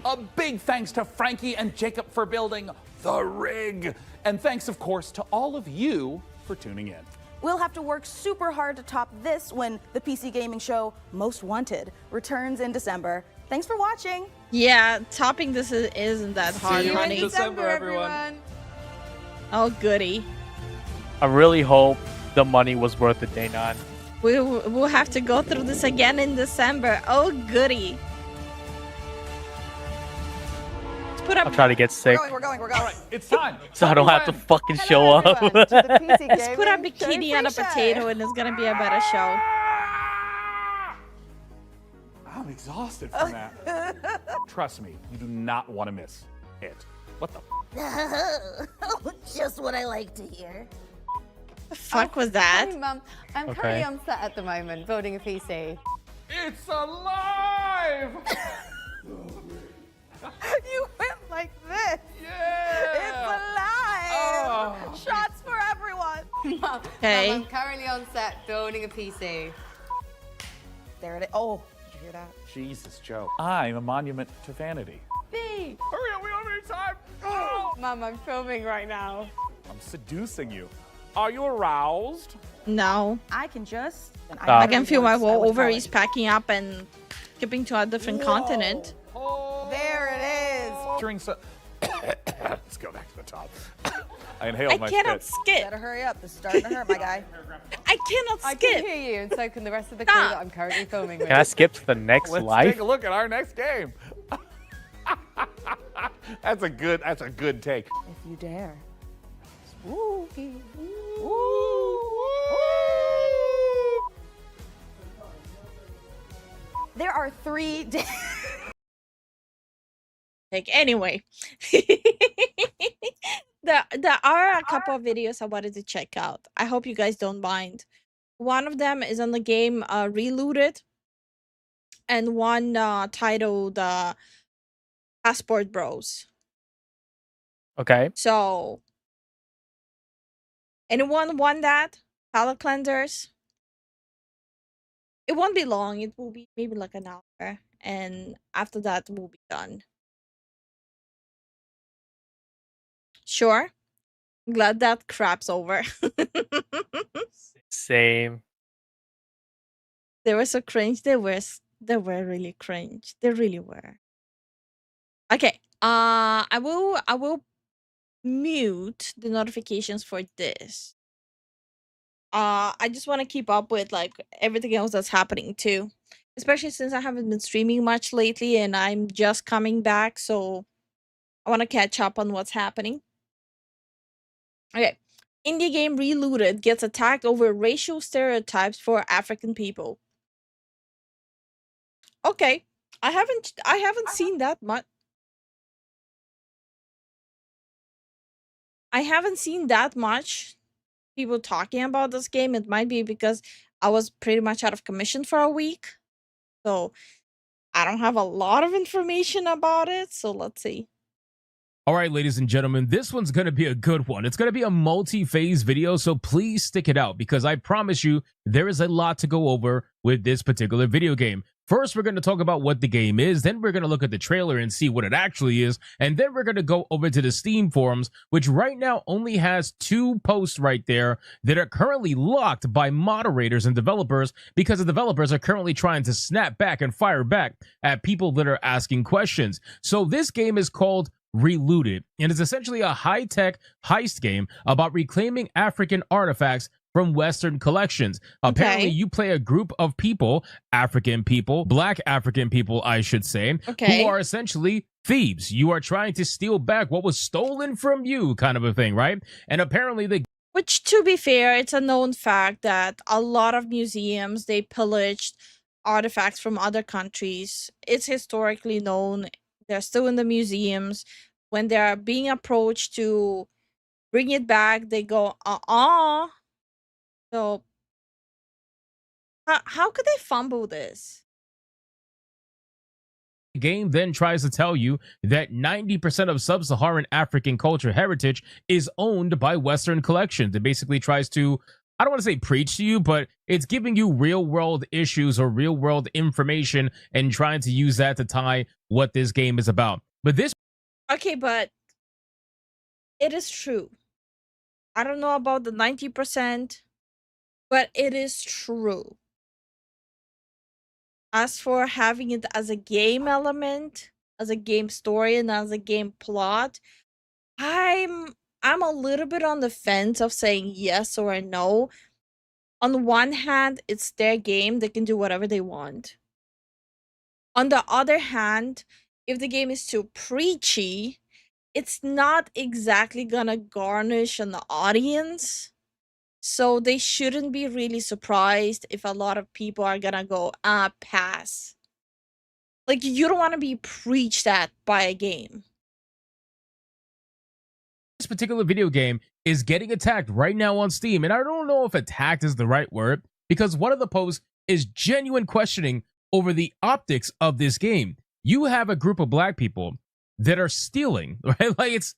A big thanks to Frankie and Jacob for building the rig. And thanks, of course, to all of you for tuning in. We'll have to work super hard to top this when the PC gaming show Most Wanted returns in December. Thanks for watching. Yeah, topping this isn't that hard, you in honey. December, everyone. Oh, goody. I really hope the money was worth it, Day 9. We'll have to go through this again in December. Oh, goody. Let's put up. I'll try to get sick We're going. All right, it's time. so I don't have to fucking show up. Let's put a bikini on a potato and it's gonna be a better show. I'm exhausted from that. Trust me, you do not want to miss it. What the? Just what I like to hear. The fuck was that? Hi, Mum. I'm currently on set at the moment, building a PC. It's alive! You went like this. Yeah! It's alive. Oh. Shots for everyone. Mum, Okay. I'm currently on set building a PC. There it is. Oh, did you hear that? Jesus, Joe. I'm a monument to vanity. B. Hurry up, we don't have any time. Oh. Mum, I'm filming right now. I'm seducing you. Are you aroused? No. I can just. I can feel my whole ovaries packing up and skipping to a different continent. There it is. During so let's go back to the top. I inhaled I my cannot spit. skip. Better hurry up. This is starting to hurt, my guy. I cannot I skip. can hear you, and so can the rest of the crew that I'm currently filming with. Can I skip to the next Let's life? take a look at our next game. That's a good take. If you dare. Spooky. There are 3 days. Like, anyway. There are a couple of videos I wanted to check out. I hope you guys don't mind. One of them is on the game Reloaded, and one titled Passport Bros. Okay. So, anyone want that? Palette cleansers? It won't be long. It will be maybe like an hour. And after that, we'll be done. Sure. Glad that crap's over. Same. They were so cringe. They were really cringe. They really were. Okay. I will mute the notifications for this. I just want to keep up with like everything else that's happening too. Especially since I haven't been streaming much lately and I'm just coming back, so I want to catch up on what's happening. Okay. Indie game Relooted gets attacked over racial stereotypes for African people. Okay. I haven't seen that much. I haven't seen that much people talking about this game. It might be because I was pretty much out of commission for a week. So I don't have a lot of information about it. So let's see. All right, ladies and gentlemen, this one's going to be a good one. It's going to be a multi-phase video, so please stick it out because I promise you there is a lot to go over with this particular video game. First, we're going to talk about what the game is, then we're going to look at the trailer and see what it actually is, and then we're going to go over to the Steam forums, which right now only has 2 posts right there that are currently locked by moderators and developers because the developers are currently trying to snap back and fire back at people that are asking questions. So this game is called Relooted, and it's essentially a high-tech heist game about reclaiming African artifacts from Western collections. Apparently, you play a group of people, African people, Black African people, I should say, who are essentially thieves. You are trying to steal back what was stolen from you, kind of a thing, right? And apparently, which, to be fair, it's a known fact that a lot of museums, they pillaged artifacts from other countries. It's historically known. They're still in the museums. When they're being approached to bring it back, they go, So, how could they fumble this? The game then tries to tell you that 90% of sub-Saharan African culture heritage is owned by Western collections. It basically tries to, I don't want to say preach to you, but it's giving you real-world issues or real-world information and trying to use that to tie what this game is about. But this... Okay, but it is true. I don't know about the 90%, but it is true. As for having it as a game element, as a game story, and as a game plot, I'm a little bit on the fence of saying yes or no. On the one hand, it's their game. They can do whatever they want. On the other hand, if the game is too preachy, it's not exactly gonna garnish an audience. So they shouldn't be really surprised if a lot of people are gonna go, pass. Like, you don't want to be preached at by a game. This particular video game is getting attacked right now on Steam, and I don't know if attacked is the right word, because one of the posts is genuine questioning over the optics of this game. You have a group of Black people that are stealing, right? Like it's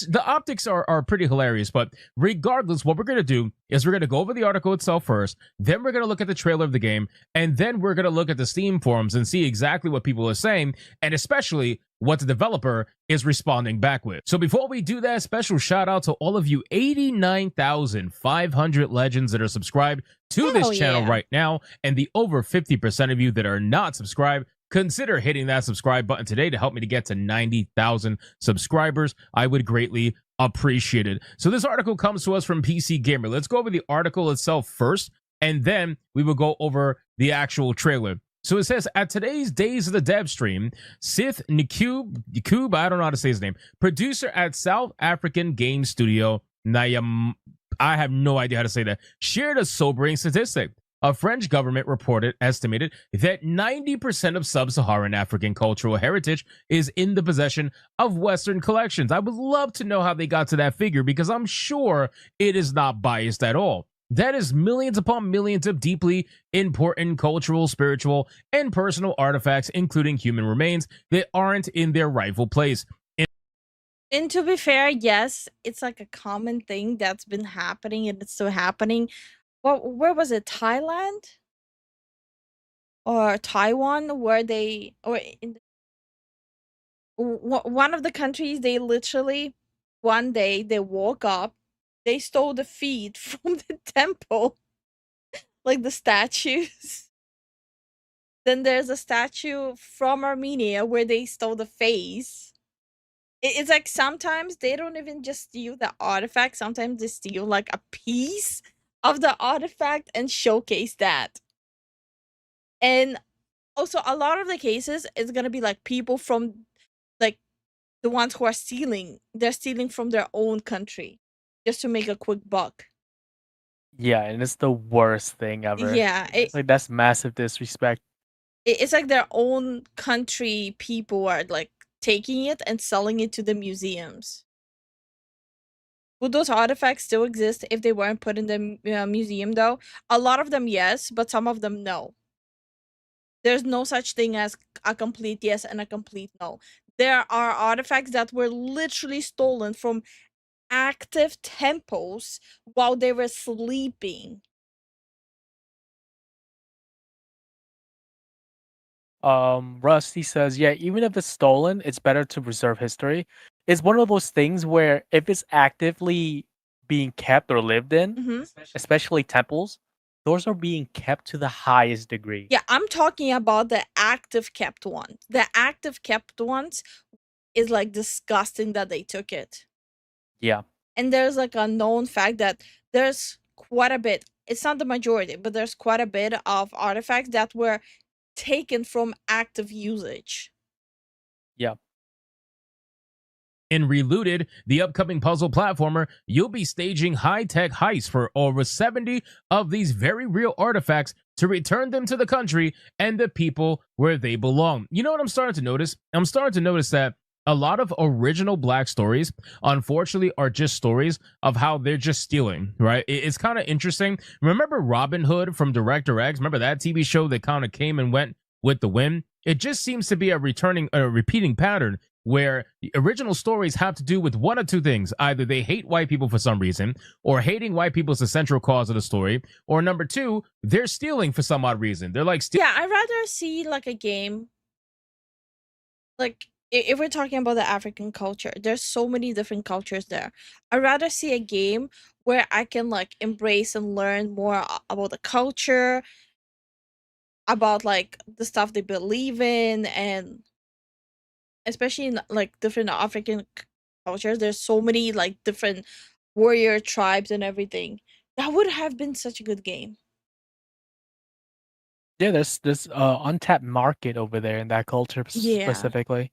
the optics are pretty hilarious, but regardless, what we're going to do is we're going to go over the article itself first, then we're going to look at the trailer of the game, and then we're going to look at the Steam forums and see exactly what people are saying, and especially what the developer is responding back with. So before we do that, special shout out to all of you 89,500 legends that are subscribed to this channel right now, and the over 50% of you that are not subscribed. Consider hitting that subscribe button today to help me to get to 90,000 subscribers. I would greatly appreciate it. So this article comes to us from PC Gamer. Let's go over the article itself first, and then we will go over the actual trailer. So it says, at today's Days of the Dev stream, Sith Nikub, I don't know how to say his name, producer at South African game studio Nayam, I have no idea how to say that, shared a sobering statistic. A French government estimated that 90% of sub-Saharan African cultural heritage is in the possession of Western collections. I would love to know how they got to that figure because I'm sure it is not biased at all. That is millions upon millions of deeply important cultural, spiritual, and personal artifacts, including human remains, that aren't in their rightful place. And to be fair, yes, it's like a common thing that's been happening and it's still happening. Well, where was it? Thailand or Taiwan, where they, or in one of the countries, they literally one day they woke up, they stole the feet from the temple, like the statues. Then there's a statue from Armenia where they stole the face. It's like sometimes they don't even just steal the artifact. Sometimes they steal like a piece of the artifact and showcase that. And also a lot of the cases it's gonna be like people from like the ones who are stealing. They're stealing from their own country just to make a quick buck. Yeah, and it's the worst thing ever. Yeah, Like that's massive disrespect. it's like their own country people are like taking it and selling it to the museums. Would those artifacts still exist if they weren't put in the museum though? A lot of them yes, but some of them no. There's no such thing as a complete yes and a complete no. There are artifacts that were literally stolen from active temples while they were sleeping. Rusty says, yeah, even if it's stolen, it's better to preserve history. It's one of those things where if it's actively being kept or lived in, especially temples, those are being kept to the highest degree. Yeah, I'm talking about the active kept ones. The active kept ones is like disgusting that they took it. Yeah. And there's like a known fact that there's quite a bit, it's not the majority, but there's quite a bit of artifacts that were taken from active usage. Yeah. In Relooted, the upcoming puzzle platformer, you'll be staging high-tech heists for over 70 of these very real artifacts to return them to the country and the people where they belong. You know what I'm starting to notice? I'm starting to notice that a lot of original Black stories, unfortunately, are just stories of how they're just stealing, right? It's kind of interesting. Remember Robin Hood from Director X? Remember that TV show that kind of came and went with the wind? It just seems to be a repeating pattern where original stories have to do with one of two things. Either they hate white people for some reason, or hating white people is the central cause of the story, or number two, they're stealing for some odd reason. They're like, yeah, I'd rather see like a game, like if we're talking about the African culture, there's so many different cultures there. I'd rather see a game where I can like embrace and learn more about the culture, about like the stuff they believe in, and especially in like different African cultures, there's so many like different warrior tribes and everything. That would have been such a good game. Yeah, there's this untapped market over there in that culture specifically.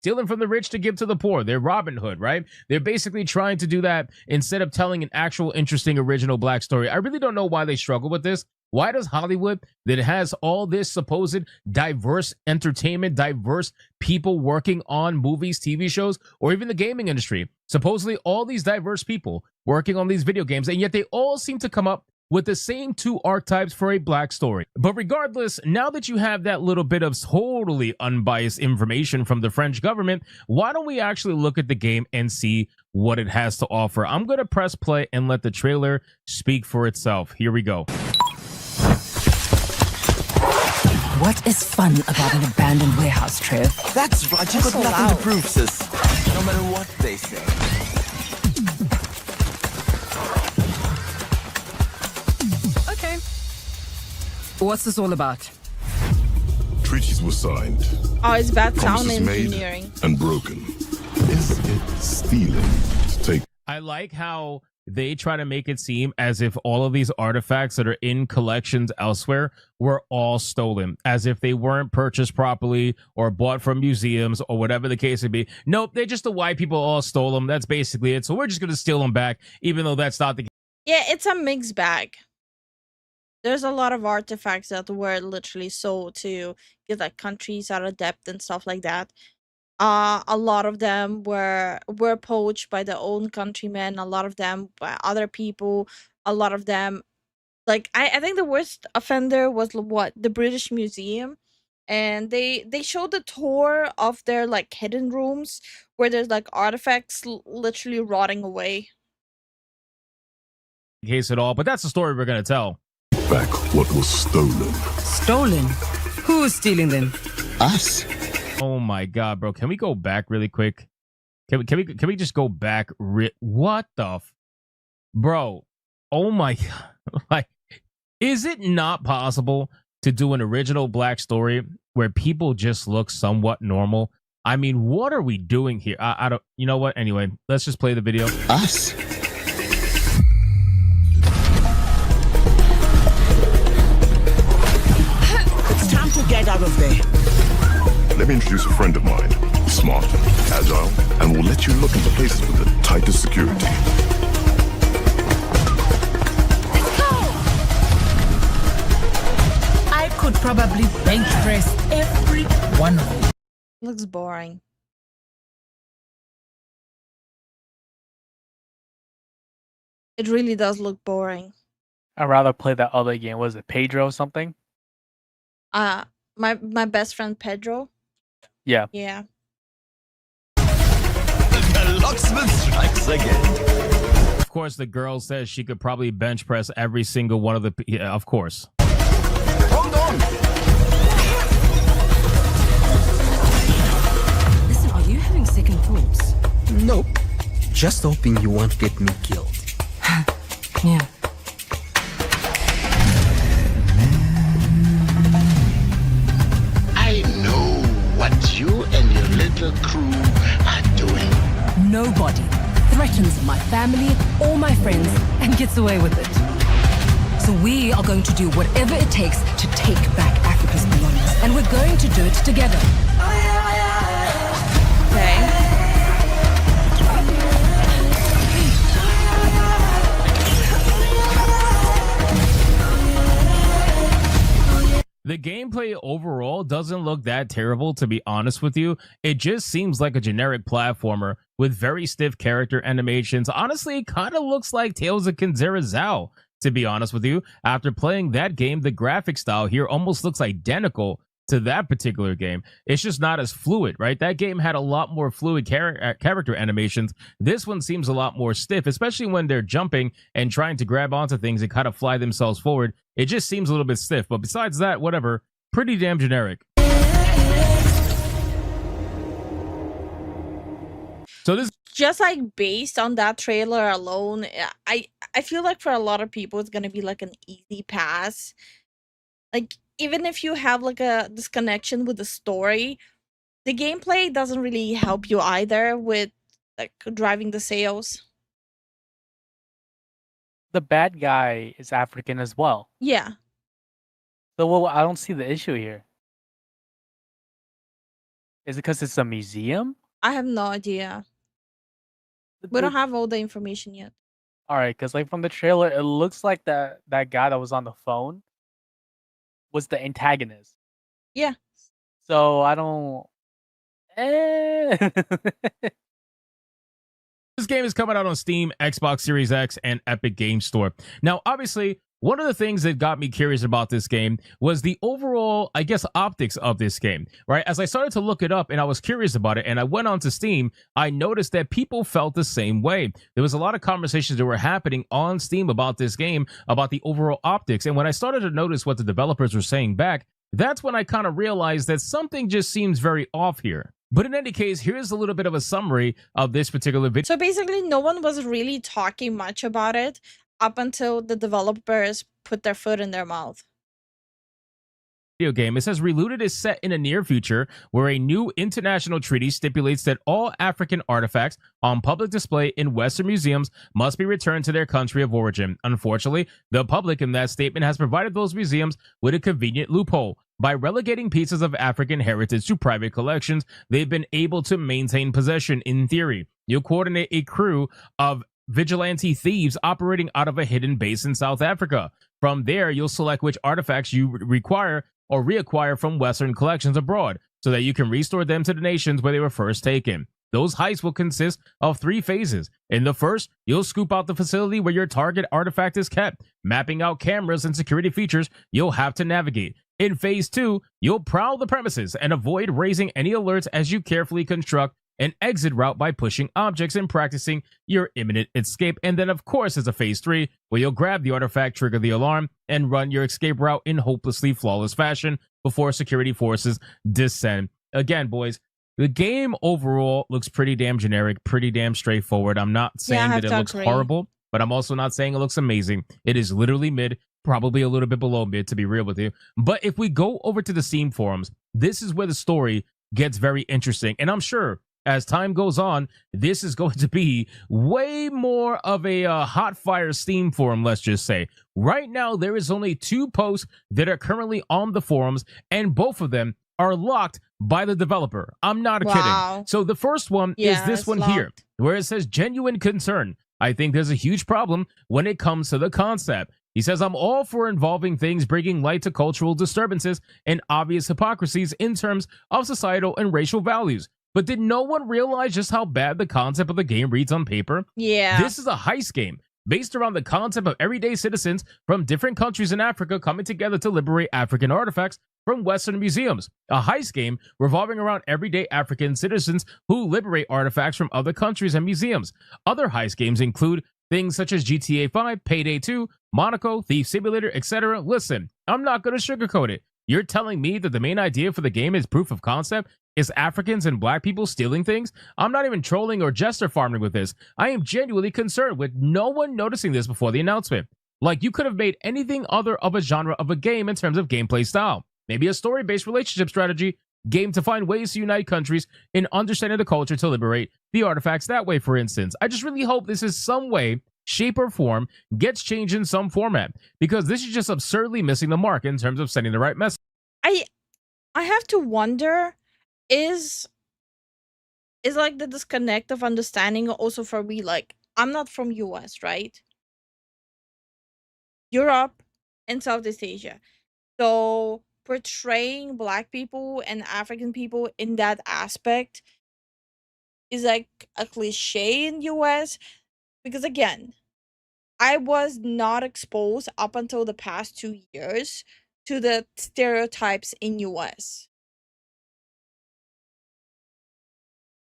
Stealing from the rich to give to the poor. They're Robin Hood, right? They're basically trying to do that instead of telling an actual interesting original Black story. I really don't know why they struggle with this. Why does Hollywood, that has all this supposed diverse entertainment, diverse people working on movies, TV shows, or even the gaming industry, supposedly all these diverse people working on these video games, and yet they all seem to come up with the same two archetypes for a Black story. But regardless, now that you have that little bit of totally unbiased information from the French government, why don't we actually look at the game and see what it has to offer? I'm going to press play and let the trailer speak for itself. Here we go. What is fun about an abandoned warehouse, Trev? That's right, you've got nothing to prove, sis. No matter what they say. Okay. What's this all about? Treaties were signed. Oh, it's bad sound Promises made engineering. and broken. Is it stealing to take? I like how they try to make it seem as if all of these artifacts that are in collections elsewhere were all stolen, as if they weren't purchased properly or bought from museums or whatever the case may be. Nope, they're just the white people all stole them. That's basically it. So we're just going to steal them back, even though that's not the case. Yeah, it's a mixed bag. There's a lot of artifacts that were literally sold to get like countries out of debt and stuff like that. A lot of them were poached by their own countrymen. A lot of them by other people. A lot of them, like I think the worst offender was the British Museum, and they showed the tour of their like hidden rooms where there's like artifacts literally rotting away. Case at all, but that's the story we're going to tell. Back what was stolen. Stolen? Who is stealing them? Us. Oh my god, bro! Can we go back really quick? Can we just go back? What the, bro? Oh my god! Like, is it not possible to do an original Black story where people just look somewhat normal. I mean, what are we doing here? I don't, you know what? Anyway, let's just play the video. Us? It's time to get out of there. Let me introduce a friend of mine. Smart, agile, and will let you look into places with the tightest security. I could probably bench press every one of you. Looks boring. It really does look boring. I'd rather play that other game. Was it Pedro or something? My best friend Pedro. Yeah. Yeah. The locksmith strikes again. Of course, the girl says she could probably bench press every single one of the. Yeah, of course. Hold on. Listen, are you having second thoughts? Nope. Just hoping you won't get me killed. Yeah. I know what you and your little crew are doing. Nobody threatens my family or my friends and gets away with it. So we are going to do whatever it takes to take back Africa's belongings. And we're going to do it together. Okay. The gameplay overall doesn't look that terrible, to be honest with you. It just seems like a generic platformer with very stiff character animations. Honestly, it kind of looks like Tales of Kinzera Zao, to be honest with you. After playing that game, the graphic style here almost looks identical to that particular game. It's just not as fluid, right? That game had a lot more fluid character animations. This one seems a lot more stiff, especially when they're jumping and trying to grab onto things and kind of fly themselves forward. It just seems a little bit stiff, but besides that, whatever, pretty damn generic. So this just like based on that trailer alone, I feel like for a lot of people it's gonna be like an easy pass. Like even if you have like a disconnection with the story, the gameplay doesn't really help you either with like driving the sales. The bad guy is African as well. Yeah. So well, I don't see the issue here. Is it because it's a museum? I have no idea. We don't have all the information yet. All right, because like from the trailer, it looks like that guy that was on the phone was the antagonist. Yeah. So I don't. This game is coming out on Steam, Xbox Series X, and Epic Games Store. Now, obviously, one of the things that got me curious about this game was the overall, I guess, optics of this game, right? As I started to look it up and I was curious about it and I went onto Steam, I noticed that people felt the same way. There was a lot of conversations that were happening on Steam about this game, about the overall optics. And when I started to notice what the developers were saying back, that's when I kind of realized that something just seems very off here. But in any case, here's a little bit of a summary of this particular video. So basically, no one was really talking much about it up until the developers put their foot in their mouth. Video game. It says Reloaded is set in a near future where a new international treaty stipulates that all African artifacts on public display in Western museums must be returned to their country of origin. Unfortunately, the public in that statement has provided those museums with a convenient loophole. By relegating pieces of African heritage to private collections, they've been able to maintain possession in theory. You'll coordinate a crew of vigilante thieves operating out of a hidden base in South Africa. From there, you'll select which artifacts you require or reacquire from Western collections abroad so that you can restore them to the nations where they were first taken. Those heists will consist of 3 phases. In the first, you'll scoop out the facility where your target artifact is kept, mapping out cameras and security features you'll have to navigate. In phase 2, you'll prowl the premises and avoid raising any alerts as you carefully construct an exit route by pushing objects and practicing your imminent escape. And then, of course, there's a phase 3 where you'll grab the artifact, trigger the alarm, and run your escape route in hopelessly flawless fashion before security forces descend. Again, boys, the game overall looks pretty damn generic, pretty damn straightforward. I'm not saying that it looks horrible, but I'm also not saying it looks amazing. It is literally mid probably a little bit below mid, to be real with you. But if we go over to the Steam forums, this is where the story gets very interesting. And I'm sure as time goes on, this is going to be way more of a hot fire Steam forum, let's just say. Right now, there is only 2 posts that are currently on the forums, and both of them are locked by the developer. I'm not kidding. So the first one is this one here, where it says genuine concern. I think there's a huge problem when it comes to the concept. He says, I'm all for involving things bringing light to cultural disturbances and obvious hypocrisies in terms of societal and racial values. But did no one realize just how bad the concept of the game reads on paper? Yeah. This is a heist game based around the concept of everyday citizens from different countries in Africa coming together to liberate African artifacts from Western museums. A heist game revolving around everyday African citizens who liberate artifacts from other countries and museums. Other heist games include things such as GTA 5, Payday 2, Monaco, Thief Simulator, etc. Listen, I'm not going to sugarcoat it. You're telling me that the main idea for the game is proof of concept is Africans and black people stealing things? I'm not even trolling or jester farming with this. I am genuinely concerned with no one noticing this before the announcement. Like, you could have made anything other of a genre of a game in terms of gameplay style. Maybe a story-based relationship strategy game to find ways to unite countries in understanding the culture to liberate the artifacts that way, for instance. I just really hope this is some way, shape, or form gets changed in some format, because this is just absurdly missing the mark in terms of sending the right message. I have to wonder, is like the disconnect of understanding also for me, like, I'm not from US, right? Europe and Southeast Asia. So portraying black people and African people in that aspect is like a cliche in US, because again, I was not exposed up until the past 2 years to the stereotypes in US.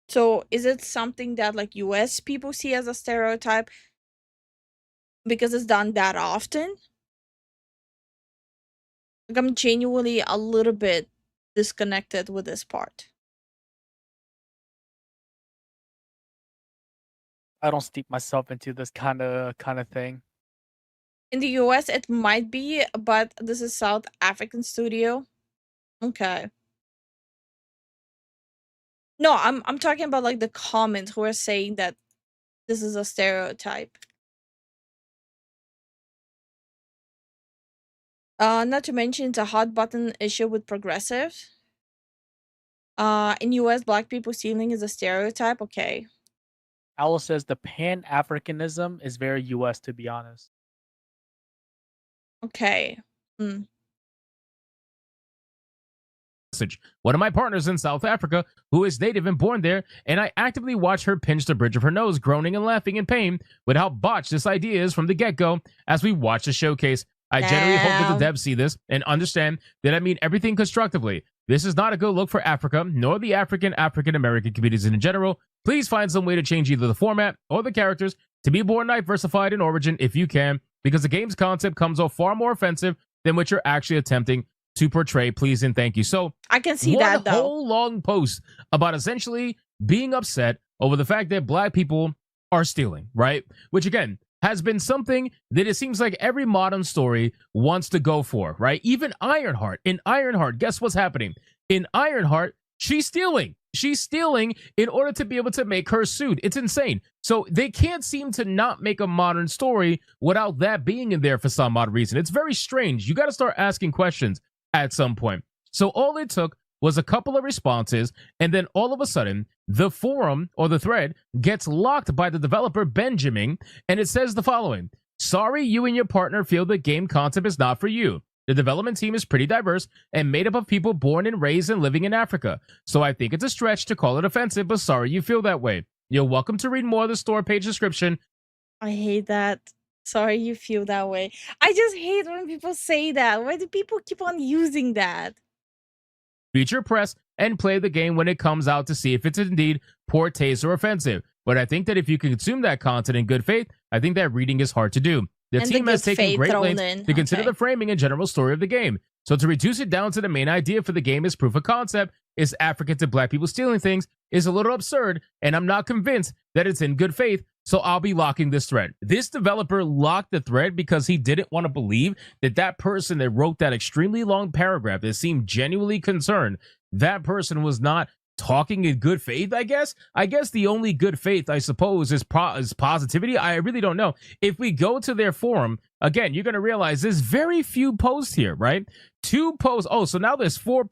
So is it something that like US people see as a stereotype because it's done that often? Like, I'm genuinely a little bit disconnected with this part. I don't steep myself into this kind of thing. In the US, it might be, but this is South African studio. Okay. No, I'm talking about like the comments who are saying that this is a stereotype. Not to mention it's a hot button issue with progressives. In US, black people stealing is a stereotype. Okay. Owl says the Pan-Africanism is very US, to be honest. Okay. One of my partners in South Africa, who is native and born there, and I actively watch her pinch the bridge of her nose, groaning and laughing in pain with how botched this idea is from the get-go as we watch the showcase. I generally hope that the devs see this and understand that I mean everything constructively. This is not a good look for Africa, nor the African-American communities in general. Please find some way to change either the format or the characters to be more diversified in origin if you can, because the game's concept comes off far more offensive than what you're actually attempting to portray. Please and thank you. So I can see that though. One whole long post about essentially being upset over the fact that black people are stealing, right? Which again has been something that it seems like every modern story wants to go for, right? Even Ironheart. In Ironheart, guess what's happening? In Ironheart, she's stealing. She's stealing in order to be able to make her suit. It's insane. So they can't seem to not make a modern story without that being in there for some odd reason. It's very strange. You got to start asking questions at some point. So all it took was a couple of responses, and then all of a sudden, the forum or the thread gets locked by the developer Benjamin, and it says the following: sorry you and your partner feel the game concept is not for you. The development team is pretty diverse and made up of people born and raised and living in Africa. So I think it's a stretch to call it offensive, but sorry you feel that way. You're welcome to read more of the store page description. I hate that. Sorry you feel that way. I just hate when people say that. Why do people keep on using that? Feature press and play the game when it comes out to see if it's indeed poor taste or offensive. But I think that if you consume that content in good faith, I think that reading is hard to do. The team has taken great lengths to consider the framing and general story of the game. So to reduce it down to the main idea for the game is proof of concept, is Africans and black people stealing things, is a little absurd, and I'm not convinced that it's in good faith so I'll be locking this thread. This developer locked the thread because he didn't want to believe that that person that wrote that extremely long paragraph that seemed genuinely concerned, that person was not talking in good faith, I guess. I guess the only good faith, I suppose, is positivity. I really don't know. If we go to their forum, again, you're going to realize there's very few posts here, right? 2 posts. Oh, so now there's 5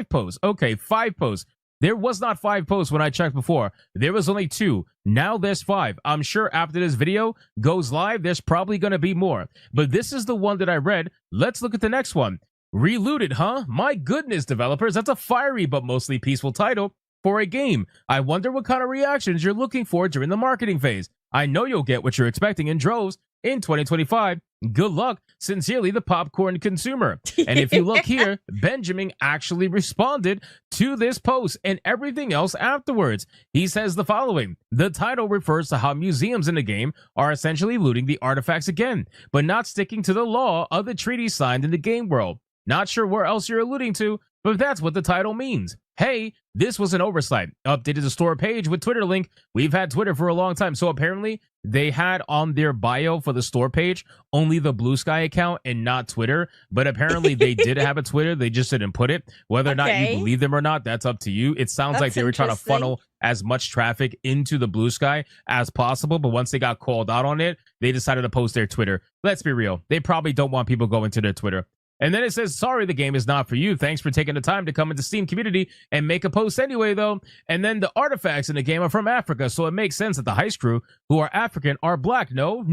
posts. Okay, 5 posts. There was not 5 posts when I checked before. There was only 2. Now there's 5. I'm sure after this video goes live, there's probably going to be more. But this is the one that I read. Let's look at the next one. Relooted, huh? My goodness, developers. That's a fiery but mostly peaceful title for a game. I wonder what kind of reactions you're looking for during the marketing phase. I know you'll get what you're expecting in droves in 2025. Good luck. Sincerely, the popcorn consumer. And if you look here, Benjamin actually responded to this post and everything else afterwards. He says the following: the title refers to how museums in the game are essentially looting the artifacts again, but not sticking to the law of the treaty signed in the game world. Not sure where else you're alluding to, but that's what the title means. Hey, this was an oversight. Updated the store page with Twitter link. We've had Twitter for a long time, so apparently they had on their bio for the store page only the Blue Sky account and not Twitter. But apparently they did have a Twitter. They just didn't put it. Whether or not you believe them or not, that's up to you. It sounds like they were trying to funnel as much traffic into the Blue Sky as possible. But once they got called out on it, they decided to post their Twitter. Let's be real. They probably don't want people going to their Twitter. And then it says, sorry, the game is not for you. Thanks for taking the time to come into Steam community and make a post anyway, though. And then the artifacts in the game are from Africa, so it makes sense that the heist crew, who are African, are black. No.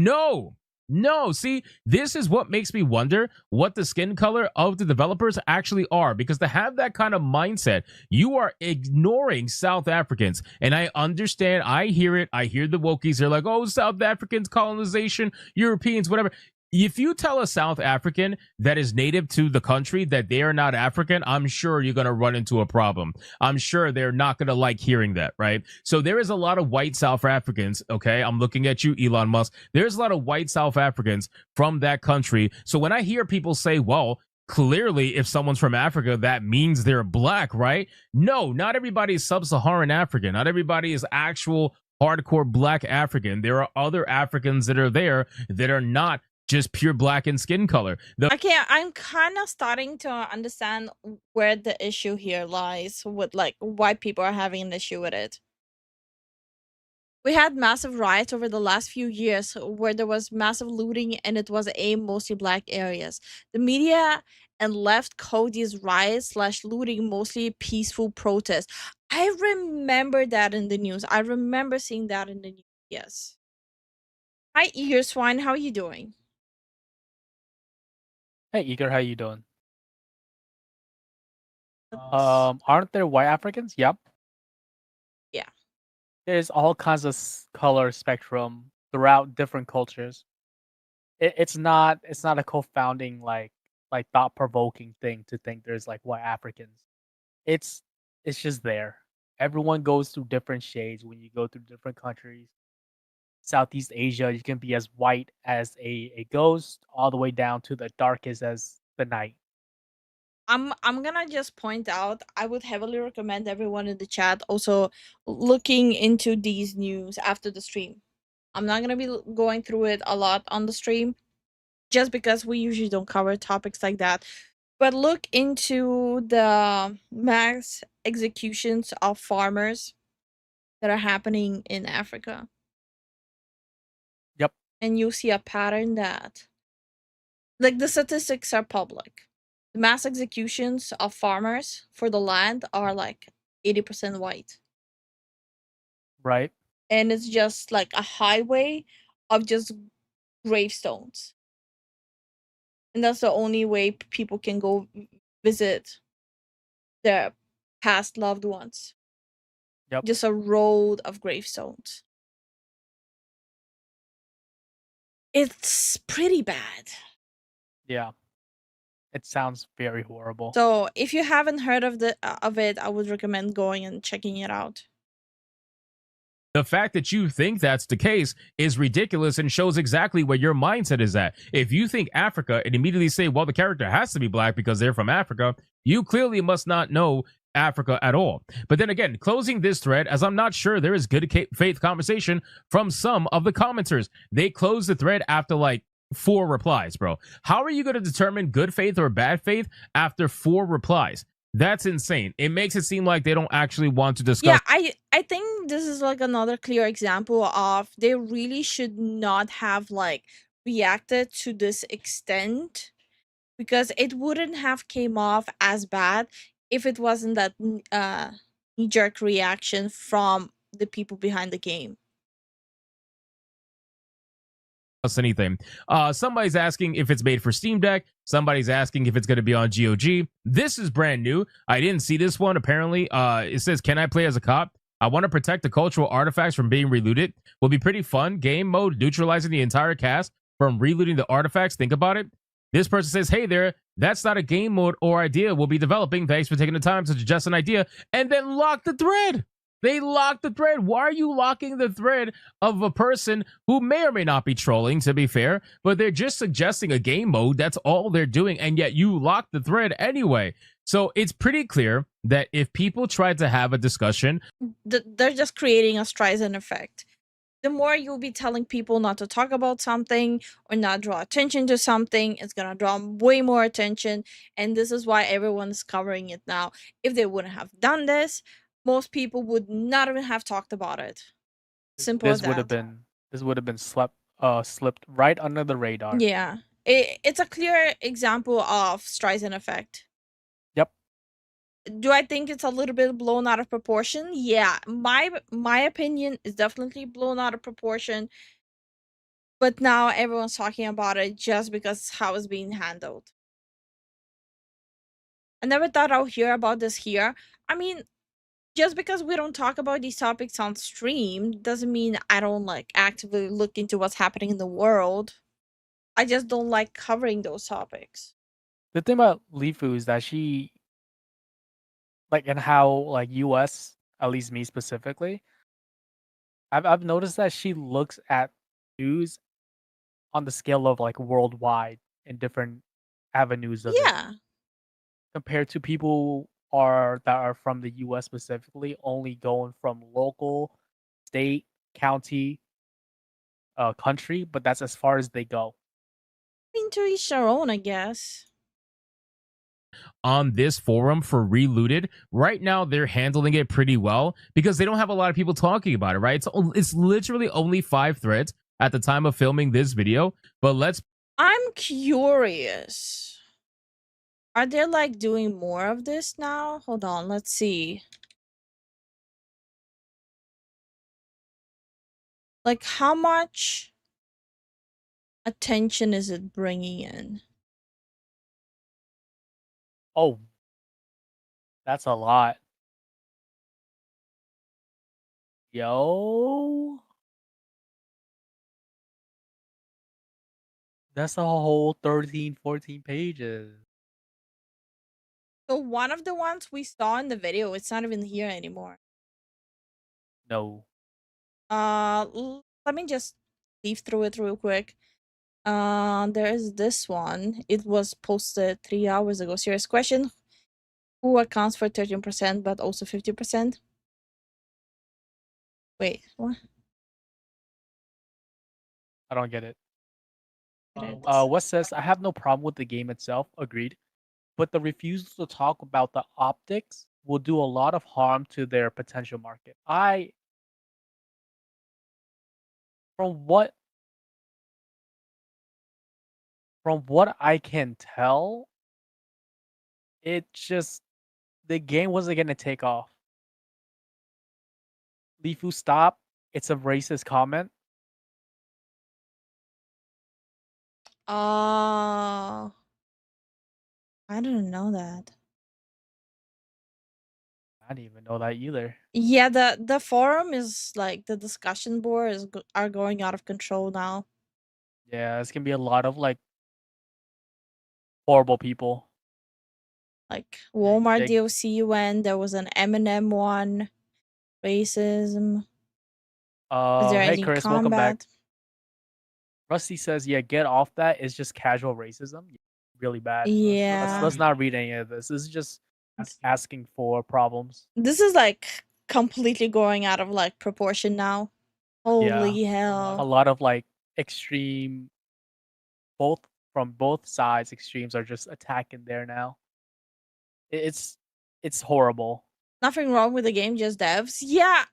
See, this is what makes me wonder what the skin color of the developers actually are, because to have that kind of mindset, you are ignoring South Africans. And I understand, I hear it. I hear the wokies. They're like, oh, South Africans, colonization, Europeans, whatever. If you tell a South African that is native to the country that they are not African, I'm sure you're going to run into a problem. I'm sure they're not going to like hearing that, right? So there is a lot of white South Africans, okay? I'm looking at you, Elon Musk. There's a lot of white South Africans from that country. So when I hear people say, well, clearly if someone's from Africa, that means they're black, right? No, not everybody is sub-Saharan African. Not everybody is actual hardcore black African. There are other Africans that are there that are not just pure black in skin color. Okay, I'm kind of starting to understand where the issue here lies with like why people are having an issue with it. We had massive riots over the last few years where there was massive looting and it was aimed mostly black areas. The media and left called these riots / looting mostly peaceful protests. I remember that in the news. I remember seeing that in the news. Yes. Hi, Eager Swine. How are you doing? Hey, Igor, how you doing? Aren't there white Africans? Yep. Yeah. There's all kinds of color spectrum throughout different cultures. It's not a confounding like thought-provoking thing to think there's like white Africans. It's just there. Everyone goes through different shades when you go through different countries. Southeast Asia, you can be as white as a ghost, all the way down to the darkest as the night. I'm gonna just point out, I would heavily recommend everyone in the chat also looking into these news after the stream. I'm not gonna be going through it a lot on the stream, just because we usually don't cover topics like that. But look into the mass executions of farmers that are happening in Africa. Yep. And you'll see a pattern that, like, the statistics are public. The mass executions of farmers for the land are like 80% white. Right. And it's just like a highway of just gravestones. And that's the only way people can go visit their past loved ones. Yep. Just a road of gravestones. It's pretty bad. Yeah. It sounds very horrible. So if you haven't heard of it, I would recommend going and checking it out. The fact that you think that's the case is ridiculous and shows exactly where your mindset is at. If you think Africa and immediately say, well, the character has to be black because they're from Africa, you clearly must not know Africa at all. But then again, closing this thread, as I'm not sure there is good faith conversation from some of the commenters. They closed the thread after like 4 replies, bro. How are you going to determine good faith or bad faith after 4 replies? That's insane. It makes it seem like they don't actually want to discuss. Yeah, I think this is like another clear example of they really should not have like reacted to this extent, because it wouldn't have came off as bad if it wasn't that knee-jerk reaction from the people behind the game. Anything. Somebody's asking if it's made for Steam Deck. Somebody's asking if it's going to be on GOG. This is brand new. I didn't see this one. Apparently, it says, "Can I play as a cop? I want to protect the cultural artifacts from being relooted. Will be pretty fun. Game mode, neutralizing the entire cast from relooting the artifacts. Think about it." This person says, "Hey there, that's not a game mode or idea we'll be developing. Thanks for taking the time to suggest an idea," and then lock the thread. They locked the thread. Why are you locking the thread of a person who may or may not be trolling, to be fair, but they're just suggesting a game mode? That's all they're doing, and yet you lock the thread anyway. So it's pretty clear that if people try to have a discussion, they're just creating a Streisand effect. The more you'll be telling people not to talk about something or not draw attention to something, it's going to draw way more attention. And this is why everyone is covering it now. If they wouldn't have done this, most people would not even have talked about it. Simple as that. This would have been slipped right under the radar. Yeah. It's a clear example of Streisand effect. Yep. Do I think it's a little bit blown out of proportion? Yeah. My opinion is definitely blown out of proportion. But now everyone's talking about it just because how it's being handled. I never thought I'll hear about this here. I mean, just because we don't talk about these topics on stream doesn't mean I don't like actively look into what's happening in the world. I just don't like covering those topics. The thing about Lifu is that she, like, and how like US, at least me specifically, I've noticed that she looks at news on the scale of like worldwide in different avenues of it, compared to people that are from the US specifically, only going from local, state, county, country, but that's as far as they go. I mean, to each their own, I guess. On this forum for Relooted, right now they're handling it pretty well because they don't have a lot of people talking about it, right? It's literally only 5 threads at the time of filming this video, but I'm curious. Are they like doing more of this now? Hold on, let's see. Like, how much attention is it bringing in? Oh, that's a lot. Yo. That's a whole 13, 14 pages. So one of the ones we saw in the video, it's not even here anymore. No. Let me just leaf through it real quick. There is this one. It was posted 3 hours ago. Serious question. Who accounts for 13% but also 50%? Wait, what? I don't get it. What says, "I have no problem with the game itself, agreed, but the refusal to talk about the optics will do a lot of harm to their potential market." From what I can tell, the game wasn't gonna take off. Lifu, stop. It's a racist comment. I didn't know that. I didn't even know that either. Yeah, the forum is like the discussion board are going out of control now. Yeah, it's gonna be a lot of like horrible people. Like Walmart DLC when there was an Eminem one, racism. Is there Hey any Chris, welcome back. combat? Rusty says, "Yeah, get off that. It's just casual racism. Really bad. Yeah. Let's not read any of this. This is just asking for problems. This is like completely going out of like proportion now. Holy hell. A lot of like extreme, from both sides, extremes are just attacking there now. It's horrible. Nothing wrong with the game, just devs. Yeah,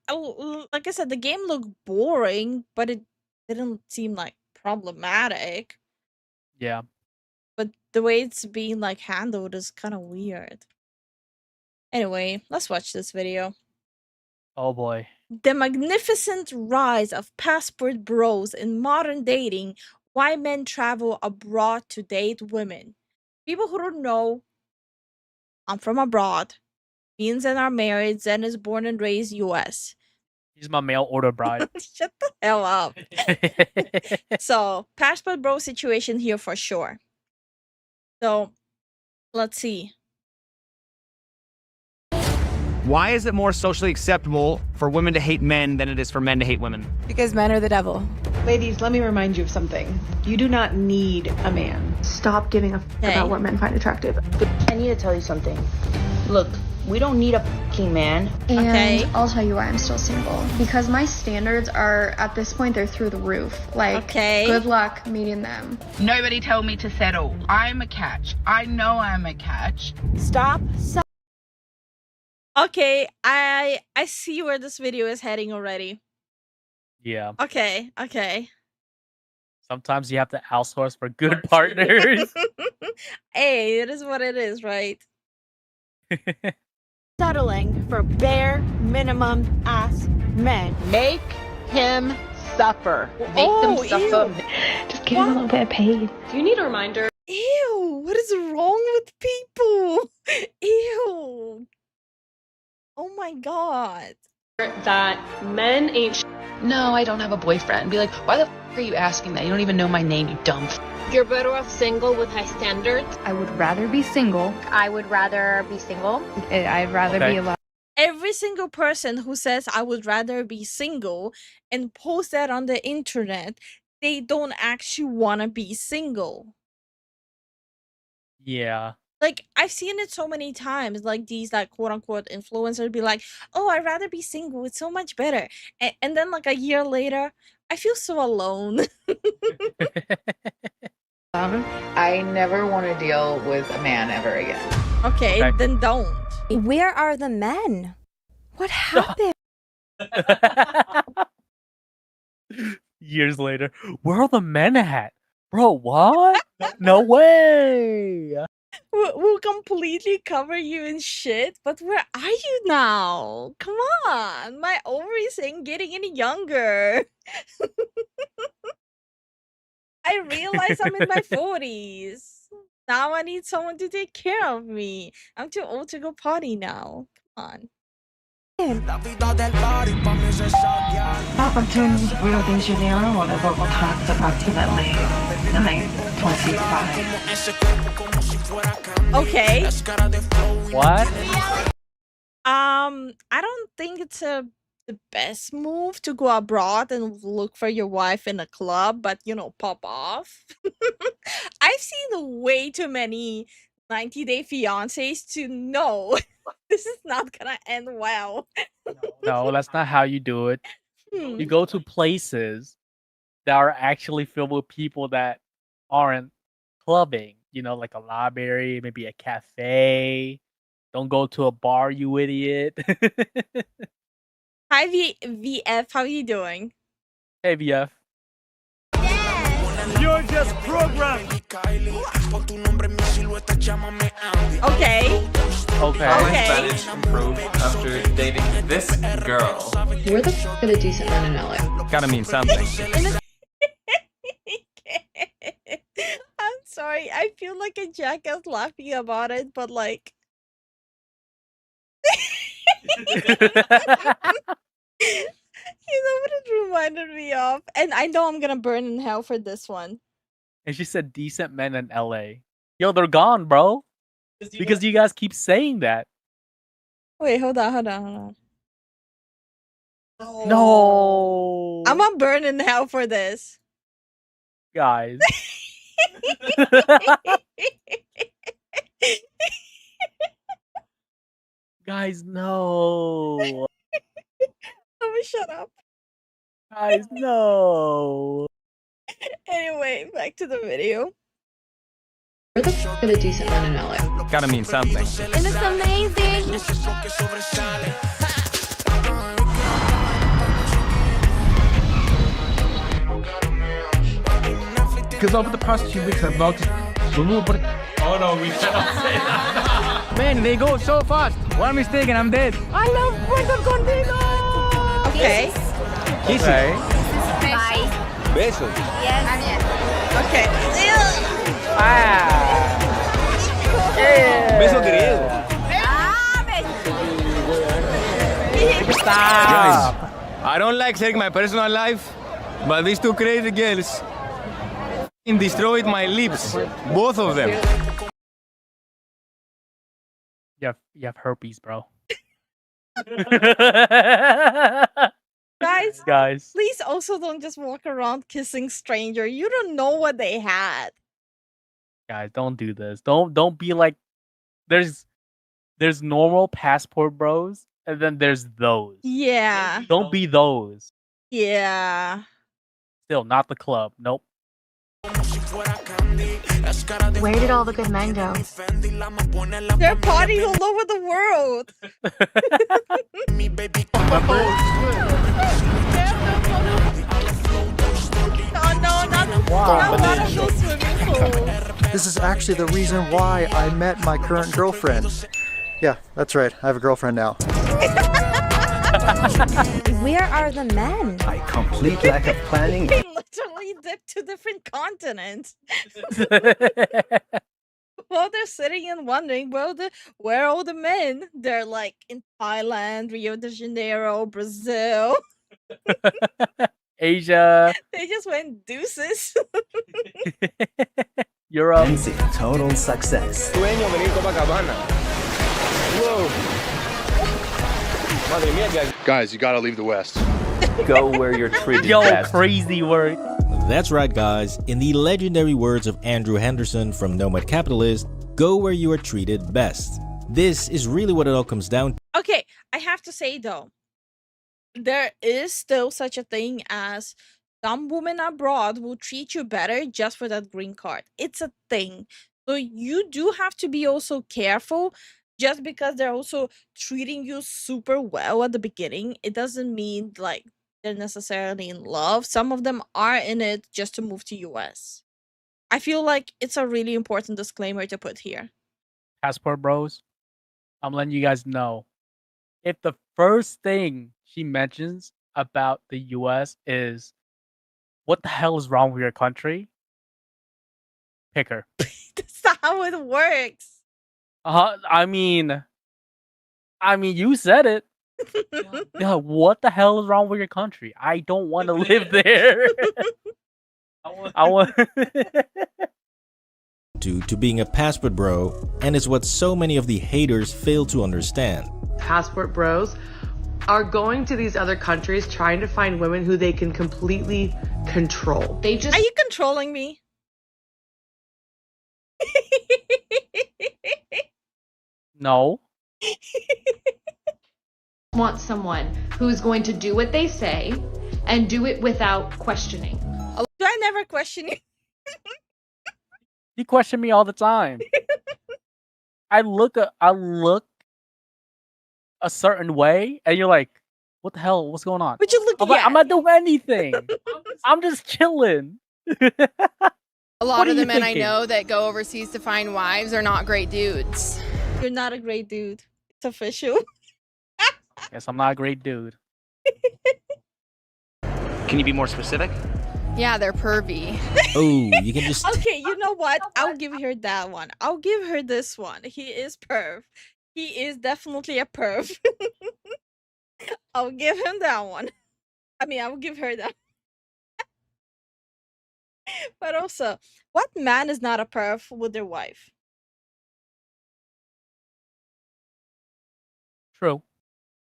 like I said, the game looked boring, but it didn't seem like problematic. Yeah. But the way it's being like handled is kind of weird. Anyway, let's watch this video. Oh boy. The magnificent rise of passport bros in modern dating. Why men travel abroad to date women. People who don't know, I'm from abroad. Me and Zen are married. Zen is born and raised US. He's my mail order bride. Shut the hell up. So, passport bro situation here for sure. So, let's see. Why is it more socially acceptable for women to hate men than it is for men to hate women? Because men are the devil. Ladies, let me remind you of something. You do not need a man. Stop giving a about what men find attractive. I need to tell you something. Look, we don't need a fucking man. And I'll tell you why I'm still single. Because my standards are, at this point, they're through the roof. Like, good luck meeting them. Nobody told me to settle. I'm a catch. I know I'm a catch. Stop. Okay, I see where this video is heading already. Yeah. Okay. Sometimes you have to outsource for good partners. Hey, it is what it is, right? Settling for bare minimum ass men. Make him suffer. Make them suffer. Just give him a little bit of pain. Do you need a reminder? Ew, what is wrong with people? Ew. Oh my god. That men ain't No, I don't have a boyfriend. Be like, why the are you asking that? You don't even know my name, you dumb You're better off single with high standards. I would rather be single. I would rather be single. I'd rather be alone. Every single person who says I would rather be single and post that on the internet, they don't actually want to be single. Yeah. Like, I've seen it so many times, like these like quote-unquote influencers be like, oh, I'd rather be single, it's so much better. And then like a year later, I feel so alone. I never want to deal with a man ever again. Okay, then don't. Where are the men? What happened? Years later, where are the men at? Bro, what? No way. We'll completely cover you in shit, but where are you now? Come on, my ovaries ain't getting any younger. I realize I'm in my 40s. Now I need someone to take care of me. I'm too old to go party now. Come on. Up until Rio de Janeiro, whatever will talk approximately 9:25. Okay. What? I don't think it's the best move to go abroad and look for your wife in a club, but you know, pop off. I've seen way too many 90-day fiancés to know this is not gonna end well. No, that's not how you do it. You go to places that are actually filled with people that aren't clubbing. You know, like a library, maybe a cafe. Don't go to a bar, you idiot. Hi, VF. How are you doing? Hey, VF. You're just programmed. Okay. My Spanish improved after dating this girl. Where the f are the decent men in LA? Gotta mean something. I'm sorry. I feel like a jackass laughing about it, but like... You know what it reminded me of? And I know I'm gonna burn in hell for this one. And she said decent men in LA. Yo, they're gone, bro. Because you guys keep saying that. Wait, hold on. No. I'm gonna burn in hell for this. Guys. Guys, no. Let me shut up. Guys, no. Anyway, back to the video. Where the f are the decent men in LA? Gotta mean something. And it's amazing. Because over the past 2 weeks, I've noticed. Oh no, we cannot say that. Man, they go so fast. One mistake and I'm dead. I love Puerto Contigo! Okay. Kissing. Bye. Besos. Yes. Okay. Beso griego. Guys, I don't like sharing my personal life, but these two crazy girls destroyed my lips. Both of them. You have herpes, bro. Guys, please also don't just walk around kissing stranger. You don't know what they had. Guys, don't do this. Don't be like there's normal passport bros and then there's those. Yeah. Don't be those. Yeah. Still not the club. Nope. Where did all the good men go? They're partying all over the world. This is actually the reason why I met my current girlfriend. Yeah, that's right. I have a girlfriend now. Where are the men? Complete lack of planning. They literally dipped to different continents. While they're sitting and wondering, where are all the men? They're like in Thailand, Rio de Janeiro, Brazil. Asia. They just went deuces. Europe. Total success. Sueño venir Copacabana. Whoa. Guys, you gotta leave the West. Go where you're treated Yo, best. crazy word. That's right, guys. In the legendary words of Andrew Henderson from Nomad Capitalist, go where you are treated best. This is really what it all comes down to. Okay, I have to say though, there is still such a thing as some women abroad will treat you better just for that green card. It's a thing. So you do have to be also careful. Just because they're also treating you super well at the beginning, it doesn't mean like they're necessarily in love. Some of them are in it just to move to US. I feel like it's a really important disclaimer to put here. Passport bros, I'm letting you guys know. If the first thing she mentions about the US is what the hell is wrong with your country, pick her. That's not how it works. I mean, you said it. Yeah, what the hell is wrong with your country? I don't want to live there. I want to being a passport bro, and it's what so many of the haters fail to understand. Passport bros are going to these other countries trying to find women who they can completely control. Are you controlling me? No. Want someone who's going to do what they say and do it without questioning. Do I never question you? You question me all the time. I look a certain way, and you're like, "What the hell? What's going on?" But you look. I'm not doing anything. I'm just chilling. A lot of the men I know that go overseas to find wives are not great dudes. You're not a great dude. It's official. Guess I'm not a great dude. Can you be more specific? Yeah, they're pervy. Oh, you can just... Okay, you know what? I'll give her that one. I'll give her this one. He is perv. He is definitely a perv. I'll give him that one. I mean, I'll give her that. But also, what man is not a perv with their wife? True.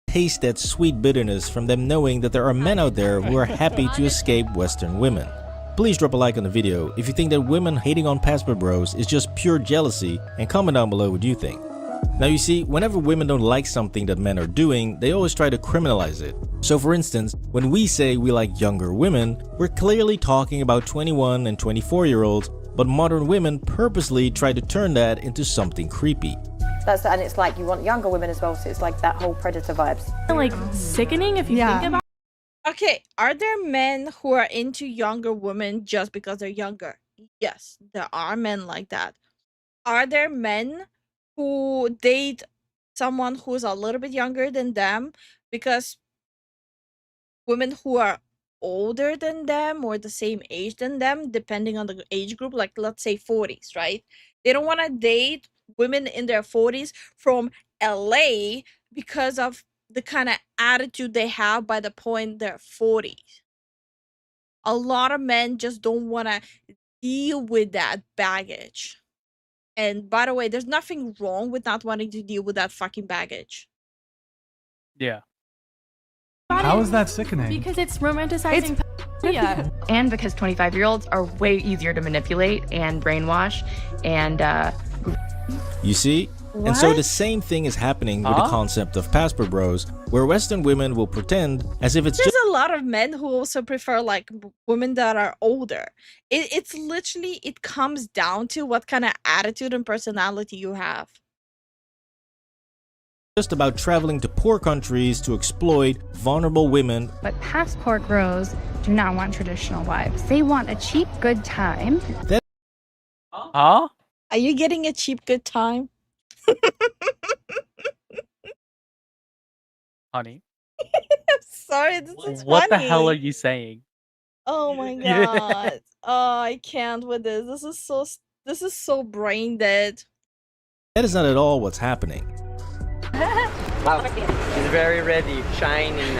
Taste that sweet bitterness from them knowing that there are men out there who are happy to escape Western women. Please drop a like on the video if you think that women hating on passport bros is just pure jealousy, and comment down below what you think. Now you see, whenever women don't like something that men are doing, they always try to criminalize it. So for instance, when we say we like younger women, we're clearly talking about 21 and 24-year-olds, but modern women purposely try to turn that into something creepy. And it's like you want younger women as well, so it's like that whole predator vibes. Like sickening if you think about it. Okay, are there men who are into younger women just because they're younger? Yes, there are men like that. Are there men who date someone who's a little bit younger than them because women who are older than them or the same age than them, depending on the age group, like let's say 40s, right? They don't want to date women in their 40s from LA because of the kind of attitude they have by the point they're 40s. A lot of men just don't want to deal with that baggage. And by the way, there's nothing wrong with not wanting to deal with that fucking baggage. Yeah. How is that sickening? Because it's romanticizing pedophilia. And because 25-year-olds are way easier to manipulate and brainwash and You see? What? And so the same thing is happening with the concept of passport bros, where Western women will pretend as if it's There's just a lot of men who also prefer like women that are older. It's literally, it comes down to what kind of attitude and personality you have. just about traveling to poor countries to exploit vulnerable women. But passport bros do not want traditional wives. They want a cheap good time. Huh? Are you getting a cheap good time? Honey. Sorry, this is What funny. the hell are you saying? Oh my god. Oh, I can't with this. This is so brain dead. That is not at all what's happening. Wow, he's very ready, shining.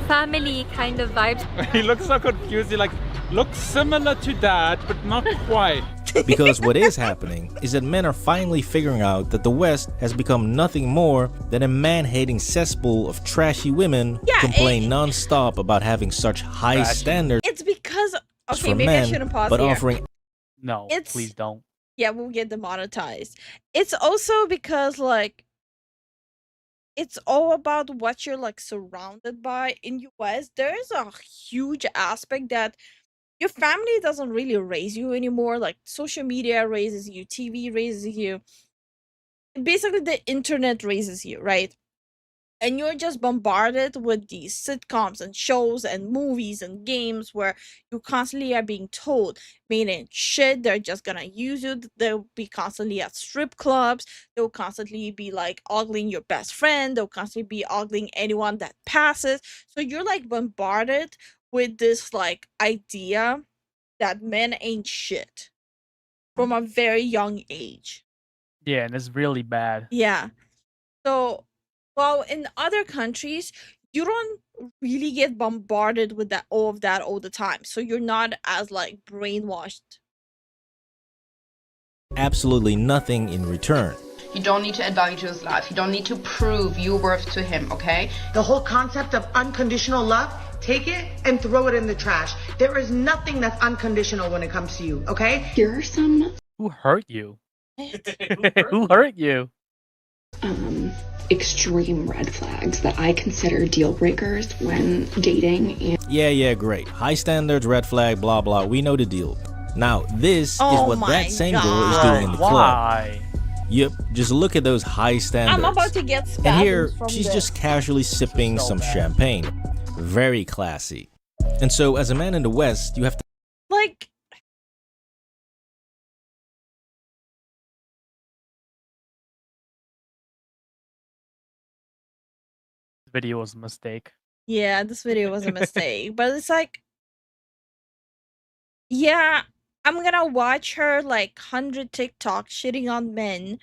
Family kind of vibes. He looks so confused. He like looks similar to that, but not quite. Because what is happening is that men are finally figuring out that the West has become nothing more than a man-hating cesspool of trashy women who complain non-stop about having such high standards. It's because okay, for maybe men, I shouldn't pause but here. offering. No, please don't. Yeah, we'll get demonetized. It's also because like it's all about what you're like surrounded by. In US, there's a huge aspect that your family doesn't really raise you anymore. Like social media raises you, TV raises you. Basically, the internet raises you, right? And you're just bombarded with these sitcoms and shows and movies and games where you constantly are being told, meaning shit, they're just gonna use you. They'll be constantly at strip clubs. They'll constantly be like ogling your best friend. They'll constantly be ogling anyone that passes. So you're like bombarded with this like idea that men ain't shit from a very young age. Yeah, and it's really bad. Yeah. So while in other countries, you don't really get bombarded with that all the time. So you're not as like brainwashed. Absolutely nothing in return. You don't need to add value to his life. You don't need to prove your worth to him, okay? The whole concept of unconditional love, take it and throw it in the trash. There is nothing that's unconditional when it comes to you, okay? Here are some Who hurt you? Who hurt you? extreme red flags that I consider deal breakers when dating. And Yeah, great. High standards, red flag, blah blah. We know the deal. Now this is what that same girl is doing in the club. Yep, just look at those high standards. I'm about to get spasms And here, from she's this. just casually sipping some champagne. Very classy. And so, as a man in the West, you have to like Video was a mistake. yeah, this video was a mistake. But it's like yeah, I'm gonna watch her like 100 TikTok shitting on men.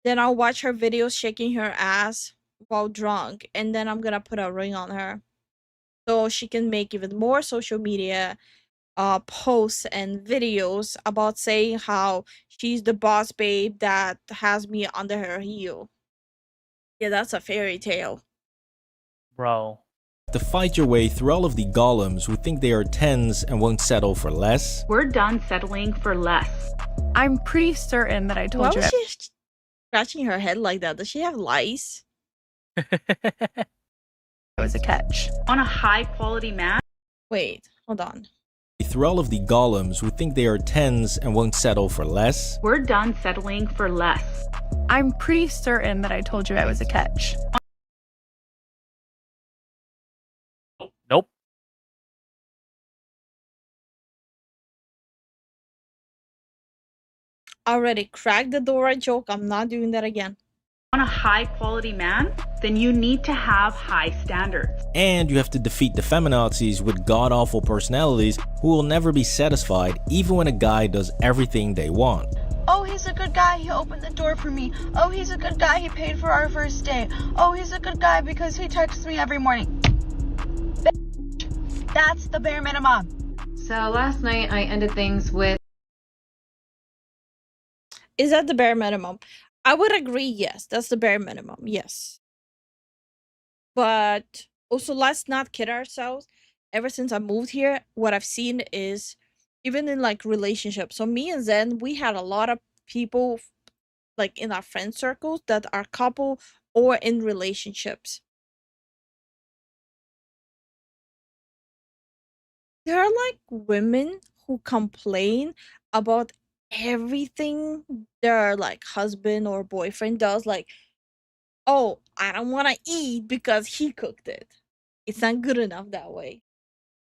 Then I'll watch her videos shaking her ass while drunk, and then I'm gonna put a ring on her. So she can make even more social media posts and videos about saying how she's the boss babe that has me under her heel. Yeah, that's a fairy tale. Bro. fight your way through all of the golems who think they are tens and won't settle for less. We're done settling for less. I'm pretty certain that I told you. scratching her head like that? Does she have lice? It was a catch. On a high quality man. Wait, hold on. Through all of the golems who think they are tens and won't settle for less. We're done settling for less. I'm pretty certain that I told you I was a catch. Nope. Already cracked the Dora joke. I'm not doing that again. On a high quality man, then you need to have high standards. And you have to defeat the feminazis with god-awful personalities who will never be satisfied even when a guy does everything they want. Oh, he's a good guy, he opened the door for me. Oh, he's a good guy, he paid for our first date. Oh, he's a good guy because he texts me every morning. That's the bare minimum. So last night I ended things with... Is that the bare minimum? I would agree, yes. That's the bare minimum, yes. But also, let's not kid ourselves. Ever since I moved here, what I've seen is, even in like relationships. So me and Zen, we had a lot of people like in our friend circles that are couple or in relationships. There are like women who complain about everything their like husband or boyfriend does. Like, oh, I don't want to eat because he cooked it. It's not good enough that way.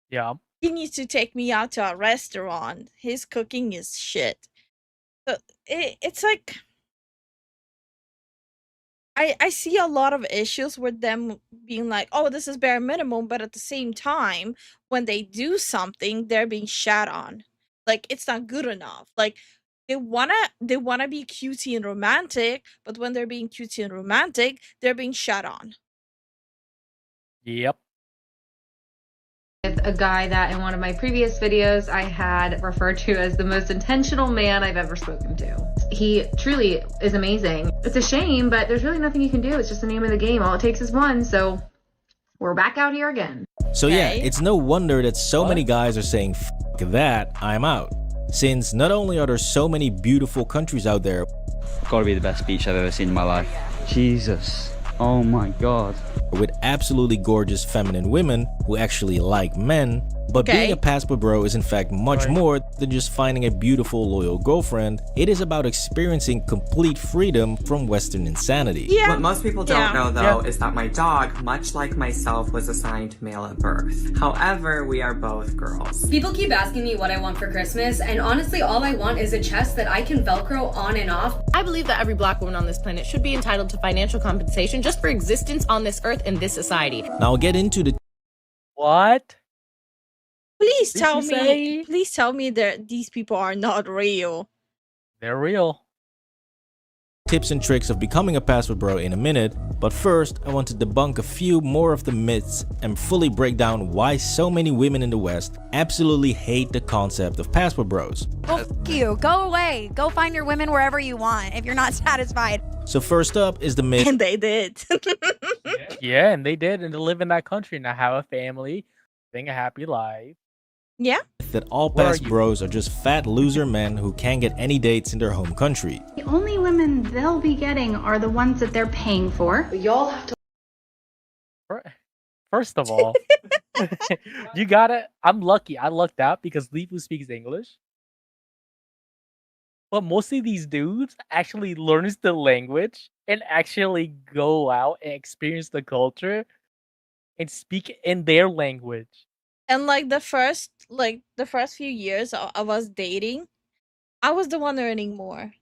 Yeah. He needs to take me out to a restaurant. His cooking is shit. So it's like, I see a lot of issues with them being like, oh, this is bare minimum, but at the same time, when they do something, they're being shat on. Like, it's not good enough. Like, they wanna be cutesy and romantic, but when they're being cutesy and romantic, they're being shat on. Yep. with a guy that in one of my previous videos I had referred to as the most intentional man I've ever spoken to. He truly is amazing. It's a shame, but there's really nothing you can do. It's just the name of the game. All it takes is one, so we're back out here again. So yeah, it's no wonder that so many guys are saying, "F that, I'm out." Since not only are there so many beautiful countries out there, gotta be the best beach I've ever seen in my life. Jesus. Oh my god. With absolutely gorgeous feminine women who actually like men, but being a passport bro is in fact much more than just finding a beautiful loyal girlfriend. It is about experiencing complete freedom from Western insanity. What most people don't know though is that my dog, much like myself, was assigned male at birth. However, we are both girls. People keep asking me what I want for Christmas, and honestly all I want is a chest that I can Velcro on and off. I believe that every black woman on this planet should be entitled to financial compensation just for existence on this earth in this society. Now I'll get into the What? Please tell me that these people are not real. They're real. tips and tricks of becoming a passport bro in a minute, but first I want to debunk a few more of the myths and fully break down why so many women in the West absolutely hate the concept of passport bros. Well, f you. Go away. Go find your women wherever you want if you're not satisfied. So first up is the myth. And they did. Yeah, and they did, and they live in that country now, have a family, living a happy life. Yeah. That all passport bros are just fat loser men who can't get any dates in their home country. The only women they'll be getting are the ones that they're paying for. Y'all have to. First of all, you gotta. I'm lucky. I lucked out because Lifu speaks English. But mostly these dudes actually learns the language and actually go out and experience the culture and speak in their language. And like the first few years of us dating, I was the one earning more.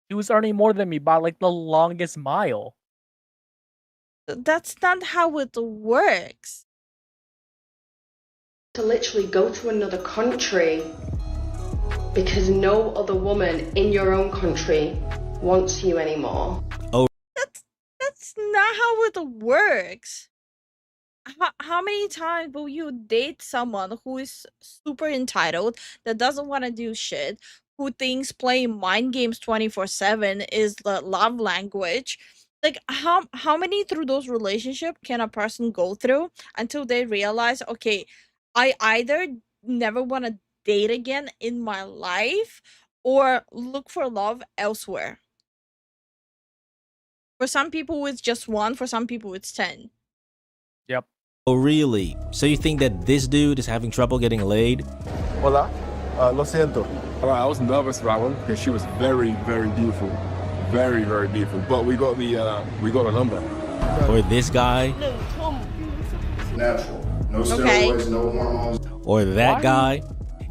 He was earning more than me by like the longest mile. That's not how it works. To literally go to another country because no other woman in your own country wants you anymore. Oh, that's not how it works. How many times will you date someone who is super entitled, that doesn't want to do shit, who thinks playing mind games 24/7 is the love language? Like, how many through those relationships can a person go through until they realize, okay, I either never want to date again in my life or look for love elsewhere? For some people, it's just 1. For some people, it's 10. Yep. Oh, really? So you think that this dude is having trouble getting laid? Hola, lo siento. I was nervous about one because she was very, very beautiful, very, very beautiful. But we got the number. Or this guy? Natural, no steroids, no hormones. Or that guy?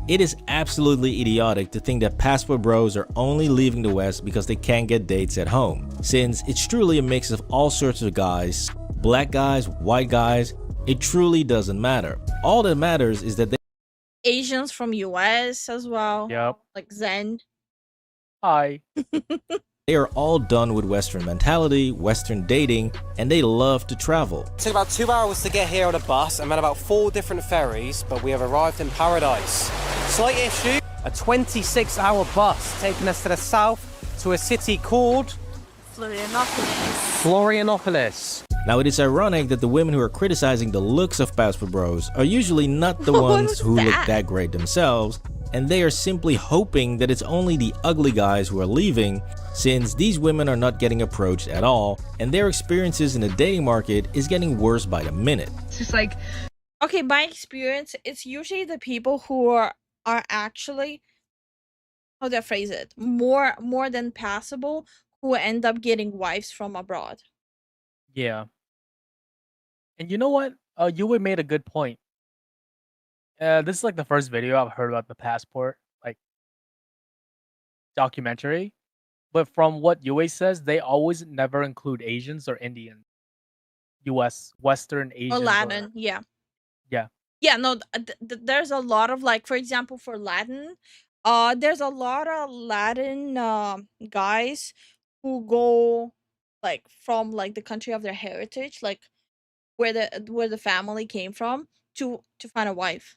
It is absolutely idiotic to think that passport bros are only leaving the West because they can't get dates at home, since it's truly a mix of all sorts of guys, black guys, white guys. It truly doesn't matter. All that matters is that they Asians from US as well. Yep. Like Zen. Hi. They are all done with Western mentality, Western dating, and they love to travel. It took about 2 hours to get here on a bus and then about 4 different ferries, but we have arrived in paradise. Slight issue, a 26-hour bus taking us to the south to a city called Florianopolis. Now, it is ironic that the women who are criticizing the looks of passport bros are usually not the ones who look that great themselves, and they are simply hoping that it's only the ugly guys who are leaving, since these women are not getting approached at all, and their experiences in the dating market is getting worse by the minute. It's just like, okay, by experience, it's usually the people who are actually, how do I phrase it, more than passable, who end up getting wives from abroad. Yeah. And you know what? Yue made a good point. This is like the first video I've heard about the passport, like, documentary. But from what Yue says, they always never include Asians or Indians. Western Asians. Or Latin, yeah. Yeah. Yeah, no, there's a lot of, like, for example, for Latin, there's a lot of Latin guys who go, like, from, like, the country of their heritage, like, where the family came from, to find a wife.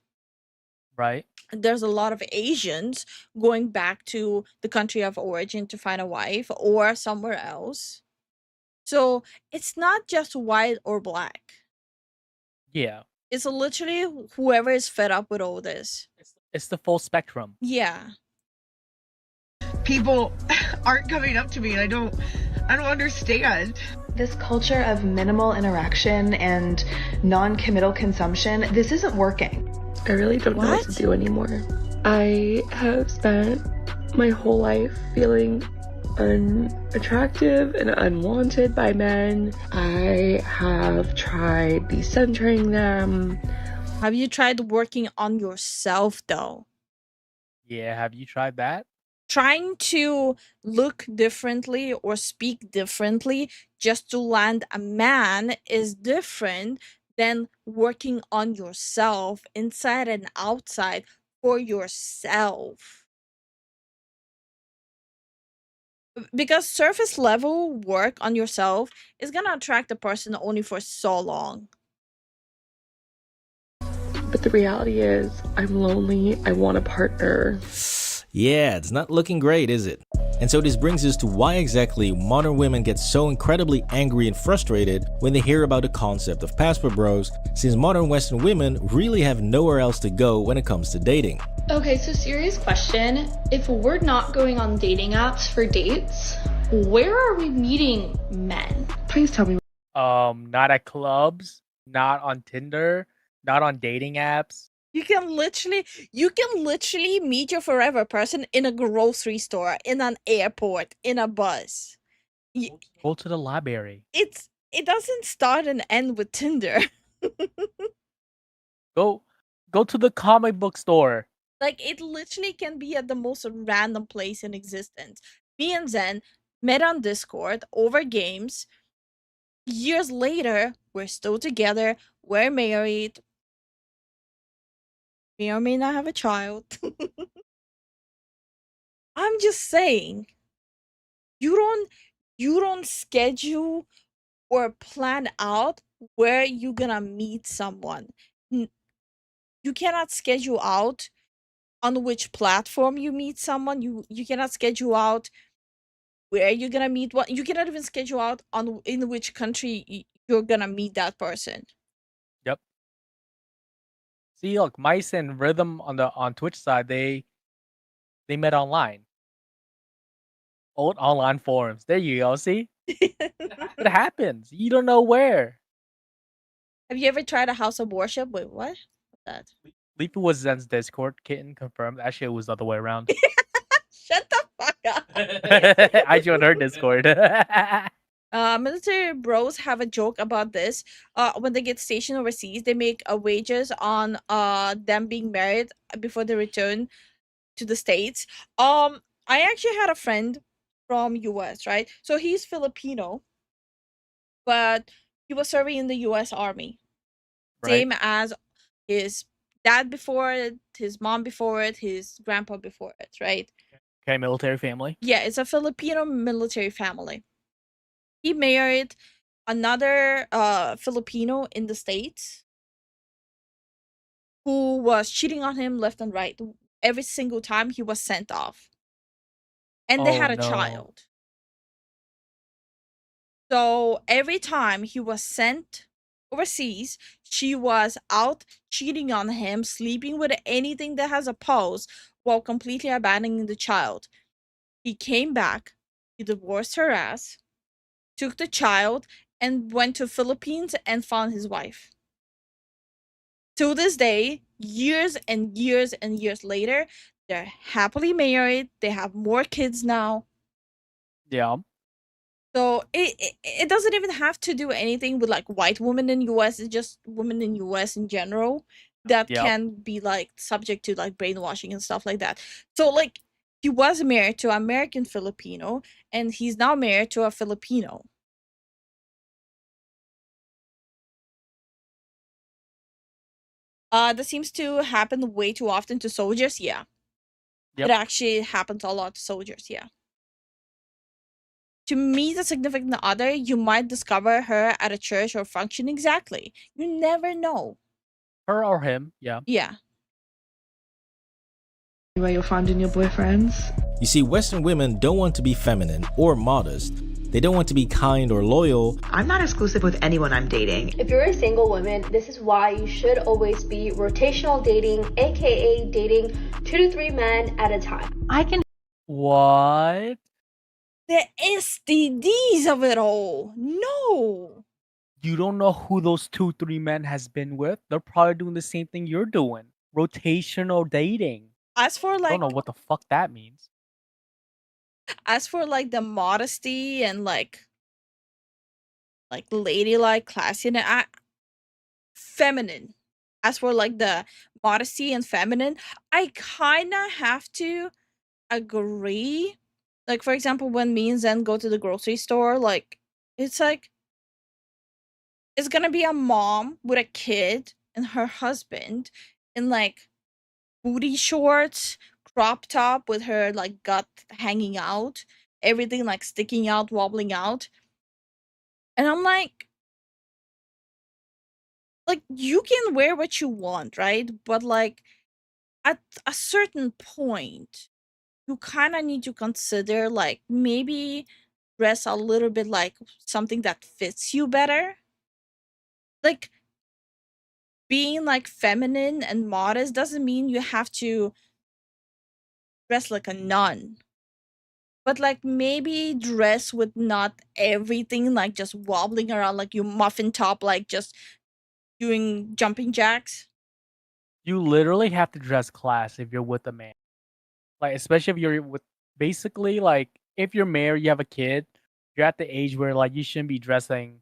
Right. There's a lot of Asians going back to the country of origin to find a wife or somewhere else. So it's not just white or black. Yeah. It's literally whoever is fed up with all this. It's the full spectrum. Yeah. People aren't coming up to me and I don't understand. This culture of minimal interaction and non-committal consumption, this isn't working. I really don't know what to do anymore. I have spent my whole life feeling unattractive and unwanted by men. I have tried decentering them. Have you tried working on yourself though? Yeah, have you tried that? Trying to look differently or speak differently just to land a man is different than working on yourself inside and outside for yourself. Because surface level work on yourself is gonna attract a person only for so long. But the reality is, I'm lonely, I want a partner. Yeah, it's not looking great, is it? And so this brings us to why exactly modern women get so incredibly angry and frustrated when they hear about the concept of passport bros, since modern Western women really have nowhere else to go when it comes to dating. Okay, so serious question. If we're not going on dating apps for dates, where are we meeting men? Please tell me. Not at clubs, not on Tinder, not on dating apps. You can literally meet your forever person in a grocery store, in an airport, in a bus. Go to the library. It doesn't start and end with Tinder. Go to the comic book store. Like, it literally can be at the most random place in existence. Me and Zen met on Discord over games. Years later, we're still together. We're married. May or may not have a child. I'm just saying, you don't schedule or plan out where you're gonna meet someone. You cannot schedule out on which platform you meet someone. You cannot schedule out where you're gonna meet one. You cannot even schedule out in which country you're gonna meet that person. Yep. See, look, Mice and Rhythm on Twitch side, they met online. Old online forums. There you go. See? It happens. You don't know where. Have you ever tried a house of worship? Wait, what? What's that? Lifu was Zen's Discord kitten confirmed. Actually, it was the other way around. Shut the fuck up. I joined her Discord. Military bros have a joke about this. When they get stationed overseas, they make wages on them being married before they return to the States. I actually had a friend from US, right? So he's Filipino, but he was serving in the US Army. Right. Same as his dad before it, his mom before it, his grandpa before it, right? Okay, military family. Yeah, it's a Filipino military family. He married another Filipino in the States who was cheating on him left and right. Every single time he was sent off. And they had a child. So every time he was sent overseas, she was out cheating on him, sleeping with anything that has a pulse, while completely abandoning the child. He came back, he divorced her ass, took the child, and went to Philippines and found his wife. To this day, years and years and years later, they're happily married. They have more kids now. Yeah. So it doesn't even have to do anything with like white women in US. It's just women in US in general that can be like subject to like brainwashing and stuff like that. So like he was married to an American Filipino and he's now married to a Filipino. That seems to happen way too often to soldiers, yeah. It actually happens a lot to soldiers, yeah. To meet a significant other, you might discover her at a church or function. Exactly. You never know. Her or him, yeah. Yeah. Why you're finding your boyfriends? You see, Western women don't want to be feminine or modest. They don't want to be kind or loyal. I'm not exclusive with anyone I'm dating. If you're a single woman, this is why you should always be rotational dating, aka dating 2 to 3 men at a time. I can. What? The STDs of it all. No. You don't know who those 2-3 men has been with. They're probably doing the same thing you're doing. Rotational dating. As for like, I don't know what the fuck that means. As for like the modesty and like ladylike, classy, and feminine. As for like the modesty and feminine, I kind of have to agree. Like, for example, when me and Zen go to the grocery store, like, it's like, it's gonna be a mom with a kid and her husband in, like, booty shorts, crop top with her, like, gut hanging out, everything, like, sticking out, wobbling out. And I'm like, you can wear what you want, right? But, like, at a certain point, you kind of need to consider like maybe dress a little bit like something that fits you better. Like being like feminine and modest doesn't mean you have to dress like a nun. But like maybe dress with not everything like just wobbling around like you muffin top, like just doing jumping jacks. You literally have to dress class if you're with a man. Like, especially if you're with, basically, like, if you're married, you have a kid, you're at the age where, like, you shouldn't be dressing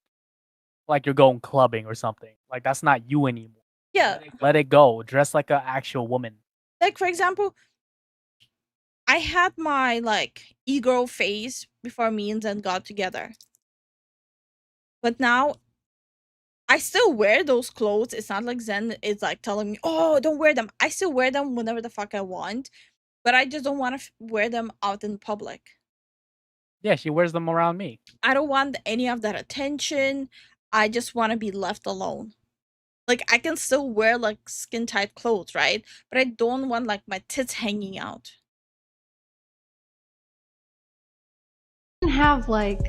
like you're going clubbing or something. Like, that's not you anymore. Yeah. Let it go. Dress like an actual woman. Like, for example, I had my, like, e-girl phase before me and Zen got together. But now, I still wear those clothes. It's not like Zen is, like, telling me, oh, don't wear them. I still wear them whenever the fuck I want. But I just don't want to wear them out in public. Yeah, she wears them around me. I don't want any of that attention. I just want to be left alone. Like, I can still wear, like, skin-tight clothes, right? But I don't want, like, my tits hanging out. Have, like,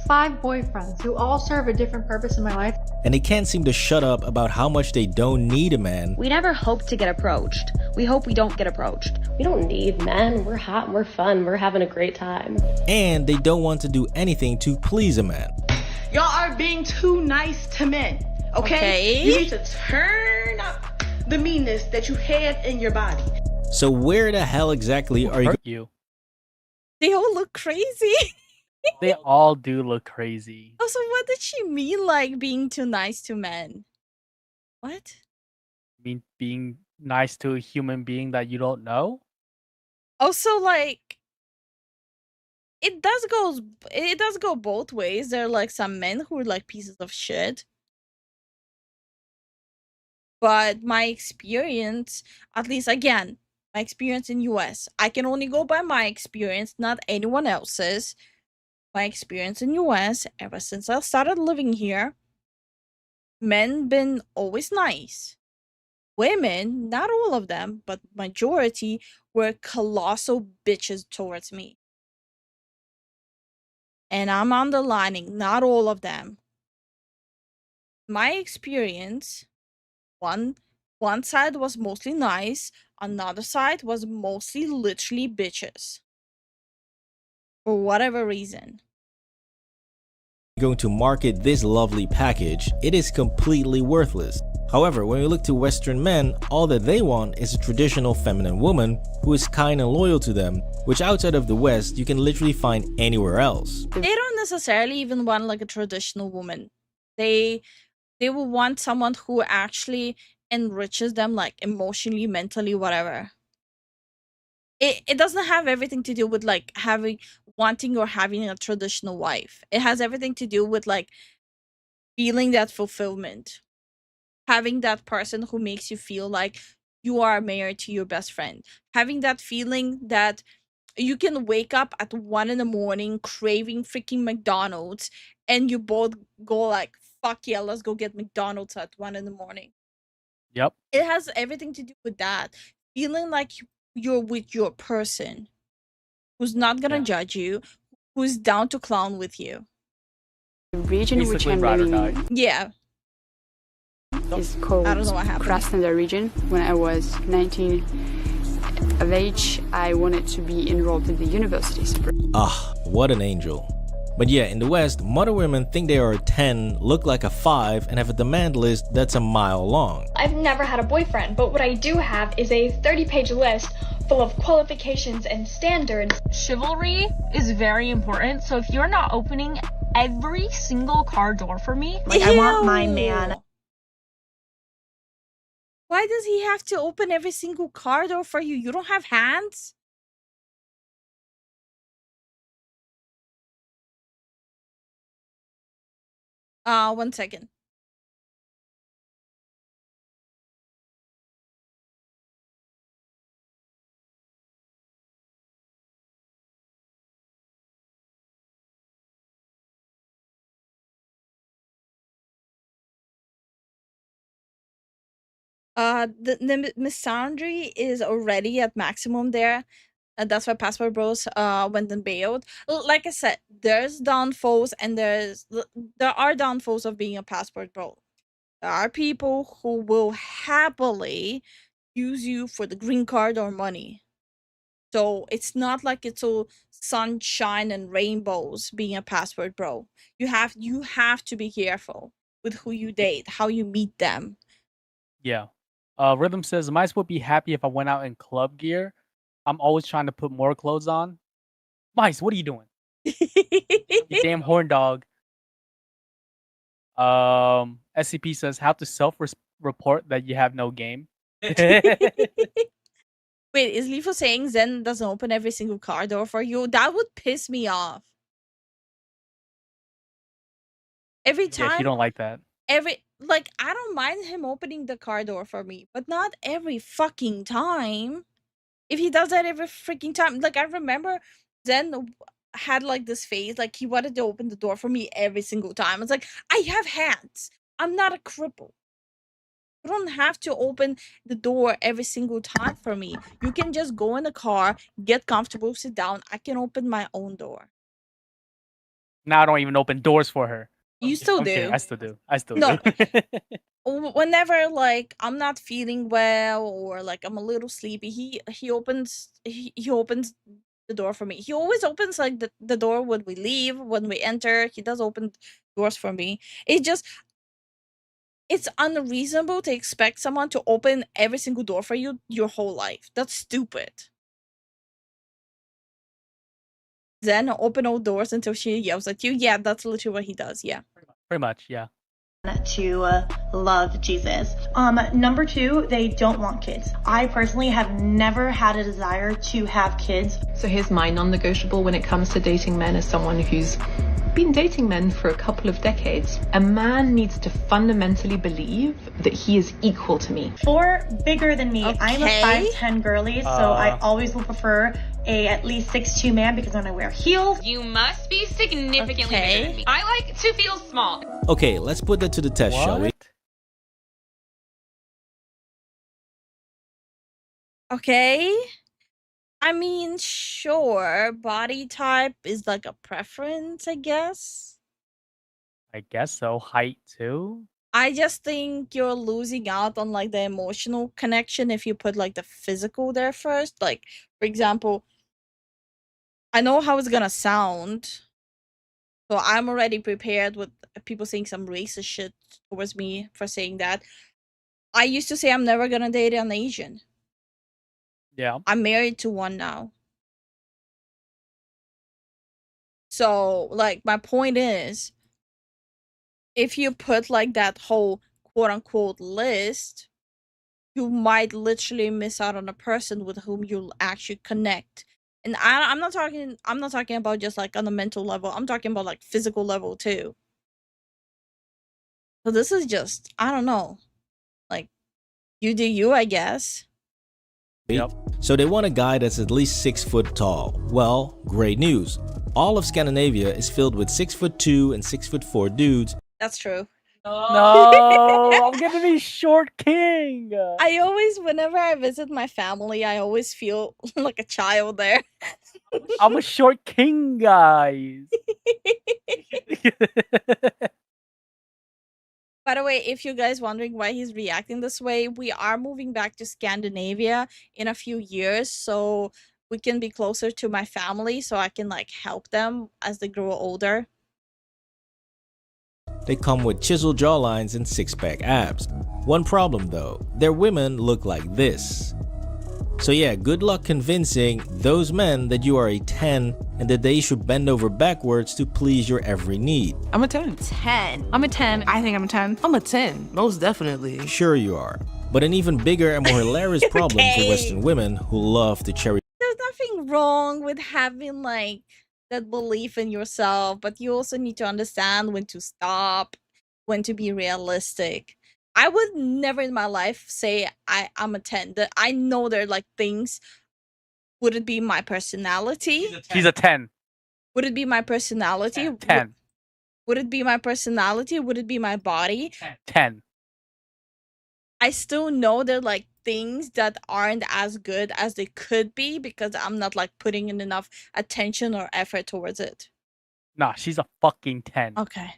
5 boyfriends who all serve a different purpose in my life. And they can't seem to shut up about how much they don't need a man. We never hope to get approached. We hope we don't get approached. We don't need men. We're hot and we're fun. We're having a great time. And they don't want to do anything to please a man. Y'all are being too nice to men, okay? You need to turn up the meanness that you had in your body. So where the hell exactly are you? They all look crazy. They all do look crazy. Also, what did she mean, like, being too nice to men? What? I mean, being nice to a human being that you don't know? Also, like, it does go both ways. There are, like, some men who are, like, pieces of shit. But my experience, at least, again, my experience in US, I can only go by my experience, not anyone else's. My experience in US, ever since I started living here, men been always nice. Women, not all of them, but majority, were colossal bitches towards me. And I'm underlining, not all of them. My experience, one side was mostly nice, another side was mostly literally bitches. For whatever reason. going to market this lovely package, it is completely worthless. However, when we look to Western men, all that they want is a traditional feminine woman who is kind and loyal to them, which outside of the West, you can literally find anywhere else. They don't necessarily even want like a traditional woman. They will want someone who actually enriches them, like emotionally, mentally, whatever. It doesn't have everything to do with like wanting or having a traditional wife. It has everything to do with like feeling that fulfillment. Having that person who makes you feel like you are married to your best friend. Having that feeling that you can wake up at 1 a.m. craving freaking McDonald's and you both go like, fuck yeah, let's go get McDonald's at 1 a.m. Yep. It has everything to do with that. Feeling like you're with your person who's not gonna judge you, who's down to clown with you. The region which Basically I'm ride or living die. in Yeah. is called I don't know what happened. Krasnodar region. When I was 19 of age, I wanted to be enrolled in the universities. Ah, what an angel. But yeah, in the West, modern women think they are a 10, look like a 5, and have a demand list that's a mile long. I've never had a boyfriend, but what I do have is a 30-page list full of qualifications and standards. Chivalry is very important, so if you're not opening every single car door for me, like, I want my man. Why does he have to open every single car door for you? You don't have hands? One second. The misandry is already at maximum there. That's why Passport Bros went and bailed. Like I said, there's downfalls and there are downfalls of being a Passport Bro. There are people who will happily use you for the green card or money. So it's not like it's all sunshine and rainbows being a Passport Bro. You have to be careful with who you date, how you meet them. Yeah. Rhythm says, might as well be happy if I went out in club gear. I'm always trying to put more clothes on. Mice, what are you doing? You damn horn dog. SCP says, how to self-report that you have no game. Wait, is Lifu saying Zen doesn't open every single car door for you? That would piss me off. Every time. Yeah, you don't like that. I don't mind him opening the car door for me, but not every fucking time. If he does that every freaking time, like I remember Zen had like this phase, like he wanted to open the door for me every single time. It's like, I have hands. I'm not a cripple. You don't have to open the door every single time for me. You can just go in the car, get comfortable, sit down. I can open my own door. Now I don't even open doors for her. You still I'm kidding, do. I still do. I still No. do. Whenever like I'm not feeling well or like I'm a little sleepy, he opens the door for me. He always opens like the door when we leave, when we enter. He does open doors for me. It's unreasonable to expect someone to open every single door for you your whole life. That's stupid. Then open all doors until she yells at you. Yeah, that's literally what he does. Yeah. Pretty much, yeah. To love Jesus. Number 2, they don't want kids. I personally have never had a desire to have kids. So here's my non-negotiable when it comes to dating men as someone who's been dating men for a couple of decades. A man needs to fundamentally believe that he is equal to me. 4, bigger than me. Okay. I'm a 5'10" girly, so I always will prefer a at least 6'2" man because when I wear heels. You must be significantly bigger than me. I like to feel small. Okay, let's put that to the test, shall we? Okay. I mean, sure, body type is like a preference, I guess. I guess so. Height too. I just think you're losing out on like the emotional connection if you put like the physical there first. Like, for example, I know how it's gonna sound, so I'm already prepared with people saying some racist shit towards me for saying that. I used to say I'm never gonna date an Asian. Yeah. I'm married to one now. So, like, my point is, if you put like that whole quote unquote list, you might literally miss out on a person with whom you'll actually connect. And I'm not talking about just like on a mental level. I'm talking about like physical level too. So this is just, I don't know. Like, you do you, I guess. Yep. So they want a guy that's at least 6 foot tall. Well, great news. All of Scandinavia is filled with 6'2" and 6'4" dudes. That's true. No, I'm gonna be short king. I always, whenever I visit my family, I always feel like a child there. I'm a short king, guys. By the way, if you guys wondering why he's reacting this way, we are moving back to Scandinavia in a few years, so we can be closer to my family, so I can like help them as they grow older. They come with chiseled jawlines and 6-pack abs. One problem though, their women look like this. So yeah, good luck convincing those men that you are a 10 and that they should bend over backwards to please your every need. I'm a 10. 10. I'm a 10. I think I'm a 10. I'm a 10, most definitely. Sure you are. But an even bigger and more hilarious problem for Western women who love to cherry. There's nothing wrong with having like that belief in yourself, but you also need to understand when to stop, when to be realistic. I would never in my life say I'm a 10. That I know there are like things. Would it be my personality? She's a 10. Would it be my personality? 10. Would it be my personality? Would it be my body? 10. I still know there are like things that aren't as good as they could be because I'm not like putting in enough attention or effort towards it. Nah, she's a fucking 10. Okay.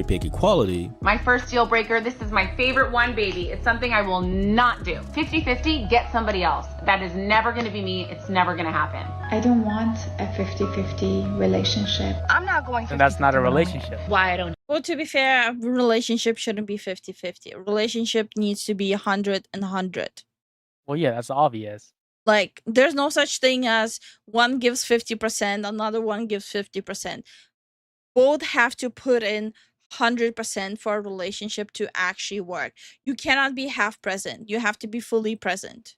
Pick equality. My first deal breaker, this is my favorite one, baby. It's something I will not do. 50-50, get somebody else. That is never going to be me. It's never going to happen. I don't want a 50-50 relationship. I'm not going And that's not a relationship. Why I don't. Well, to be fair, a relationship shouldn't be 50-50. A relationship needs to be 100 and 100. Well, yeah, that's obvious. Like, there's no such thing as one gives 50%, another one gives 50%. Both have to put in 100% for a relationship to actually work. You cannot be half present. You have to be fully present.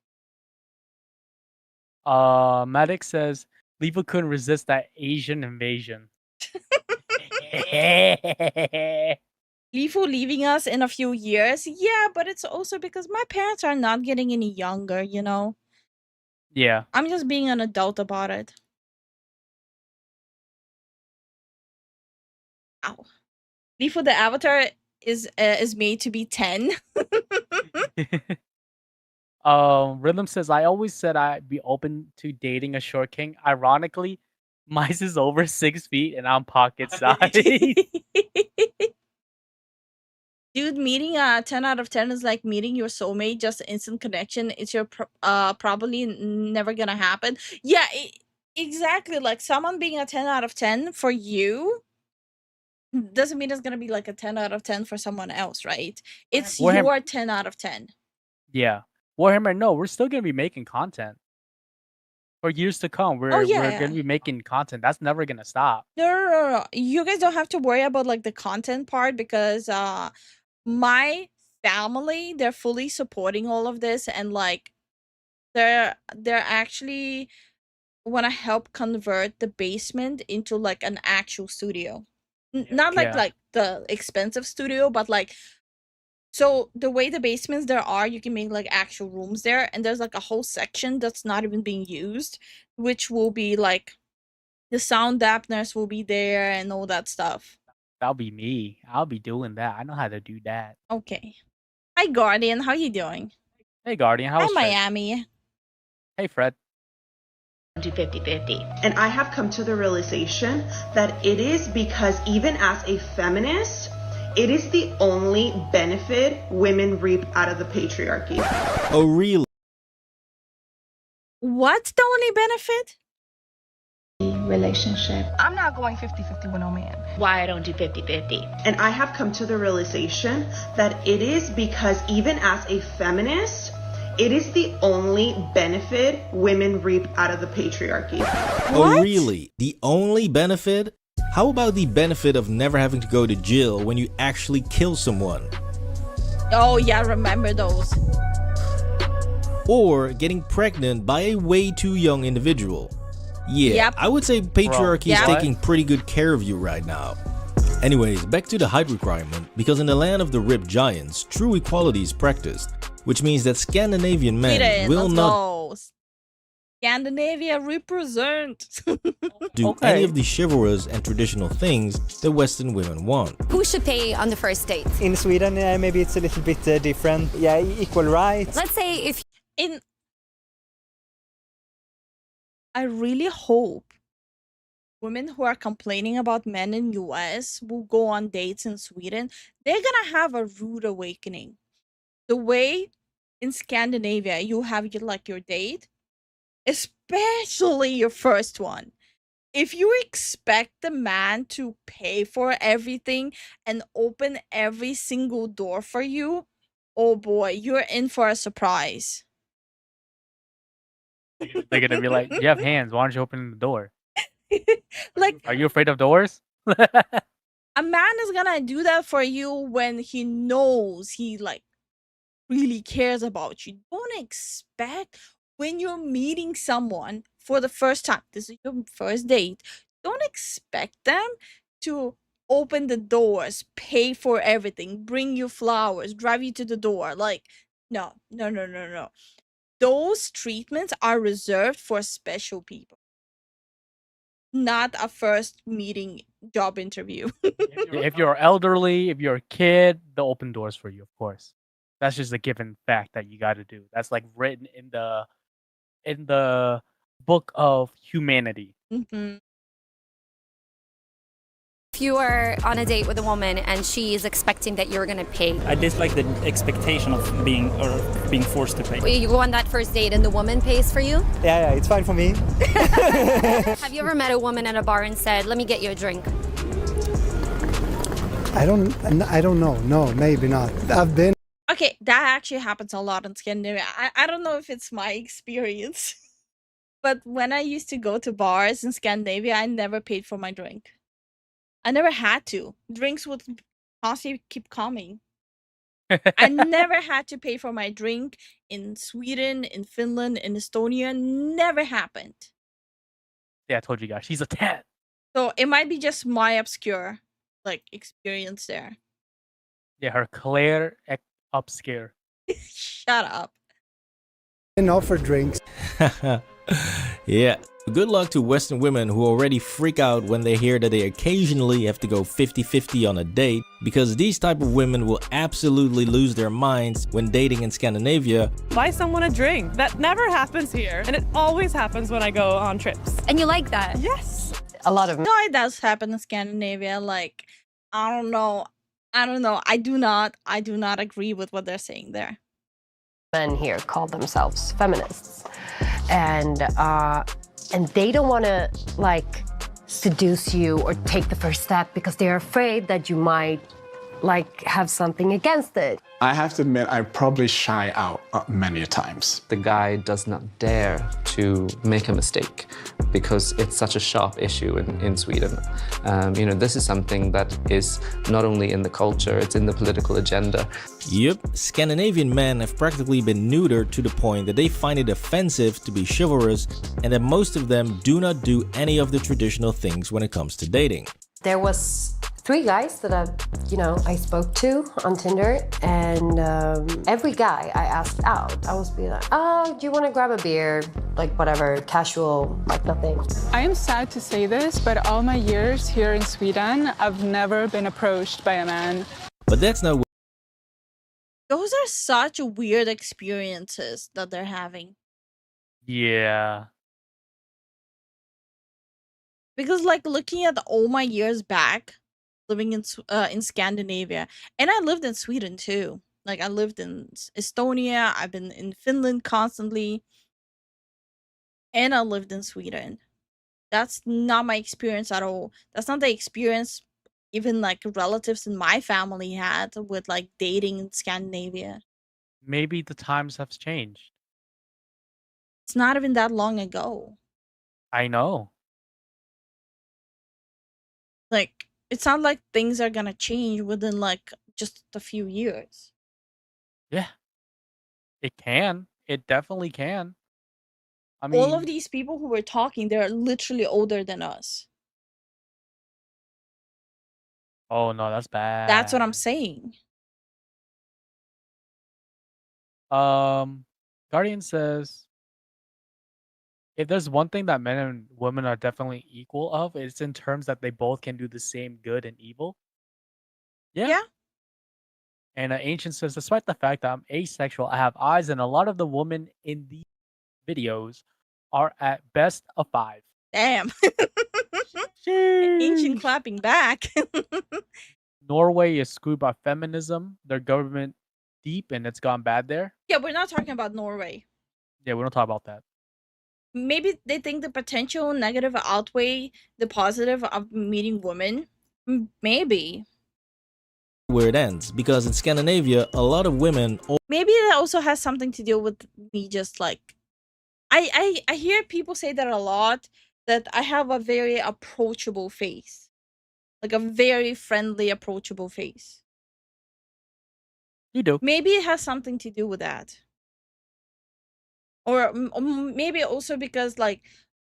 Matic says Lifu couldn't resist that Asian invasion. Lifu leaving us in a few years? Yeah, but it's also because my parents are not getting any younger, you know? Yeah. I'm just being an adult about it. Ow. Lifu the avatar is made to be 10. Rhythm says I always said I'd be open to dating a short king. Ironically, Mice is over 6 feet and I'm pocket size. Dude, meeting a 10 out of 10 is like meeting your soulmate, just instant connection. It's your probably never gonna happen. Yeah, exactly. Like someone being a 10 out of 10 for you doesn't mean it's gonna be like a 10 out of 10 for someone else, right? It's your 10 out of 10. Yeah. Warhammer, no, we're still gonna be making content. For years to come, we're gonna be making content. That's never gonna stop. No. You guys don't have to worry about like the content part because my family, they're fully supporting all of this, and like they're actually want to help convert the basement into like an actual studio. Not like the expensive studio, but like, so the way the basements there are, you can make like actual rooms there, and there's like a whole section that's not even being used, which will be like the sound dampeners will be there and all that stuff. That'll be me. I'll be doing that. I know how to do that. Okay. Hi Guardian, how you doing? Hey Guardian, how's Hi Miami. Hey Fred. Do 50-50. And I have come to the realization that it is because even as a feminist, it is the only benefit women reap out of the patriarchy. Oh, really? What's the only benefit? Relationship. I'm not going 50-50 with no man. Why I don't do 50-50. And I have come to the realization that it is because even as a feminist, it is the only benefit women reap out of the patriarchy. Oh, really? The only benefit? How about the benefit of never having to go to jail when you actually kill someone? Oh yeah, remember those. Or getting pregnant by a way too young individual. Yeah, I would say patriarchy is taking pretty good care of you right now. Anyways, back to the height requirement, because in the land of the ripped giants, true equality is practiced, which means that Scandinavian men will not Scandinavia represent. do any of the chivalrous and traditional things that Western women want. Who should pay on the first date? In Sweden, maybe it's a little bit different. Yeah, equal rights. Let's say if I really hope women who are complaining about men in US will go on dates in Sweden. They're gonna have a rude awakening. The way in Scandinavia you have your date, especially your first one. If you expect the man to pay for everything and open every single door for you, oh boy, you're in for a surprise. They're gonna be like, you have hands, why don't you open the door? Like, are you afraid of doors? A man is gonna do that for you when he knows he like really cares about you. Don't expect when you're meeting someone for the first time, this is your first date, don't expect them to open the doors, pay for everything, bring you flowers, drive you to the door. Like, no. Those treatments are reserved for special people. Not a first meeting job interview. If you're elderly, if you're a kid, they'll open doors for you, of course. That's just a given fact that you got to do. That's like written in the book of humanity. Mm-hmm. If you are on a date with a woman and she is expecting that you're gonna pay. I dislike the expectation of being forced to pay. You go on that first date and the woman pays for you? Yeah, it's fine for me. Have you ever met a woman at a bar and said, "Let me get you a drink"? I don't know. No, maybe not. I've been. Okay, that actually happens a lot in Scandinavia. I don't know if it's my experience, but when I used to go to bars in Scandinavia, I never paid for my drink. I never had to. Drinks would constantly keep coming. I never had to pay for my drink in Sweden, in Finland, in Estonia. Never happened. Yeah, I told you guys, she's a 10. So it might be just my obscure experience there. Yeah, her clear obscure. Shut up. And offer drinks. Yeah. Good luck to Western women who already freak out when they hear that they occasionally have to go 50-50 on a date, because these type of women will absolutely lose their minds when dating in Scandinavia. Buy someone a drink. That never happens here, and it always happens when I go on trips. And you like that? Yes. a lot of No, it does happen in Scandinavia. Like, I don't know. I do not agree with what they're saying there. men here call themselves feminists, and they don't want to like seduce you or take the first step because they're afraid that you might like have something against it. I have to admit, I probably shy out many a times. The guy does not dare to make a mistake because it's such a sharp issue in Sweden. You know, this is something that is not only in the culture, it's in the political agenda. Yep, Scandinavian men have practically been neutered to the point that they find it offensive to be chivalrous, and that most of them do not do any of the traditional things when it comes to dating. There was 3 guys that I spoke to on Tinder, and every guy I asked out, I was being like, oh, do you want to grab a beer? Like whatever, casual, like nothing. I am sad to say this, but all my years here in Sweden, I've never been approached by a man. But that's not what... Those are such weird experiences that they're having. Yeah. Because like looking at all my years back, living in Scandinavia, and I lived in Sweden too. Like I lived in Estonia, I've been in Finland constantly, and I lived in Sweden. That's not my experience at all. That's not the experience even like relatives in my family had with like dating in Scandinavia. Maybe the times have changed. It's not even that long ago. I know. Like, it's not like things are gonna change within like just a few years. Yeah. It can. It definitely can. I mean, All of these people who were talking, they're literally older than us. oh no, that's bad. That's what I'm saying. Guardian says, if there's one thing that men and women are definitely equal of, it's in terms that they both can do the same good and evil. Yeah. And Ancient says, despite the fact that I'm asexual, I have eyes, and a lot of the women in these videos are at best a 5. Damn. Ancient clapping back. Norway is screwed by feminism. Their government deep, and it's gone bad there. Yeah, we're not talking about Norway. Yeah, we don't talk about that. Maybe they think the potential negative outweigh the positive of meeting women. Maybe. where it ends, because in Scandinavia, a lot of women... Maybe that also has something to do with me just like... I hear people say that a lot, that I have a very approachable face. Like a very friendly, approachable face. You do. Maybe it has something to do with that. Or maybe also because like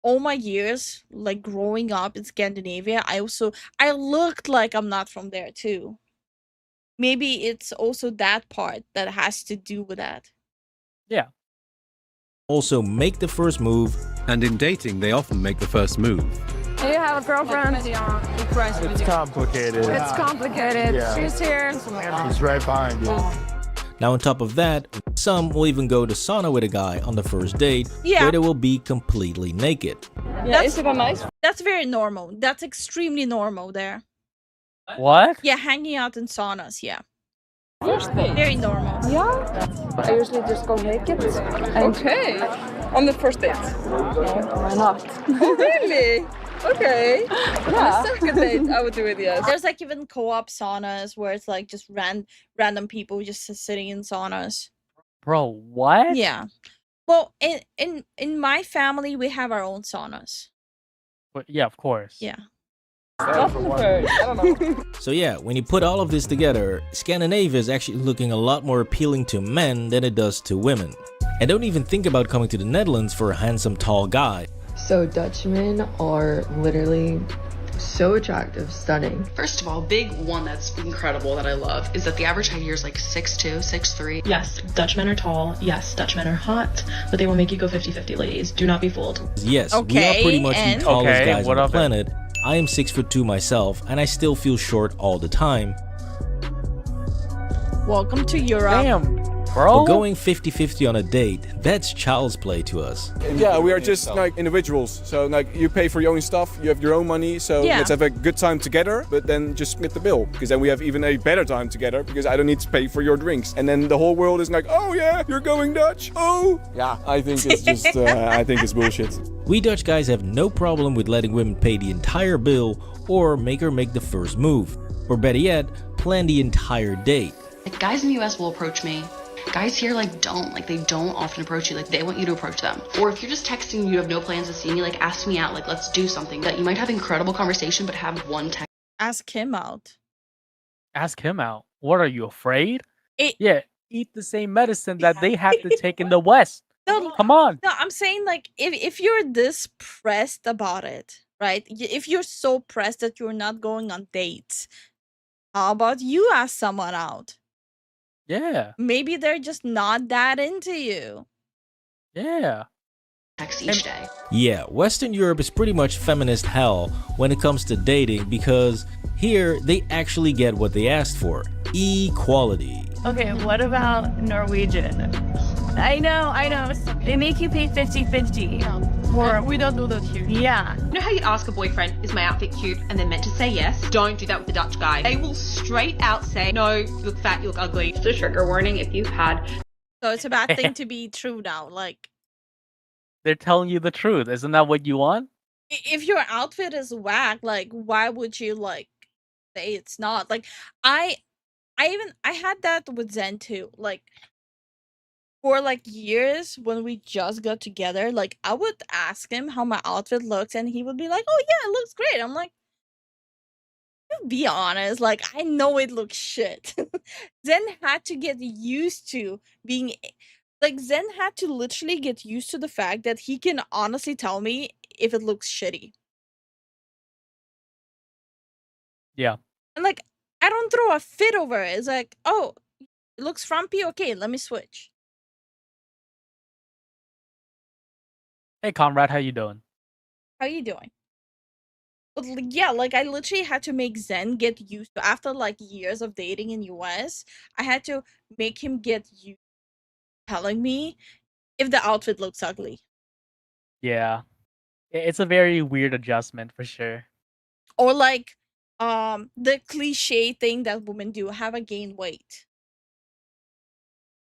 all my years, like growing up in Scandinavia, I looked like I'm not from there too. Maybe it's also that part that has to do with that. Yeah. Also make the first move. And in dating, they often make the first move. Do you have a girlfriend? It's complicated. It's complicated. Yeah. She's here. She's right behind you. Now on top of that, some will even go to sauna with a guy on the first date, where they will be completely naked. Yeah, is it a nice? That's very normal. That's extremely normal there. What? Yeah, hanging out in saunas, yeah. First date? Very normal. Yeah. I usually just go naked. Okay. On the first date? No, why not? Oh, really? Okay. Yeah. On the second date, I would do it, yes. There's like even co-op saunas where it's like just random people just sitting in saunas. Bro, what? Yeah. Well, in my family, we have our own saunas. But yeah, of course. Yeah. I don't know. So yeah, when you put all of this together, Scandinavia is actually looking a lot more appealing to men than it does to women. And don't even think about coming to the Netherlands for a handsome tall guy. So Dutchmen are literally so attractive, stunning. First of all, big one that's incredible that I love is that the average height here is like 6'2", 6'3". Yes, Dutchmen are tall. Yes, Dutchmen are hot, but they will make you go 50-50, ladies. Do not be fooled. Yes, we are pretty much the tallest guys on the planet. I am 6'2" myself, and I still feel short all the time. Welcome to Europe. Damn. bro. But going 50-50 on a date, that's child's play to us. Yeah, we are just like individuals. So like you pay for your own stuff, you have your own money. So let's have a good time together, but then just split the bill. Because then we have even a better time together because I don't need to pay for your drinks. And then the whole world is like, oh yeah, you're going Dutch. Oh. Yeah, I think it's just, I think it's bullshit. We Dutch guys have no problem with letting women pay the entire bill or make her make the first move. Or better yet, plan the entire date. Like, guys in the US will approach me. Guys here don't. Like, they don't often approach you. Like, they want you to approach them. Or if you're just texting and you have no plans to see me, like, ask me out. Like, let's do something. That you might have incredible conversation, but have one text. Ask him out. Ask him out. What are you, afraid? Yeah, eat the same medicine that they have to take in the West. No, come on. No, I'm saying like if you're this pressed about it, right? If you're so pressed that you're not going on dates, how about you ask someone out? Yeah. Maybe they're just not that into you. Yeah. Text each day. Yeah, Western Europe is pretty much feminist hell when it comes to dating because here they actually get what they asked for. Equality. Okay, what about Norwegian? I know. They make you pay 50-50. Or we don't do that here. Yeah. You know how you ask a boyfriend, is my outfit cute? And they're meant to say yes? Don't do that with the Dutch guy. They will straight out say, no, you look fat, you look ugly. Just a trigger warning if you've had. So it's a bad thing to be true now. Like, they're telling you the truth. Isn't that what you want? if your outfit is whack, like, why would you like say it's not? Like, I had that with Zen too. Like, for like years when we just got together, like I would ask him how my outfit looks and he would be like, oh yeah, it looks great. I'm like, be honest, like I know it looks shit. Zen had to get used to being like, Zen had to literally get used to the fact that he can honestly tell me if it looks shitty. Yeah. And like, I don't throw a fit over it. It's like, oh, it looks frumpy, okay, let me switch. Hey, comrade, how you doing? How you doing? But yeah, like I literally had to make Zen get used to, after like years of dating in US, I had to make him get used to telling me if the outfit looks ugly. Yeah. It's a very weird adjustment for sure. Or like the cliche thing that women do, have a gain weight.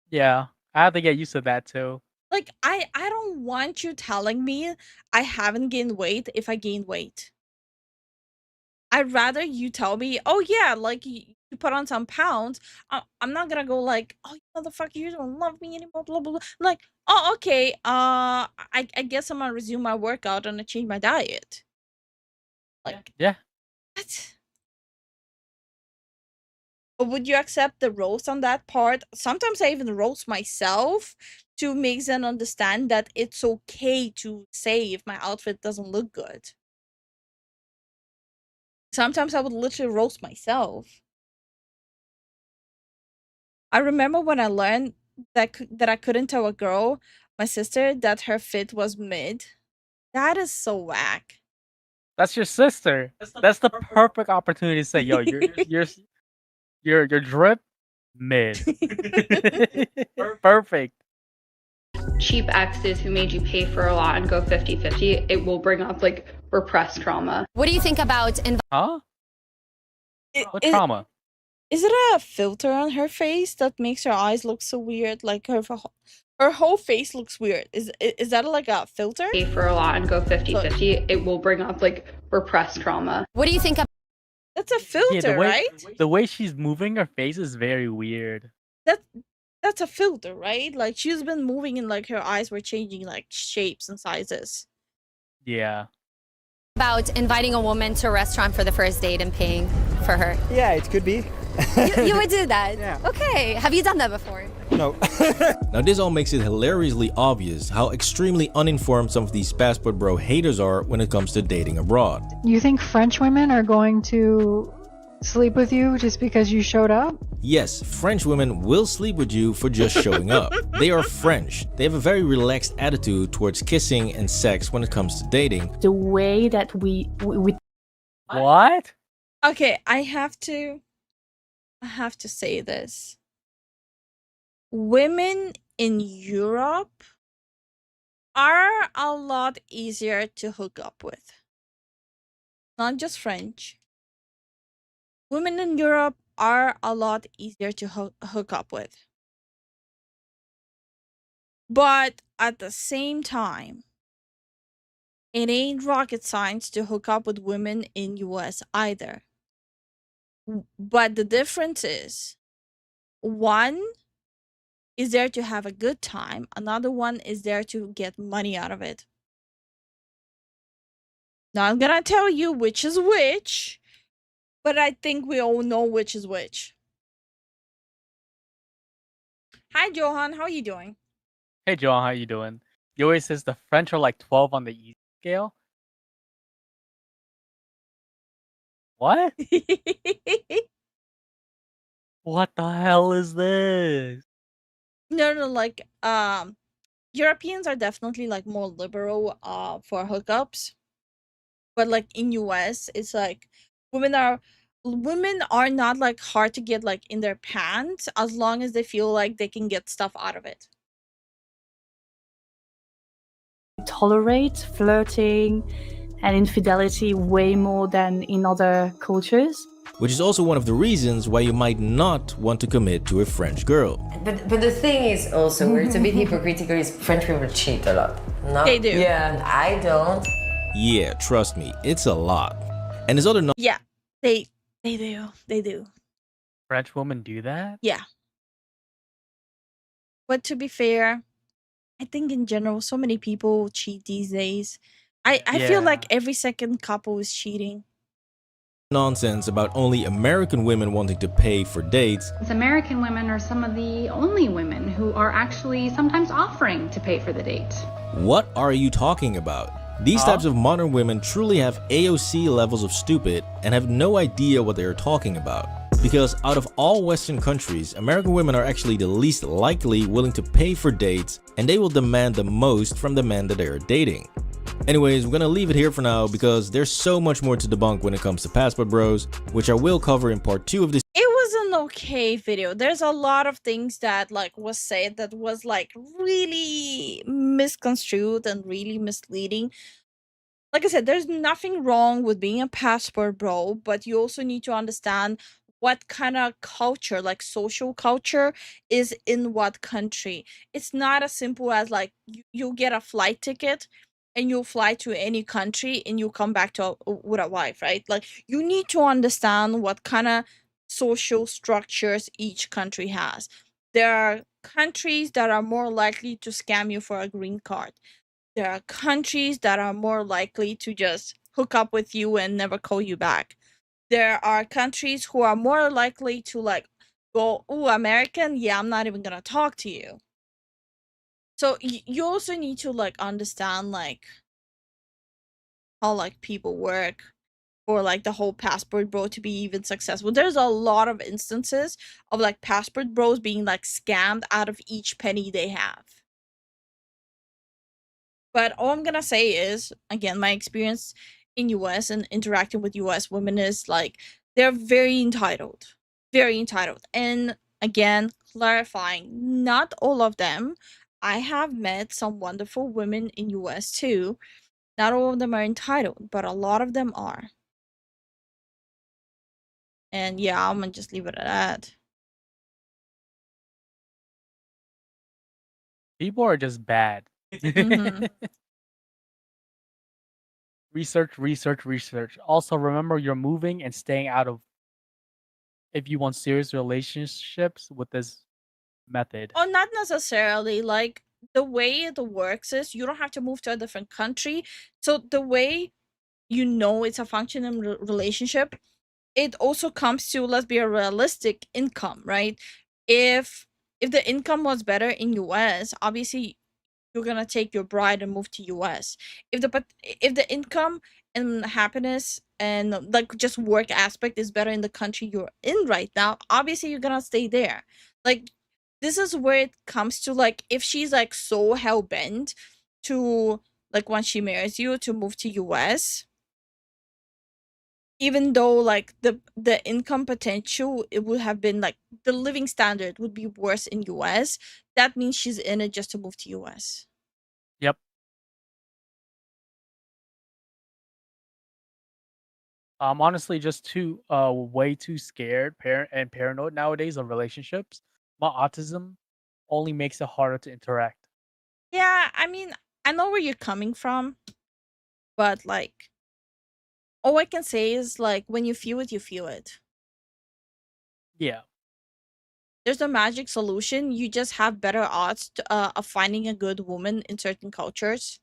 Yeah. I have to get used to that too. Like I don't want you telling me I haven't gained weight if I gain weight. I'd rather you tell me, oh yeah, like you put on some pounds. I'm not gonna go like, oh motherfucker, you don't love me anymore, blah blah blah. I'm like, oh okay, I guess I'm gonna resume my workout and change my diet. Like, yeah. What? But would you accept the roast on that part? Sometimes I even roast myself to make them understand that it's okay to say if my outfit doesn't look good. Sometimes I would literally roast myself. I remember when I learned that I couldn't tell a girl, my sister, that her fit was mid. That is so whack. That's your sister. That's the perfect opportunity to say, yo, your drip mid. Perfect. Cheap exes who made you pay for a lot and go 50-50, it will bring up like repressed trauma. What do you think about Huh? What trauma? Is it a filter on her face that makes her eyes look so weird? Like her whole face looks weird. Is that like a filter? Pay for a lot and go 50-50, it will bring up like repressed trauma. What do you think of? That's a filter, right? The way she's moving her face is very weird. That's a filter, right? Like she's been moving and like her eyes were changing like shapes and sizes. Yeah. About inviting a woman to a restaurant for the first date and paying for her? Yeah, it could be. You would do that? Yeah. Okay. Have you done that before? No. Now this all makes it hilariously obvious how extremely uninformed some of these passport bro haters are when it comes to dating abroad. You think French women are going to sleep with you just because you showed up? Yes, French women will sleep with you for just showing up. They are French. They have a very relaxed attitude towards kissing and sex when it comes to dating. The way that we What? Okay, I have to say this. women in Europe are a lot easier to hook up with. Not just French. Women in Europe are a lot easier to hook up with. But at the same time, it ain't rocket science to hook up with women in US either. But the difference is, one is there to have a good time, another one is there to get money out of it. Not gonna tell you which is which, but I think we all know which is which. Hi Johan, how are you doing? Hey Johan, how you doing? Yuri says the French are like 12 on the easy scale. What? What the hell is this? No, like Europeans are definitely like more liberal for hookups. But like in US, it's like women are not like hard to get like in their pants as long as they feel like they can get stuff out of it. Tolerate flirting and infidelity way more than in other cultures. Which is also one of the reasons why you might not want to commit to a French girl. But the thing is also, where it's a bit hypocritical, is French people cheat a lot. No? They do. Yeah, I don't. Yeah, trust me, it's a lot. And there's other Yeah, they do. French women do that? Yeah. But to be fair, I think in general, so many people cheat these days. I feel like every second couple is cheating. nonsense about only American women wanting to pay for dates. American women are some of the only women who are actually sometimes offering to pay for the date. What are you talking about? These types of modern women truly have AOC levels of stupid and have no idea what they are talking about. Because out of all Western countries, American women are actually the least likely willing to pay for dates, and they will demand the most from the men that they are dating. Anyways, we're gonna leave it here for now because there's so much more to debunk when it comes to passport bros, which I will cover in part 2 of this. It was an okay video. There's a lot of things that like was said that was like really misconstrued and really misleading. Like I said, there's nothing wrong with being a passport bro, but you also need to understand what kind of culture, like social culture, is in what country. It's not as simple as like you get a flight ticket and you'll fly to any country and you'll come back to with a wife, right? Like you need to understand what kind of social structures each country has. There are countries that are more likely to scam you for a green card. There are countries that are more likely to just hook up with you and never call you back. There are countries who are more likely to like go, "Oh, American, yeah, I'm not even gonna talk to you." So you also need to like understand like how like people work for like the whole passport bro to be even successful. There's a lot of instances of like passport bros being like scammed out of each penny they have. But all I'm gonna say is, again, my experience in US and interacting with US women is like they're very entitled. Very entitled. And again, clarifying, not all of them. I have met some wonderful women in US too. Not all of them are entitled, but a lot of them are. And yeah, I'm gonna just leave it at that. People are just bad. Research, research, research. Also, remember you're moving and staying out of if you want serious relationships with this method. Oh, not necessarily. Like the way it works is you don't have to move to a different country. So the way you know it's a functioning relationship, it also comes to, let's be a realistic income, right? If the income was better in US, obviously you're gonna take your bride and move to US. If the income and happiness and like just work aspect is better in the country you're in right now, obviously you're gonna stay there. Like this is where it comes to like if she's like so hell bent to like when she marries you to move to US, even though like the income potential, it would have been like the living standard would be worse in US, that means she's in it just to move to US. Yep. I'm honestly just too way too scared and paranoid nowadays of relationships. My autism only makes it harder to interact. Yeah, I mean, I know where you're coming from, but like all I can say is like when you feel it, you feel it. Yeah. There's no magic solution. You just have better odds of finding a good woman in certain cultures.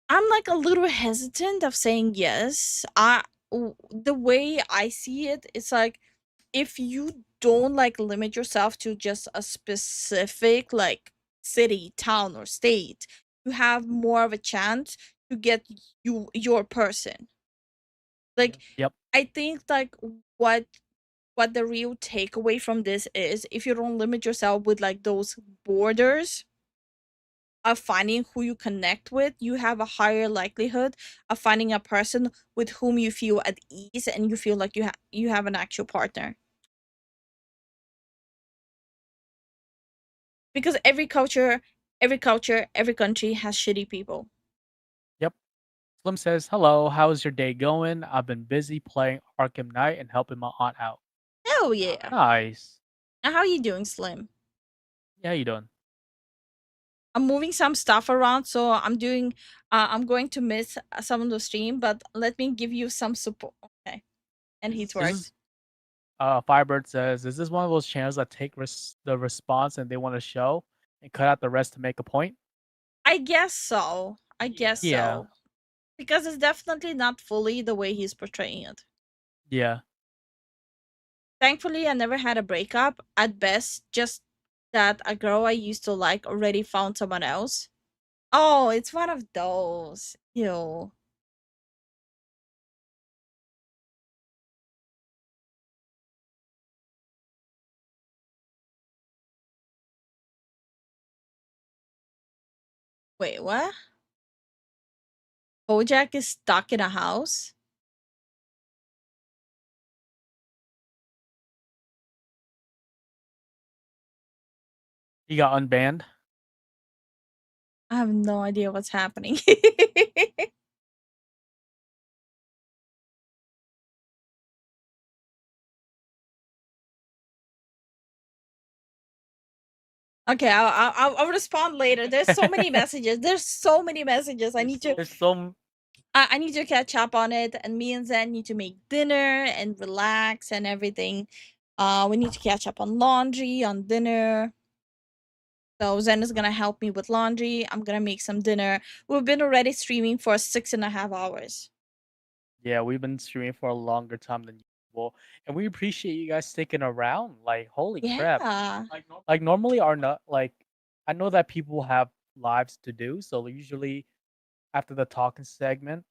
I'm like a little hesitant of saying yes. The way I see it, it's like if you don't like limit yourself to just a specific like city, town, or state, you have more of a chance to get your person. Like Yep. I think like what the real takeaway from this is, if you don't limit yourself with like those borders of finding who you connect with, you have a higher likelihood of finding a person with whom you feel at ease and you feel like you have an actual partner. Because every culture, every country has shitty people. Yep. Slim says, "Hello, how's your day going? I've been busy playing Arkham Knight and helping my aunt out." Hell yeah. Nice. Now, how you doing, Slim? Yeah, how you doing? I'm moving some stuff around, so I'm going to miss some of the stream, but let me give you some support. Okay. And he's This worked. is Firebird says, "Is this one of those channels that take the response and they want to show and cut out the rest to make a point?" I guess so. I guess Yeah. so. Because it's definitely not fully the way he's portraying it. Yeah. Thankfully, I never had a breakup. At best, just that a girl I used to like already found someone else. Oh, it's one of those. Ew. Wait, what? Bojack is stuck in a house? He got unbanned. I have no idea what's happening. Okay, I'll respond later. There's so many messages. There's so many messages. I need to. There's some. I need to catch up on it, and me and Zen need to make dinner and relax and everything. We need to catch up on laundry, on dinner. So Zen is gonna help me with laundry. I'm gonna make some dinner. We've been already streaming for 6.5 hours. Yeah, we've been streaming for a longer time than usual, and we appreciate you guys sticking around. Like, holy crap! Yeah. Like normally, are not like I know that people have lives to do, so usually after the talking segment,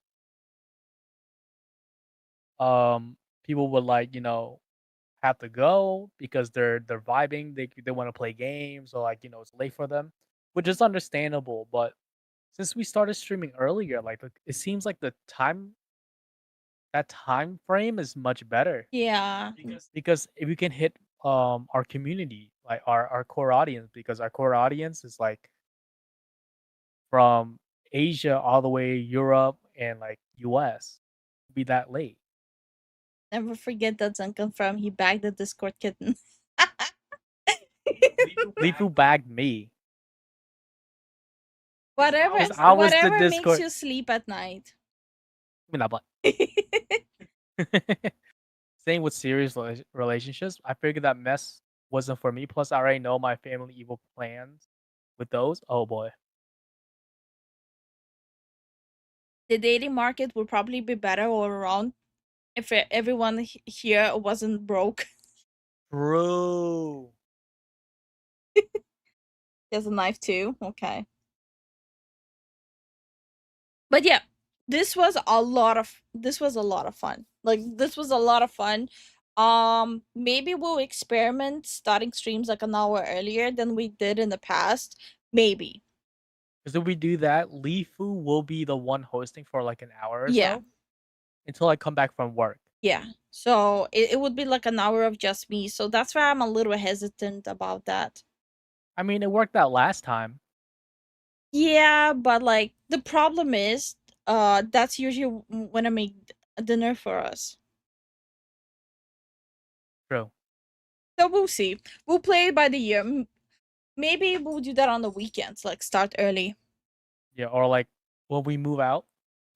people would like have to go because they're vibing. They want to play games or like it's late for them, which is understandable. But since we started streaming earlier, like it seems like that time frame is much better. Yeah. Because if we can hit our community, like our core audience, because our core audience is like from Asia all the way Europe and like US, be that late. Never forget that's unconfirmed. He bagged the Discord kitten. Lifu bagged me. Whatever, Because I was the whatever makes Discord. you sleep at night. I mean, not but. Same with serious relationships. I figured that mess wasn't for me. Plus, I already know my family evil plans with those. Oh boy. The dating market would probably be better all around if everyone here wasn't broke. True. There's a knife too. Okay. But yeah, this was a lot of fun. Like this was a lot of fun. Maybe we'll experiment starting streams like an hour earlier than we did in the past. Maybe. Because if we do that, Lifu will be the one hosting for like an hour or Yeah. so. until I come back from work. Yeah. So it would be like an hour of just me. So that's why I'm a little hesitant about that. I mean, it worked out last time. Yeah, but like the problem is, that's usually when I make dinner for us. True. So we'll see. We'll play it by the year. Maybe we'll do that on the weekends, like start early. Yeah, or like when we move out.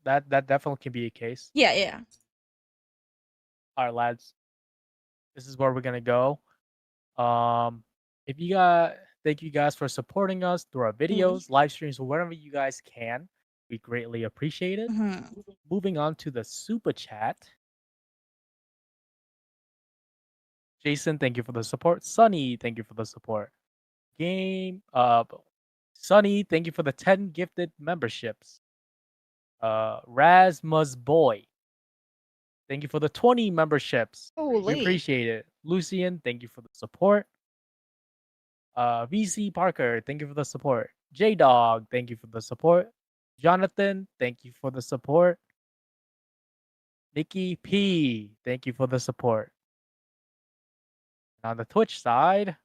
That definitely can be a case. Yeah, yeah. All right, lads. This is where we're gonna go. Thank you guys for supporting us through our videos, live streams, or wherever you guys can. We greatly appreciate it. Moving on to the super chat. Jason, thank you for the support. Sunny, thank you for the support. Sunny, thank you for the 10 gifted memberships. Rasmus Boy, thank you for the 20 memberships. Holy. We appreciate it. Lucian, thank you for the support. VC Parker, thank you for the support. J-Dog, thank you for the support. Jonathan, thank you for the support. Nikki P, thank you for the support. On the Twitch side,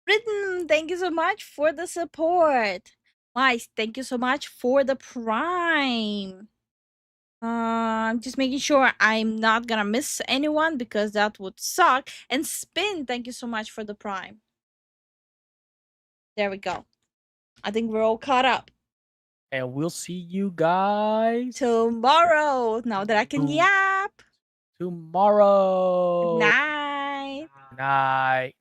Britain, thank you so much for the support. Mice, thank you so much for the Prime. I'm just making sure I'm not gonna miss anyone because that would suck. And Spin, thank you so much for the Prime. There we go. I think we're all caught up. and we'll see you guys tomorrow. Now that I can yap. tomorrow. Good night. Good night.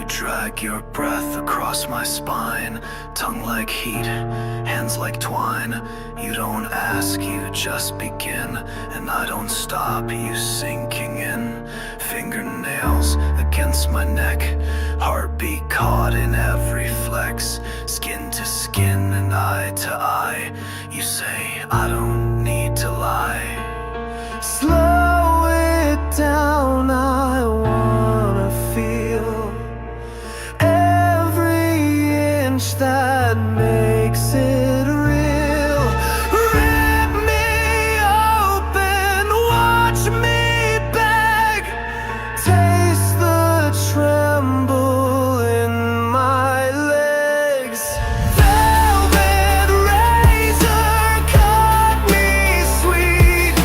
Drag your breath across my spine, tongue like heat, hands like twine. You don't ask, you just begin, and I don't stop, you sinking in. Fingernails against my neck, heartbeat caught in every flex. Skin to skin and eye to eye, you say I don't need to lie. Slow it down, I wanna feel that makes it real. Rip me open, watch me beg. Taste the tremble in my legs. Velvet razor, cut me sweet.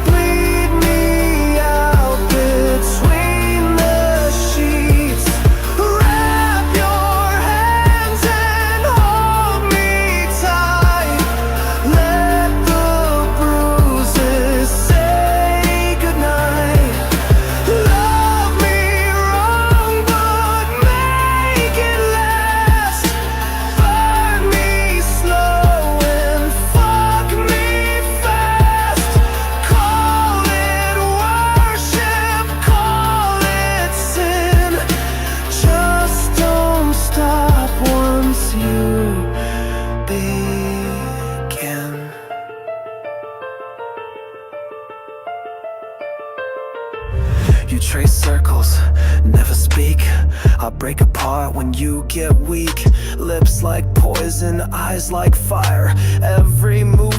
Bleed me out between the sheets. Wrap your you trace circles, never speak. I break apart when you get weak. Lips like poison, eyes like fire. Every move